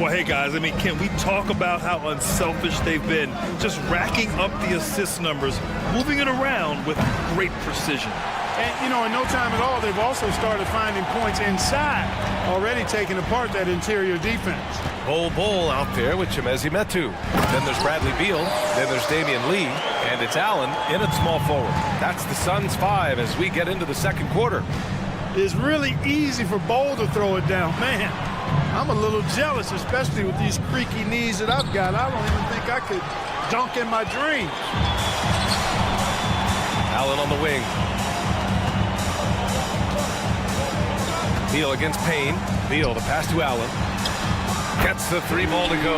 [SPEAKER 2] Well, hey, guys, I mean, can we talk about how unselfish they've been? Just racking up the assist numbers, moving it around with great precision.
[SPEAKER 3] And, you know, in no time at all, they've also started finding points inside, already taking apart that interior defense.
[SPEAKER 1] Bol out there with Chimezie Metu. Then there's Bradley Beal. Then there's Damian Lee. And it's Allen in at small forward. That's the Suns' 5 as we get into the second quarter.
[SPEAKER 3] It's really easy for Bol to throw it down. Man, I'm a little jealous, especially with these creaky knees that I've got. I don't even think I could dunk in my dreams.
[SPEAKER 1] Allen on the wing. Beal against Payne. Beal, the pass to Allen. Gets the 3-ball to go.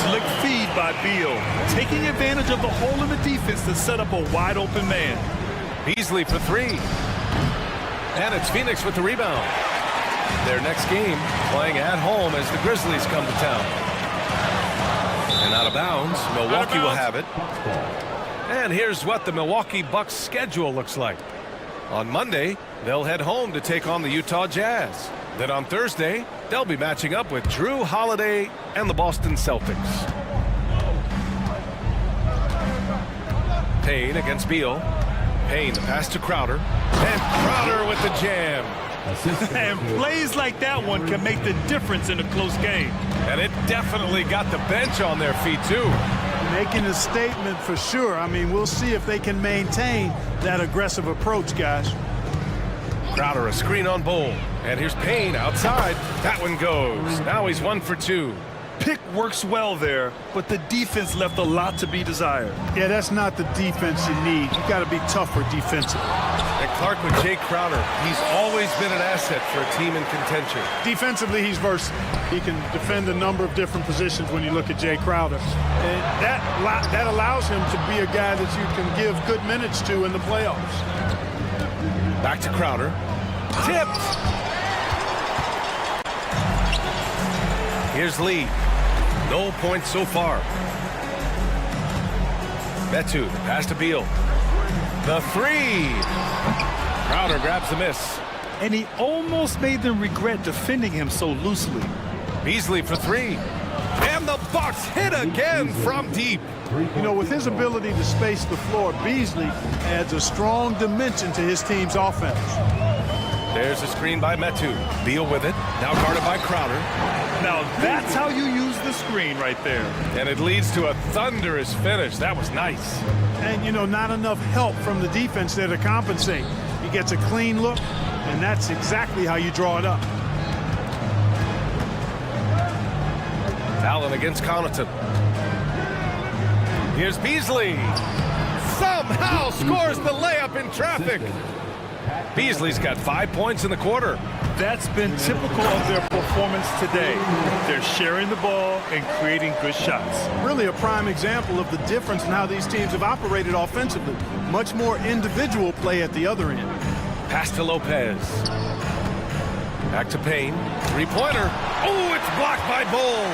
[SPEAKER 2] Slick feed by Beal, taking advantage of the hole in the defense to set up a wide-open man.
[SPEAKER 1] Beasley for 3. And it's Phoenix with the rebound. Their next game playing at home as the Grizzlies come to town. And out of bounds, Milwaukee will have it. And here's what the Milwaukee Bucks schedule looks like. On Monday, they'll head home to take on the Utah Jazz. Then on Thursday, they'll be matching up with Drew Holiday and the Boston Celtics. Payne against Beal. Payne, the pass to Crowder. And Crowder with the jam.
[SPEAKER 2] And plays like that one can make the difference in a close game.
[SPEAKER 1] And it definitely got the bench on their feet, too.
[SPEAKER 3] Making a statement for sure. I mean, we'll see if they can maintain that aggressive approach, guys.
[SPEAKER 1] Crowder, a screen on Bol. And here's Payne outside. That one goes. Now he's 1 for 2.
[SPEAKER 2] Pick works well there, but the defense left a lot to be desired.
[SPEAKER 3] Yeah, that's not the defense you need. You got to be tougher defensively.
[SPEAKER 1] And Clark with Jay Crowder. He's always been an asset for a team in contention.
[SPEAKER 3] Defensively, he's versatile. He can defend a number of different positions when you look at Jay Crowder. And that allows him to be a guy that you can give good minutes to in the playoffs.
[SPEAKER 1] Back to Crowder. Tipped. Here's Lee. No points so far. Metu, the pass to Beal. The 3. Crowder grabs the miss.
[SPEAKER 2] And he almost made them regret defending him so loosely.
[SPEAKER 1] Beasley for 3. And the Bucks hit again from deep.
[SPEAKER 3] You know, with his ability to space the floor, Beasley adds a strong dimension to his team's offense.
[SPEAKER 1] There's a screen by Metu. Beal with it. Now guarded by Crowder.
[SPEAKER 2] Now that's how you use the screen right there.
[SPEAKER 1] And it leads to a thunderous finish. That was nice.
[SPEAKER 3] And, you know, not enough help from the defense there to compensate. He gets a clean look, and that's exactly how you draw it up.
[SPEAKER 1] Allen against Connaughton. Here's Beasley. Somehow scores the layup in traffic. Beasley's got 5 points in the quarter.
[SPEAKER 2] That's been typical of their performance today. They're sharing the ball and creating good shots.
[SPEAKER 3] Really a prime example of the difference in how these teams have operated offensively. Much more individual play at the other end.
[SPEAKER 1] Pass to Lopez. Back to Payne. 3-pointer. Oh, it's blocked by Bol.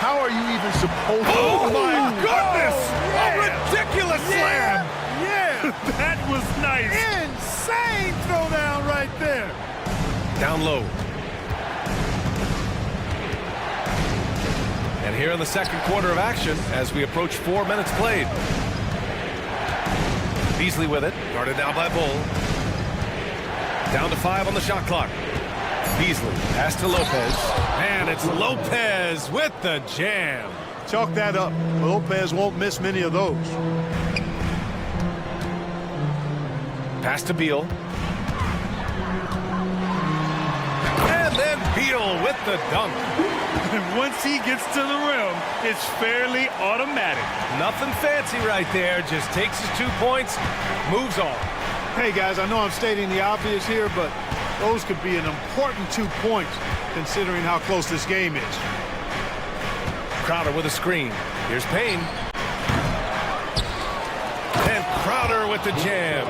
[SPEAKER 3] How are you even supposed to?
[SPEAKER 1] Oh, my God!
[SPEAKER 2] slam.
[SPEAKER 3] Yeah.
[SPEAKER 2] That was nice.
[SPEAKER 3] Insane throwdown right there.
[SPEAKER 1] Down low. And here in the second quarter of action as we approach 4 minutes played. Beasley with it, guarded now by Bull. Down to 5 on the shot clock. Beasley, pass to Lopez. And it's Lopez with the jam.
[SPEAKER 3] Chalk that up. Lopez won't miss many of those.
[SPEAKER 1] Pass to Beal. And then Beal with the dunk.
[SPEAKER 2] And once he gets to the rim, it's fairly automatic.
[SPEAKER 1] Nothing fancy right there. Just takes his 2 points, moves on.
[SPEAKER 3] Hey, guys, I know I'm stating the obvious here, but those could be an important 2 points considering how close this game is.
[SPEAKER 1] Crowder with a screen. Here's Payne. And Crowder with the jam.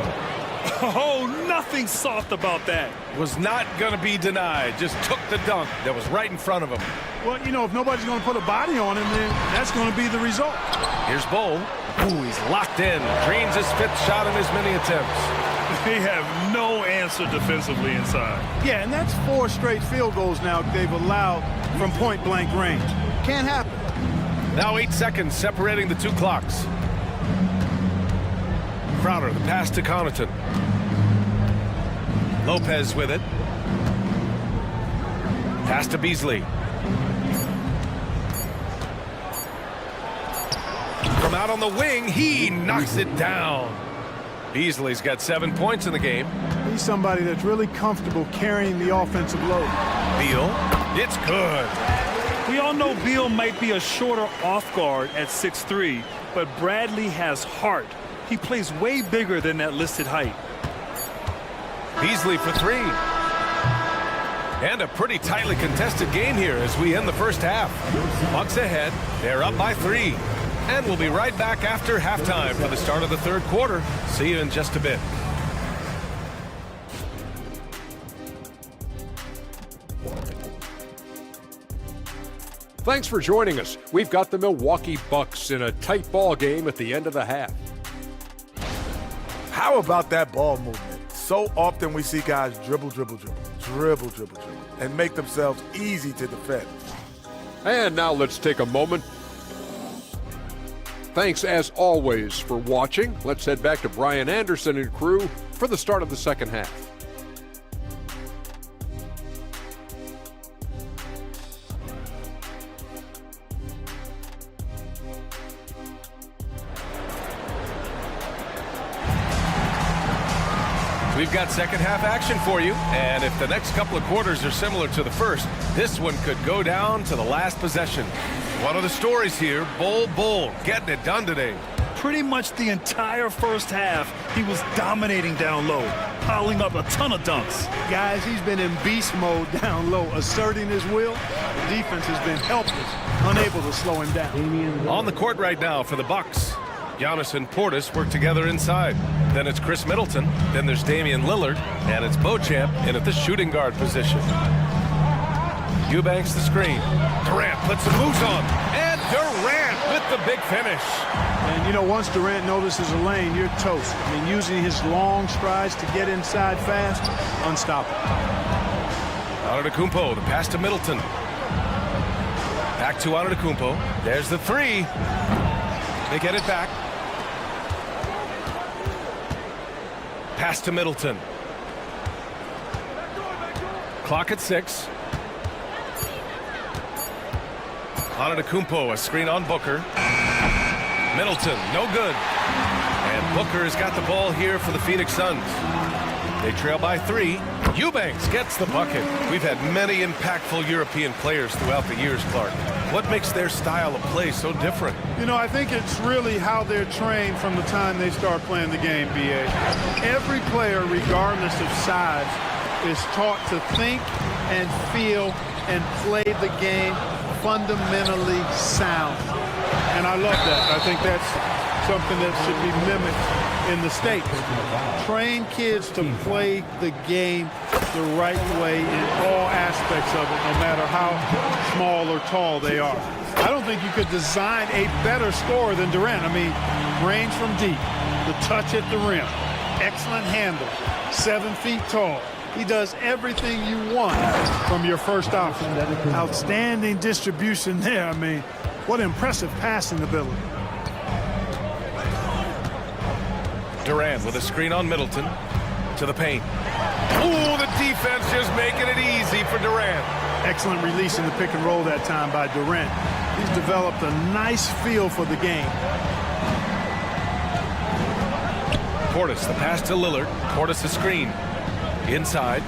[SPEAKER 2] Oh, nothing soft about that.
[SPEAKER 1] Was not going to be denied. Just took the dunk that was right in front of him.
[SPEAKER 3] Well, you know, if nobody's going to put a body on him, then that's going to be the result.
[SPEAKER 1] Here's Bull. Ooh, he's locked in. Drains his 5th shot in as many attempts.
[SPEAKER 2] They have no answer defensively inside.
[SPEAKER 3] Yeah, and that's 4 straight field goals now they've allowed from point-blank range. Can't happen.
[SPEAKER 1] Now 8 seconds separating the 2 clocks. Crowder, the pass to Connaughton. Lopez with it. Pass to Beasley. From out on the wing, he knocks it down. Beasley's got 7 points in the game.
[SPEAKER 3] He's somebody that's really comfortable carrying the offensive load.
[SPEAKER 1] Beal, it's good.
[SPEAKER 2] We all know Beal might be a shorter off guard at 6'3", but Bradley has heart. He plays way bigger than that listed height.
[SPEAKER 1] Beasley for 3. And a pretty tightly contested game here as we end the first half. Bucks ahead. They're up by 3. And we'll be right back after halftime for the start of the third quarter. See you in just a bit.
[SPEAKER 6] Thanks for joining us. We've got the Milwaukee Bucks in a tight ball game at the end of the half.
[SPEAKER 10] How about that ball movement? So often we see guys dribble, and make themselves easy to defend.
[SPEAKER 6] And now let's take a moment. Thanks as always for watching. Let's head back to Brian Anderson and crew for the start of the second half.
[SPEAKER 1] We've got second half action for you, and if the next couple of quarters are similar to the first, this one could go down to the last possession. One of the stories here, Bull getting it done today.
[SPEAKER 2] Pretty much the entire first half, he was dominating down low, piling up a ton of dunks.
[SPEAKER 3] Guys, he's been in beast mode down low, asserting his will. The defense has been helpless, unable to slow him down.
[SPEAKER 1] On the court right now for the Bucks, Giannis and Portis work together inside. Then it's Chris Middleton. Then there's Damian Lillard. And it's Beauchamp in at the shooting guard position. Eubanks the screen. Durant puts some moves on. And Durant with the big finish.
[SPEAKER 3] And, you know, once Durant notices a lane, you're toast. I mean, using his long strides to get inside fast, unstoppable.
[SPEAKER 1] Antetokounmpo, the pass to Middleton. Back to Antetokounmpo. There's the 3. They get it back. Pass to Middleton. Clock at 6. Antetokounmpo, a screen on Booker. Middleton, no good. And Booker has got the ball here for the Phoenix Suns. They trail by 3. Eubanks gets the bucket. We've had many impactful European players throughout the years, Clark. What makes their style of play so different?
[SPEAKER 3] You know, I think it's really how they're trained from the time they start playing the game, B.A. Every player, regardless of size, is taught to think and feel and play the game fundamentally sound. And I love that. I think that's something that should be mimicked in the States. Train kids to play the game the right way in all aspects of it, no matter how small or tall they are. I don't think you could design a better scorer than Durant. I mean, range from deep, the touch at the rim, excellent handle, 7 feet tall. He does everything you want from your first option. Outstanding distribution there. I mean, what impressive passing ability.
[SPEAKER 1] Durant with a screen on Middleton to the paint. Ooh, the defense just making it easy for Durant.
[SPEAKER 3] Excellent release in the pick and roll that time by Durant. He's developed a nice feel for the game.
[SPEAKER 1] Portis, the pass to Lillard. Portis, the screen. Inside.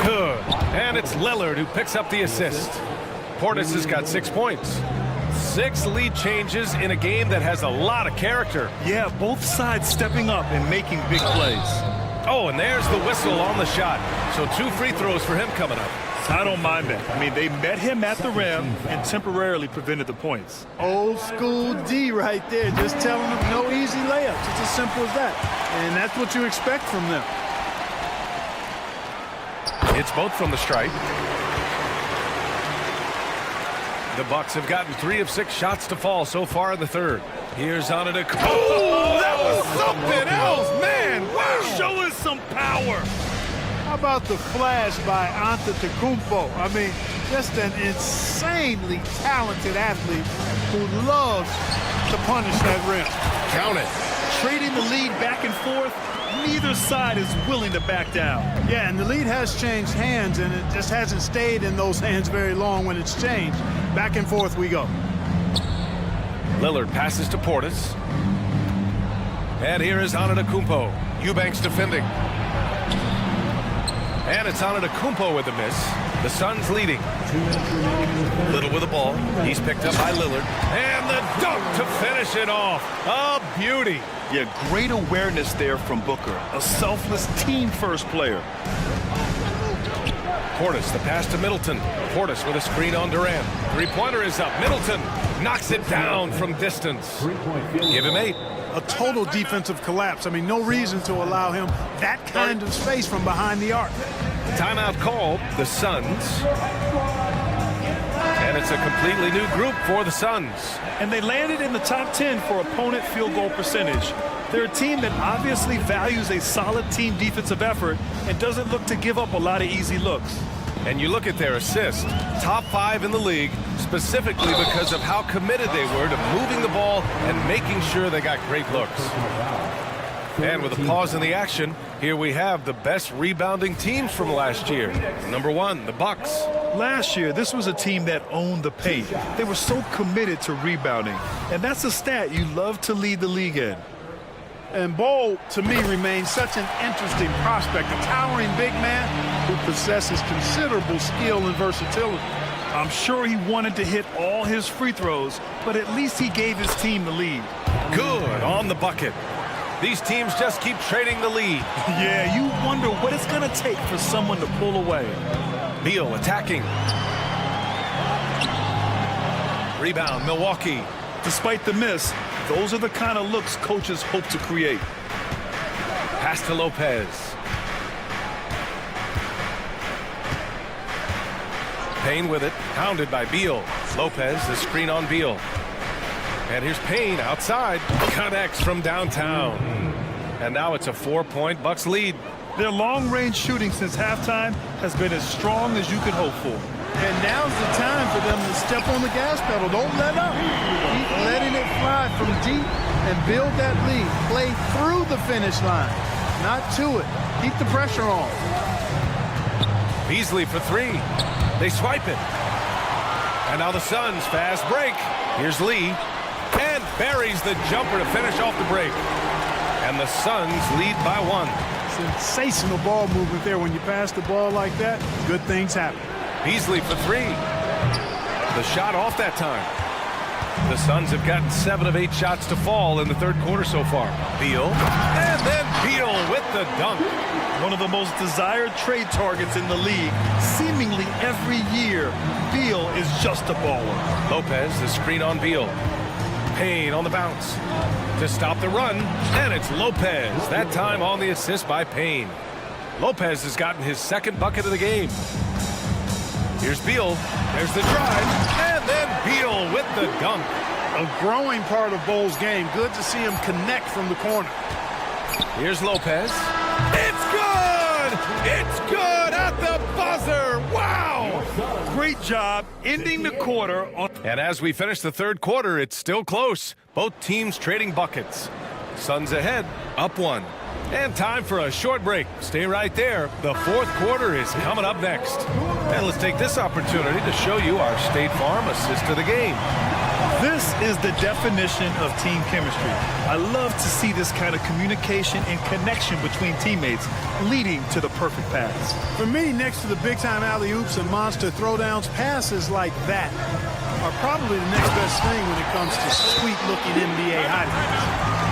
[SPEAKER 1] Good. And it's Lillard who picks up the assist. Portis has got 6 points. 6 lead changes in a game that has a lot of character.
[SPEAKER 2] Yeah, both sides stepping up and making big plays.
[SPEAKER 1] Oh, and there's the whistle on the shot. So 2 free throws for him coming up.
[SPEAKER 2] I don't mind that. I mean, they met him at the rim and temporarily prevented the points.
[SPEAKER 3] Old school D right there, just telling them no easy layups. It's as simple as that. And that's what you expect from them.
[SPEAKER 1] It's both from the stripe. The Bucks have gotten 3 of 6 shots to fall so far in the third. Here's Antetokounmpo. Oh, that was something else, man. Wow.
[SPEAKER 2] Show us some power.
[SPEAKER 3] How about the flash by Antetokounmpo? I mean, just an insanely talented athlete who loves to punish that rim.
[SPEAKER 1] Count it.
[SPEAKER 2] Trading the lead back and forth, neither side is willing to back down.
[SPEAKER 3] Yeah, and the lead has changed hands, and it just hasn't stayed in those hands very long when it's changed. Back and forth we go.
[SPEAKER 1] Lillard passes to Portis. And here is Antetokounmpo. Eubanks defending. And it's Antetokounmpo with the miss. The Suns leading. Little with the ball. He's picked up by Lillard. And the dunk to finish it off. A beauty.
[SPEAKER 2] Yeah, great awareness there from Booker. A selfless team-first player.
[SPEAKER 1] Portis, the pass to Middleton. Portis with a screen on Durant. Three-pointer is up. Middleton knocks it down from distance. Give him 8.
[SPEAKER 3] A total defensive collapse. I mean, no reason to allow him that kind of space from behind the arc.
[SPEAKER 1] Timeout called, the Suns. And it's a completely new group for the Suns.
[SPEAKER 2] And they landed in the top 10 for opponent field goal percentage. They're a team that obviously values a solid team defensive effort and doesn't look to give up a lot of easy looks.
[SPEAKER 1] And you look at their assists, top 5 in the league, specifically because of how committed they were to moving the ball and making sure they got great looks. And with a pause in the action, here we have the best rebounding teams from last year. Number 1, the Bucks.
[SPEAKER 2] Last year, this was a team that owned the paint. They were so committed to rebounding. And that's a stat you love to lead the league in.
[SPEAKER 3] And Bol, to me, remains such an interesting prospect, a towering big man who possesses considerable skill and versatility.
[SPEAKER 2] I'm sure he wanted to hit all his free throws, but at least he gave his team the lead.
[SPEAKER 1] Good on the bucket. These teams just keep trading the lead.
[SPEAKER 2] Yeah, you wonder what it's going to take for someone to pull away.
[SPEAKER 1] Beal attacking. Rebound, Milwaukee.
[SPEAKER 2] Despite the miss, those are the kind of looks coaches hope to create.
[SPEAKER 1] Pass to Lopez. Payne with it, pounded by Beal. Lopez, the screen on Beal. And here's Payne outside. Connects from downtown. And now it's a 4-point Bucks lead.
[SPEAKER 2] Their long-range shooting since halftime has been as strong as you could hope for.
[SPEAKER 3] And now's the time for them to step on the gas pedal. Don't let up. Keep letting it fly from deep and build that lead. Play through the finish line, not to it. Keep the pressure on.
[SPEAKER 1] Beasley for 3. They swipe it. And now the Suns fast break. Here's Lee. And buries the jumper to finish off the break. And the Suns lead by 1.
[SPEAKER 3] Sensational ball movement there. When you pass the ball like that, good things happen.
[SPEAKER 1] Beasley for 3. The shot off that time. The Suns have gotten 7 of 8 shots to fall in the third quarter so far. Beal. And then Beal with the dunk.
[SPEAKER 2] One of the most desired trade targets in the league. Seemingly every year, Beal is just a baller.
[SPEAKER 1] Lopez, the screen on Beal. Payne on the bounce to stop the run, and it's Lopez, that time on the assist by Payne. Lopez has gotten his 2nd bucket of the game. Here's Beal, there's the drive, and then with the dunk.
[SPEAKER 3] A growing part of Bole's game. Good to see him connect from the corner.
[SPEAKER 1] Here's Lopez. It's good! It's good at the buzzer! Wow!
[SPEAKER 2] Great job ending the quarter on.
[SPEAKER 1] And as we finish the third quarter, it's still close. Both teams trading buckets. Suns ahead, up one. And time for a short break. Stay right there. The fourth quarter is coming up next. And let's take this opportunity to show you our State Farm assist of the game.
[SPEAKER 2] This is the definition of team chemistry. I love to see this kind of communication and connection between teammates leading to the perfect pass.
[SPEAKER 3] For me, next to the big-time alley-oops and monster throwdowns, passes like that are probably the next best thing when it comes to sweet-looking NBA highlights.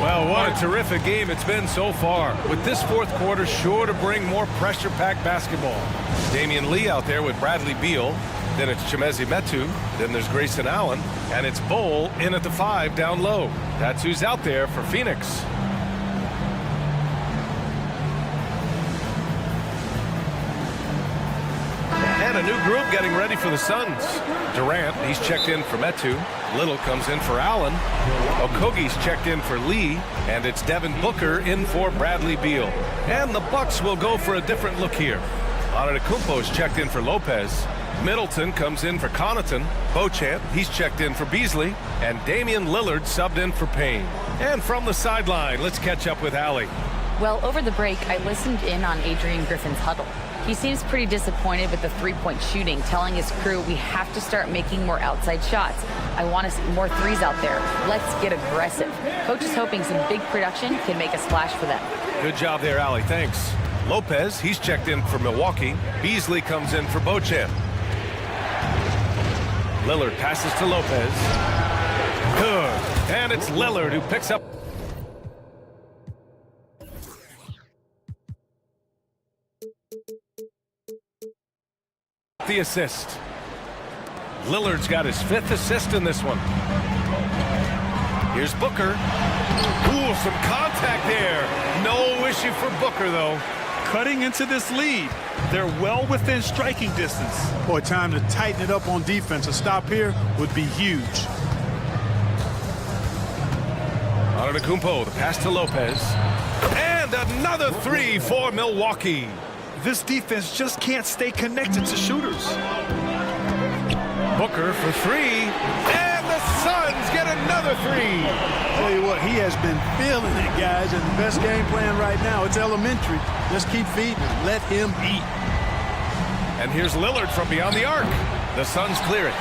[SPEAKER 1] Well, what a terrific game it's been so far. With this fourth quarter sure to bring more pressure-packed basketball. Damian Lee out there with Bradley Beal. Then it's Chimezie Metu. Then there's Grayson Allen. And it's Bole in at the 5 down low. That's who's out there for Phoenix. And a new group getting ready for the Suns. Durant, he's checked in for Metu. Little comes in for Allen. Okogie's checked in for Lee. And it's Devin Booker in for Bradley Beal. And the Bucks will go for a different look here. Antetokounmpo's checked in for Lopez. Middleton comes in for Connaughton. Beauchamp, he's checked in for Beasley. And Damian Lillard subbed in for Payne. And from the sideline, let's catch up with Allie.
[SPEAKER 5] Well, over the break, I listened in on Adrian Griffin's huddle. He seems pretty disappointed with the three-point shooting, telling his crew we have to start making more outside shots. I want to see more threes out there. Let's get aggressive. Coach is hoping some big production can make a splash for them.
[SPEAKER 1] Good job there, Allie. Thanks. Lopez, he's checked in for Milwaukee. Beasley comes in for Beauchamp. Lillard passes to Lopez. Good. And it's Lillard who picks up the assist. Lillard's got his 5th assist in this one. Here's Booker. Ooh, some contact there. No issue for Booker, though.
[SPEAKER 2] Cutting into this lead. They're well within striking distance.
[SPEAKER 3] Boy, time to tighten it up on defense. A stop here would be huge.
[SPEAKER 1] Antetokounmpo, the pass to Lopez. And another 3 for Milwaukee.
[SPEAKER 2] This defense just can't stay connected to shooters.
[SPEAKER 1] Booker for 3. And the Suns get another 3.
[SPEAKER 3] Tell you what, he has been feeling it, guys, and the best game plan right now, it's elementary. Just keep feeding him. Let him eat.
[SPEAKER 1] And here's Lillard from beyond the arc. The Suns clear it.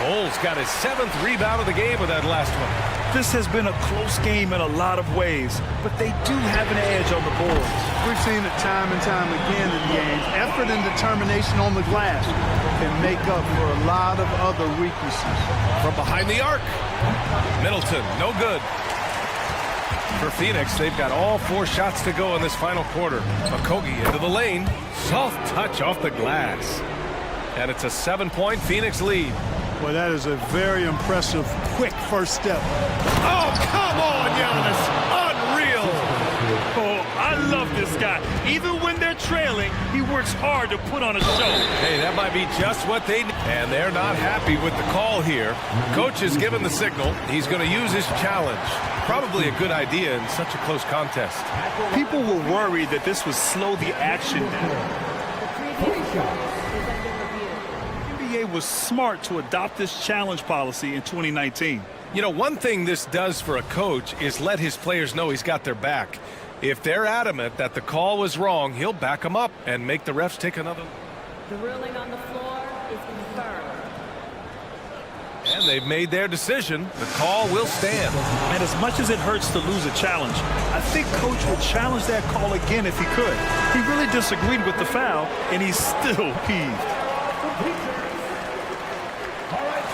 [SPEAKER 1] Bole's got his 7th rebound of the game with that last one.
[SPEAKER 2] This has been a close game in a lot of ways, but they do have an edge on the boards.
[SPEAKER 3] We've seen it time and time again in games. Effort and determination on the glass can make up for a lot of other weaknesses.
[SPEAKER 1] From behind the arc. Middleton, no good. For Phoenix, they've got all 4 shots to go in this final quarter. Okogie into the lane. Soft touch off the glass. And it's a 7-point Phoenix lead.
[SPEAKER 3] Well, that is a very impressive, quick first step.
[SPEAKER 1] Oh, come on, Giannis. Unreal.
[SPEAKER 2] Oh, I love this guy. Even when they're trailing, he works hard to put on a show.
[SPEAKER 1] Hey, that might be just what they need. And they're not happy with the call here. Coach has given the signal. He's going to use his challenge. Probably a good idea in such a close contest.
[SPEAKER 2] People were worried that this would slow the action down. Was smart to adopt this challenge policy in 2019.
[SPEAKER 1] You know, one thing this does for a coach is let his players know he's got their back. If they're adamant that the call was wrong, he'll back them up and make the refs take another.
[SPEAKER 17] The ruling on the floor is confirmed.
[SPEAKER 1] And they've made their decision. The call will stand.
[SPEAKER 2] And as much as it hurts to lose a challenge, I think Coach would challenge that call again if he could. He really disagreed with the foul, and he's still peeved.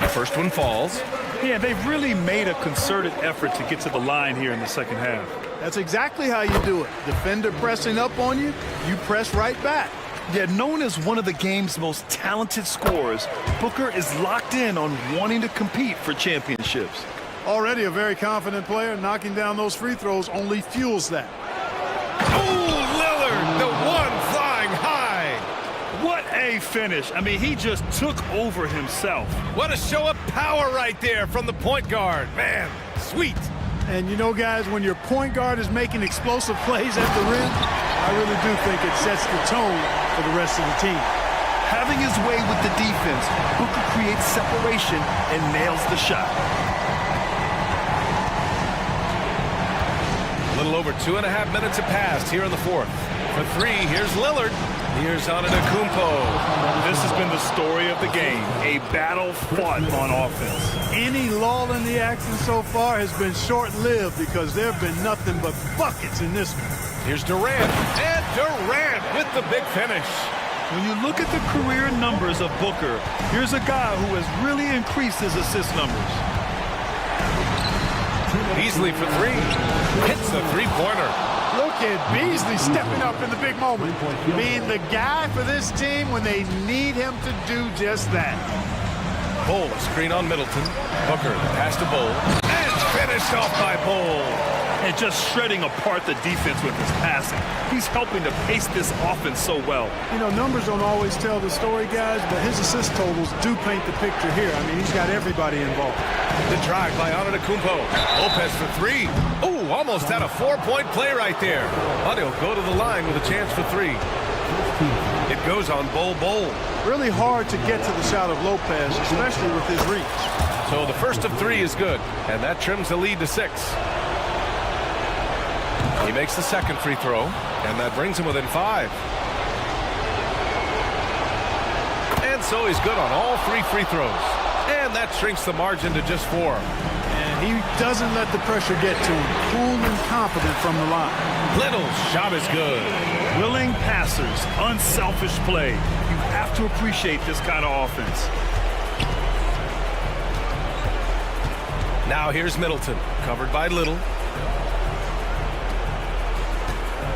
[SPEAKER 1] The first one falls.
[SPEAKER 2] Yeah, they've really made a concerted effort to get to the line here in the second half.
[SPEAKER 3] That's exactly how you do it. Defender pressing up on you, you press right back.
[SPEAKER 2] Yet known as one of the game's most talented scorers, Booker is locked in on wanting to compete for championships.
[SPEAKER 3] Already a very confident player, knocking down those free throws only fuels that.
[SPEAKER 1] Oh, Lillard, the one flying high.
[SPEAKER 2] What a great finish. I mean, he just took over himself.
[SPEAKER 1] What a show of power right there from the point guard. Man, sweet.
[SPEAKER 3] And you know, guys, when your point guard is making explosive plays at the rim, I really do think it sets the tone for the rest of the team.
[SPEAKER 2] Having his way with the defense, Booker creates separation and nails the shot.
[SPEAKER 1] A little over 2.5 minutes have passed here in the fourth. For three, here's Lillard. Here's Antetokounmpo.
[SPEAKER 2] This has been the story of the game, a battle fought on offense.
[SPEAKER 3] Any lull in the action so far has been short-lived because there have been nothing but buckets in this one.
[SPEAKER 1] Here's Durant, and Durant with the big finish.
[SPEAKER 2] When you look at the career numbers of Booker, here's a guy who has really increased his assist numbers.
[SPEAKER 1] Beasley for three. Hits a three-pointer.
[SPEAKER 3] Look at Beasley stepping up in the big moment, being the guy for this team when they need him to do just that.
[SPEAKER 1] Bull, a screen on Middleton. Booker, pass to Bull. And finished off by Bull.
[SPEAKER 2] And just shredding apart the defense with his passing. He's helping to pace this offense so well.
[SPEAKER 3] You know, numbers don't always tell the story, guys, but his assist totals do paint the picture here. I mean, he's got everybody involved.
[SPEAKER 1] The drive by Antetokounmpo. Lopez for three. Ooh, almost had a 4-point play right there. But he'll go to the line with a chance for three. It goes on Bull.
[SPEAKER 3] Really hard to get to the shot of Lopez, especially with his reach.
[SPEAKER 1] So the first of three is good, and that trims the lead to 6. He makes the second free throw, and that brings him within 5. And so he's good on all 3 free throws. And that shrinks the margin to just 4.
[SPEAKER 3] And he doesn't let the pressure get to him. Cool and confident from the line.
[SPEAKER 1] Little's shot is good.
[SPEAKER 2] Willing passers, unselfish play. You have to appreciate this kind of offense.
[SPEAKER 1] Now here's Middleton, covered by Little.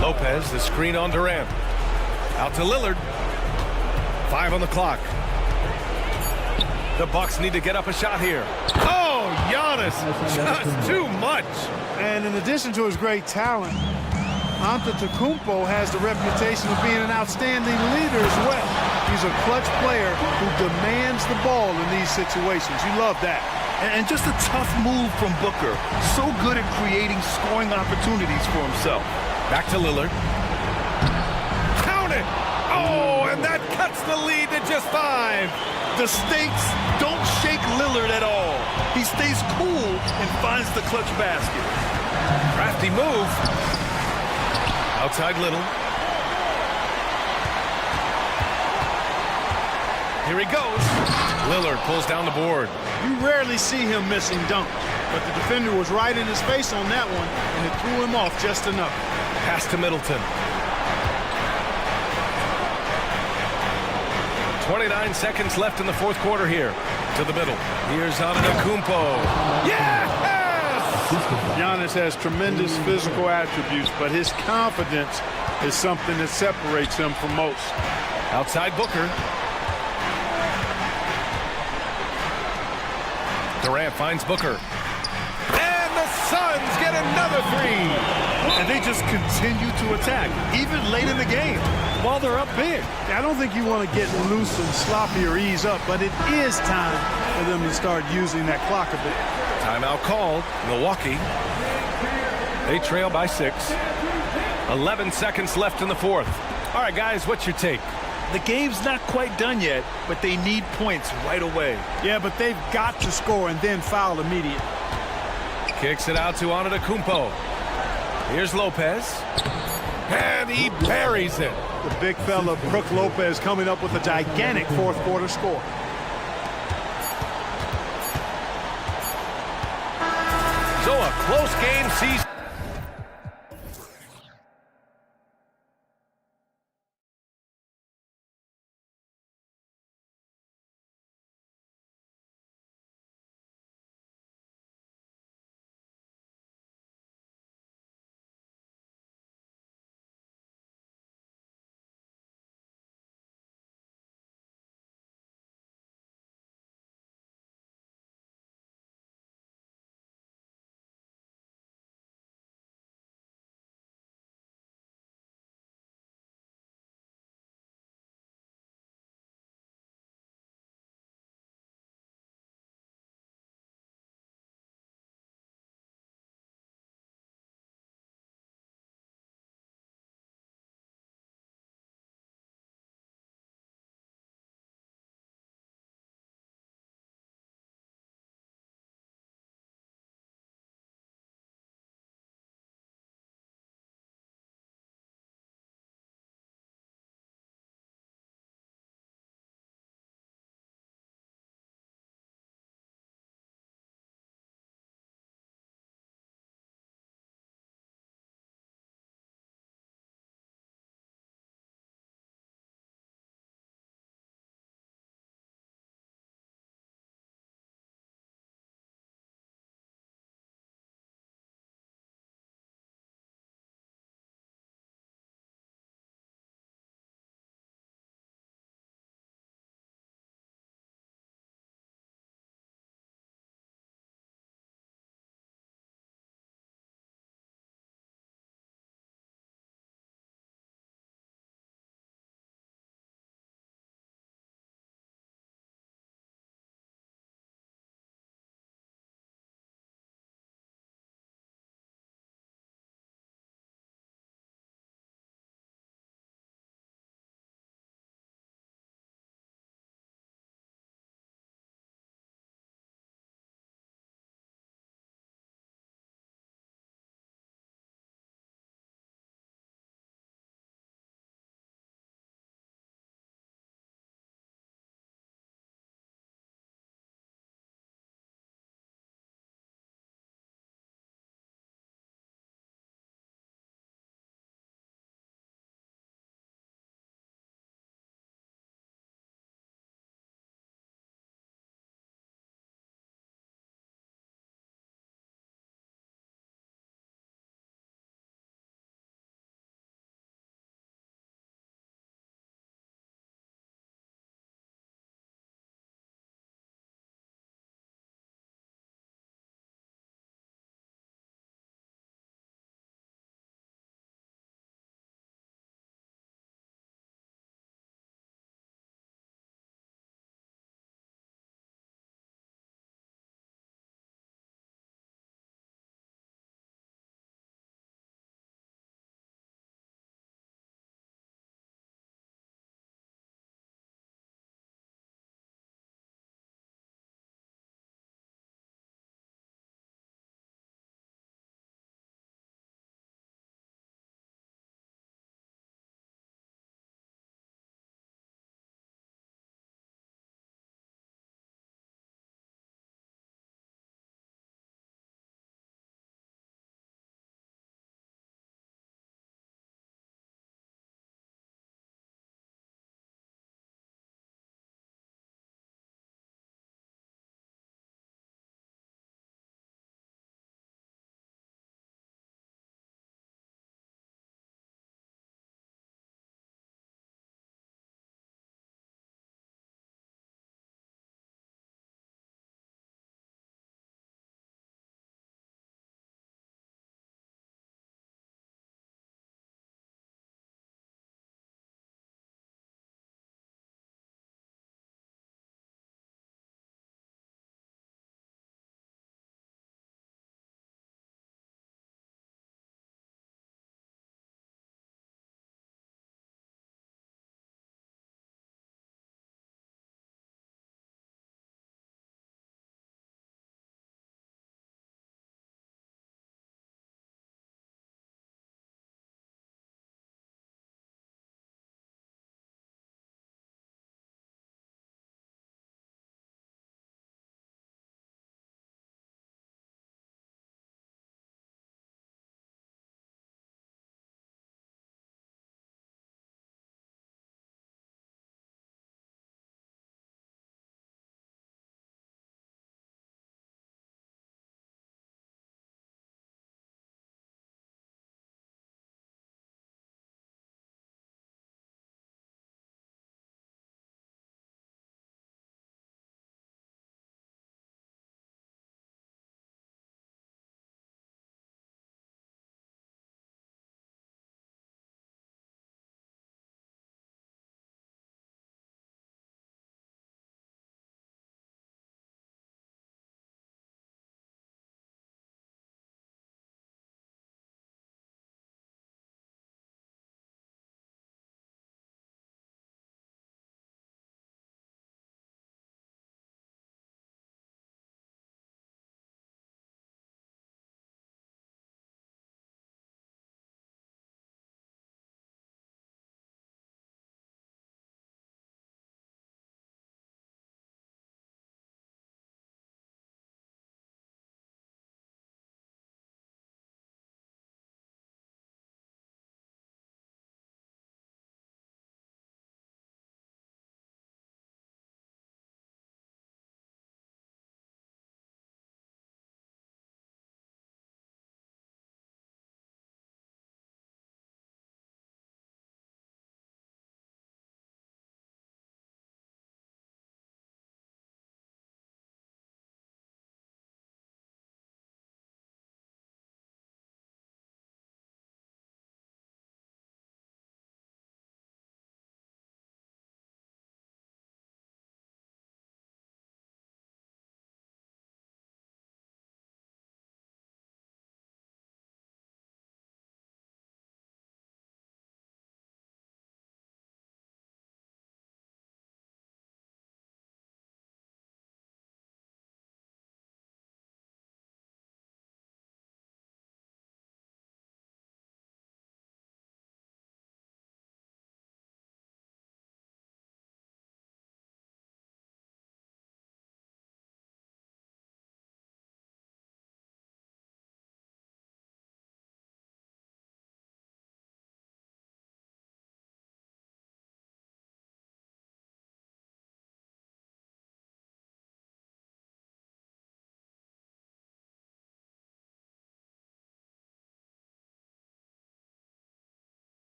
[SPEAKER 1] Lopez, the screen on Durant. Out to Lillard. 5 on the clock. The Bucks need to get up a shot here. Oh, Giannis, just too much.
[SPEAKER 3] And in addition to his great talent, Antetokounmpo has the reputation of being an outstanding leader as well. He's a clutch player who demands the ball in these situations. You love that.
[SPEAKER 2] And just a tough move from Booker. So good at creating scoring opportunities for himself.
[SPEAKER 1] Back to Lillard. Count it! Oh, and that cuts the lead to just 5.
[SPEAKER 2] The stakes don't shake Lillard at all. He stays cool and finds the clutch basket.
[SPEAKER 1] Crafty move. Outside Little. Here he goes. Lillard pulls down the board.
[SPEAKER 3] You rarely see him missing dunks, but the defender was right in his face on that one, and it threw him off just enough.
[SPEAKER 1] Pass to Middleton. 29 seconds left in the fourth quarter here. To the middle. Here's Antetokounmpo. Yes!
[SPEAKER 3] Giannis has tremendous physical attributes, but his confidence is something that separates him from most.
[SPEAKER 1] Outside Booker. Durant finds Booker. And the Suns get another 3.
[SPEAKER 2] And they just continue to attack, even late in the game, while they're up big.
[SPEAKER 3] I don't think you want to get loose and sloppy or ease up, but it is time for them to start using that clock a bit.
[SPEAKER 1] Timeout called. Milwaukee. They trail by 6. 11 seconds left in the fourth. All right, guys, what's your take?
[SPEAKER 2] The game's not quite done yet, but they need points right away.
[SPEAKER 3] Yeah, but they've got to score and then foul immediately.
[SPEAKER 1] Kicks it out to Antetokounmpo. Here's Lopez. And he buries it.
[SPEAKER 3] The big fella, Brook Lopez, coming up with a gigantic fourth quarter score.
[SPEAKER 1] So a close game sees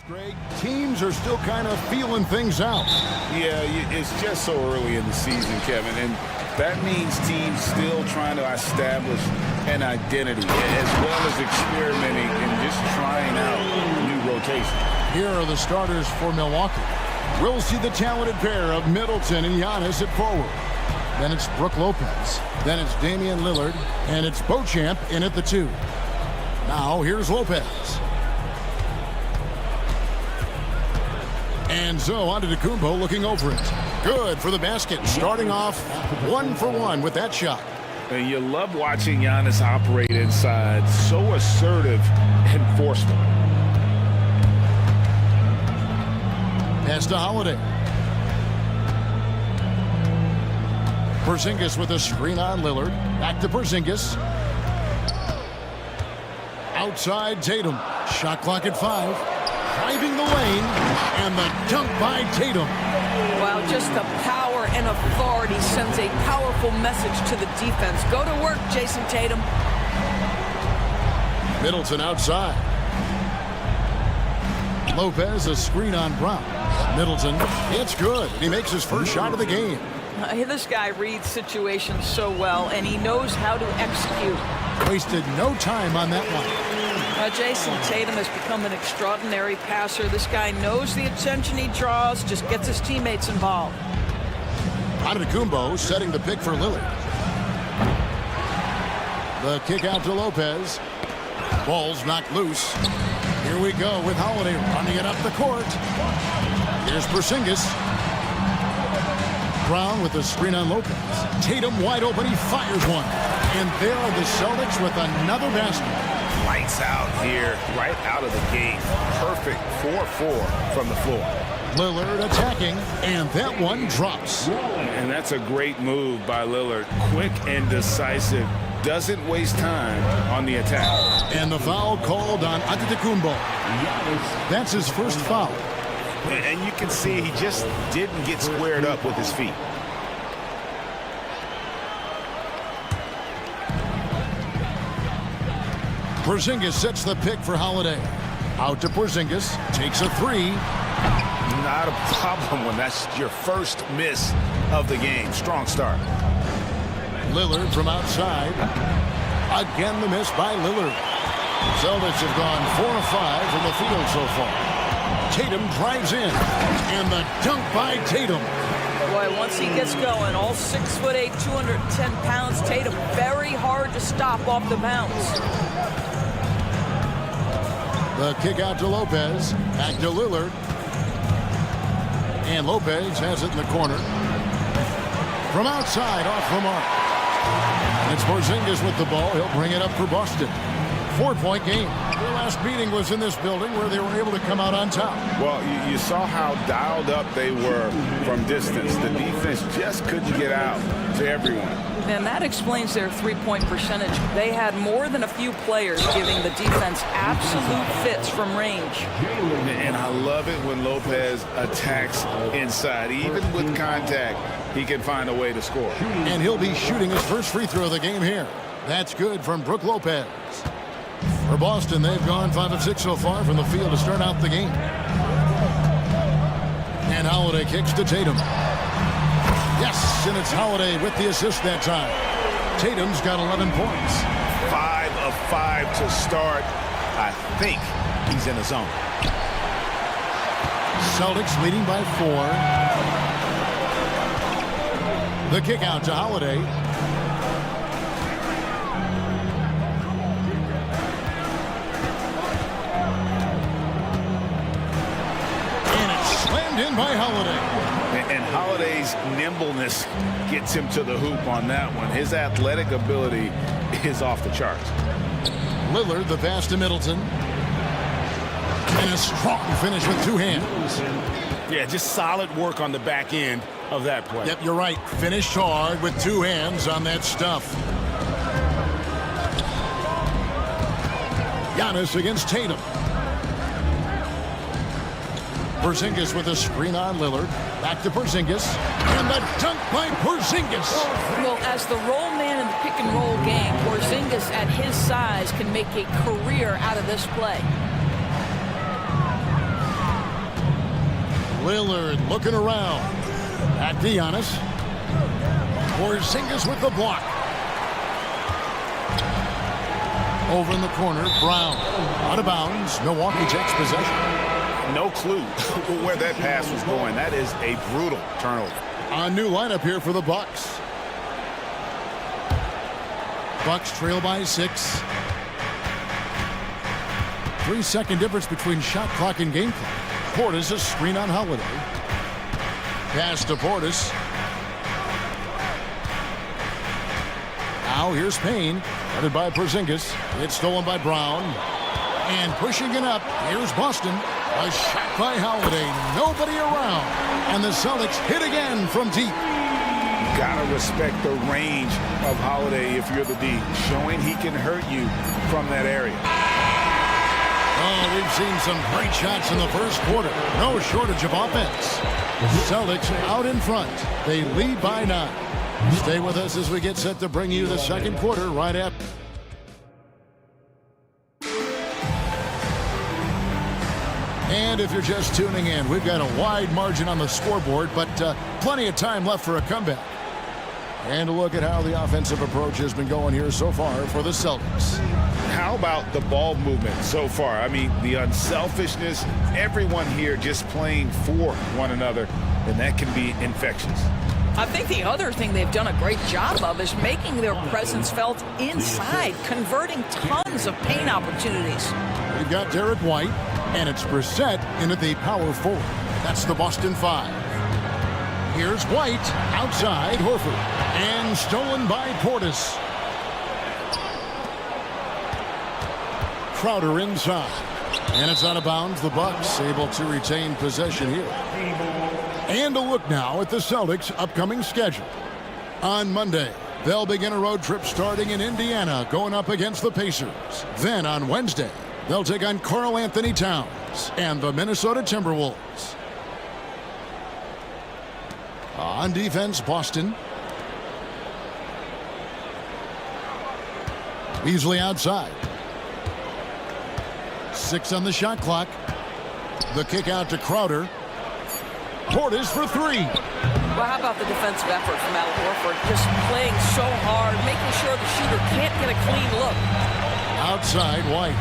[SPEAKER 7] Greg, teams are still kind of feeling things out.
[SPEAKER 8] Yeah, it's just so early in the season, Kevin, and that means teams still trying to establish an identity as well as experimenting and just trying out new rotations.
[SPEAKER 7] Here are the starters for Milwaukee. We'll see the talented pair of Middleton and Giannis at forward. Then it's Brook Lopez. Then it's Damian Lillard. And it's Beauchamp in at the 2. Now here's Lopez. And so on to Antetokounmpo looking over it. Good for the basket. Starting off 1 for 1 with that shot.
[SPEAKER 8] And you love watching Giannis operate inside. So assertive and forceful.
[SPEAKER 7] Pass to Holiday. Porzingis with a screen on Lillard. Back to Porzingis. Outside Tatum. Shot clock at 5. Driving the lane. And the dunk by Tatum.
[SPEAKER 9] Wow, just the power and authority sends a powerful message to the defense. Go to work, Jason Tatum.
[SPEAKER 7] Middleton outside. Lopez, a screen on Brown. Middleton, it's good. He makes his first shot of the game.
[SPEAKER 9] This guy reads situations so well, and he knows how to execute.
[SPEAKER 7] Wasted no time on that one.
[SPEAKER 9] Jason Tatum has become an extraordinary passer. This guy knows the attention he draws, just gets his teammates involved.
[SPEAKER 7] Antetokounmpo setting the pick for Lillard. The kick out to Lopez. Ball's knocked loose. Here we go with Holiday running it up the court. Here's Porzingis. Brown with the screen on Lopez. Tatum wide open. He fires one. And there are the Celtics with another basket.
[SPEAKER 8] Lights out here, right out of the gate. Perfect 4-4 from the floor.
[SPEAKER 7] Lillard attacking, and that one drops.
[SPEAKER 8] And that's a great move by Lillard. Quick and decisive. Doesn't waste time on the attack.
[SPEAKER 7] And the foul called on Antetokounmpo. That's his first foul.
[SPEAKER 16] And you can see he just didn't get squared up with his feet.
[SPEAKER 7] Porzingis sets the pick for Holiday. Out to Porzingis. Takes a 3.
[SPEAKER 16] Not a problem when that's your first miss of the game. Strong start.
[SPEAKER 7] Lillard from outside. Again the miss by Lillard. Celtics have gone 4 of 5 from the field so far. Tatum drives in. And the dunk by Tatum.
[SPEAKER 9] Boy, once he gets going, all 6'8", 210 pounds, Tatum very hard to stop off the bounce.
[SPEAKER 7] The kick out to Lopez. Back to Lillard. And Lopez has it in the corner. From outside, off the mark. It's Porzingis with the ball. He'll bring it up for Boston. 4-point game. Their last meeting was in this building where they were able to come out on top.
[SPEAKER 8] Well, you saw how dialed up they were from distance. The defense just couldn't get out to everyone.
[SPEAKER 9] And that explains their three-point percentage. They had more than a few players giving the defense absolute fits from range.
[SPEAKER 8] And I love it when Lopez attacks inside. Even with contact, he can find a way to score.
[SPEAKER 7] And he'll be shooting his first free throw of the game here. That's good from Brook Lopez. For Boston, they've gone 5 of 6 so far from the field to start out the game. And Holiday kicks to Tatum. Yes, and it's Holiday with the assist that time. Tatum's got 11 points.
[SPEAKER 16] 5 of 5 to start. I think he's in the zone.
[SPEAKER 7] Celtics leading by 4. The kick out to Holiday. And it's slammed in by Holiday.
[SPEAKER 8] And Holiday's nimbleness gets him to the hoop on that one. His athletic ability is off the charts.
[SPEAKER 7] Lillard, the pass to Middleton. And a strong finish with 2 hands.
[SPEAKER 16] Yeah, just solid work on the back end of that play.
[SPEAKER 7] Yep, you're right. Finished hard with 2 hands on that stuff. Giannis against Tatum. Porzingis with a screen on Lillard. Back to Porzingis. And the dunk by Porzingis.
[SPEAKER 9] Well, as the roll man in the pick and roll game, Porzingis at his size can make a career out of this play.
[SPEAKER 7] Lillard looking around. Back to Giannis. Porzingis with the block. Over in the corner, Brown. Out of bounds. Milwaukee takes possession.
[SPEAKER 16] No clue where that pass was going. That is a brutal turnover.
[SPEAKER 7] A new lineup here for the Bucks. Bucks trail by 6. 3-second difference between shot clock and game clock. Portis a screen on Holiday. Pass to Portis. Now here's Payne. Headed by Porzingis. It's stolen by Brown. And pushing it up. Here's Boston. A shot by Holiday. Nobody around. And the Celtics hit again from deep.
[SPEAKER 16] Gotta respect the range of Holiday if you're the D. Showing he can hurt you from that area.
[SPEAKER 7] Oh, we've seen some great shots in the first quarter. No shortage of offense. Celtics out in front. They lead by 9. Stay with us as we get set to bring you the second quarter right after. And if you're just tuning in, we've got a wide margin on the scoreboard, but plenty of time left for a comeback. And a look at how the offensive approach has been going here so far for the Celtics.
[SPEAKER 16] How about the ball movement so far? I mean, the unselfishness, everyone here just playing for one another, and that can be infectious.
[SPEAKER 9] I think the other thing they've done a great job of is making their presence felt inside, converting tons of paint opportunities.
[SPEAKER 7] We've got Derek White, and it's Brissett into the power forward. That's the Boston 5. Here's White outside Horford, and stolen by Portis. Crowder inside, and it's out of bounds. The Bucks able to retain possession here. And a look now at the Celtics' upcoming schedule. On Monday, they'll begin a road trip starting in Indiana, going up against the Pacers. Then on Wednesday, they'll take on Karl Anthony Towns and the Minnesota Timberwolves. On defense, Boston. Beasley outside. 6 on the shot clock. The kick out to Crowder. Portis for 3.
[SPEAKER 9] Well, how about the defensive effort from Al Horford? Just playing so hard, making sure the shooter can't get a clean look.
[SPEAKER 7] Outside, White.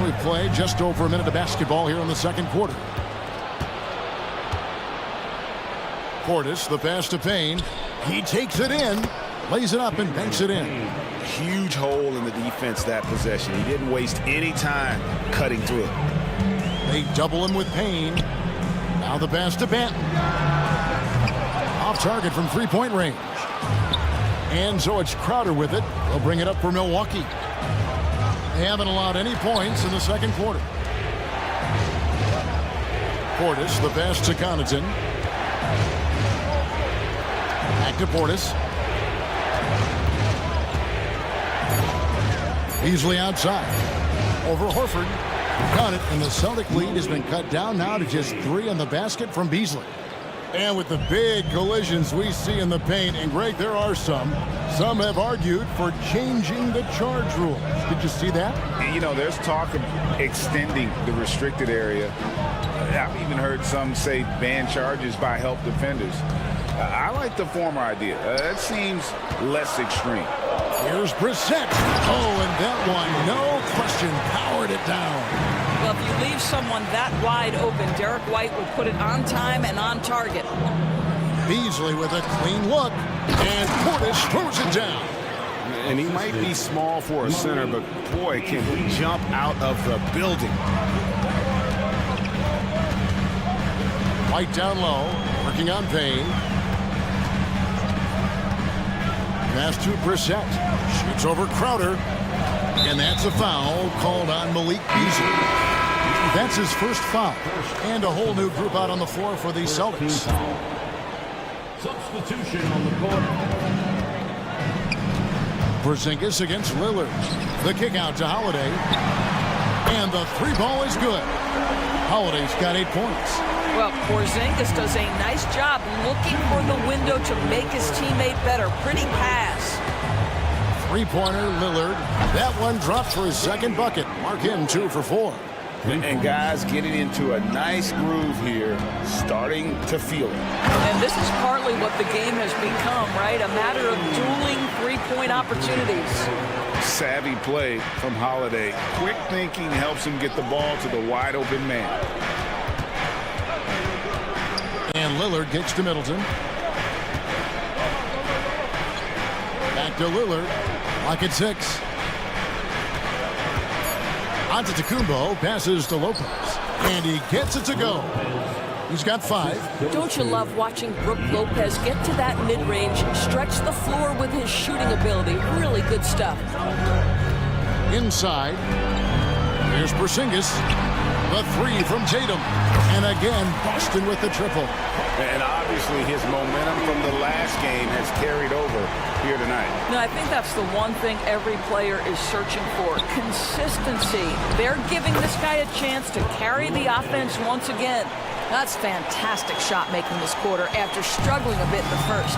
[SPEAKER 7] We played just over a minute of basketball here in the second quarter. Portis, the pass to Payne. He takes it in, lays it up, and banks it in.
[SPEAKER 16] Huge hole in the defense that possession. He didn't waste any time cutting through it.
[SPEAKER 7] They double him with Payne. Now the pass to Banton. Off target from three-point range. And so it's Crowder with it. They'll bring it up for Milwaukee. They haven't allowed any points in the second quarter. Portis, the pass to Connaughton. Back to Portis. Beasley outside. Over Horford. Got it, and the Celtic lead has been cut down now to just 3 on the basket from Beasley. And with the big collisions we see in the paint, and Greg, there are some have argued for changing the charge rules. Did you see that?
[SPEAKER 16] And, you know, there's talk of extending the restricted area. I've even heard some say ban charges by help defenders. I like the former idea. That seems less extreme.
[SPEAKER 7] Here's Brissett. Oh, and that one, no question, powered it down.
[SPEAKER 9] Well, if you leave someone that wide open, Derek White will put it on time and on target.
[SPEAKER 7] Beasley with a clean look, and Portis throws it down.
[SPEAKER 16] And he might be small for a center, but boy, can he jump out of the building.
[SPEAKER 7] White down low, working on Payne. Pass to Brissett. Shoots over Crowder. And that's a foul called on Malik Beasley. That's his first foul. And a whole new group out on the floor for the Celtics.
[SPEAKER 4] Substitution on the court.
[SPEAKER 7] Porzingis against Lillard. The kick out to Holiday. And the 3 ball is good. Holiday's got 8 points.
[SPEAKER 9] Well, Porzingis does a nice job looking for the window to make his teammate better. Pretty pass.
[SPEAKER 7] 3-pointer, Lillard. That one dropped for his second bucket. Mark him 2 for 4.
[SPEAKER 8] And guys getting into a nice groove here, starting to feel it.
[SPEAKER 9] And this is partly what the game has become, right? A matter of dueling three-point opportunities.
[SPEAKER 8] Savvy play from Holiday. Quick thinking helps him get the ball to the wide open man.
[SPEAKER 7] And Lillard gets to Middleton. Back to Lillard. Lock at 6. Antetokounmpo passes to Lopez. And he gets it to go. He's got 5.
[SPEAKER 17] Don't you love watching Brook Lopez get to that mid-range, stretch the floor with his shooting ability? Really good stuff.
[SPEAKER 7] Inside. Here's Porzingis. The 3 from Tatum. And again, Boston with the triple.
[SPEAKER 8] And obviously his momentum from the last game has carried over here tonight.
[SPEAKER 9] No, I think that's the one thing every player is searching for. Consistency. They're giving this guy a chance to carry the offense once again. That's fantastic shot making this quarter after struggling a bit in the first.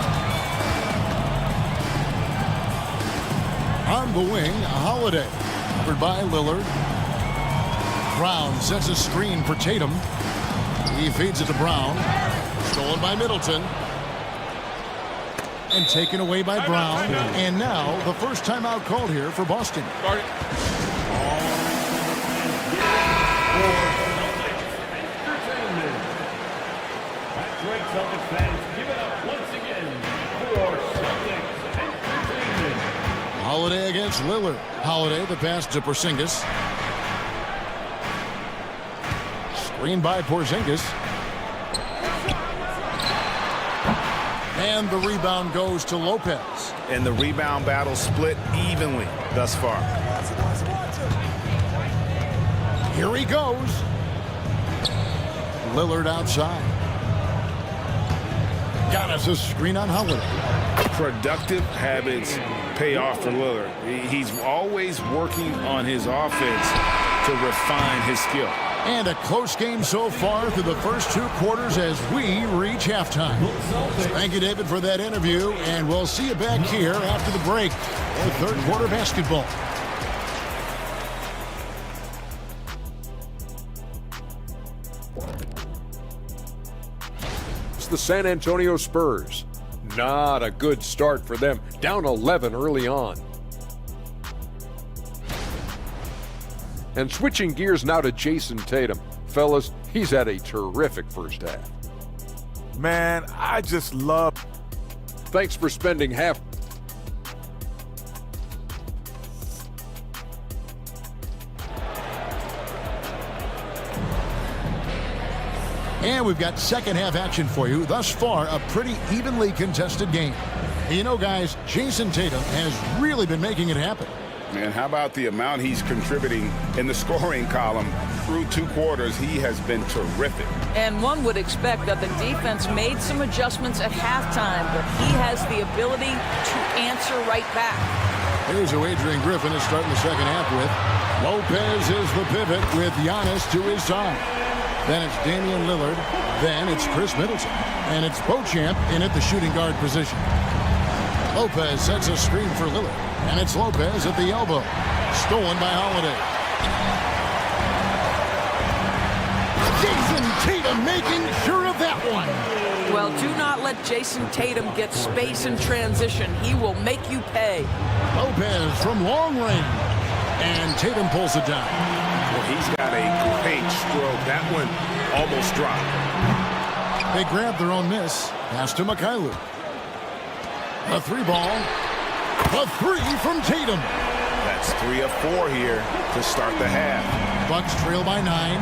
[SPEAKER 7] On the wing, Holiday. Covered by Lillard. Brown sets a screen for Tatum. He feeds it to Brown. Stolen by Middleton. And taken away by Brown. And now the first timeout called here for Boston. Holiday against Lillard. Holiday the pass to Porzingis. Screen by Porzingis. And the rebound goes to Lopez.
[SPEAKER 16] And the rebound battle split evenly thus far.
[SPEAKER 7] Here he goes. Lillard outside. Got us a screen on Holiday.
[SPEAKER 8] Productive habits pay off for Lillard. He's always working on his offense to refine his skill.
[SPEAKER 7] And a close game so far through the first 2 quarters as we reach halftime. Thank you, David, for that interview, and we'll see you back here after the break for third quarter basketball.
[SPEAKER 6] It's the San Antonio Spurs. Not a good start for them. Down 11 early on. And switching gears now to Jason Tatum. Fellas, he's had a terrific first half.
[SPEAKER 10] Man, I just love...
[SPEAKER 6] Thanks for spending half...
[SPEAKER 7] And we've got second half action for you. Thus far, a pretty evenly contested game. You know, guys, Jason Tatum has really been making it happen.
[SPEAKER 8] And how about the amount he's contributing in the scoring column? Through 2 quarters, he has been terrific.
[SPEAKER 9] And one would expect that the defense made some adjustments at halftime, but he has the ability to answer right back.
[SPEAKER 7] Here's who Adrian Griffin is starting the second half with. Lopez is the pivot with Giannis to his side. Then it's Damian Lillard. Then it's Chris Middleton. And it's Beauchamp in at the shooting guard position. Lopez sets a screen for Lillard. And it's Lopez at the elbow. Stolen by Holiday. Jason Tatum making sure of that one.
[SPEAKER 9] Well, do not let Jason Tatum get space in transition. He will make you pay.
[SPEAKER 7] Lopez from long range. And Tatum pulls it down.
[SPEAKER 16] Well, he's got a great stroke. That one almost dropped.
[SPEAKER 7] They grab their own miss. Pass to Mikhailuk. A 3-ball. A 3 from Tatum.
[SPEAKER 16] That's 3 of 4 here to start the half.
[SPEAKER 7] Bucks trail by 9.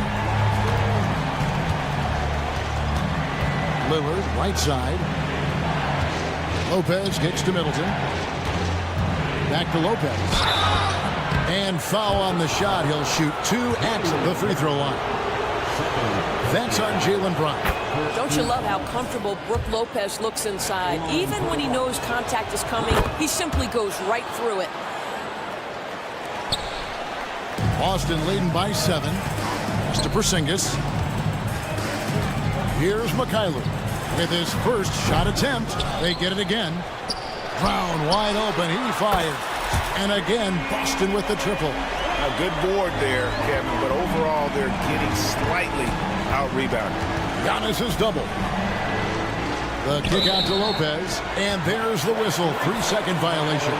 [SPEAKER 7] Lillard, right side. Lopez kicks to Middleton. Back to Lopez. And foul on the shot. He'll shoot 2 at the free throw line. That's on Jaylen Brown.
[SPEAKER 17] Don't you love how comfortable Brook Lopez looks inside? Even when he knows contact is coming, he simply goes right through it.
[SPEAKER 7] Boston leading by 7. Pass to Porzingis. Here's Mikhailuk with his first shot attempt. They get it again. Brown wide open. He fires. And again, Boston with the triple.
[SPEAKER 16] A good board there, Kevin, but overall they're getting slightly out-rebounded.
[SPEAKER 7] Giannis is double. The kick out to Lopez, and there's the whistle. 3-second violation.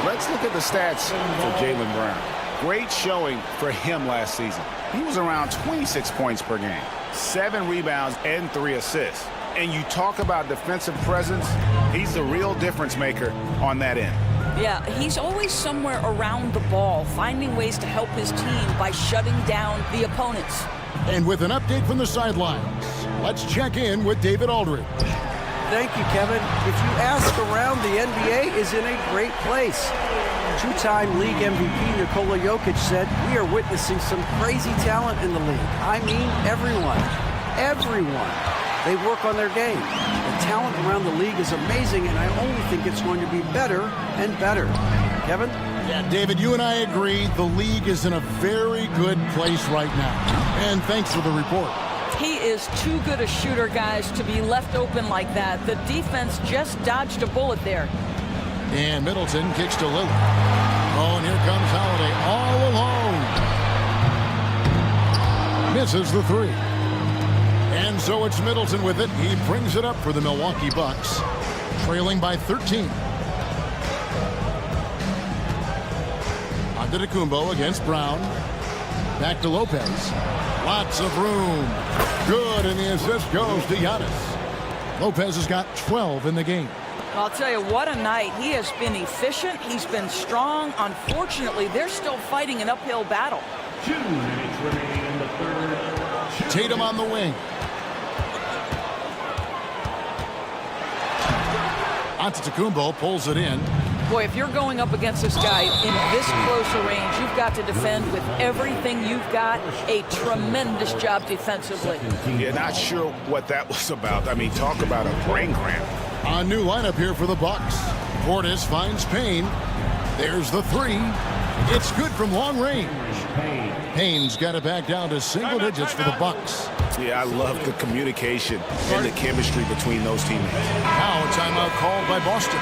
[SPEAKER 16] Let's look at the stats for Jaylen Brown. Great showing for him last season. He was around 26 points per game, 7 rebounds, and 3 assists. And you talk about defensive presence, he's the real difference maker on that end.
[SPEAKER 9] Yeah, he's always somewhere around the ball, finding ways to help his team by shutting down the opponents.
[SPEAKER 7] And with an update from the sidelines, let's check in with David Aldridge.
[SPEAKER 15] Thank you, Kevin. If you ask around, the NBA is in a great place. Two-time league MVP Nikola Jokic said, "We are witnessing some crazy talent in the league." I mean, everyone. Everyone. They work on their game. The talent around the league is amazing, and I only think it's going to be better and better. Kevin?
[SPEAKER 7] Yeah, David, you and I agree the league is in a very good place right now. And thanks for the report.
[SPEAKER 9] He is too good a shooter, guys, to be left open like that. The defense just dodged a bullet there.
[SPEAKER 7] And Middleton kicks to Lillard. Oh, and here comes Holiday all alone. Misses the three. And so it's Middleton with it. He brings it up for the Milwaukee Bucks, trailing by 13. Antetokounmpo against Brown. Back to Lopez. Lots of room. Good, and the assist goes to Giannis. Lopez has got 12 in the game.
[SPEAKER 9] I'll tell you, what a night. He has been efficient. He's been strong. Unfortunately, they're still fighting an uphill battle.
[SPEAKER 4] 2 minutes remaining in the third.
[SPEAKER 7] Tatum on the wing. Antetokounmpo pulls it in.
[SPEAKER 9] Boy, if you're going up against this guy in this close a range, you've got to defend with everything you've got. A tremendous job defensively.
[SPEAKER 16] Yeah, not sure what that was about. I mean, talk about a brain cramp.
[SPEAKER 7] A new lineup here for the Bucks. Portis finds Payne. There's the three. It's good from long range. Payne's got it back down to single digits for the Bucks.
[SPEAKER 16] Yeah, I love the communication and the chemistry between those teammates.
[SPEAKER 7] Now a timeout called by Boston.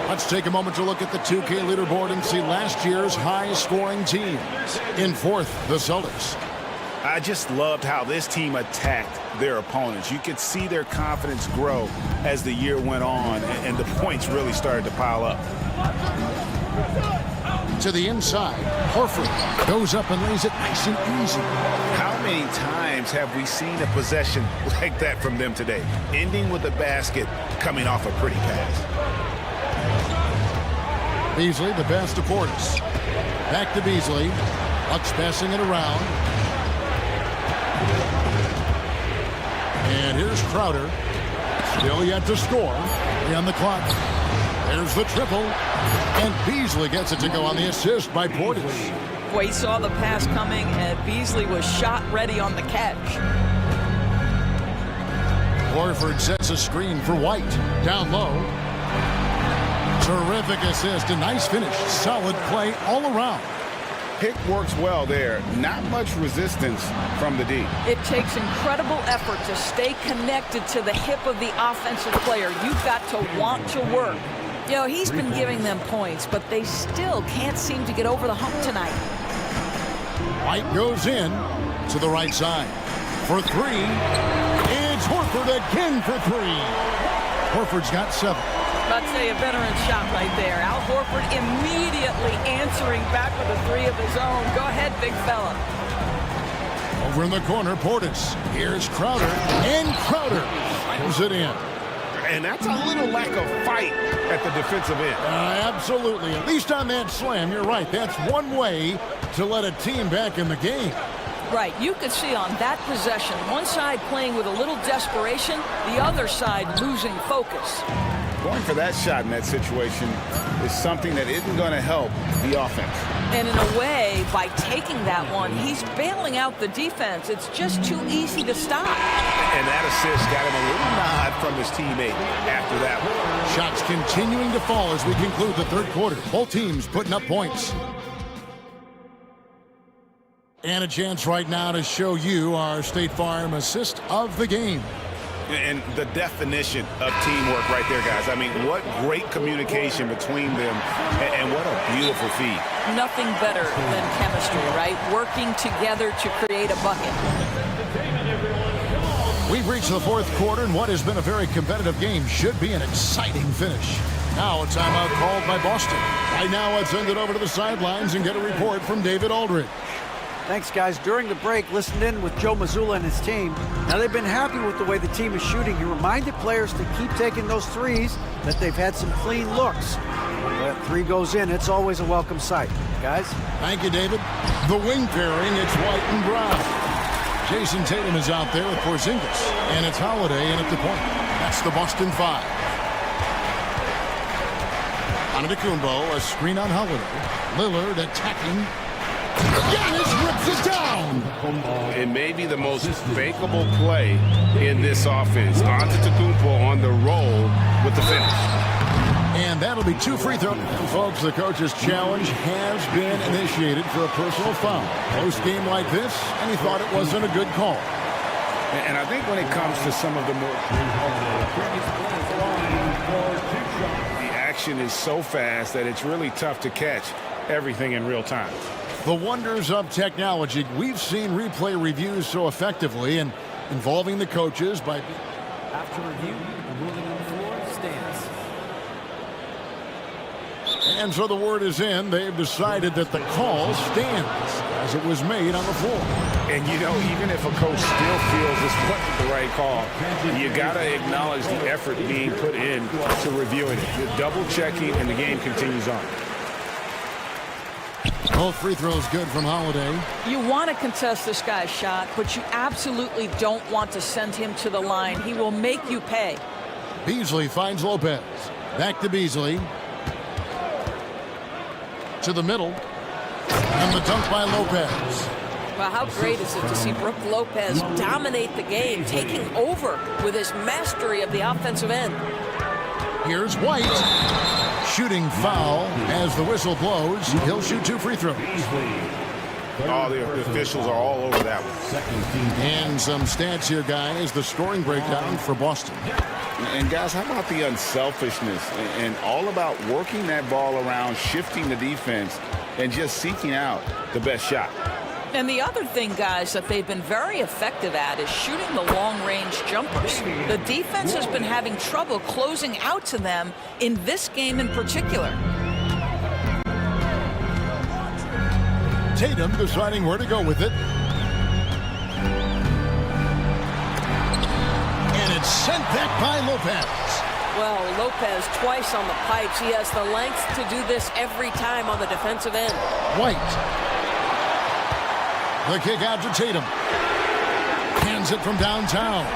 [SPEAKER 7] Let's take a moment to look at the 2K leaderboard and see last year's high-scoring teams. In fourth, the Celtics.
[SPEAKER 16] I just loved how this team attacked their opponents. You could see their confidence grow as the year went on, and the points really started to pile up.
[SPEAKER 7] To the inside, Horford goes up and lays it nice and easy.
[SPEAKER 16] How many times have we seen a possession like that from them today? Ending with a basket, coming off a pretty pass.
[SPEAKER 7] Beasley, the pass to Portis. Back to Beasley. Bucks passing it around. And here's Crowder. Still yet to score. 3 on the clock. There's the triple. And Beasley gets it to go on the assist by Portis.
[SPEAKER 9] Boy, he saw the pass coming, and Beasley was shot ready on the catch.
[SPEAKER 7] Horford sets a screen for White. Down low. Terrific assist. A nice finish. Solid play all around.
[SPEAKER 16] Pick works well there. Not much resistance from the D.
[SPEAKER 9] It takes incredible effort to stay connected to the hip of the offensive player. You've got to want to work. You know, he's been giving them points, but they still can't seem to get over the hump tonight.
[SPEAKER 7] White goes in to the right side. For three, it's Horford again for three. Horford's got 7.
[SPEAKER 9] I'd say a veteran shot right there. Al Horford immediately answering back with a 3 of his own. Go ahead, big fella.
[SPEAKER 7] Over in the corner, Portis. Here's Crowder, and Crowder slams it in.
[SPEAKER 16] And that's a little lack of fight at the defensive end.
[SPEAKER 7] Absolutely. At least on that slam, you're right. That's one way to let a team back in the game.
[SPEAKER 9] Right. You could see on that possession, one side playing with a little desperation, the other side losing focus.
[SPEAKER 16] Going for that shot in that situation is something that isn't going to help the offense.
[SPEAKER 9] And in a way, by taking that one, he's bailing out the defense. It's just too easy to stop.
[SPEAKER 16] And that assist got him a little nod from his teammate after that one.
[SPEAKER 7] Shots continuing to fall as we conclude the third quarter. Both teams putting up points. And a chance right now to show you our State Farm assist of the game.
[SPEAKER 16] And the definition of teamwork right there, guys. I mean, what great communication between them, and what a beautiful feed.
[SPEAKER 9] Nothing better than chemistry, right? Working together to create a bucket.
[SPEAKER 7] We've reached the fourth quarter, and what has been a very competitive game should be an exciting finish. Now a timeout called by Boston. Right now, let's send it over to the sidelines and get a report from David Aldridge.
[SPEAKER 15] Thanks, guys. During the break, listened in with Joe Mazzulla and his team. Now, they've been happy with the way the team is shooting. He reminded players to keep taking those threes, that they've had some clean looks. When that three goes in, it's always a welcome sight. Guys?
[SPEAKER 7] Thank you, David. The wing pairing, it's White and Brown. Jason Tatum is out there with Porzingis, and it's Holiday in at the point. That's the Boston 5. Antetokounmpo, a screen on Holiday. Lillard attacking. Giannis rips it down.
[SPEAKER 16] It may be the most fakeable play in this offense. Antetokounmpo on the roll with the finish.
[SPEAKER 7] And that'll be 2 free throws. Folks, the coach's challenge has been initiated for a personal foul. Post game like this, and he thought it wasn't a good call.
[SPEAKER 16] And I think when it comes to some of the more... the action is so fast that it's really tough to catch everything in real time.
[SPEAKER 7] The wonders of technology. We've seen replay reviews so effectively and involving the coaches by...
[SPEAKER 14] After review, the ruling on the floor stands.
[SPEAKER 7] And so the word is in. They've decided that the call stands as it was made on the floor.
[SPEAKER 16] And, you know, even if a coach still feels this wasn't the right call, you got to acknowledge the effort being put in to reviewing it. You're double-checking, and the game continues on.
[SPEAKER 7] Both free throws good from Holiday.
[SPEAKER 9] You want to contest this guy's shot, but you absolutely don't want to send him to the line. He will make you pay.
[SPEAKER 7] Beasley finds Lopez. Back to Beasley. To the middle. And the dunk by Lopez.
[SPEAKER 17] Well, how great is it to see Brook Lopez dominate the game, taking over with his mastery of the offensive end.
[SPEAKER 7] Here's White. Shooting foul as the whistle blows. He'll shoot 2 free throws.
[SPEAKER 16] Oh, the officials are all over that one.
[SPEAKER 7] And some stats here, guys. The scoring breakdown for Boston.
[SPEAKER 16] And, guys, how about the unselfishness and all about working that ball around, shifting the defense, and just seeking out the best shot.
[SPEAKER 9] And the other thing, guys, that they've been very effective at is shooting the long-range jumpers. The defense has been having trouble closing out to them in this game in particular.
[SPEAKER 7] Tatum deciding where to go with it. And it's sent back by Lopez.
[SPEAKER 17] Well, Lopez twice on the pipes. He has the length to do this every time on the defensive end.
[SPEAKER 7] White. The kick out to Tatum. Hands it from downtown.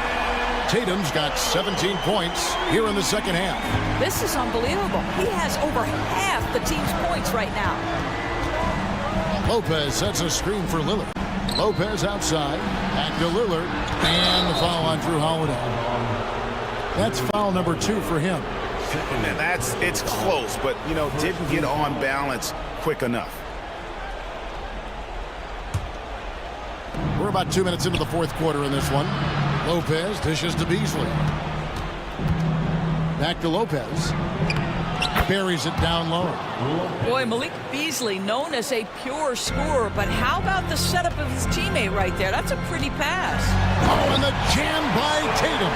[SPEAKER 7] Tatum's got 17 points here in the second half.
[SPEAKER 9] This is unbelievable. He has over half the team's points right now.
[SPEAKER 7] Lopez sets a screen for Lillard. Lopez outside. Back to Lillard. And the foul on Drew Holiday. That's foul number 2 for him.
[SPEAKER 16] And it's close, but, you know, didn't get on balance quick enough.
[SPEAKER 7] We're about 2 minutes into the fourth quarter in this one. Lopez dishes to Beasley. Back to Lopez. Buries it down low.
[SPEAKER 9] Boy, Malik Beasley, known as a pure scorer, but how about the setup of his teammate right there? That's a pretty pass.
[SPEAKER 7] Oh, and the jam by Tatum.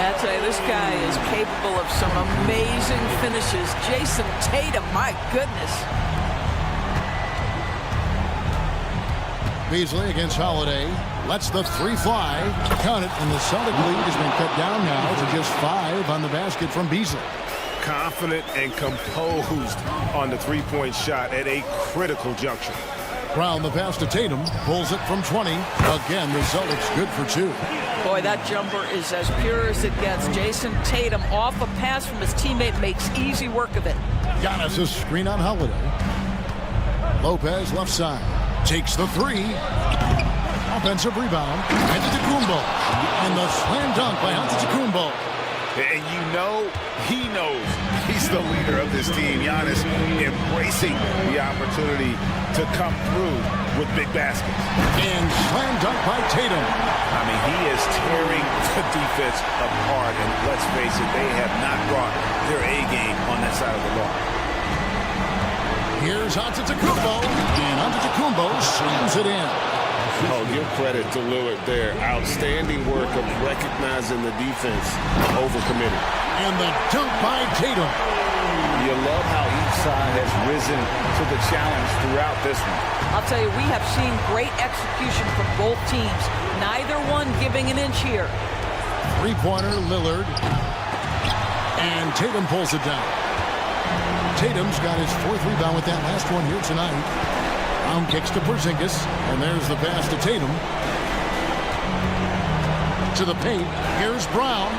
[SPEAKER 9] I tell you, this guy is capable of some amazing finishes. Jason Tatum, my goodness.
[SPEAKER 7] Beasley against Holiday. Lets the 3 fly. Count it, and the Celtic lead has been cut down now to just 5 on the basket from Beasley.
[SPEAKER 16] Confident and composed on the three-point shot at a critical juncture.
[SPEAKER 7] Brown the pass to Tatum. Pulls it from 20. Again, the Celtics good for 2.
[SPEAKER 9] Boy, that jumper is as pure as it gets. Jason Tatum off a pass from his teammate makes easy work of it.
[SPEAKER 7] Giannis a screen on Holiday. Lopez left side. Takes the 3. Offensive rebound. Antetokounmpo. And the slam dunk by Antetokounmpo.
[SPEAKER 16] And you know he knows
[SPEAKER 8] He's the leader of this team. Giannis embracing the opportunity to come through with big baskets.
[SPEAKER 7] And slam dunk by Tatum.
[SPEAKER 16] I mean, he is tearing the defense apart. And let's face it, they have not brought their A game on that side of the ball.
[SPEAKER 7] Here's Antetokounmpo, and Antetokounmpo slams it in.
[SPEAKER 18] Oh, give credit to Lillard there. Outstanding work of recognizing the defense overcommitted.
[SPEAKER 7] And the dunk by Tatum.
[SPEAKER 16] You love how each side has risen to the challenge throughout this one.
[SPEAKER 9] I'll tell you, we have seen great execution from both teams. Neither one giving an inch here.
[SPEAKER 7] Three-pointer, Lillard. And Tatum pulls it down. Tatum's got his 4th rebound with that last one here tonight. Brown kicks to Porzingis, and there's the pass to Tatum. To the paint, here's Brown.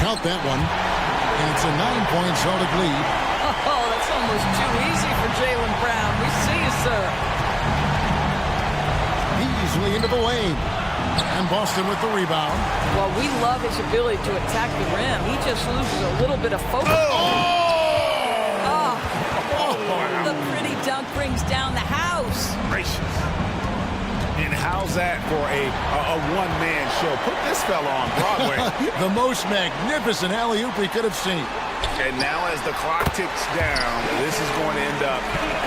[SPEAKER 7] Count that one. And it's a 9-point Celtic lead.
[SPEAKER 9] Oh, that's almost too easy for Jaylen Brown. We see you, sir.
[SPEAKER 7] Easily into the lane. And Boston with the rebound.
[SPEAKER 9] Well, we love his ability to attack the rim. He just loses a little bit of focus. The pretty dunk brings down the house.
[SPEAKER 16] Gracious. And how's that for a one-man show? Put this fella on Broadway.
[SPEAKER 7] The most magnificent alley-oop we could have seen.
[SPEAKER 16] And now as the clock ticks down, this is going to end up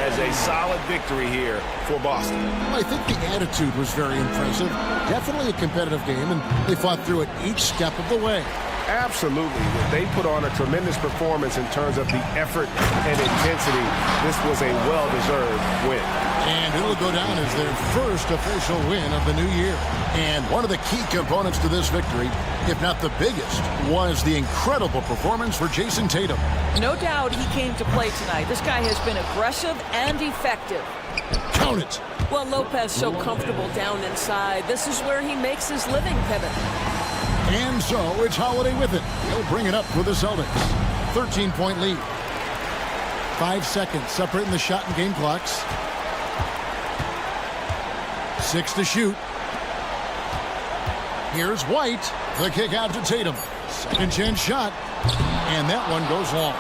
[SPEAKER 16] as a solid victory here for Boston.
[SPEAKER 7] I think the attitude was very impressive. Definitely a competitive game, and they fought through it each step of the way.
[SPEAKER 18] Absolutely. They put on a tremendous performance in terms of the effort and intensity. This was a well-deserved win.
[SPEAKER 7] And it'll go down as their first official win of the new year. And one of the key components to this victory, if not the biggest, was the incredible performance for Jason Tatum.
[SPEAKER 9] No doubt he came to play tonight. This guy has been aggressive and effective.
[SPEAKER 7] Count it.
[SPEAKER 17] Well, Lopez so comfortable down inside. This is where he makes his living, Kevin.
[SPEAKER 7] And so it's Holiday with it. He'll bring it up for the Celtics. 13-point lead. 5 seconds separating the shot and game clocks. 6 to shoot. Here's White. The kick out to Tatum. Second chance shot. And that one goes long.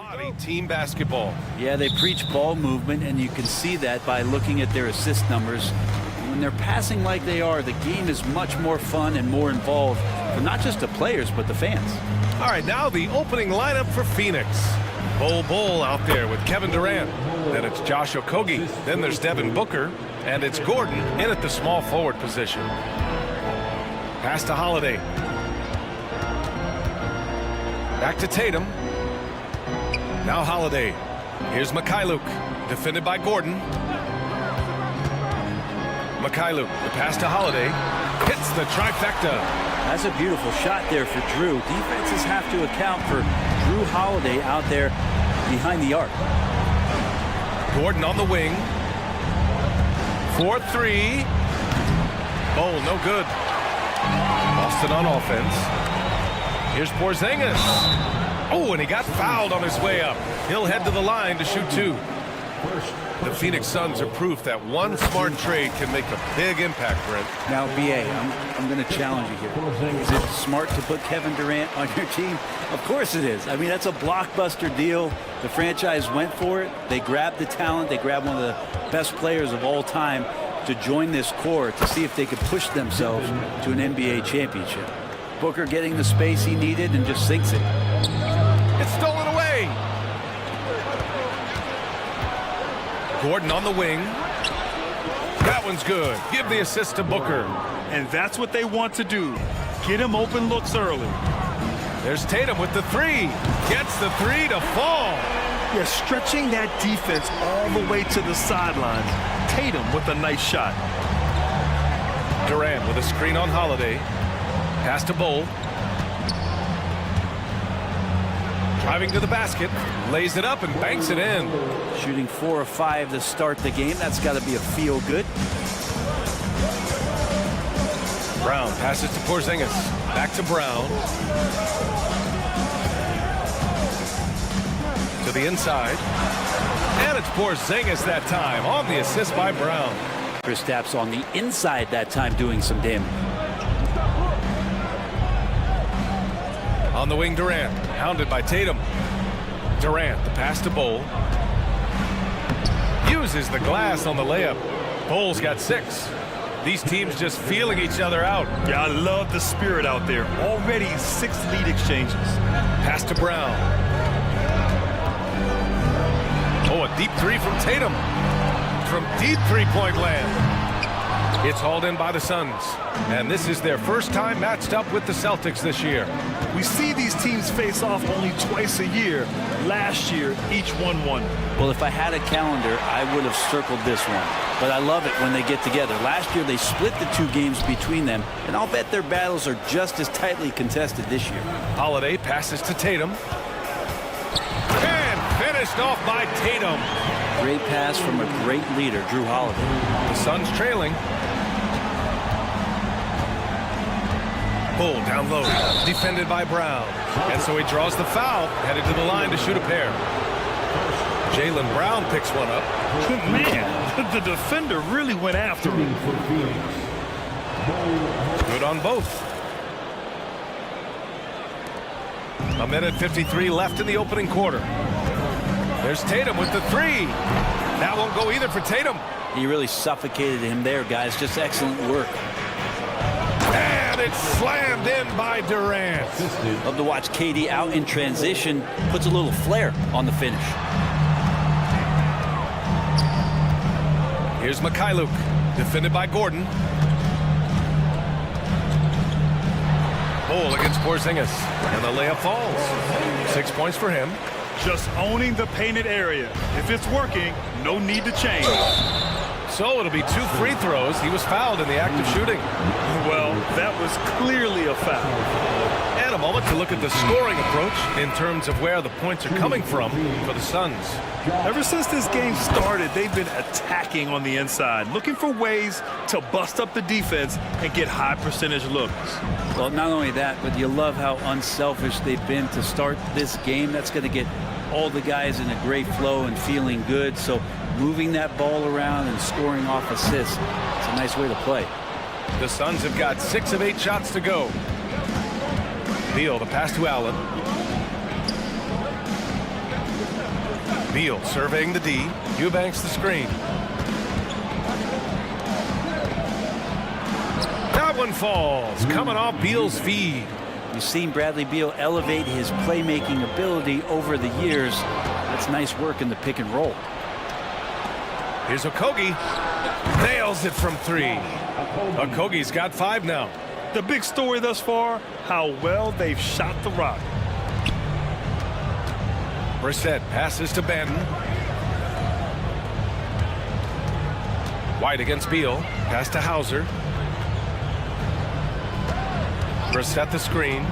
[SPEAKER 1] Body team basketball.
[SPEAKER 11] Yeah, they preach ball movement, and you can see that by looking at their assist numbers. When they're passing like they are, the game is much more fun and more involved for not just the players, but the fans.
[SPEAKER 1] All right, now the opening lineup for Phoenix. Bull out there with Kevin Durant. Then it's Josh Okogie. Then there's Devin Booker. And it's Gordon in at the small forward position. Pass to Holiday. Back to Tatum. Now Holiday. Here's Mikhailuk, defended by Gordon. Mikhailuk, the pass to Holiday. Hits the trifecta.
[SPEAKER 11] That's a beautiful shot there for Drew. Defenses have to account for Drew Holiday out there behind the arc.
[SPEAKER 1] Gordon on the wing. 4-3. Oh, no good. Boston on offense. Here's Porzingis. Oh, and he got fouled on his way up. He'll head to the line to shoot two. The Phoenix Suns are proof that one smart trade can make a big impact, Brent.
[SPEAKER 11] Now, B.A., I'm going to challenge you here. Is it smart to put Kevin Durant on your team? Of course it is. I mean, that's a blockbuster deal. The franchise went for it. They grabbed the talent. They grabbed one of the best players of all time to join this core to see if they could push themselves to an NBA championship. Booker getting the space he needed and just sinks it.
[SPEAKER 1] It's stolen away. Gordon on the wing. That one's good. Give the assist to Booker.
[SPEAKER 2] And that's what they want to do. Get him open looks early.
[SPEAKER 1] There's Tatum with the three. Gets the three to fall.
[SPEAKER 2] Yeah, stretching that defense all the way to the sidelines. Tatum with a nice shot.
[SPEAKER 1] Durant with a screen on Holiday. Pass to Bull. Driving to the basket, lays it up and banks it in.
[SPEAKER 11] Shooting 4 of 5 to start the game. That's got to be a feel good.
[SPEAKER 1] Brown passes to Porzingis. Back to Brown. To the inside. And it's Porzingis that time on the assist by Brown.
[SPEAKER 11] Kristaps on the inside that time doing some damage.
[SPEAKER 1] On the wing, Durant, hounded by Tatum. Durant, the pass to Bull. Uses the glass on the layup. Bull's got 6. These teams just feeling each other out.
[SPEAKER 2] Yeah, I love the spirit out there. Already 6 lead exchanges.
[SPEAKER 1] Pass to Brown. Oh, a deep three from Tatum. From deep three-point land. It's hauled in by the Suns. And this is their first time matched up with the Celtics this year.
[SPEAKER 2] We see these teams face off only twice a year. Last year, each won one.
[SPEAKER 11] Well, if I had a calendar, I would have circled this one. But I love it when they get together. Last year, they split the 2 games between them, and I'll bet their battles are just as tightly contested this year.
[SPEAKER 1] Holiday passes to Tatum. And finished off by Tatum.
[SPEAKER 11] Great pass from a great leader, Drew Holiday.
[SPEAKER 1] The Suns trailing. Bull down low, defended by Brown. And so he draws the foul, headed to the line to shoot a pair. Jaylen Brown picks one up.
[SPEAKER 2] Man, the defender really went after him.
[SPEAKER 1] Good on both. A minute 53 left in the opening quarter. There's Tatum with the three. That won't go either for Tatum.
[SPEAKER 11] He really suffocated him there, guys. Just excellent work.
[SPEAKER 1] And it's slammed in by Durant.
[SPEAKER 11] Love to watch KD out in transition. Puts a little flair on the finish.
[SPEAKER 1] Here's Mikhailuk, defended by Gordon. Bull against Porzingis. And the layup falls. 6 points for him.
[SPEAKER 2] Just owning the painted area. If it's working, no need to change.
[SPEAKER 1] So it'll be 2 free throws. He was fouled in the act of shooting.
[SPEAKER 2] Well, that was clearly a foul.
[SPEAKER 1] And a moment to look at the scoring approach in terms of where the points are coming from for the Suns.
[SPEAKER 2] Ever since this game started, they've been attacking on the inside, looking for ways to bust up the defense and get high percentage looks.
[SPEAKER 11] Well, not only that, but you love how unselfish they've been to start this game. That's going to get all the guys in a great flow and feeling good. So moving that ball around and scoring off assists, it's a nice way to play.
[SPEAKER 1] The Suns have got 6 of 8 shots to go. Beal, the pass to Allen. Beal surveying the D. Eubanks the screen. That one falls, coming off Beal's feed.
[SPEAKER 11] You've seen Bradley Beal elevate his playmaking ability over the years. That's nice work in the pick and roll.
[SPEAKER 1] Here's Okogie. Nails it from 3. Okogie's got 5 now.
[SPEAKER 2] The big story thus far, how well they've shot the rock.
[SPEAKER 1] Brissett passes to Benton. White against Beal. Pass to Hauser. Brissett the screen.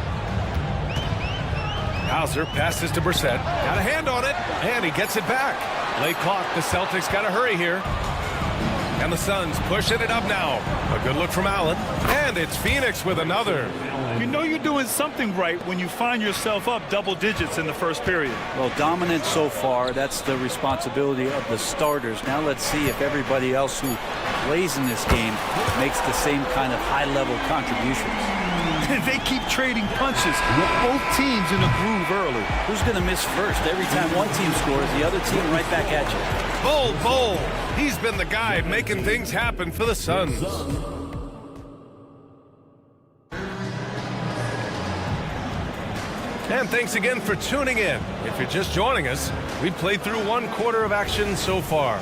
[SPEAKER 1] Hauser passes to Brissett. Got a hand on it, and he gets it back. Late clock. The Celtics got to hurry here. And the Suns pushing it up now. A good look from Allen. And it's Phoenix with another.
[SPEAKER 2] You know you're doing something right when you find yourself up double digits in the first period.
[SPEAKER 11] Well, dominant so far. That's the responsibility of the starters. Now let's see if everybody else who plays in this game makes the same kind of high-level contributions.
[SPEAKER 2] They keep trading punches. Both teams in a groove early.
[SPEAKER 11] Who's going to miss first? Every time one team scores, the other team right back at you.
[SPEAKER 1] Bull. He's been the guy making things happen for the Suns. And thanks again for tuning in. If you're just joining us, we played through 1 quarter of action so far.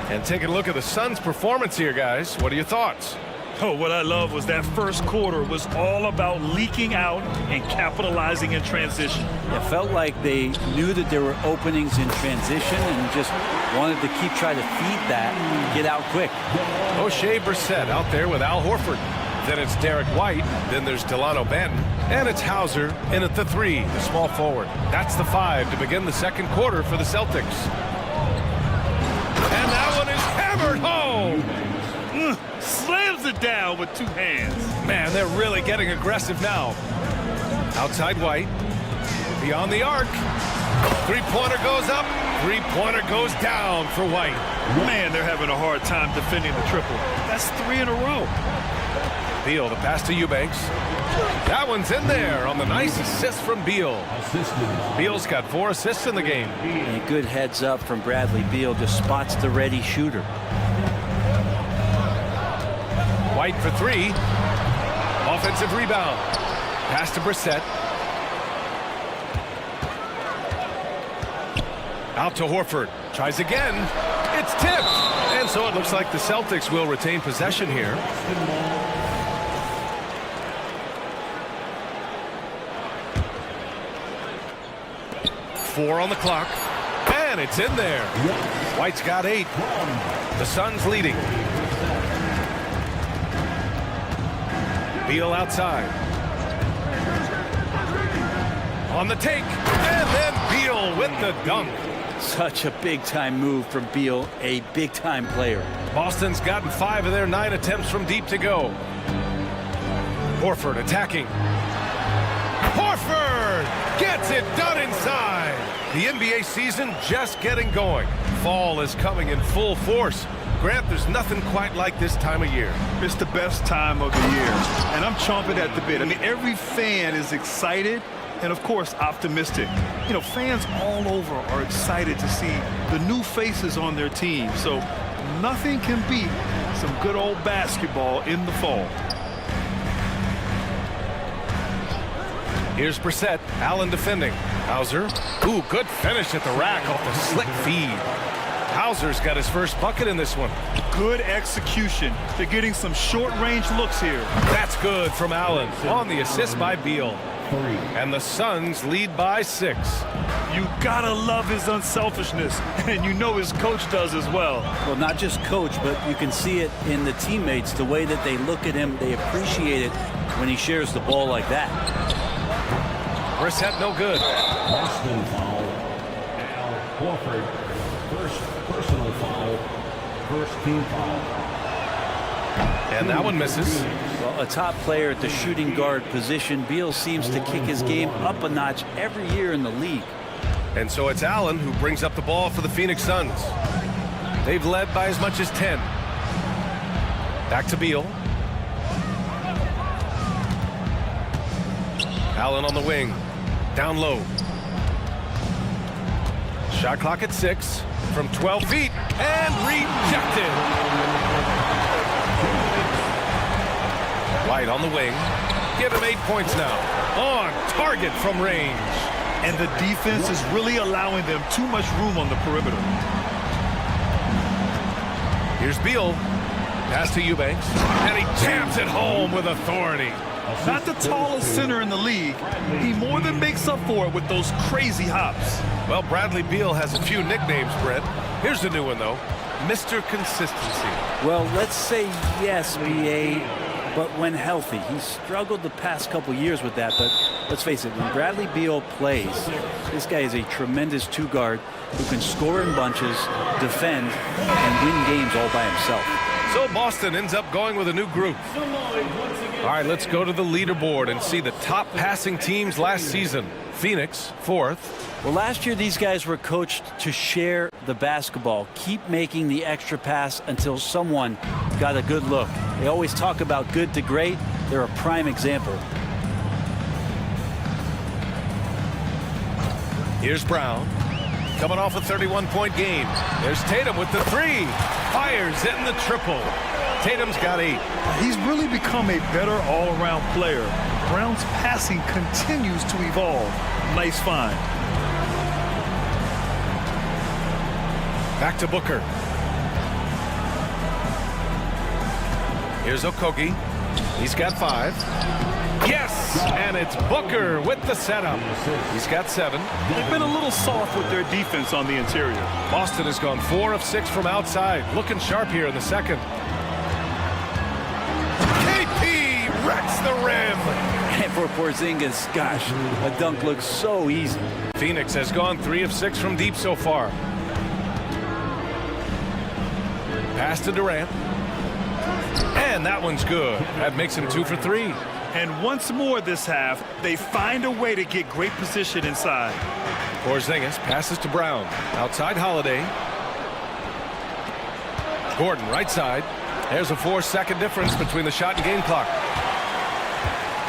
[SPEAKER 1] And taking a look at the Suns' performance here, guys. What are your thoughts?
[SPEAKER 2] Oh, what I love was that first quarter was all about leaking out and capitalizing in transition.
[SPEAKER 11] It felt like they knew that there were openings in transition and just wanted to keep trying to feed that and get out quick.
[SPEAKER 1] O'Shea Brissett out there with Al Horford. Then it's Derek White. Then there's Delano Banton. And it's Hauser in at the 3, the small forward. That's the 5 to begin the second quarter for the Celtics. And that one is hammered home.
[SPEAKER 2] Slams it down with 2 hands.
[SPEAKER 1] Man, they're really getting aggressive now. Outside White. Beyond the arc. 3-pointer goes up. 3-pointer goes down for White.
[SPEAKER 2] Man, they're having a hard time defending the triple. That's 3 in a row.
[SPEAKER 1] Beal, the pass to Eubanks. That one's in there on the nice assist from Beal. Beal's got 4 assists in the game.
[SPEAKER 11] And a good heads up from Bradley Beal. Just spots the ready shooter.
[SPEAKER 1] White for 3. Offensive rebound. Pass to Brissett. Out to Horford. Tries again. It's tipped. And so it looks like the Celtics will retain possession here. Four on the clock. And it's in there. White's got 8. The Suns leading. Beal outside. On the take. And then Beal with the dunk.
[SPEAKER 11] Such a big-time move from Beal, a big-time player.
[SPEAKER 1] Boston's gotten 5 of their 9 attempts from deep to go. Horford attacking. Horford gets it done inside. The NBA season just getting going. Fall is coming in full force. Grant, there's nothing quite like this time of year.
[SPEAKER 2] It's the best time of the year, and I'm chomping at the bit. I mean, every fan is excited and, of course, optimistic. You know, fans all over are excited to see the new faces on their team. So nothing can beat some good old basketball in the fall.
[SPEAKER 1] Here's Brissett. Allen defending. Hauser. Ooh, good finish at the rack off the slick feed. Hauser's got his first bucket in this one.
[SPEAKER 2] Good execution. They're getting some short-range looks here.
[SPEAKER 1] That's good from Allen on the assist by Beal. And the Suns lead by 6.
[SPEAKER 2] You gotta love his unselfishness, and you know his coach does as well.
[SPEAKER 11] Well, not just coach, but you can see it in the teammates, the way that they look at him. They appreciate it when he shares the ball like that.
[SPEAKER 1] Brissett no good.
[SPEAKER 4] Boston foul. Al Horford. First personal foul. First team foul.
[SPEAKER 1] And that one misses.
[SPEAKER 11] Well, a top player at the shooting guard position. Beal seems to kick his game up a notch every year in the league.
[SPEAKER 1] And so it's Allen who brings up the ball for the Phoenix Suns. They've led by as much as 10. Back to Beal. Allen on the wing. Down low. Shot clock at 6 from 12 feet and rejected. White on the wing. Give him 8 points now. On target from range.
[SPEAKER 2] And the defense is really allowing them too much room on the perimeter.
[SPEAKER 1] Here's Beal. Pass to Eubanks. And he jams it home with authority.
[SPEAKER 2] Not the tallest center in the league. He more than makes up for it with those crazy hops.
[SPEAKER 1] Well, Bradley Beal has a few nicknames, Brett. Here's the new one, though. Mr. Consistency.
[SPEAKER 11] Well, let's say yes, B.A., but when healthy. He's struggled the past couple years with that, but let's face it, when Bradley Beal plays, this guy is a tremendous two-guard who can score in bunches, defend, and win games all by himself.
[SPEAKER 1] So Boston ends up going with a new group. All right, let's go to the leaderboard and see the top passing teams last season. Phoenix, 4th.
[SPEAKER 11] Well, last year these guys were coached to share the basketball, keep making the extra pass until someone got a good look. They always talk about good to great. They're a prime example.
[SPEAKER 1] Here's Brown, coming off a 31-point game. There's Tatum with the 3. Fires in the triple. Tatum's got 8.
[SPEAKER 2] He's really become a better all-around player. Brown's passing continues to evolve. Nice find.
[SPEAKER 1] Back to Booker. Here's Okogie. He's got 5. Yes! And it's Booker with the setup. He's got 7.
[SPEAKER 2] They've been a little soft with their defense on the interior.
[SPEAKER 1] Boston has gone 4 of 6 from outside. Looking sharp here in the second. KP wrecks the rim.
[SPEAKER 11] And for Porzingis, gosh, a dunk looks so easy.
[SPEAKER 1] Phoenix has gone 3 of 6 from deep so far. Pass to Durant. And that one's good. That makes him 2 for 3.
[SPEAKER 2] And once more this half, they find a way to get great position inside.
[SPEAKER 1] Porzingis passes to Brown. Outside Holiday. Gordon right side. There's a 4-second difference between the shot and game clock.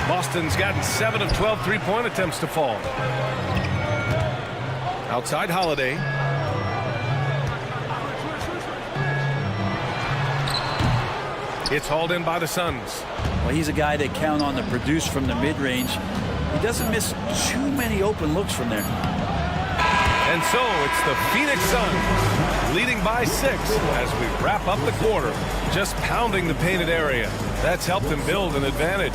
[SPEAKER 1] Boston's gotten 7 of 12 three-point attempts to fall. Outside Holiday. It's hauled in by the Suns.
[SPEAKER 11] Well, he's a guy they count on to produce from the mid-range. He doesn't miss too many open looks from there.
[SPEAKER 1] And so it's the Phoenix Suns leading by 6 as we wrap up the quarter, just pounding the painted area. That's helped them build an advantage.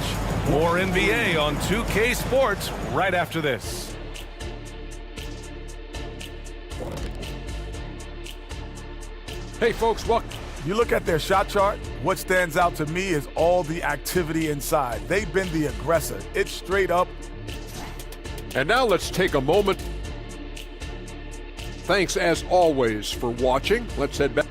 [SPEAKER 1] More NBA on 2K Sports right after this.
[SPEAKER 6] Hey, folks, welcome.
[SPEAKER 10] You look at their shot chart, what stands out to me is all the activity inside. They've been the aggressor. It's straight up.
[SPEAKER 6] And now let's take a moment. Thanks, as always, for watching. Let's head back.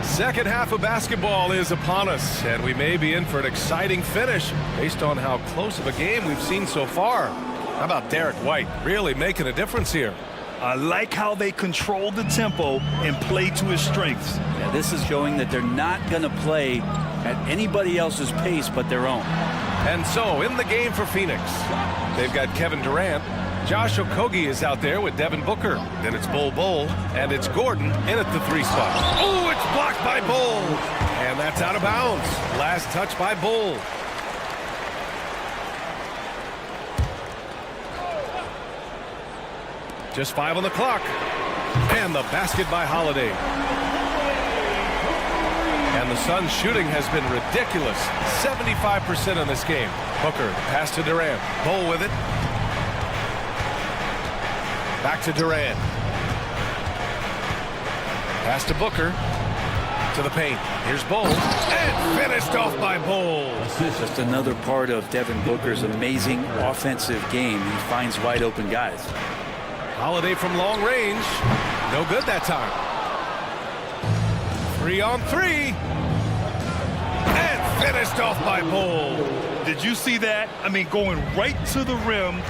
[SPEAKER 1] Second half of basketball is upon us, and we may be in for an exciting finish based on how close of a game we've seen so far. How about Derek White really making a difference here?
[SPEAKER 2] I like how they control the tempo and play to his strengths.
[SPEAKER 11] Yeah, this is showing that they're not going to play at anybody else's pace but their own.
[SPEAKER 1] And so in the game for Phoenix, they've got Kevin Durant. Josh Okogie is out there with Devin Booker. Then it's Bol Bol, and it's Gordon in at the 3 spot. Oh, it's blocked by Bol. And that's out of bounds. Last touch by Bol. Just 5 on the clock. And the basket by Holiday. And the Suns' shooting has been ridiculous. 75% in this game. Booker, pass to Durant. Bol with it. Back to Durant. Pass to Booker. To the paint. Here's Bol. And finished off by Bol.
[SPEAKER 11] Just another part of Devin Booker's amazing offensive game. He finds wide open guys.
[SPEAKER 1] Holiday from long range. No good that time. 3 on 3. And finished off by Bol.
[SPEAKER 2] Did you see that? I mean, going right to the rim.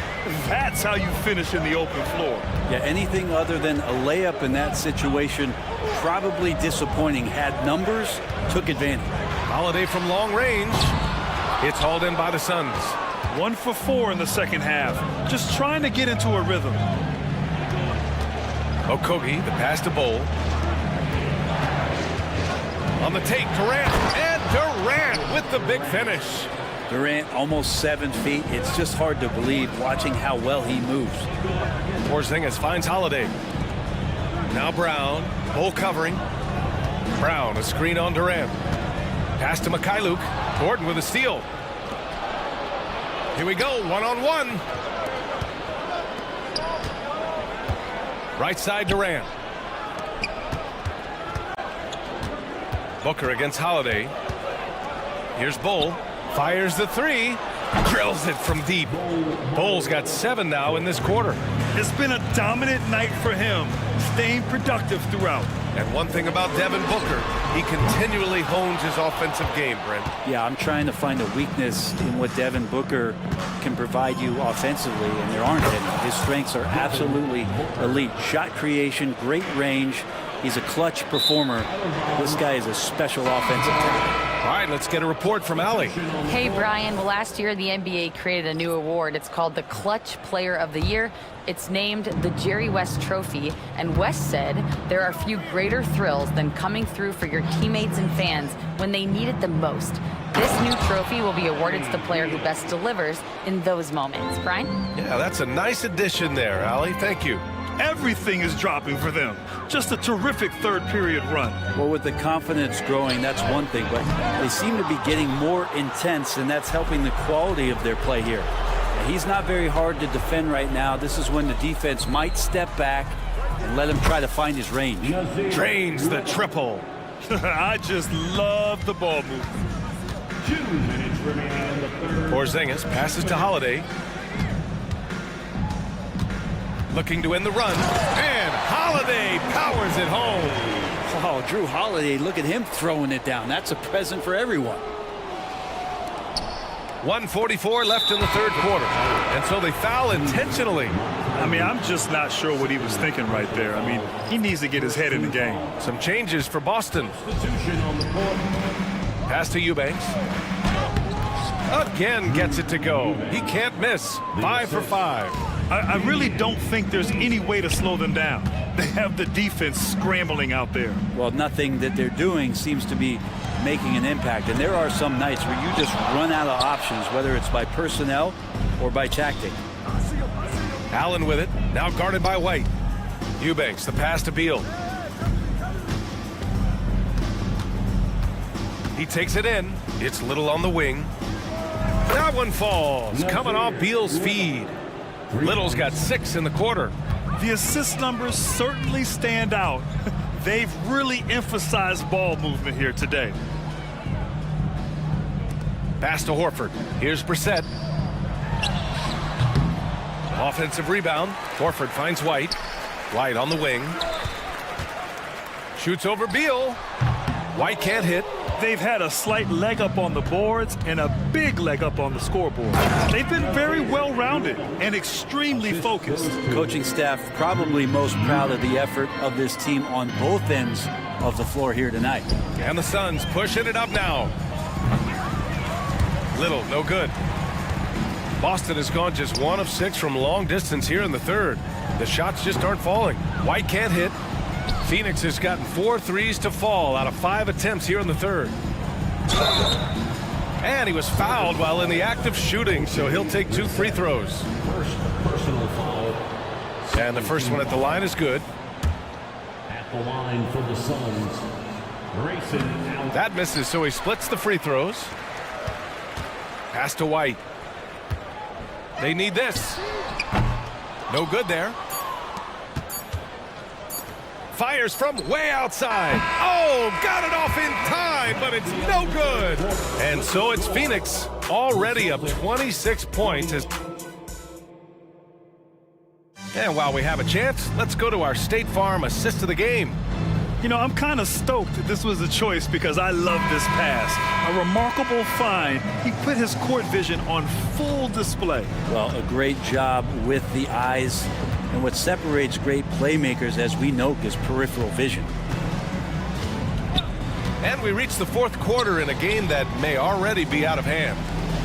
[SPEAKER 2] That's how you finish in the open floor.
[SPEAKER 11] Yeah, anything other than a layup in that situation, probably disappointing. Had numbers, took advantage.
[SPEAKER 1] Holiday from long range. It's hauled in by the Suns.
[SPEAKER 2] 1 for 4 in the second half. Just trying to get into a rhythm.
[SPEAKER 1] Okogie, the pass to Bowl. On the take, Durant. And Durant with the big finish.
[SPEAKER 11] Durant almost 7 feet. It's just hard to believe watching how well he moves.
[SPEAKER 1] Porzingis finds Holiday. Now Brown. Bowl covering. Brown, a screen on Durant. Pass to Mikhailuk. Gordon with a steal. Here we go, one-on-one. Right side, Durant. Booker against Holiday. Here's Bull. Fires the three. Drills it from deep. Bull's got 7 now in this quarter.
[SPEAKER 2] It's been a dominant night for him, staying productive throughout.
[SPEAKER 1] And one thing about Devin Booker, he continually hones his offensive game, Brent.
[SPEAKER 11] Yeah, I'm trying to find a weakness in what Devin Booker can provide you offensively, and there aren't any. His strengths are absolutely elite. Shot creation, great range. He's a clutch performer. This guy is a special offensive talent.
[SPEAKER 1] All right, let's get a report from Allie.
[SPEAKER 5] Hey, Brian. Well, last year, the NBA created a new award. It's called the Clutch Player of the Year. It's named the Jerry West Trophy. And West said there are few greater thrills than coming through for your teammates and fans when they need it the most. This new trophy will be awarded to the player who best delivers in those moments. Brian?
[SPEAKER 1] Yeah, that's a nice addition there, Allie. Thank you.
[SPEAKER 2] Everything is dropping for them. Just a terrific third period run.
[SPEAKER 11] Well, with the confidence growing, that's one thing, but they seem to be getting more intense, and that's helping the quality of their play here. He's not very hard to defend right now. This is when the defense might step back and let him try to find his range.
[SPEAKER 1] Drains the triple.
[SPEAKER 2] I just love the ball move.
[SPEAKER 4] 2 minutes remaining in the third.
[SPEAKER 1] Porzingis passes to Holiday. Looking to end the run. And Holiday powers it home.
[SPEAKER 11] Oh, Drew Holiday, look at him throwing it down. That's a present for everyone.
[SPEAKER 1] 1:44 left in the third quarter. And so they foul intentionally.
[SPEAKER 2] I mean, I'm just not sure what he was thinking right there. I mean, he needs to get his head in the game.
[SPEAKER 1] Some changes for Boston.
[SPEAKER 4] Substitution on the court.
[SPEAKER 1] Pass to Eubanks. Again gets it to go. He can't miss. 5 for 5.
[SPEAKER 2] I really don't think there's any way to slow them down. They have the defense scrambling out there.
[SPEAKER 11] Well, nothing that they're doing seems to be making an impact. And there are some nights where you just run out of options, whether it's by personnel or by tactic.
[SPEAKER 1] Allen with it. Now guarded by White. Eubanks, the pass to Beal. He takes it in. It's Little on the wing. That one falls. Coming off Beal's feed. Little's got 6 in the quarter.
[SPEAKER 2] The assist numbers certainly stand out. They've really emphasized ball movement here today.
[SPEAKER 1] Pass to Horford. Here's Brissett. Offensive rebound. Horford finds White. White on the wing. Shoots over Beal. White can't hit.
[SPEAKER 2] They've had a slight leg up on the boards and a big leg up on the scoreboard. They've been very well-rounded and extremely focused.
[SPEAKER 11] Coaching staff probably most proud of the effort of this team on both ends of the floor here tonight.
[SPEAKER 1] And the Suns pushing it up now. Little, no good. Boston has gone just 1 of 6 from long distance here in the third. The shots just aren't falling. White can't hit. Phoenix has gotten 4 threes to fall out of 5 attempts here in the third. And he was fouled while in the act of shooting, so he'll take 2 free throws.
[SPEAKER 4] First personal foul.
[SPEAKER 1] And the first one at the line is good.
[SPEAKER 4] At the line for the Suns. Grayson out.
[SPEAKER 1] That misses, so he splits the free throws. Pass to White. They need this. No good there. Fires from way outside. Oh, got it off in time, but it's no good. And so it's Phoenix already up 26 points. And while we have a chance, let's go to our State Farm assist of the game.
[SPEAKER 2] You know, I'm kind of stoked that this was a choice because I love this pass. A remarkable find. He put his court vision on full display.
[SPEAKER 11] Well, a great job with the eyes. And what separates great playmakers, as we know, is peripheral vision.
[SPEAKER 1] And we reach the fourth quarter in a game that may already be out of hand.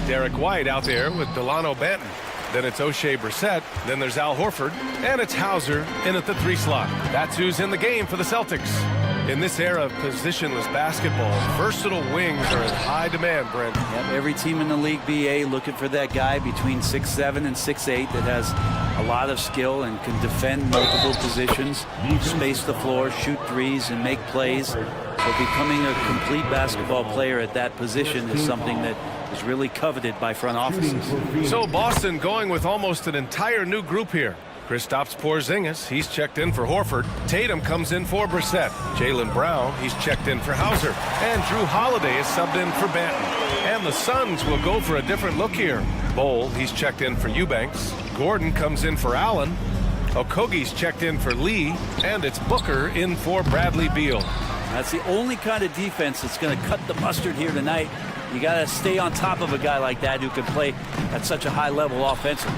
[SPEAKER 1] Derek White out there with Delano Banton. Then it's O'Shea Brissett. Then there's Al Horford. And it's Hauser in at the 3 slot. That's who's in the game for the Celtics. In this era of positionless basketball, versatile wings are in high demand, Brent.
[SPEAKER 11] Yep, every team in the league, BA, looking for that guy between 6'7" and 6'8" that has a lot of skill and can defend multiple positions, space the floor, shoot threes, and make plays. So becoming a complete basketball player at that position is something that is really coveted by front offices.
[SPEAKER 1] So Boston going with almost an entire new group here. Kristaps Porzingis, he's checked in for Horford. Tatum comes in for Brissett. Jaylen Brown, he's checked in for Hauser. And Drew Holiday is subbed in for Banton. And the Suns will go for a different look here. Bol, he's checked in for Eubanks. Gordon comes in for Allen. Okogie's checked in for Lee. And it's Booker in for Bradley Beal.
[SPEAKER 11] That's the only kind of defense that's going to cut the mustard here tonight. You got to stay on top of a guy like that who can play at such a high level offensively.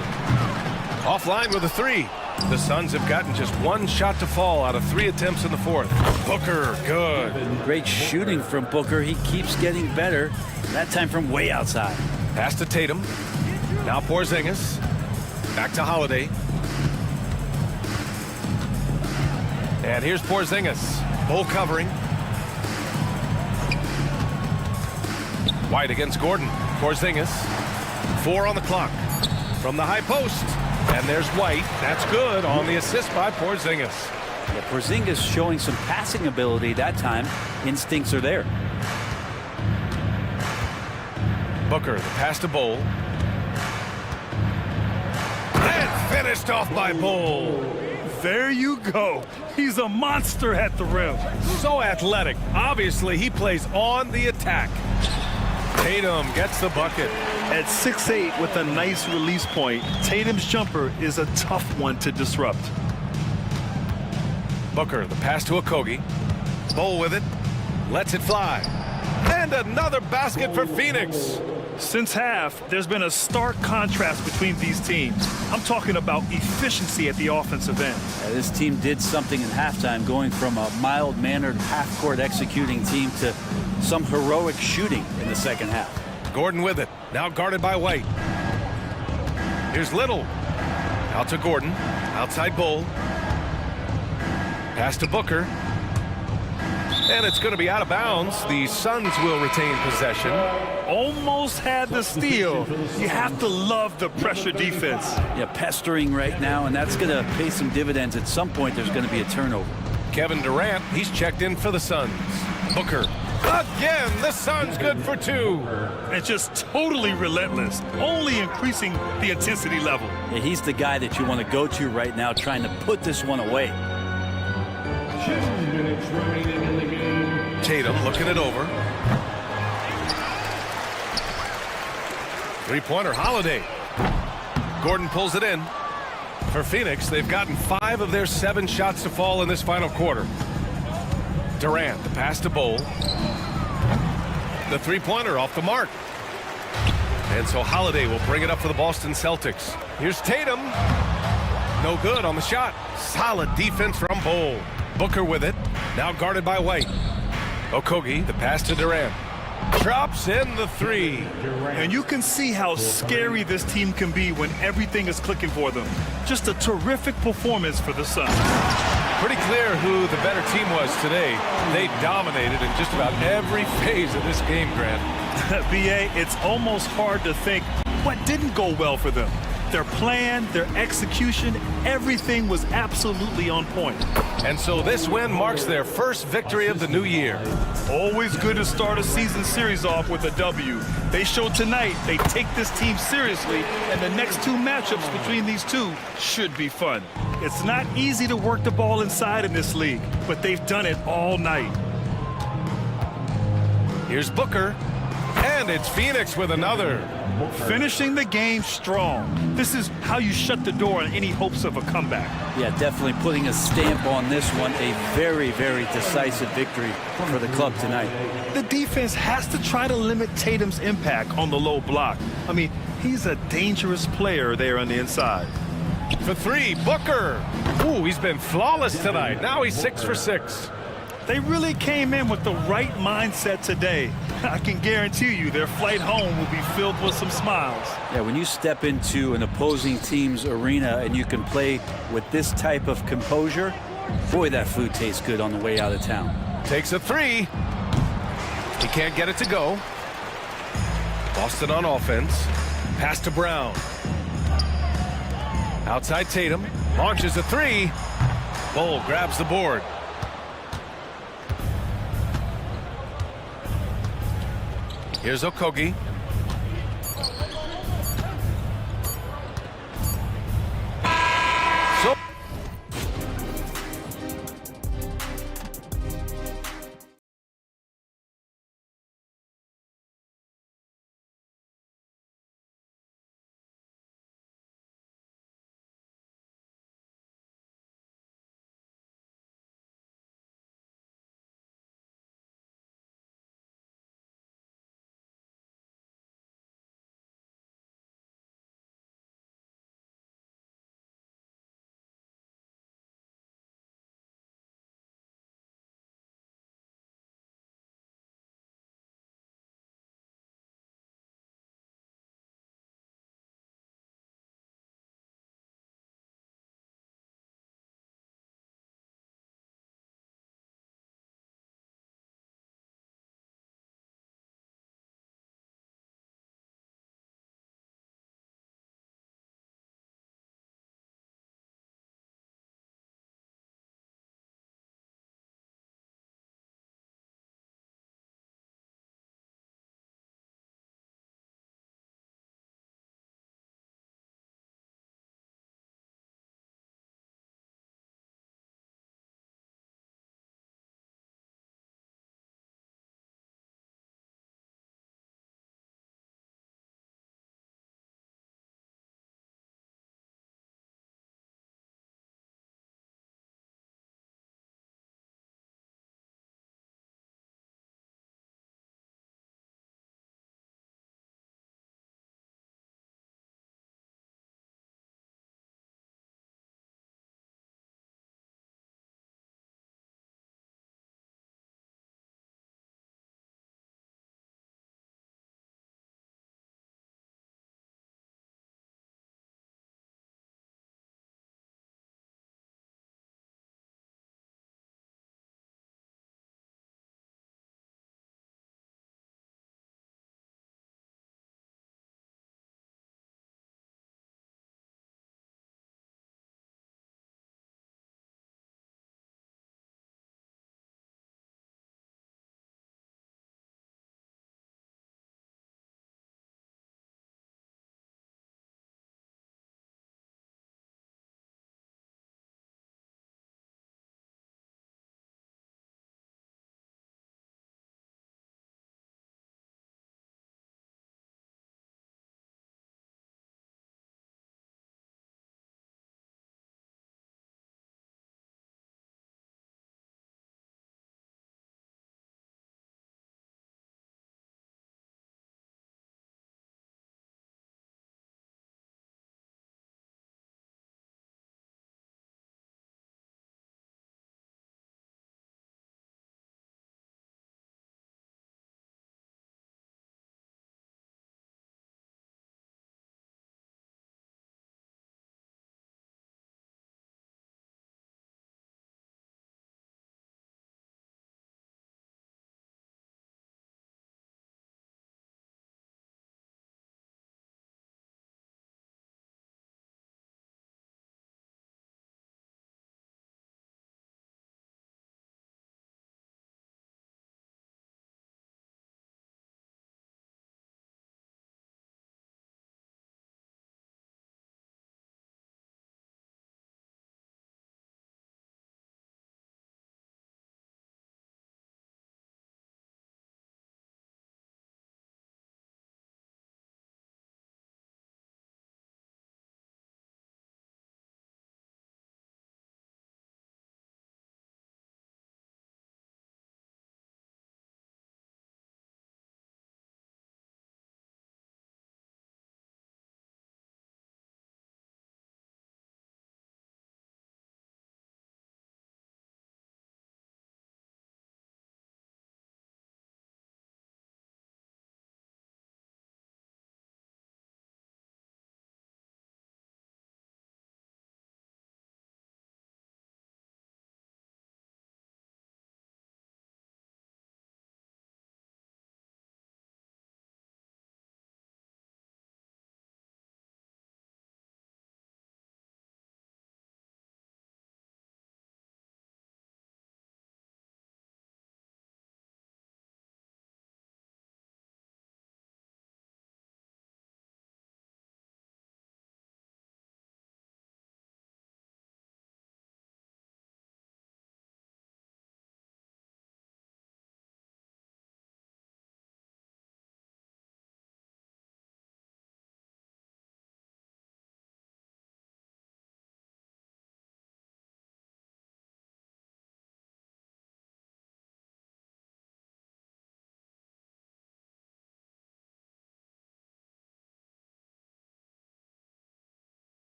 [SPEAKER 1] Offline with a 3. The Suns have gotten just 1 shot to fall out of 3 attempts in the fourth. Booker, good.
[SPEAKER 11] Great shooting from Booker. He keeps getting better, that time from way outside.
[SPEAKER 1] Pass to Tatum. Now Porzingis. Back to Holiday. And here's Porzingis. Bol covering. White against Gordon. Porzingis. 4 on the clock. From the high post. And there's White. That's good on the assist by Porzingis.
[SPEAKER 11] Yeah, Porzingis showing some passing ability that time. Instincts are there.
[SPEAKER 1] Booker, the pass to Bol. And finished off by Bol.
[SPEAKER 2] There you go. He's a monster at the rim.
[SPEAKER 1] So athletic. Obviously, he plays on the attack. Tatum gets the bucket.
[SPEAKER 2] At 6'8" with a nice release point, Tatum's jumper is a tough one to disrupt.
[SPEAKER 1] Booker, the pass to Okogie. Bol with it. Lets it fly. And another basket for Phoenix.
[SPEAKER 2] Since half, there's been a stark contrast between these teams. I'm talking about efficiency at the offensive end.
[SPEAKER 11] Yeah, this team did something in halftime, going from a mild-mannered half-court executing team to some heroic shooting in the second half.
[SPEAKER 1] Gordon with it. Now guarded by White. Here's Little. Out to Gordon. Outside Bol. Pass to Booker. And it's going to be out of bounds. The Suns will retain possession.
[SPEAKER 2] Almost had the steal. You have to love the pressure defense.
[SPEAKER 11] Yeah, pestering right now, and that's going to pay some dividends. At some point, there's going to be a turnover.
[SPEAKER 1] Kevin Durant, he's checked in for the Suns. Booker. Again, the Suns good for 2.
[SPEAKER 2] And just totally relentless, only increasing the intensity level.
[SPEAKER 11] Yeah, he's the guy that you want to go to right now, trying to put this one away.
[SPEAKER 4] 10 minutes remaining in the game.
[SPEAKER 1] Tatum looking it over. 3-pointer Holiday. Gordon pulls it in. For Phoenix, they've gotten 5 of their 7 shots to fall in this final quarter. Durant, the pass to Bol. The 3-pointer off the mark. And so Holiday will bring it up for the Boston Celtics. Here's Tatum. No good on the shot. Solid defense from Bol. Booker with it. Now guarded by White. Okogie, the pass to Durant. Drops in the 3.
[SPEAKER 2] And you can see how scary this team can be when everything is clicking for them. Just a terrific performance for the Suns.
[SPEAKER 1] Pretty clear who the better team was today. They dominated in just about every phase of this game, Grant.
[SPEAKER 2] BA, it's almost hard to think what didn't go well for them. Their plan, their execution, everything was absolutely on point.
[SPEAKER 1] And so this win marks their first victory of the new year.
[SPEAKER 2] Always good to start a season series off with a W. They showed tonight they take this team seriously, and the next 2 matchups between these two should be fun. It's not easy to work the ball inside in this league, but they've done it all night.
[SPEAKER 1] Here's Booker, and it's Phoenix with another.
[SPEAKER 2] Finishing the game strong. This is how you shut the door on any hopes of a comeback.
[SPEAKER 11] Yeah, definitely putting a stamp on this one. A very, very decisive victory for the club tonight.
[SPEAKER 2] The defense has to try to limit Tatum's impact on the low block. I mean, he's a dangerous player there on the inside.
[SPEAKER 1] For 3, Booker. Ooh, he's been flawless tonight. Now he's 6 for 6.
[SPEAKER 2] They really came in with the right mindset today. I can guarantee you their flight home will be filled with some smiles.
[SPEAKER 11] Yeah, when you step into an opposing team's arena and you can play with this type of composure, boy, that food tastes good on the way out of town.
[SPEAKER 1] Takes a three. He can't get it to go. Lost it on offense. Pass to Brown. Outside Tatum. Launches a three. Bull grabs the board. Here's Okogie.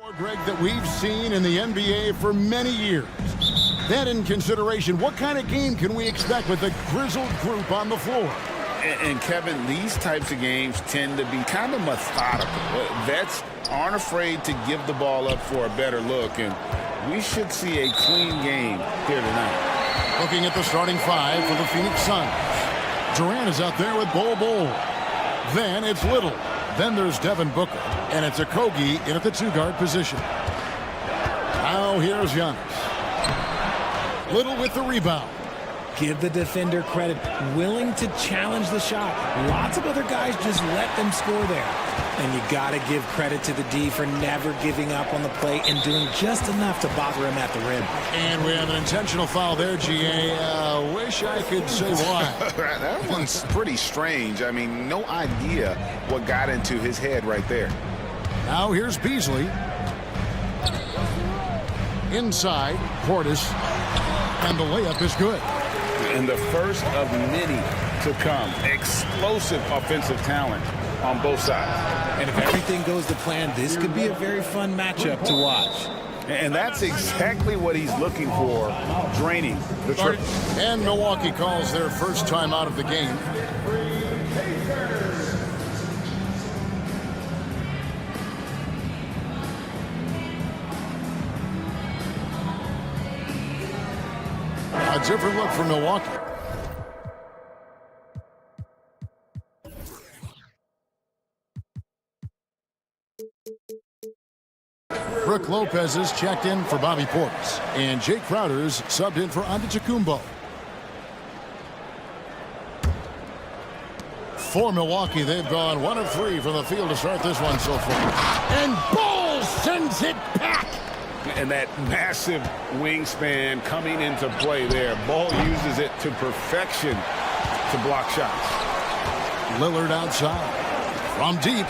[SPEAKER 7] Greg, that we've seen in the NBA for many years. That in consideration, what kind of game can we expect with a grizzled group on the floor?
[SPEAKER 8] And Kevin, these types of games tend to be kind of methodical. Vets aren't afraid to give the ball up for a better look, and we should see a clean game here tonight.
[SPEAKER 7] Looking at the starting five for the Phoenix Suns. Durant is out there with Bol. Then it's Little. Then there's Devin Booker. And it's Okogie in at the two-guard position. Now here's Giannis. Little with the rebound.
[SPEAKER 13] Give the defender credit. Willing to challenge the shot. Lots of other guys just let them score there. And you got to give credit to the D for never giving up on the play and doing just enough to bother him at the rim.
[SPEAKER 7] And we have an intentional foul there, GA. Wish I could say why.
[SPEAKER 16] That one's pretty strange. I mean, no idea what got into his head right there.
[SPEAKER 7] Now here's Beasley. Inside, Portis. And the layup is good.
[SPEAKER 8] And the first of many to come. Explosive offensive talent on both sides.
[SPEAKER 13] And if everything goes to plan, this could be a very fun matchup to watch.
[SPEAKER 8] And that's exactly what he's looking for, draining the triple.
[SPEAKER 7] And Milwaukee calls their first time out of the game. A different look for Milwaukee. Brook Lopez is checked in for Bobby Portis. And Jake Crowder's subbed in for Antetokounmpo. For Milwaukee, they've gone 1 of 3 from the field to start this one so far. And Ball sends it back.
[SPEAKER 8] And that massive wingspan coming into play there. Ball uses it to perfection to block shots.
[SPEAKER 7] Lillard outside. From deep.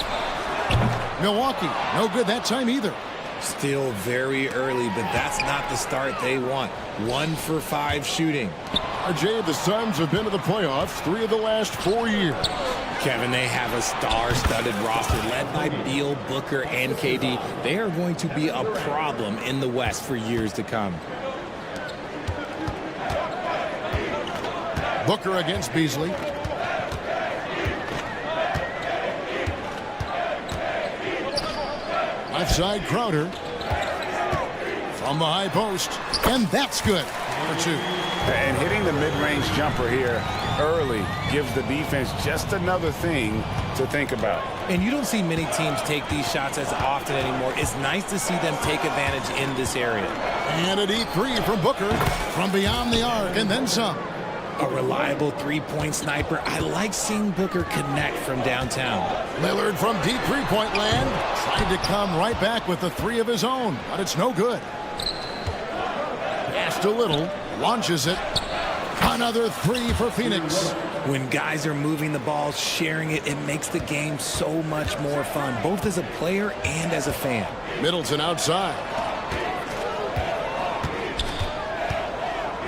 [SPEAKER 7] Milwaukee, no good that time either.
[SPEAKER 13] Still very early, but that's not the start they want. 1 for 5 shooting.
[SPEAKER 7] RJ, the Suns have been to the playoffs 3 of the last 4 years.
[SPEAKER 13] Kevin, they have a star-studded roster led by Beal, Booker, and KD. They are going to be a problem in the West for years to come.
[SPEAKER 7] Booker against Beasley. Left side, Crowder. From the high post. And that's good. For 2.
[SPEAKER 8] And hitting the mid-range jumper here early gives the defense just another thing to think about.
[SPEAKER 13] And you don't see many teams take these shots as often anymore. It's nice to see them take advantage in this area.
[SPEAKER 7] And a deep 3 from Booker. From beyond the arc and then some.
[SPEAKER 13] A reliable three-point sniper. I like seeing Booker connect from downtown.
[SPEAKER 7] Lillard from deep three-point land. Tried to come right back with the 3 of his own, but it's no good. Pass to Little. Launches it. Another 3 for Phoenix.
[SPEAKER 13] When guys are moving the ball, sharing it, it makes the game so much more fun, both as a player and as a fan.
[SPEAKER 7] Middleton outside.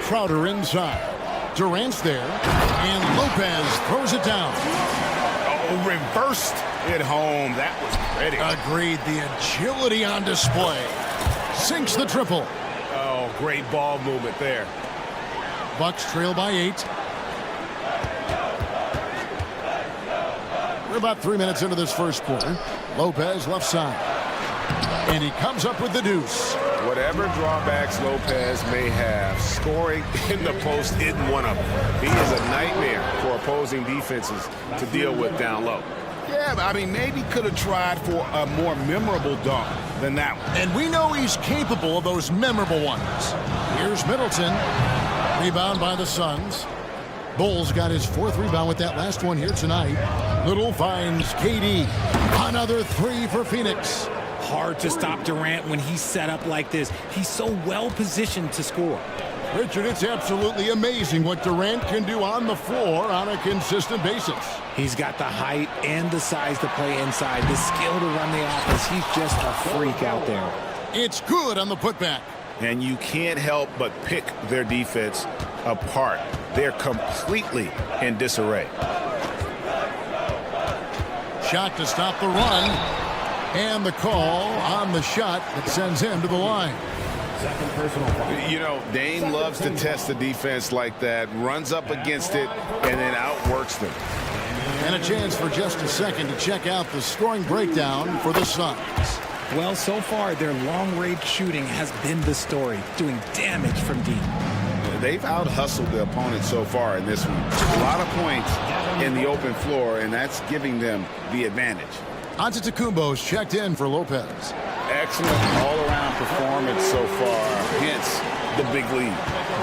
[SPEAKER 7] Crowder inside. Durant's there, and Lopez throws it down.
[SPEAKER 16] Oh, reversed it home. That was pretty.
[SPEAKER 7] Agreed. The agility on display. Sinks the triple.
[SPEAKER 16] Oh, great ball movement there.
[SPEAKER 7] Bucks trail by 8. We're about 3 minutes into this first quarter. Lopez left side. And he comes up with the deuce.
[SPEAKER 16] Whatever drawbacks Lopez may have, scoring in the post isn't one of them. He is a nightmare for opposing defenses to deal with down low. Yeah, I mean, maybe could have tried for a more memorable dunk than that one.
[SPEAKER 7] And we know he's capable of those memorable ones. Here's Middleton. Rebound by the Suns. Bulls got his 4th rebound with that last one here tonight. Little finds KD. Another 3 for Phoenix.
[SPEAKER 13] Hard to stop Durant when he's set up like this. He's so well positioned to score.
[SPEAKER 7] Richard, it's absolutely amazing what Durant can do on the floor on a consistent basis.
[SPEAKER 13] He's got the height and the size to play inside, the skill to run the offense. He's just a freak out there.
[SPEAKER 7] It's good on the putback.
[SPEAKER 16] And you can't help but pick their defense apart. They're completely in disarray.
[SPEAKER 7] Shot to stop the run. And the call on the shot that sends him to the line.
[SPEAKER 4] Second personal foul.
[SPEAKER 8] You know, Dame loves to test the defense like that, runs up against it, and then outworks them.
[SPEAKER 7] And a chance for just a second to check out the scoring breakdown for the Suns.
[SPEAKER 13] Well, so far, their long-range shooting has been the story, doing damage from deep.
[SPEAKER 8] They've out-hustled the opponent so far in this one. A lot of points in the open floor, and that's giving them the advantage.
[SPEAKER 7] Antetokounmpo's checked in for Lopez.
[SPEAKER 8] Excellent all-around performance so far, hence the big lead.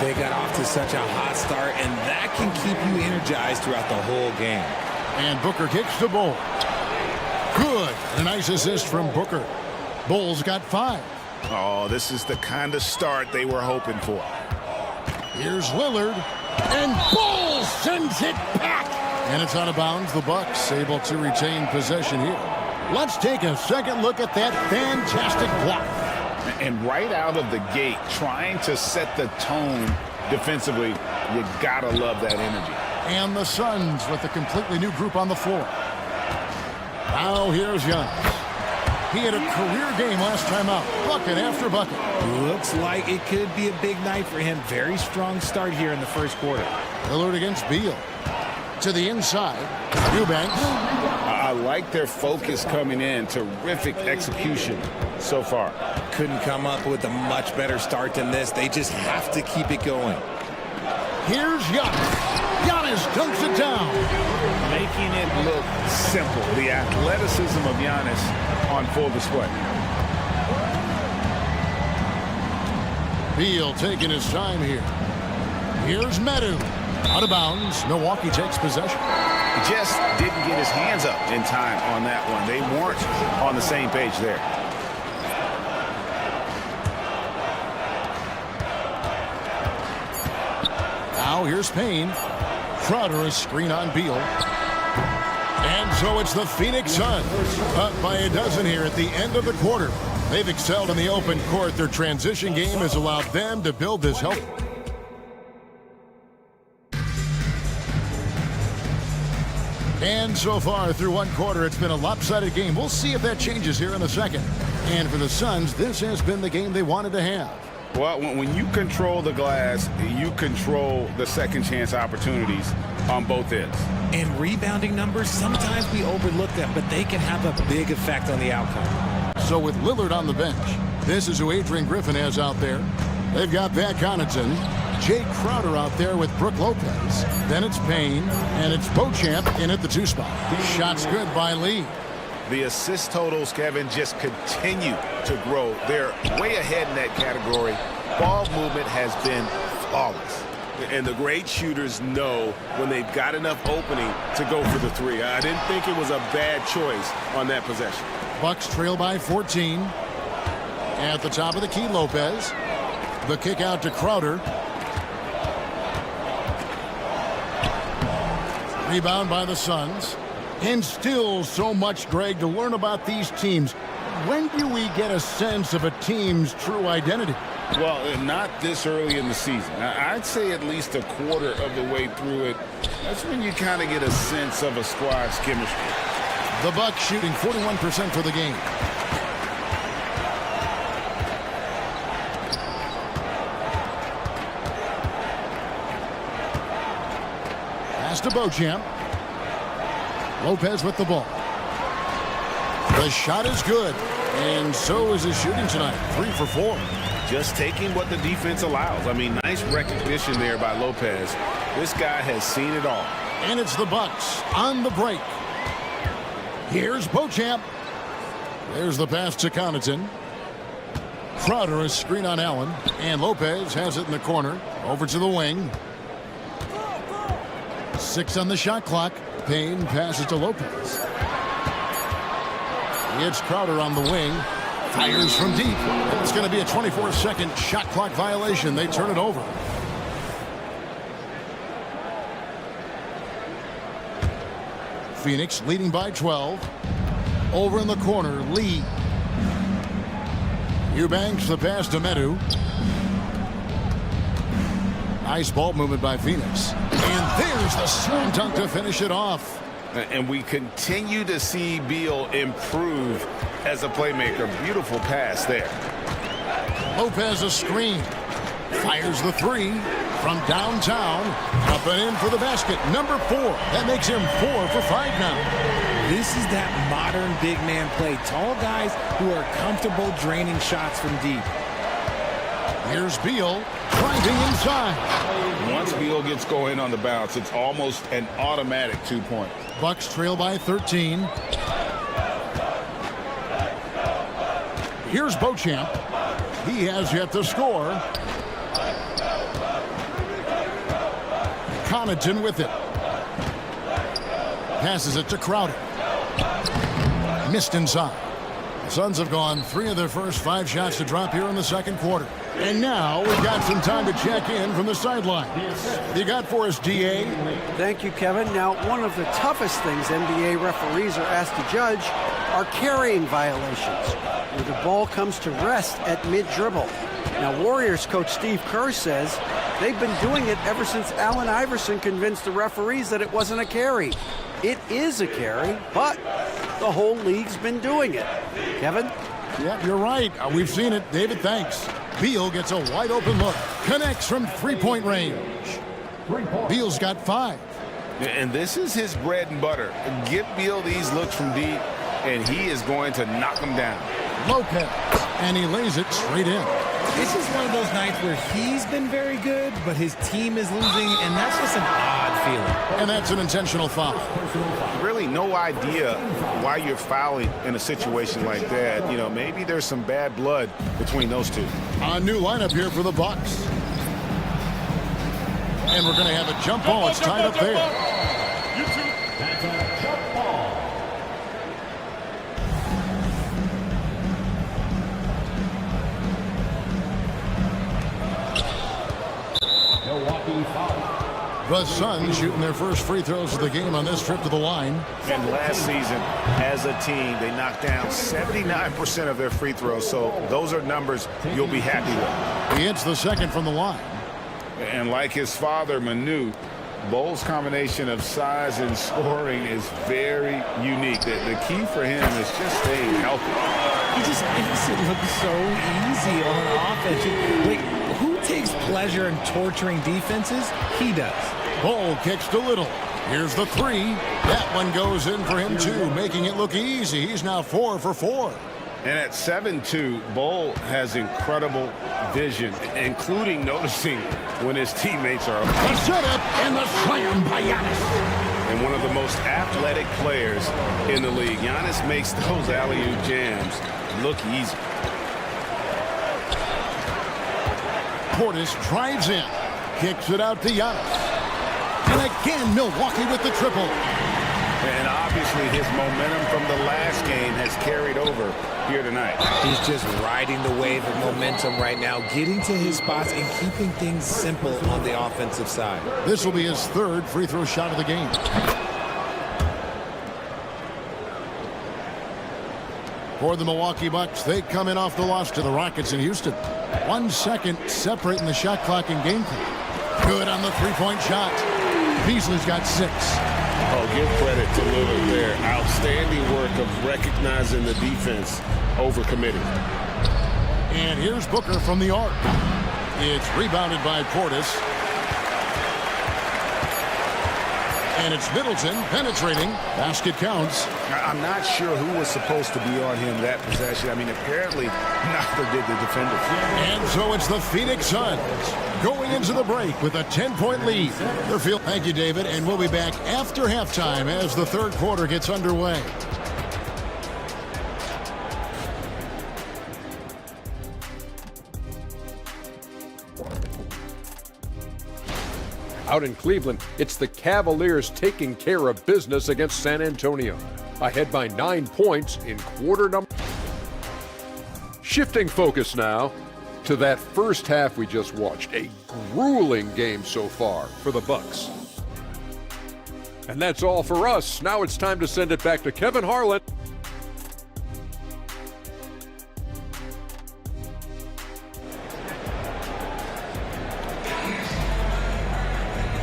[SPEAKER 13] They got off to such a hot start, and that can keep you energized throughout the whole game.
[SPEAKER 7] And Booker kicks the ball. Good. A nice assist from Booker. Bulls got 5.
[SPEAKER 8] Oh, this is the kind of start they were hoping for.
[SPEAKER 7] Here's Lillard. And Bulls sends it back. And it's out of bounds. The Bucks able to retain possession here. Let's take a second look at that fantastic block.
[SPEAKER 8] And right out of the gate, trying to set the tone defensively, you gotta love that energy.
[SPEAKER 7] And the Suns with a completely new group on the floor. Now here's Giannis. He had a career game last time out, bucket after bucket.
[SPEAKER 13] Looks like it could be a big night for him. Very strong start here in the first quarter.
[SPEAKER 7] Lillard against Beal. To the inside, Eubanks.
[SPEAKER 8] I like their focus coming in. Terrific execution so far.
[SPEAKER 13] Couldn't come up with a much better start than this. They just have to keep it going.
[SPEAKER 7] Here's Giannis. Giannis dunks it down.
[SPEAKER 8] Making it look simple. The athleticism of Giannis on full display.
[SPEAKER 7] Beal taking his time here. Here's Medu. Out of bounds. Milwaukee takes possession.
[SPEAKER 8] Just didn't get his hands up in time on that one. They weren't on the same page there.
[SPEAKER 7] Now here's Payne. Crowder a screen on Beal. And so it's the Phoenix Suns up by a dozen here at the end of the quarter. They've excelled in the open court. Their transition game has allowed them to build this help. And so far through one quarter, it's been a lopsided game. We'll see if that changes here in a second. And for the Suns, this has been the game they wanted to have.
[SPEAKER 8] Well, when you control the glass, you control the second chance opportunities on both ends.
[SPEAKER 13] And rebounding numbers, sometimes we overlook them, but they can have a big effect on the outcome.
[SPEAKER 7] So with Lillard on the bench, this is who Adrian Griffin has out there. They've got Pat Connaughton, Jay Crowder out there with Brook Lopez. Then it's Payne, and it's Beauchamp in at the 2 spot. Shots good by Lee.
[SPEAKER 8] The assist totals, Kevin, just continue to grow. They're way ahead in that category. Ball movement has been flawless. And the great shooters know when they've got enough opening to go for the 3. I didn't think it was a bad choice on that possession.
[SPEAKER 7] Bucks trail by 14. At the top of the key, Lopez. The kick out to Crowder. Rebound by the Suns. And still so much, Greg, to learn about these teams. When do we get a sense of a team's true identity?
[SPEAKER 8] Well, not this early in the season. I'd say at least a quarter of the way through it. That's when you kind of get a sense of a squad's chemistry.
[SPEAKER 7] The Bucks shooting 41% for the game. Pass to Beauchamp. Lopez with the ball. The shot is good, and so is his shooting tonight. 3 for 4.
[SPEAKER 8] Just taking what the defense allows. I mean, nice recognition there by Lopez. This guy has seen it all.
[SPEAKER 7] And it's the Bucks on the break. Here's Beauchamp. There's the pass to Connaughton. Crowder a screen on Allen, and Lopez has it in the corner. Over to the wing. 6 on the shot clock. Payne passes to Lopez. It's Crowder on the wing. Fires from deep. It's going to be a 24-second shot clock violation. They turn it over. Phoenix leading by 12. Over in the corner, Lee. Eubanks the pass to Medu. Nice ball movement by Phoenix. And there's the slam dunk to finish it off.
[SPEAKER 8] And we continue to see Beal improve
[SPEAKER 16] as a playmaker. Beautiful pass there.
[SPEAKER 7] Lopez a screen. Fires the three from downtown. Up and in for the basket. Number 4. That makes him 4 for 5 now.
[SPEAKER 13] This is that modern big man play. Tall guys who are comfortable draining shots from deep.
[SPEAKER 7] Here's Beal driving inside.
[SPEAKER 8] Once Beal gets going on the bounce, it's almost an automatic 2-point.
[SPEAKER 7] Bucks trail by 13. Here's Beauchamp. He has yet to score. Connaughton with it. Passes it to Crowder. Missed inside. The Suns have gone 3 of their first 5 shots to drop here in the second quarter. And now we've got some time to check in from the sideline. You got for us, DA?
[SPEAKER 15] Thank you, Kevin. Now, one of the toughest things NBA referees are asked to judge are carrying violations, where the ball comes to rest at mid-dribble. Now, Warriors coach Steve Kerr says they've been doing it ever since Allen Iverson convinced the referees that it wasn't a carry. It is a carry, but the whole league's been doing it. Kevin?
[SPEAKER 7] Yeah, you're right. We've seen it. David, thanks. Beal gets a wide open look. Connects from 3-point range. Beal's got 5.
[SPEAKER 8] And this is his bread and butter. Give Beal these looks from deep, and he is going to knock them down.
[SPEAKER 7] Lopez, and he lays it straight in.
[SPEAKER 13] This is one of those nights where he's been very good, but his team is losing, and that's just an odd feeling.
[SPEAKER 7] And that's an intentional foul.
[SPEAKER 16] Really no idea why you're fouling in a situation like that. You know, maybe there's some bad blood between those two.
[SPEAKER 7] A new lineup here for the Bucks. And we're going to have a jump ball. It's tied up there.
[SPEAKER 4] That's a jump ball. Milwaukee foul.
[SPEAKER 7] The Suns shooting their first free throws of the game on this trip to the line.
[SPEAKER 16] And last season, as a team, they knocked down 79% of their free throws. So those are numbers you'll be happy with.
[SPEAKER 7] He hits the second from the line.
[SPEAKER 8] And like his father, Manu, Bol's combination of size and scoring is very unique. The key for him is just staying healthy.
[SPEAKER 13] He just makes it look so easy on offense. Like, who takes pleasure in torturing defenses? He does.
[SPEAKER 7] Bol kicks to Little. Here's the 3. That one goes in for him too, making it look easy. He's now 4 for 4.
[SPEAKER 8] And at 7'2", Bol has incredible vision, including noticing when his teammates are up.
[SPEAKER 7] The setup and the slam by Giannis.
[SPEAKER 8] And one of the most athletic players in the league. Giannis makes those alley-oop jams look easy.
[SPEAKER 7] Portis drives in, kicks it out to Giannis. And again, Milwaukee with the triple.
[SPEAKER 8] And obviously his momentum from the last game has carried over here tonight.
[SPEAKER 13] He's just riding the wave of momentum right now, getting to his spots and keeping things simple on the offensive side.
[SPEAKER 7] This will be his 3rd free throw shot of the game. For the Milwaukee Bucks, they come in off the loss to the Rockets in Houston. 1 second separating the shot clock and game clock. Good on the 3-point shot. Beasley's got 6.
[SPEAKER 8] Oh, give credit to Lillard there. Outstanding work of recognizing the defense over committing.
[SPEAKER 7] And here's Booker from the arc. It's rebounded by Portis. And it's Middleton penetrating. Basket counts.
[SPEAKER 16] I'm not sure who was supposed to be on him that possession. I mean, apparently neither did the defender.
[SPEAKER 7] And so it's the Phoenix Suns going into the break with a 10-point lead. Thank you, David, and we'll be back after halftime as the third quarter gets underway.
[SPEAKER 6] Out in Cleveland, it's the Cavaliers taking care of business against San Antonio. Ahead by 9 points in quarter number. Shifting focus now to that first half we just watched. A grueling game so far for the Bucks. And that's all for us. Now it's time to send it back to Kevin Harlan.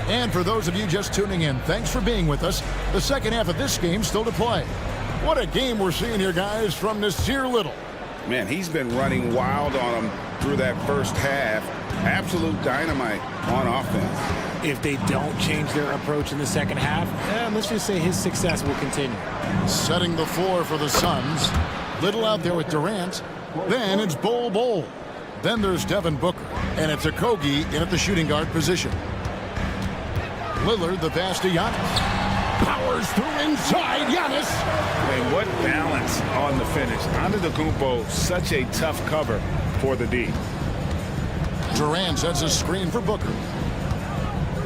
[SPEAKER 7] And for those of you just tuning in, thanks for being with us. The second half of this game still to play. What a game we're seeing here, guys, from Nasir Little.
[SPEAKER 16] Man, he's been running wild on them through that first half. Absolute dynamite on offense.
[SPEAKER 13] If they don't change their approach in the second half, let's just say his success will continue.
[SPEAKER 7] Setting the floor for the Suns. Little out there with Durant. Then it's Bol. Then there's Devin Booker. And it's Okogie in at the shooting guard position. Lillard, the pass to Giannis. Powers through inside. Giannis.
[SPEAKER 16] And what balance on the finish. Antetokounmpo, such a tough cover for the D.
[SPEAKER 7] Durant sets a screen for Booker.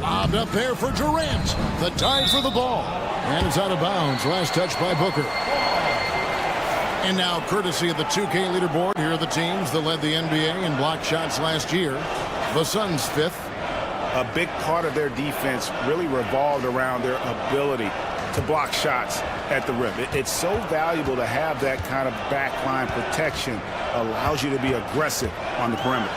[SPEAKER 7] Lobbed up there for Durant. The dive for the ball. And it's out of bounds. Last touch by Booker. And now, courtesy of the 2K leaderboard, here are the teams that led the NBA in block shots last year. The Suns 5th.
[SPEAKER 16] A big part of their defense really revolved around their ability to block shots at the rim. It's so valuable to have that kind of backline protection. Allows you to be aggressive on the perimeter.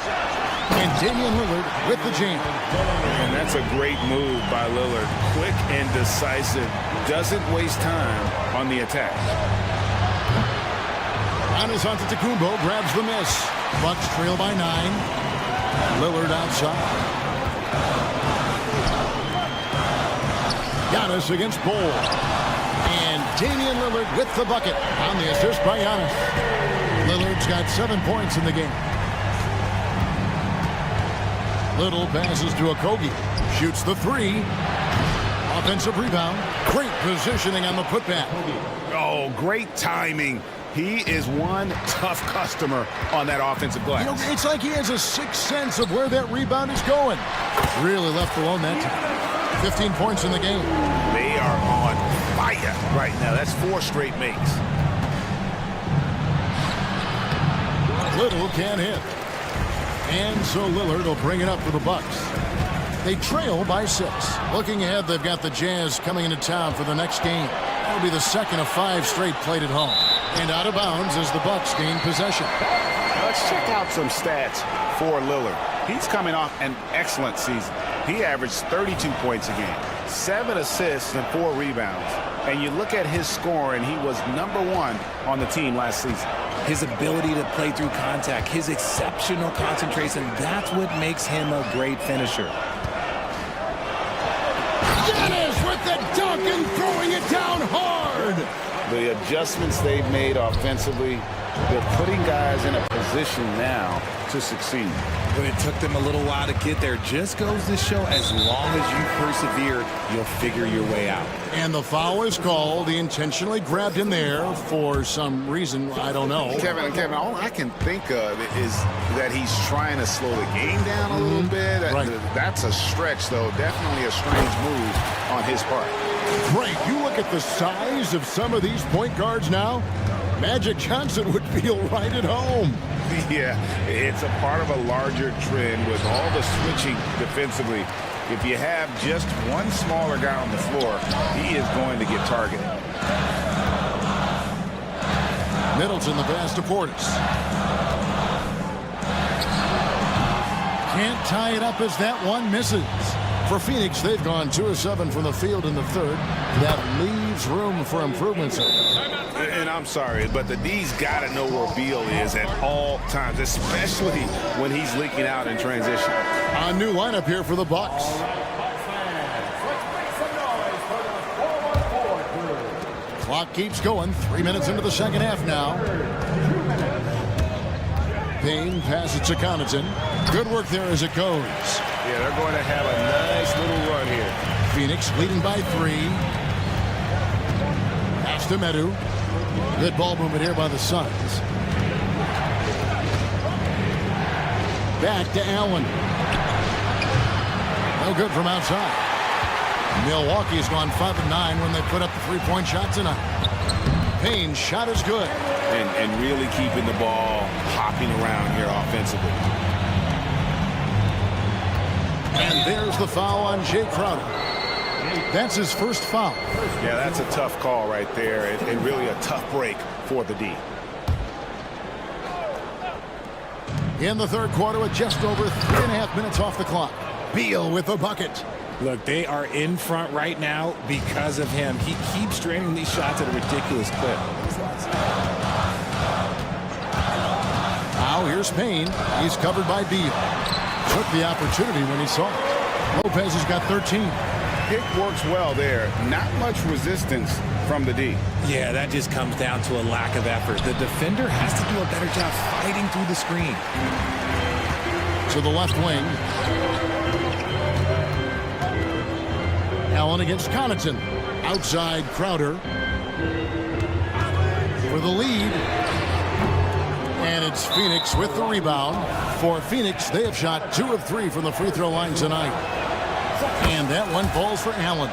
[SPEAKER 7] And Damian Lillard with the jam.
[SPEAKER 16] And that's a great move by Lillard. Quick and decisive. Doesn't waste time on the attack.
[SPEAKER 7] Giannis Antetokounmpo grabs the miss. Bucks trail by 9. Lillard outside. Giannis against Bol. And Damian Lillard with the bucket on the assist by Giannis. Lillard's got 7 points in the game. Little passes to Okogie. Shoots the 3. Offensive rebound. Great positioning on the putback.
[SPEAKER 16] Oh, great timing. He is one tough customer on that offensive glass.
[SPEAKER 7] You know, it's like he has a sixth sense of where that rebound is going. Really left alone that time. 15 points in the game.
[SPEAKER 16] They are on fire right now. That's 4 straight makes.
[SPEAKER 7] Little can't hit. And so Lillard will bring it up for the Bucks. They trail by 6. Looking ahead, they've got the Jazz coming into town for the next game. That'll be the second of 5 straight played at home. And out of bounds as the Bucks gain possession.
[SPEAKER 16] Let's check out some stats for Lillard. He's coming off an excellent season. He averaged 32 points a game, 7 assists and 4 rebounds. And you look at his score, and he was #1 on the team last season.
[SPEAKER 13] His ability to play through contact, his exceptional concentration, that's what makes him a great finisher.
[SPEAKER 7] Giannis with the dunk and throwing it down hard.
[SPEAKER 16] The adjustments they've made offensively, they're putting guys in a position now to succeed.
[SPEAKER 13] But it took them a little while to get there. Just goes to show, as long as you persevere, you'll figure your way out.
[SPEAKER 7] And the foul is called. He intentionally grabbed him there for some reason. I don't know.
[SPEAKER 16] Kevin, all I can think of is that he's trying to slow the game down a little bit.
[SPEAKER 7] Right.
[SPEAKER 16] That's a stretch, though. Definitely a strange move on his part.
[SPEAKER 7] Right. You look at the size of some of these point guards now. Magic Johnson would feel right at home.
[SPEAKER 16] Yeah, it's a part of a larger trend with all the switching defensively. If you have just one smaller guy on the floor, he is going to get targeted.
[SPEAKER 7] Middleton the pass to Portis. Can't tie it up as that one misses. For Phoenix, they've gone 2 of 7 from the field in the third. That leaves room for improvements.
[SPEAKER 16] And I'm sorry, but the D's got to know where Beal is at all times, especially when he's leaking out in transition.
[SPEAKER 7] A new lineup here for the Bucks. Clock keeps going. 3 minutes into the second half now. Payne passes to Connaughton. Good work there as it goes.
[SPEAKER 16] Yeah, they're going to have a nice little run here.
[SPEAKER 7] Phoenix leading by 3. Pass to Medu. Good ball movement here by the Suns. Back to Allen. No good from outside. Milwaukee's gone 5 of 9 when they put up the 3-point shot tonight. Payne's shot is good.
[SPEAKER 16] And really keeping the ball hopping around here offensively.
[SPEAKER 7] And there's the foul on Jay Crowder. That's his first foul.
[SPEAKER 16] Yeah, that's a tough call right there, and really a tough break for the D.
[SPEAKER 7] In the third quarter with just over 3.5 minutes off the clock. Beal with the bucket.
[SPEAKER 13] Look, they are in front right now because of him. He keeps draining these shots at a ridiculous clip.
[SPEAKER 7] Now here's Payne. He's covered by Beal. Took the opportunity when he saw it. Lopez has got 13.
[SPEAKER 8] Pick works well there. Not much resistance from the D.
[SPEAKER 13] Yeah, that just comes down to a lack of effort. The defender has to do a better job fighting through the screen.
[SPEAKER 7] To the left wing. Allen against Connaughton. Outside Crowder. For the lead. And it's Phoenix with the rebound. For Phoenix, they have shot 2 of 3 from the free throw line tonight. And that one falls for Allen.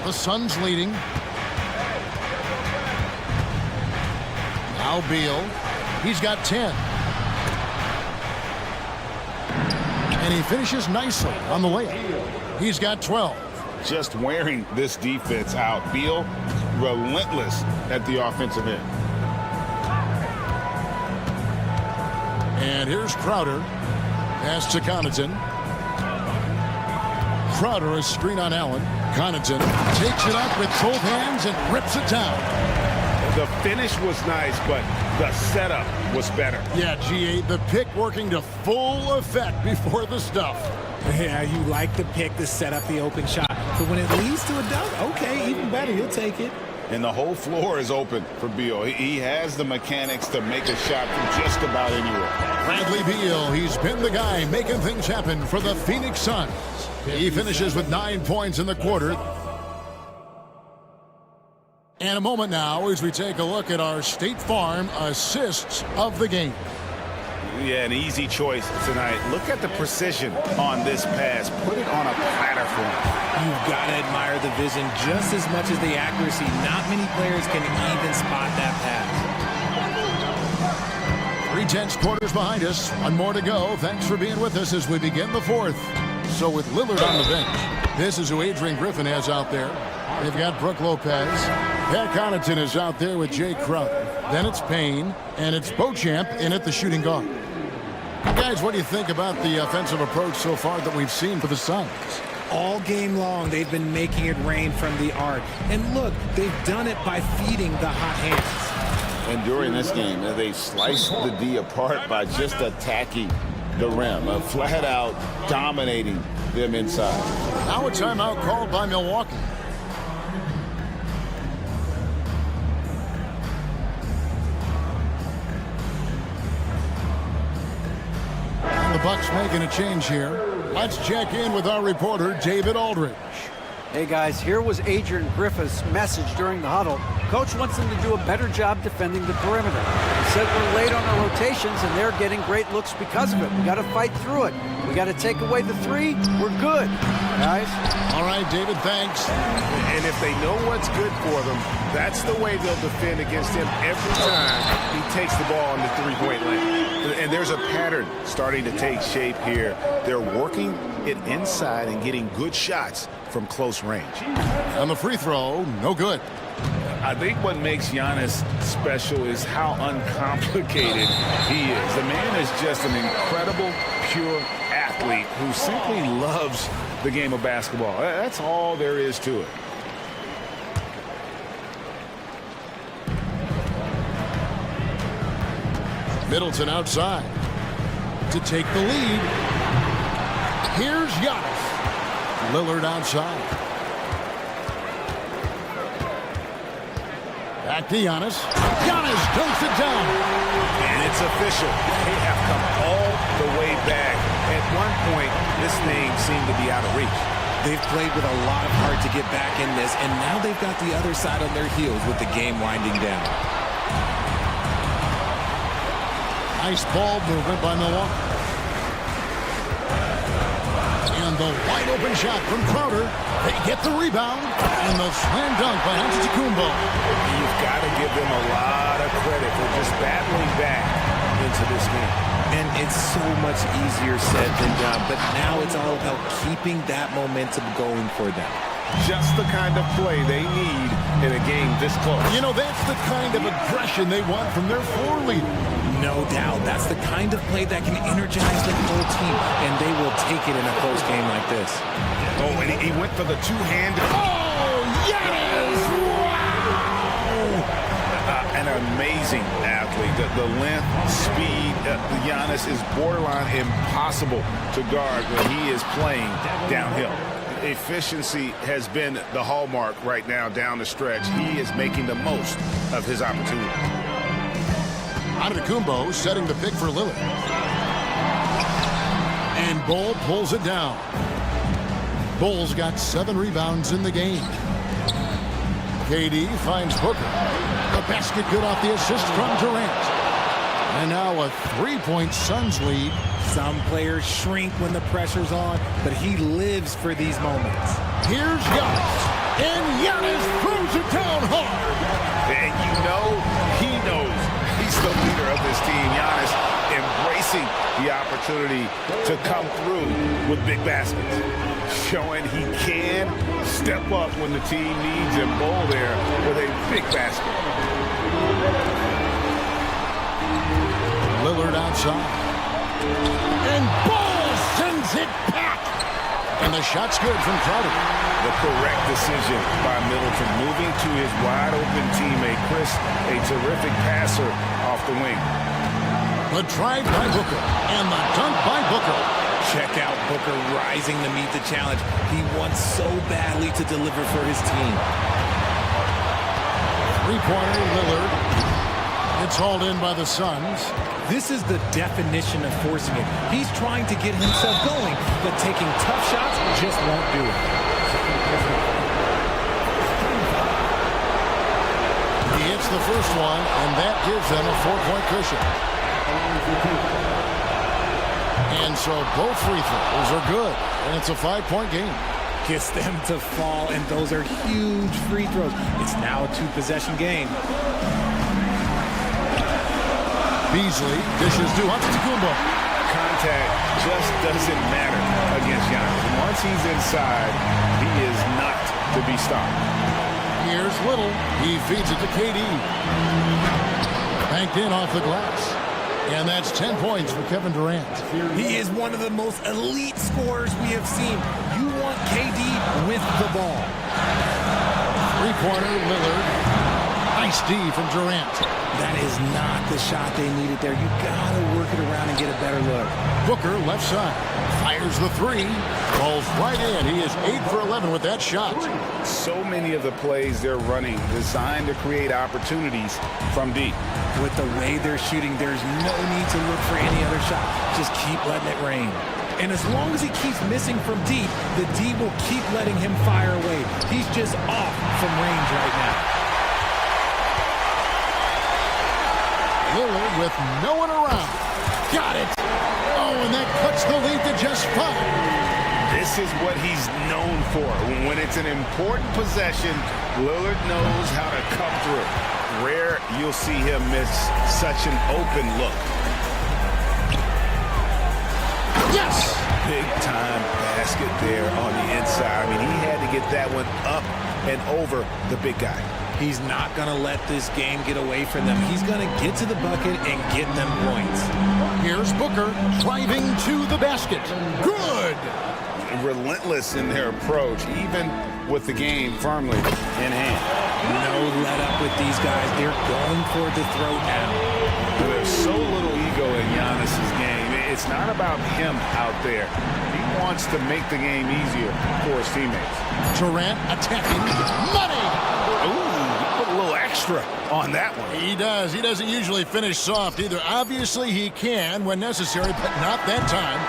[SPEAKER 7] The Suns leading. Now Beal. He's got 10. And he finishes nicely on the layup. He's got 12.
[SPEAKER 8] Just wearing this defense out. Beal relentless at the offensive end.
[SPEAKER 7] And here's Crowder. Pass to Connaughton. Crowder, a screen on Allen. Connaughton takes it up with both hands and rips it down.
[SPEAKER 18] The finish was nice, but the setup was better.
[SPEAKER 7] Yeah, G8, the pick working to full effect before the stuff.
[SPEAKER 13] Yeah, you like the pick to set up the open shot. But when it leads to a dunk, okay, even better, you'll take it.
[SPEAKER 8] And the whole floor is open for Beal. He has the mechanics to make a shot from just about anywhere.
[SPEAKER 7] Bradley Beal, he's been the guy making things happen for the Phoenix Suns. He finishes with 9 points in the quarter. And a moment now as we take a look at our State Farm assists of the game.
[SPEAKER 16] Yeah, an easy choice tonight. Look at the precision on this pass. Put it on a platter for him.
[SPEAKER 13] You've got to admire the vision just as much as the accuracy. Not many players can even spot that pass. 3/10 quarters behind us. One more to go. Thanks for being with us as we begin the fourth.
[SPEAKER 7] So with Lillard on the bench, this is who Adrian Griffin has out there. They've got Brook Lopez. Pat Connaughton is out there with Jay Crowder. Then it's Payne, and it's Beauchamp in at the shooting guard. Guys, what do you think about the offensive approach so far that we've seen for the Suns?
[SPEAKER 13] All game long, they've been making it rain from the arc. And look, they've done it by feeding the hot hands.
[SPEAKER 8] And during this game, they sliced the D apart by just attacking the rim, flat out dominating them inside.
[SPEAKER 7] Now a timeout called by Milwaukee. The Bucks making a change here. Let's check in with our reporter, David Aldridge.
[SPEAKER 15] Hey guys, here was Adrian Griffith's message during the huddle. Coach wants them to do a better job defending the perimeter. He said we're late on our rotations and they're getting great looks because of it. We got to fight through it. We got to take away the three. We're good, guys.
[SPEAKER 7] All right, David, thanks.
[SPEAKER 18] And if they know what's good for them, that's the way they'll defend against him every time he takes the ball in the three-point lane. And there's a pattern starting to take shape here. They're working it inside and getting good shots from close range.
[SPEAKER 7] On the free throw, no good.
[SPEAKER 16] I think what makes Giannis special is how uncomplicated he is. The man is just an incredible, pure athlete who simply loves the game of basketball. That's all there is to it.
[SPEAKER 7] Middleton outside to take the lead. Here's Giannis. Lillard outside. Back to Giannis. Giannis dunks it down.
[SPEAKER 18] And it's official. They have come all the way back. At one point, this thing seemed to be out of reach.
[SPEAKER 13] They've played with a lot of heart to get back in this, and now they've got the other side on their heels with the game winding down.
[SPEAKER 7] Nice ball movement by Milwaukee. And the wide open shot from Crowder. They get the rebound. And the slam dunk by Antetokounmpo.
[SPEAKER 18] You've got to give them a lot of credit for just battling back into this game.
[SPEAKER 13] And it's so much easier said than done. But now it's all about keeping that momentum going for them.
[SPEAKER 18] Just the kind of play they need in a game this close.
[SPEAKER 7] You know, that's the kind of aggression they want from their floor leader.
[SPEAKER 13] No doubt. That's the kind of play that can energize the whole team, and they will take it in a close game like this.
[SPEAKER 18] Oh, and he went for the two-handed.
[SPEAKER 13] Oh, yes!
[SPEAKER 18] Wow! An amazing athlete. The length, speed, Giannis is borderline impossible to guard when he is playing downhill. Efficiency has been the hallmark right now down the stretch. He is making the most of his opportunity.
[SPEAKER 7] Antetokounmpo setting the pick for Lillard. And Bull pulls it down. Bull's got 7 rebounds in the game. KD finds Booker. The basket good off the assist from Durant. And now a 3-point Suns lead.
[SPEAKER 13] Some players shrink when the pressure's on, but he lives for these moments.
[SPEAKER 7] Here's Giannis. And Giannis throws it down hard.
[SPEAKER 18] And you know, he knows he's the leader of this team. Giannis embracing the opportunity to come through with big baskets. Showing he can step up when the team needs him. Bowl there with a big basket.
[SPEAKER 7] Lillard outside. And Ball sends it back. And the shot's good from Crowder.
[SPEAKER 18] The correct decision by Middleton, moving to his wide-open teammate, Chris, a terrific passer off the wing.
[SPEAKER 7] The drive by Booker, and the dunk by Booker.
[SPEAKER 13] Check out Booker rising to meet the challenge. He wants so badly to deliver for his team.
[SPEAKER 7] Three-pointer, Lillard. It's hauled in by the Suns.
[SPEAKER 13] This is the definition of forcing it. He's trying to get himself going, but taking tough shots just won't do it.
[SPEAKER 7] He hits the first one, and that gives them a 4-point cushion. And so both free throws are good, and it's a 5-point game.
[SPEAKER 13] Gets them to fall, and those are huge free throws. It's now a 2-possession game.
[SPEAKER 7] Beasley dishes to Antetokounmpo.
[SPEAKER 18] Contact just doesn't matter against Giannis. Once he's inside, he is not to be stopped.
[SPEAKER 7] Here's Little. He feeds it to KD. Banked in off the glass. And that's 10 points for Kevin Durant.
[SPEAKER 13] He is one of the most elite scorers we have seen. You want KD with the ball.
[SPEAKER 7] Three-pointer, Lillard. Nice D from Durant.
[SPEAKER 13] That is not the shot they needed there. You gotta work it around and get a better look.
[SPEAKER 7] Booker left side. Fires the three. Falls right in. He is 8 for 11 with that shot.
[SPEAKER 18] So many of the plays they're running designed to create opportunities from deep.
[SPEAKER 13] With the way they're shooting, there's no need to look for any other shot. Just keep letting it rain. And as long as he keeps missing from deep, the D will keep letting him fire away. He's just off from range right now.
[SPEAKER 7] Lillard with no one around. Got it. Oh, and that cuts the lead to just 5.
[SPEAKER 18] This is what he's known for. When it's an important possession, Lillard knows how to come through. Rare you'll see him miss such an open look.
[SPEAKER 7] Yes!
[SPEAKER 18] Big time basket there on the inside. I mean, he had to get that one up and over the big guy.
[SPEAKER 13] He's not going to let this game get away from them. He's going to get to the bucket and get them points.
[SPEAKER 7] Here's Booker driving to the basket. Good!
[SPEAKER 18] Relentless in their approach, even with the game firmly in hand.
[SPEAKER 13] No let up with these guys. They're going for the throat now.
[SPEAKER 18] There's so little ego in Giannis's game. It's not about him out there. He wants to make the game easier for his teammates.
[SPEAKER 7] Durant attacking. Money!
[SPEAKER 18] Ooh, put a little extra on that one.
[SPEAKER 7] He does. He doesn't usually finish soft either. Obviously, he can when necessary, but not that time.